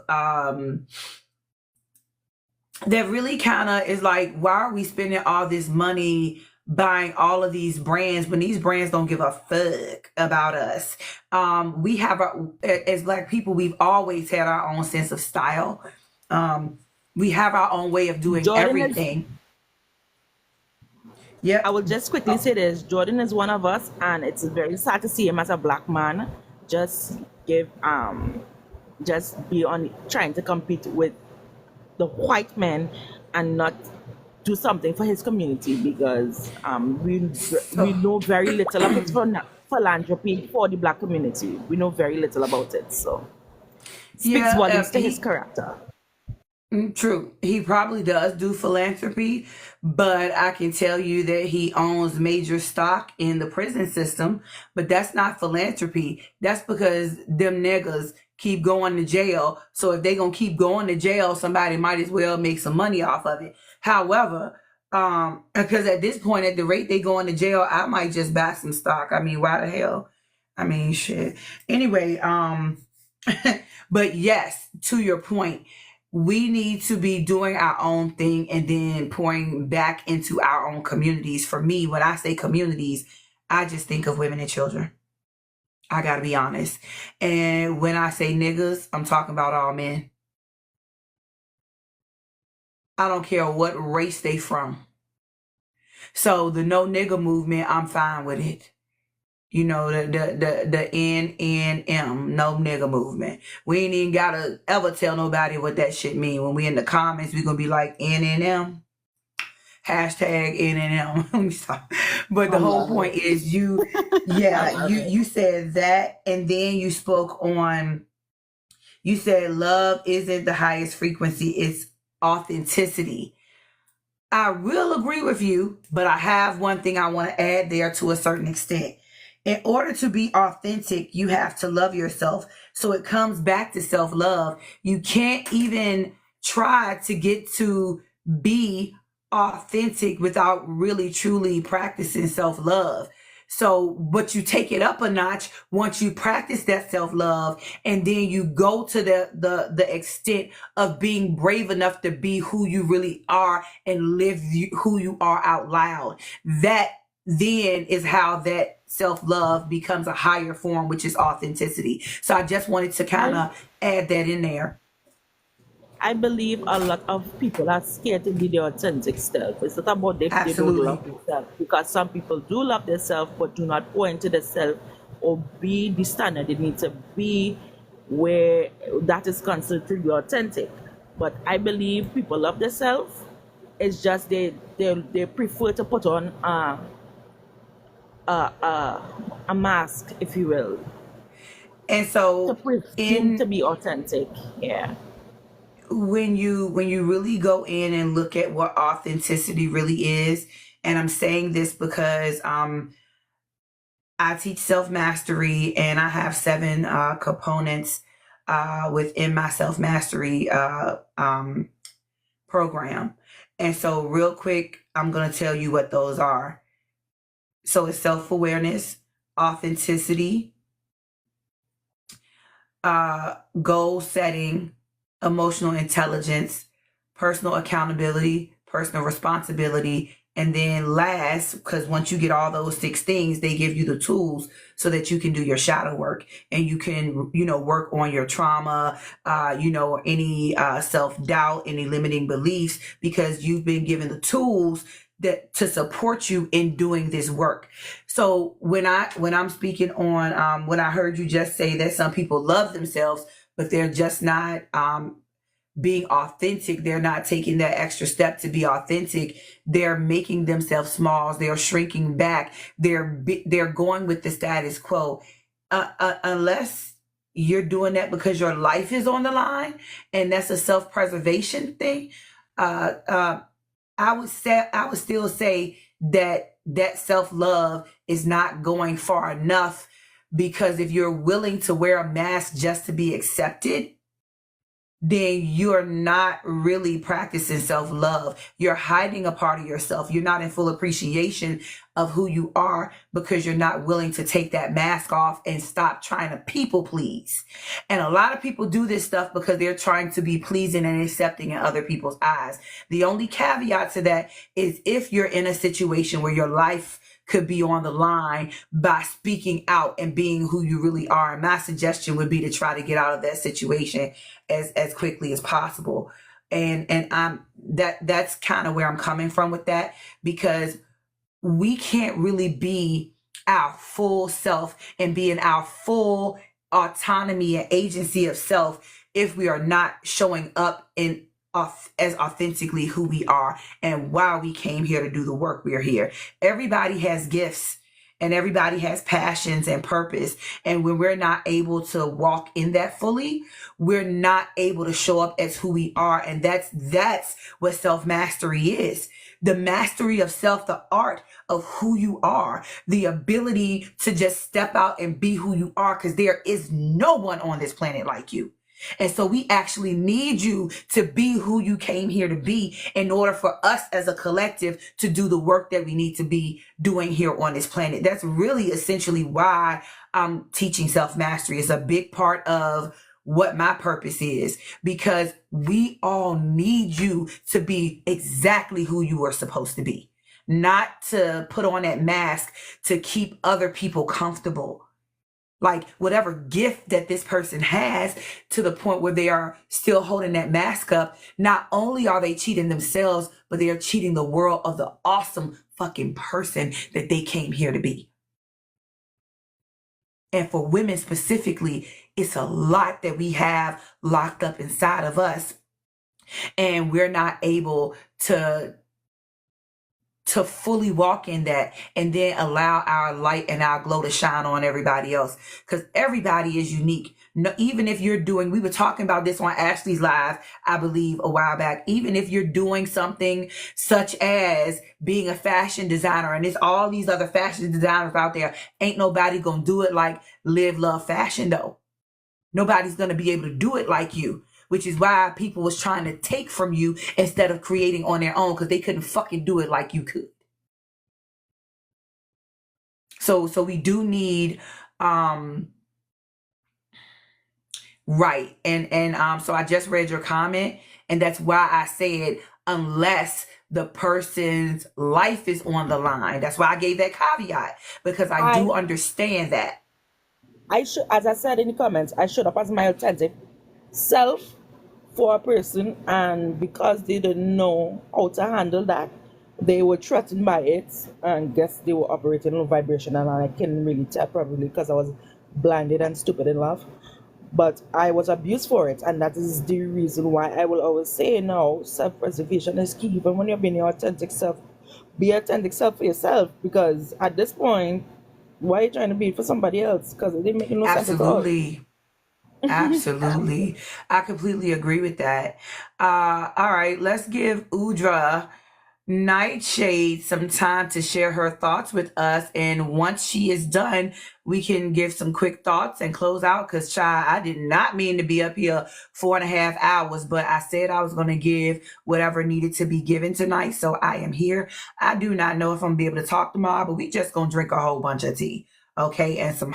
is like, why are we spending all this money buying all of these brands when these brands don't give a fuck about us? We have as black people, we've always had our own sense of style. We have our own way of doing everything. Yeah, I will just quickly say this. Jordan is one of us, and it's very sad to see him as a black man just be trying to compete with the white men and not do something for his community, because we know very little of his philanthropy for the black community. We know very little about it, so speaks volumes to his character. True. He probably does do philanthropy, but I can tell you that he owns major stock in the prison system, but that's not philanthropy. That's because them niggas keep going to jail. So if they gonna keep going to jail, somebody might as well make some money off of it. However, because at this point, at the rate they going to jail, I might just buy some stock. I mean, why the hell? I mean, shit. Anyway, but yes, to your point, we need to be doing our own thing and then pouring back into our own communities. For me, when I say communities, I just think of women and children. I gotta be honest. And when I say niggas, I'm talking about all men. I don't care what race they from. So the no nigga movement, I'm fine with it. You know, the NNM, no nigga movement. We ain't even gotta ever tell nobody what that shit mean. When we in the comments, we gonna be like NNM. Hashtag NNM. Let me stop. But the whole point is you said that, and then you spoke on, you said love isn't the highest frequency, it's authenticity. I will agree with you, but I have one thing I want to add there to a certain extent. In order to be authentic, you have to love yourself. So it comes back to self-love. You can't even try to get to be authentic without really truly practicing self-love. So, but you take it up a notch once you practice that self-love, and then you go to the extent of being brave enough to be who you really are and live who you are out loud. That then is how that self-love becomes a higher form, which is authenticity. So I just wanted to kind of add that in there. I believe a lot of people are scared to be their authentic self. It's not about if they don't love themselves, because some people do love themselves but do not go into the self or be the standard. They need to be where that is considered to be authentic. But I believe people love themselves. It's just they prefer to put on a mask, if you will, and so to presume to be authentic. Yeah. When you really go in and look at what authenticity really is, and I'm saying this because I teach self-mastery, and I have 7 components within my self-mastery program. And so real quick, I'm going to tell you what those are. So it's self-awareness, authenticity, goal setting, emotional intelligence, personal accountability, personal responsibility, and then last, because once you get all those 6 things, they give you the tools so that you can do your shadow work, and you can, work on your trauma, any self-doubt, any limiting beliefs, because you've been given the tools that to support you in doing this work. So when I'm speaking on, when I heard you just say that some people love themselves, but they're just not being authentic, they're not taking that extra step to be authentic, they're making themselves small, they're shrinking back, they're going with the status quo. Unless you're doing that because your life is on the line, and that's a self-preservation thing, I would still say that self-love is not going far enough, because if you're willing to wear a mask just to be accepted, then you're not really practicing self-love. You're hiding a part of yourself. You're not in full appreciation of who you are, because you're not willing to take that mask off and stop trying to people please. And a lot of people do this stuff because they're trying to be pleasing and accepting in other people's eyes. The only caveat to that is if you're in a situation where your life could be on the line by speaking out and being who you really are. And my suggestion would be to try to get out of that situation as quickly as possible. And that's kind of where I'm coming from with that, because we can't really be our full self and be in our full autonomy and agency of self if we are not showing up as authentically who we are and why we came here to do the work we're here. Everybody has gifts and everybody has passions and purpose. And when we're not able to walk in that fully, we're not able to show up as who we are. And that's what self-mastery is. The mastery of self, the art of who you are, the ability to just step out and be who you are, because there is no one on this planet like you. And so we actually need you to be who you came here to be in order for us as a collective to do the work that we need to be doing here on this planet. That's really essentially why I'm teaching self-mastery. It's a big part of what my purpose is, because we all need you to be exactly who you are supposed to be, not to put on that mask to keep other people comfortable. Like whatever gift that this person has, to the point where they are still holding that mask up, not only are they cheating themselves, but they are cheating the world of the awesome fucking person that they came here to be. And for women specifically, it's a lot that we have locked up inside of us, and we're not able to fully walk in that and then allow our light and our glow to shine on everybody else, because everybody is unique. No, even if you're doing, we were talking about this on Ashley's live, I believe a while back, even if you're doing something such as being a fashion designer, and there's all these other fashion designers out there, ain't nobody gonna do it like Live Love Fashion though. Nobody's gonna be able to do it like you, which is why people was trying to take from you instead of creating on their own, because they couldn't fucking do it like you could. So we do need right. And so I just read your comment, and that's why I said unless the person's life is on the line. That's why I gave that caveat, because I do understand that. I should, as I said in the comments, I showed up as my authentic self for a person, and because they didn't know how to handle that, they were threatened by it, and guess they were operating low vibration, and I couldn't really tell, probably because I was blinded and stupid in love. But I was abused for it, and that is the reason why I will always say now, self-preservation is key. Even when you're being your authentic self, be authentic self for yourself, because at this point, why are you trying to be for somebody else? Because it didn't make no sense at all. Absolutely. Absolutely. I completely agree with that. All right, let's give Udra Nightshade some time to share her thoughts with us. And once she is done, we can give some quick thoughts and close out. Because, child, I did not mean to be up here 4.5 hours, but I said I was going to give whatever needed to be given tonight. So I am here. I do not know if I'm going to be able to talk tomorrow, but we just going to drink a whole bunch of tea. Okay, and some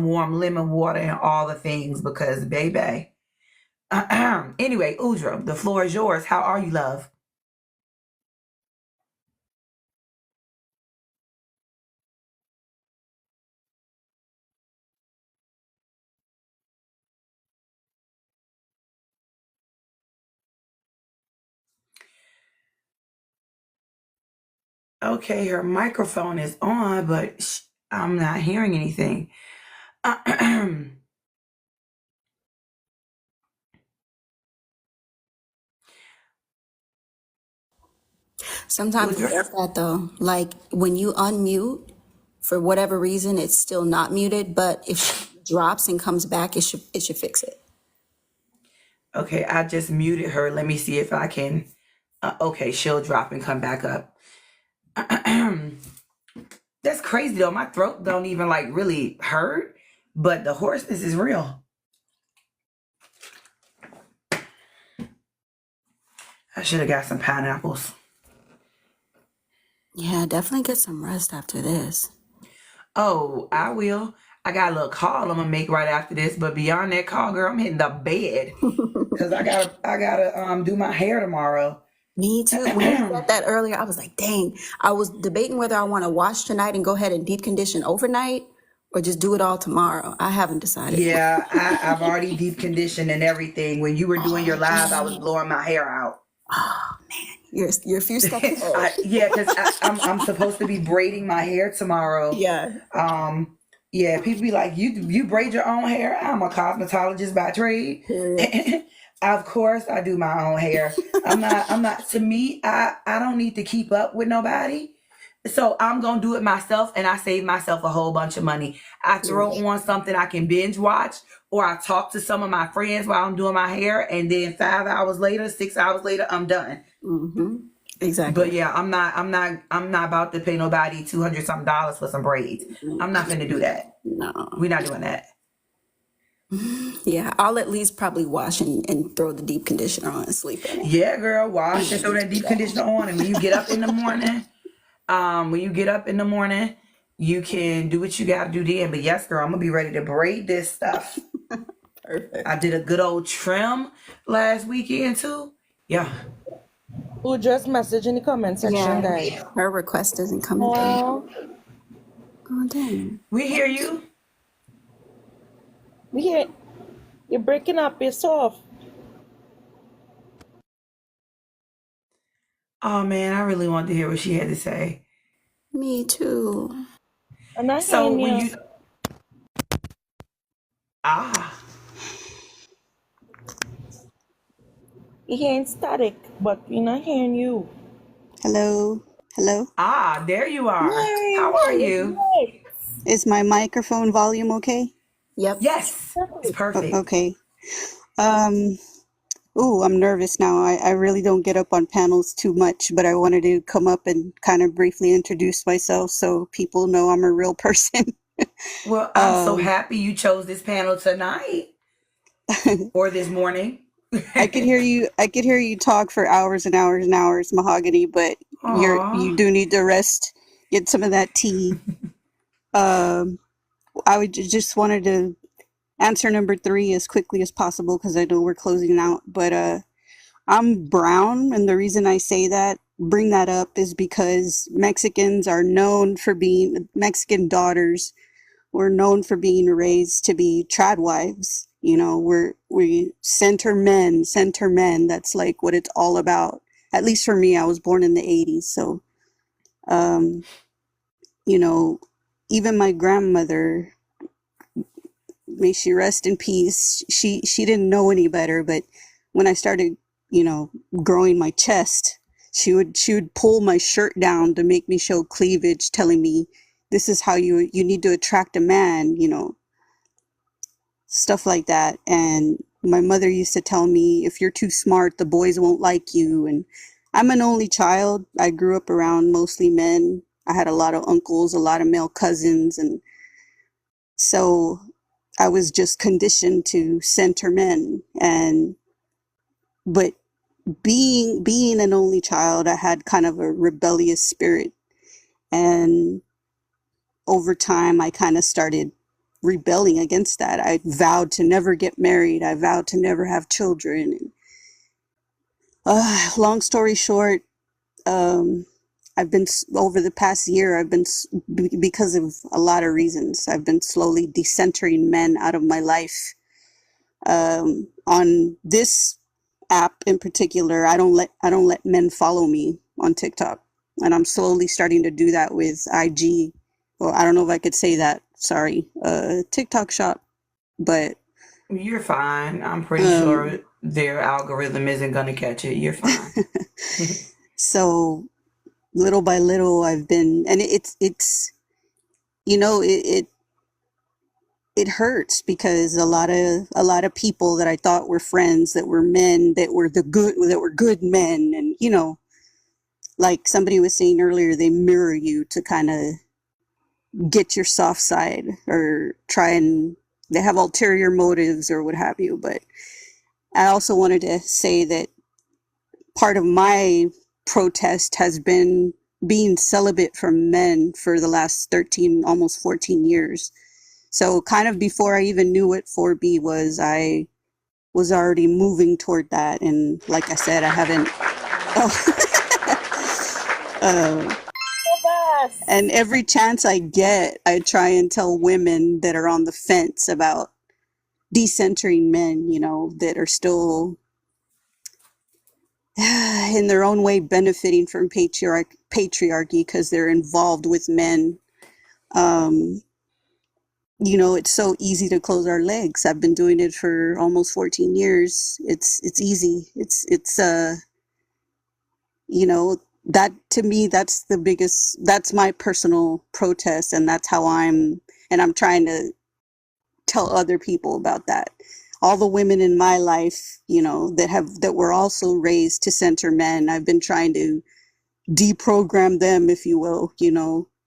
warm lemon water and all the things, because baby. Anyway, Udra, the floor is yours. How are you, love? Okay, her microphone is on, but I'm not hearing anything. Sometimes it does that though. Like when you unmute, for whatever reason, it's still not muted. But if she drops and comes back, it should fix it. Okay, I just muted her. Let me see if I can. Okay, she'll drop and come back up. That's crazy though. My throat don't even like really hurt, but the hoarseness is real. I should have got some pineapples. Yeah, definitely get some rest after this. Oh, I will. I got a little call I'm gonna make right after this, but beyond that call, girl, I'm hitting the bed because I gotta do my hair tomorrow. Me too. When you said that earlier, I was like, dang. I was debating whether I want to wash tonight and go ahead and deep condition overnight, or just do it all tomorrow. I haven't decided. Yeah, I've already deep conditioned and everything. When you were doing your live, I was blowing my hair out. Oh man, you're a few steps ahead. Yeah, because I'm supposed to be braiding my hair tomorrow. Yeah. Yeah, people be like, you braid your own hair? I'm a cosmetologist by trade. Of course I do my own hair. I'm not, to me, I don't need to keep up with nobody. So I'm going to do it myself, and I save myself a whole bunch of money. I throw on something I can binge watch, or I talk to some of my friends while I'm doing my hair, and then 5 hours later, 6 hours later, I'm done. Mm-hmm. Exactly. But yeah, I'm not about to pay nobody $200 something for some braids. I'm not finna do that. No. We're not doing that. Yeah, I'll at least probably wash and throw the deep conditioner on and sleep in it. Yeah, girl, wash and throw that deep conditioner on, and when you get up in the morning, you can do what you gotta do then. But yes, girl, I'm gonna be ready to braid this stuff. I did a good old trim last weekend too. Yeah. Who just message in the comment section, guys? Her request isn't coming through. Oh, Oh, dang. We hear you. we hear you're breaking up. You're soft. Oh man, I really wanted to hear what she had to say. Me too. I'm not So hearing when you. you You're hearing static, but we're not hearing you. Hello? Hello? there you are. Yay! How are you? Yay! Is my microphone volume okay? Yep. Yes, it's perfect. Okay. Ooh, I'm nervous now. I really don't get up on panels too much, but I wanted to come up and kind of briefly introduce myself so people know I'm a real person. Well, I'm so happy you chose this panel tonight or this morning. I could hear you talk for hours and hours and hours, Mahogany, but you do need to rest, get some of that tea. I would just wanted to answer number 3 as quickly as possible because I know we're closing out, but I'm brown, and the reason I say that, bring that up, is because Mexicans are known for being, Mexican daughters were known for being raised to be trad wives. You know, we center men. That's like what it's all about. At least for me, I was born in the 80s, so you know, even my grandmother, may she rest in peace, she didn't know any better, but when I started, growing my chest, she would pull my shirt down to make me show cleavage, telling me this is how you need to attract a man, stuff like that. And my mother used to tell me, if you're too smart, the boys won't like you. And I'm an only child. I grew up around mostly men. I had a lot of uncles, a lot of male cousins, and so I was just conditioned to center men. But being an only child, I had kind of a rebellious spirit, and over time I kind of started rebelling against that. I vowed to never get married. I vowed to never have children. Long story short, I've been, over the past year, because of a lot of reasons, I've been slowly decentering men out of my life. On this app in particular, I don't let men follow me on TikTok, and I'm slowly starting to do that with IG. Well, I don't know if I could say that. Sorry, TikTok shop, but you're fine. I'm pretty sure their algorithm isn't gonna catch it. You're fine. So little by little, I've been, and it it hurts because a lot of people that I thought were friends, that were men, that were good men, and like somebody was saying earlier, they mirror you to kind of get your soft side, or try, and they have ulterior motives or what have you. But I also wanted to say that part of my protest has been being celibate from men for the last 13, almost 14 years. So kind of before I even knew what 4B was, I was already moving toward that. And like I said, I haven't. And every chance I get, I try and tell women that are on the fence about decentering men, that are still in their own way benefiting from patriarchy because they're involved with men. It's so easy to close our legs. I've been doing it for almost 14 years. It's easy. That to me, that's my personal protest, and that's how I'm trying to tell other people about that. All the women in my life, that were also raised to center men, I've been trying to deprogram them, if you will,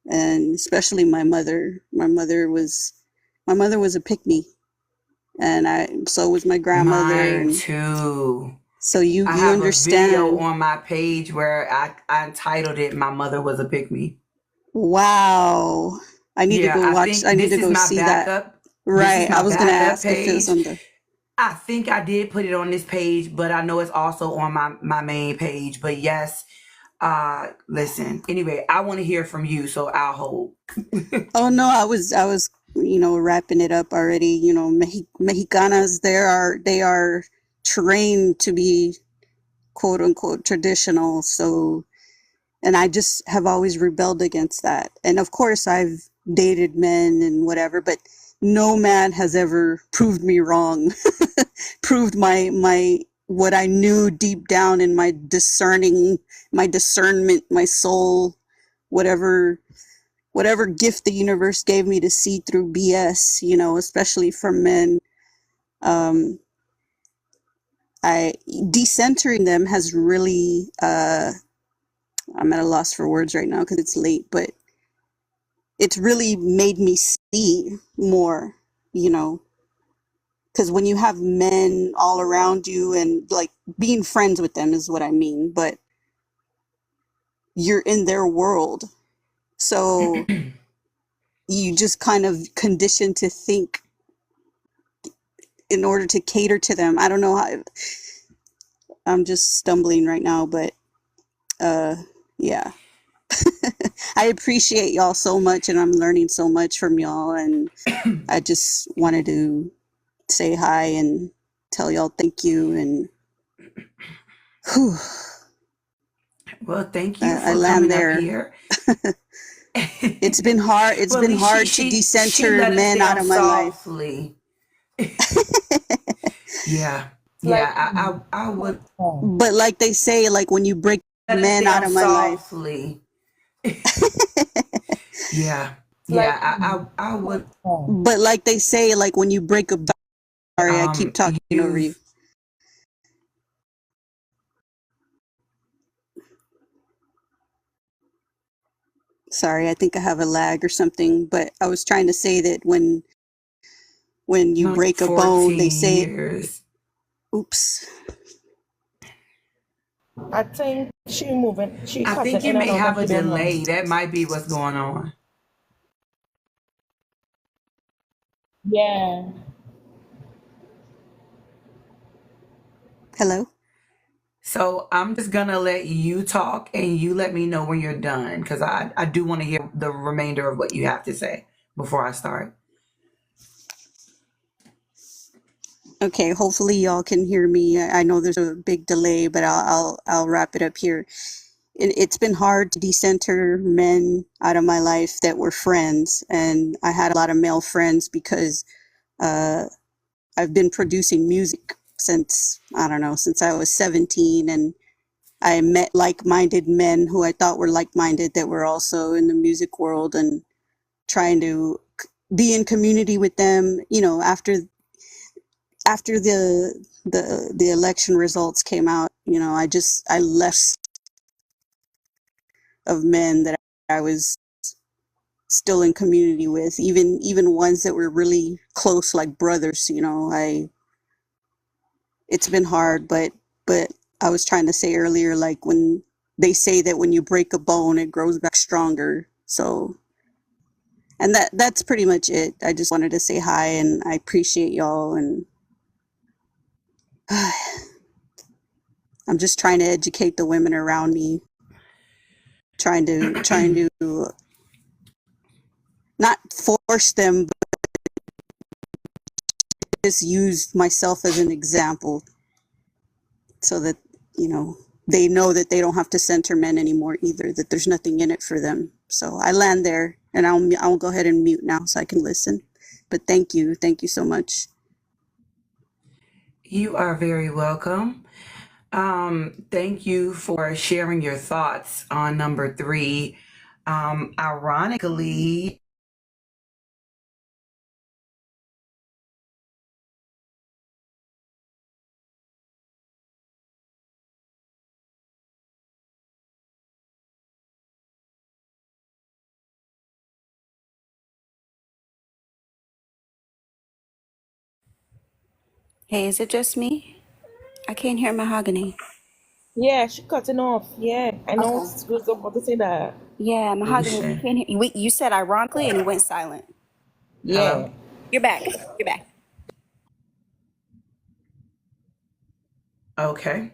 and especially my mother. My mother was a pick-me, and so was my grandmother. Mine and too. So you I have understand. a video on my page where I entitled it "My Mother Was a Pick-Me." Wow, I need to go watch. I need to go see that. Right, I was gonna ask if it was on the. I think I did put it on this page, but I know it's also on my main page. But yes, listen. Anyway, I want to hear from you, so I'll hold. Oh no, I was wrapping it up already. Mexicanas, they are trained to be quote unquote traditional. So, and I just have always rebelled against that. And of course, I've dated men and whatever, but no man has ever proved me wrong, proved my what I knew deep down in my discernment, my soul, whatever gift the universe gave me to see through BS, especially from men. I decentering them has really I'm at a loss for words right now because it's late, but it's really made me see more, because when you have men all around you and like being friends with them is what I mean, but you're in their world. So you just kind of conditioned to think in order to cater to them. I don't know how, I'm just stumbling right now, but yeah. I appreciate y'all so much and I'm learning so much from y'all, and I just wanted to say hi and tell y'all thank you, and whew, Well, thank you I for land coming up there. here. It's been hard. It's Well, at been least hard to she decenter let us men out down of my life. softly. Yeah, Like, I would But like they say, like when you break let us men out down of my life. softly. Yeah, like, I would. But like they say, like when you break a sorry, I keep talking over you. You've Sorry, I think I have a lag or something. But I was trying to say that when you break a bone, they 14 say, years. oops. I think she I cutting think you in and may out have of a you, don't know. delay. That might be what's going on. Yeah. Hello? So I'm just gonna let you talk and you let me know when you're done, because I do want to hear the remainder of what you have to say before I start. Okay, hopefully y'all can hear me. I know there's a big delay, but I'll wrap it up here. It's been hard to decenter men out of my life that were friends, and I had a lot of male friends because uh, I've been producing music since I don't know, since I was 17, and I met like-minded men who I thought were like-minded that were also in the music world, and trying to be in community with them. After the election results came out, I left of men that I was still in community with, even ones that were really close, like brothers. It's been hard, but I was trying to say earlier, like when they say that when you break a bone, it grows back stronger. So, and that's pretty much it. I just wanted to say hi, and I appreciate y'all, and I'm just trying to educate the women around me, trying to not force them, but just use myself as an example so that, they know that they don't have to center men anymore either, that there's nothing in it for them. So I land there, and I'll go ahead and mute now so I can listen. But thank you. Thank you so much. You are very welcome. Thank you for sharing your thoughts on number 3. Ironically, Hey, is it just me? I can't hear Mahogany. Yeah, she cutting off. Yeah. I know Okay. it's was about to say that. Yeah, Mahogany, we solution. can't hear you. You said ironically and it went silent. Hello? Yeah. You're back. You're back. Okay.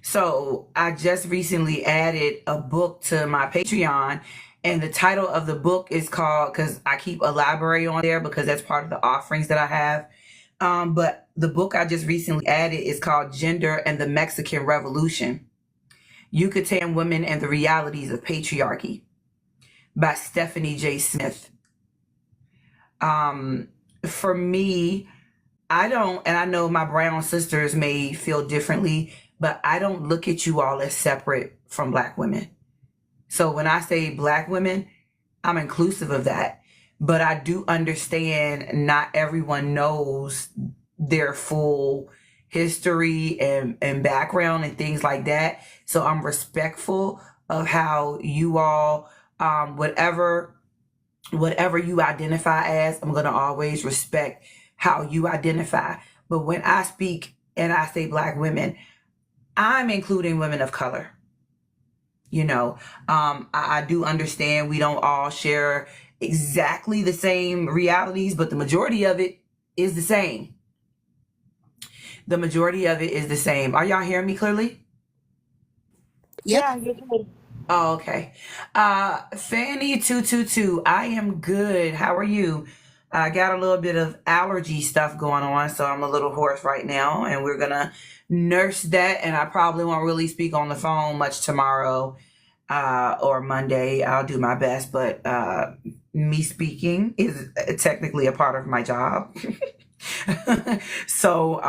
So I just recently added a book to my Patreon, and the title of the book is called, because I keep a library on there because that's part of the offerings that I have. But the book I just recently added is called Gender and the Mexican Revolution: Yucatan Women and the Realities of Patriarchy by Stephanie J. Smith. For me, I don't, and I know my brown sisters may feel differently, but I don't look at you all as separate from Black women. So when I say Black women, I'm inclusive of that. But I do understand not everyone knows their full history and background and things like that. So I'm respectful of how you all, whatever you identify as, I'm going to always respect how you identify. But when I speak and I say Black women, I'm including women of color. You know, I do understand we don't all share exactly the same realities, but the majority of it is the same. The majority of it is the same. Are y'all hearing me clearly? Yeah, you're good. Oh, okay. Fanny 222, I am good. How are you? I got a little bit of allergy stuff going on, so I'm a little hoarse right now, and we're gonna nurse that, and I probably won't really speak on the phone much tomorrow or Monday. I'll do my best, but me speaking is technically a part of my job. So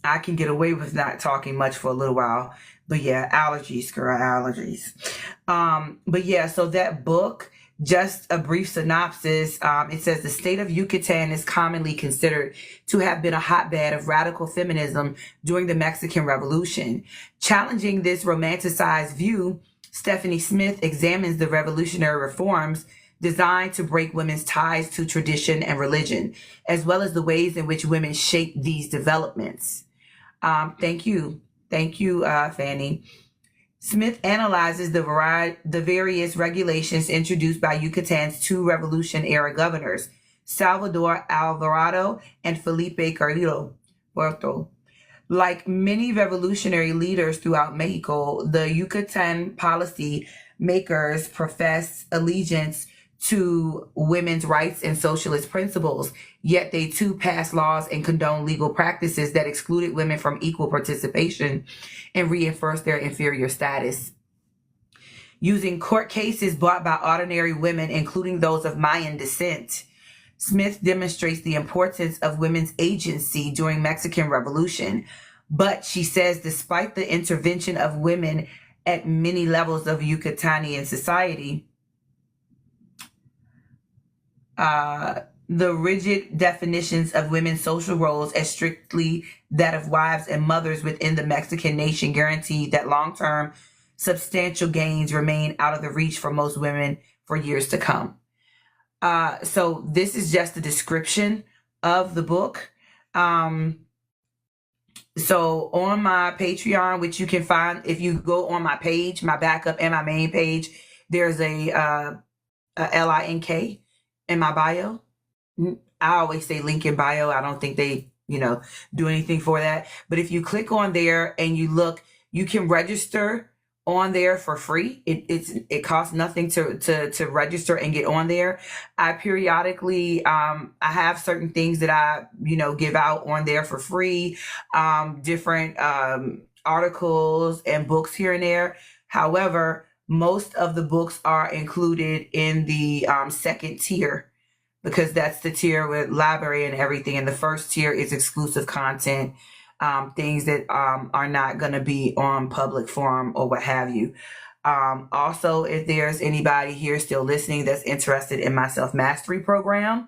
I can get away with not talking much for a little while. But yeah, allergies, girl, allergies. But yeah, so that book, just a brief synopsis. It says the state of Yucatan is commonly considered to have been a hotbed of radical feminism during the Mexican Revolution. Challenging this romanticized view, Stephanie Smith examines the revolutionary reforms designed to break women's ties to tradition and religion, as well as the ways in which women shape these developments. Thank you. Thank you, Fanny. Smith analyzes the various regulations introduced by Yucatan's two Revolution-era governors, Salvador Alvarado and Felipe Carrillo Puerto. Like many revolutionary leaders throughout Mexico, the Yucatan policy makers profess allegiance to women's rights and socialist principles, yet they too passed laws and condoned legal practices that excluded women from equal participation and reinforced their inferior status. Using court cases brought by ordinary women, including those of Mayan descent, Smith demonstrates the importance of women's agency during Mexican Revolution. But she says, despite the intervention of women at many levels of Yucatanian society, the rigid definitions of women's social roles as strictly that of wives and mothers within the Mexican nation guarantee that long-term substantial gains remain out of the reach for most women for years to come. So this is just a description of the book. So on my Patreon, which you can find if you go on my page, my backup and my main page, there's a LINK in my bio. I always say link in bio. I don't think they, do anything for that. But if you click on there and you look, you can register on there for free. It costs nothing to register and get on there. I periodically I have certain things that I give out on there for free, different articles and books here and there. However, most of the books are included in the second tier, because that's the tier with library and everything. And the first tier is exclusive content, things that are not going to be on public forum or what have you. Also, if there's anybody here still listening that's interested in my self-mastery program,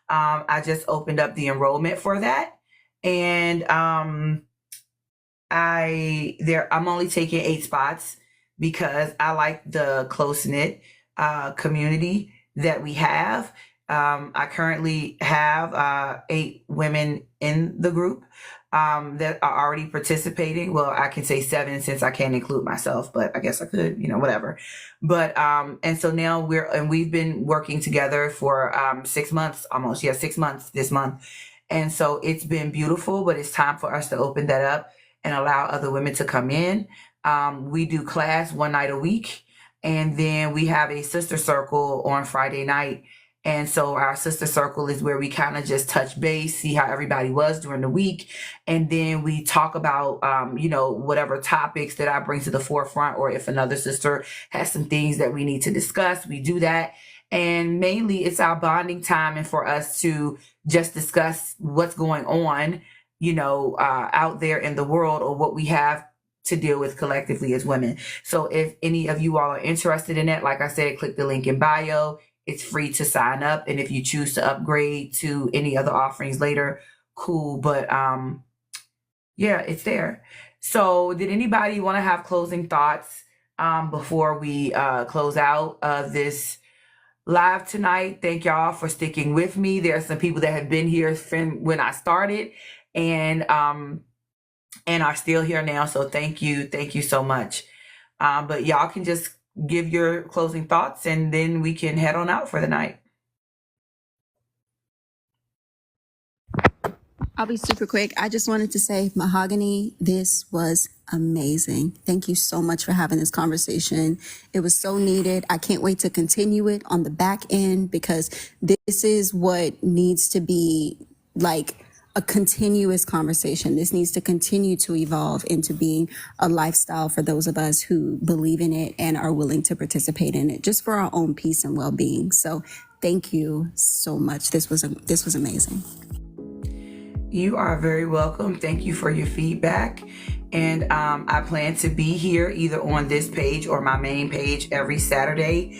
I just opened up the enrollment for that. And I'm only taking 8 spots because I like the close-knit community that we have. I currently have 8 women in the group that are already participating. Well, I can say 7 since I can't include myself, but I guess I could, whatever. But and so now we've been working together for 6 months almost. Yeah, 6 months this month. And so it's been beautiful, but it's time for us to open that up and allow other women to come in. We do class one night a week, and then we have a sister circle on Friday night. And so our sister circle is where we kind of just touch base, see how everybody was during the week. And then we talk about, whatever topics that I bring to the forefront, or if another sister has some things that we need to discuss, we do that. And mainly it's our bonding time and for us to just discuss what's going on, out there in the world, or what we have to deal with collectively as women. So if any of you all are interested in it, like I said, click the link in bio. It's free to sign up. And if you choose to upgrade to any other offerings later, cool. But it's there. So did anybody want to have closing thoughts before we close out this live tonight? Thank y'all for sticking with me. There are some people that have been here from when I started and are still here now. So thank you so much. But y'all can just give your closing thoughts and then we can head on out for the night. I'll be super quick. I just wanted to say, Mahogany, this was amazing. Thank you so much for having this conversation. It was so needed. I can't wait to continue it on the back end, because this is what needs to be like a continuous conversation. This needs to continue to evolve into being a lifestyle for those of us who believe in it and are willing to participate in it, just for our own peace and well-being. So thank you so much. This was amazing. You are very welcome. Thank you for your feedback. And I plan to be here either on this page or my main page every Saturday,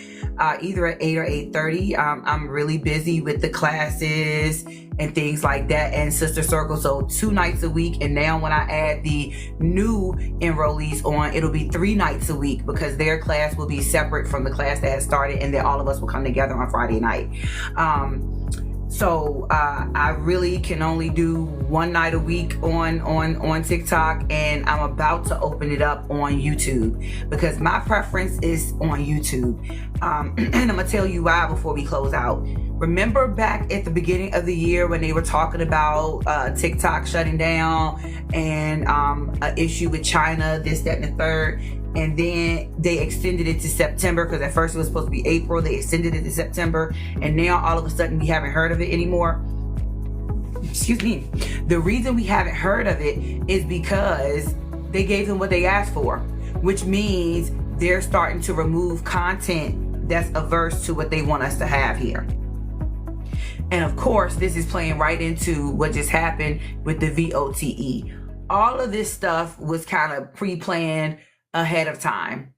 either at 8 or 8:30. I'm really busy with the classes and things like that, and Sister Circle. So 2 nights a week. And now when I add the new enrollees on, it'll be 3 nights a week, because their class will be separate from the class that has started, and then all of us will come together on Friday night. So I really can only do 1 night a week on TikTok, and I'm about to open it up on YouTube, because my preference is on YouTube. And I'm gonna tell you why before we close out. Remember back at the beginning of the year when they were talking about TikTok shutting down and an issue with China, this, that, and the third. And then they extended it to September, because at first it was supposed to be April. They extended it to September. And now all of a sudden we haven't heard of it anymore. Excuse me. The reason we haven't heard of it is because they gave them what they asked for, which means they're starting to remove content that's averse to what they want us to have here. And of course, this is playing right into what just happened with the VOTE. All of this stuff was kind of pre-planned ahead of time.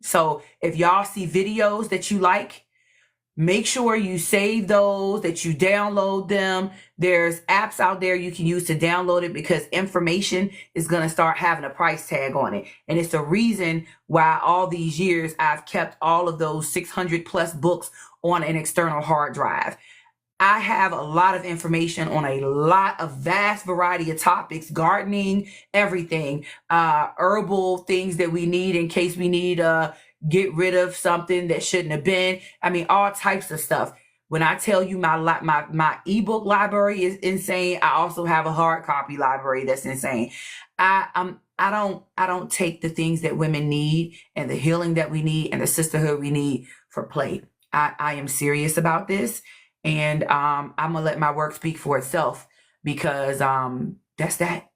So if y'all see videos that you like, make sure you save those, that you download them. There's apps out there you can use to download it, because information is going to start having a price tag on it. And it's the reason why all these years I've kept all of those 600 plus books on an external hard drive. I have a lot of information on a vast variety of topics, gardening, everything, herbal things that we need in case we need get rid of something that shouldn't have been. I mean, all types of stuff. When I tell you my ebook library is insane, I also have a hard copy library that's insane. I don't take the things that women need and the healing that we need and the sisterhood we need for play. I am serious about this. And I'm gonna let my work speak for itself, because that's that.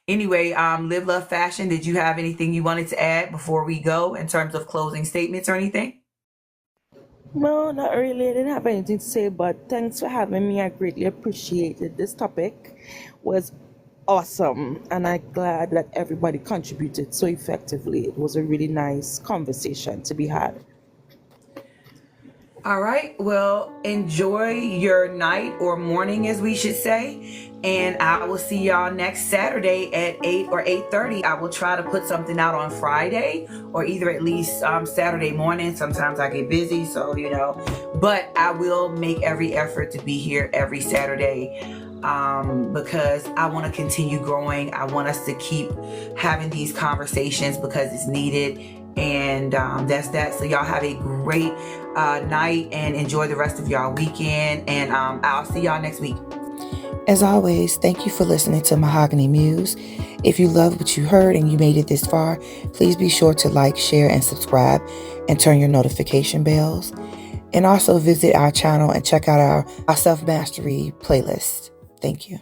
Anyway, Live Love Fashion, did you have anything you wanted to add before we go in terms of closing statements or anything? No, not really. I didn't have anything to say, but thanks for having me. I greatly appreciated this topic. Was awesome, and I'm glad that everybody contributed so effectively. It was a really nice conversation to be had. All right. Well, enjoy your night or morning, as we should say. And I will see y'all next Saturday at 8 or 8:30. I will try to put something out on Friday, or either at least Saturday morning. Sometimes I get busy, so, but I will make every effort to be here every Saturday, because I want to continue growing. I want us to keep having these conversations because it's needed. And that's that. So y'all have a great night and enjoy the rest of y'all weekend. And I'll see y'all next week. As always, thank you for listening to Mahogany Muse. If you loved what you heard and you made it this far, please be sure to like, share, and subscribe, and turn your notification bells. And also visit our channel and check out our self-mastery playlist. Thank you.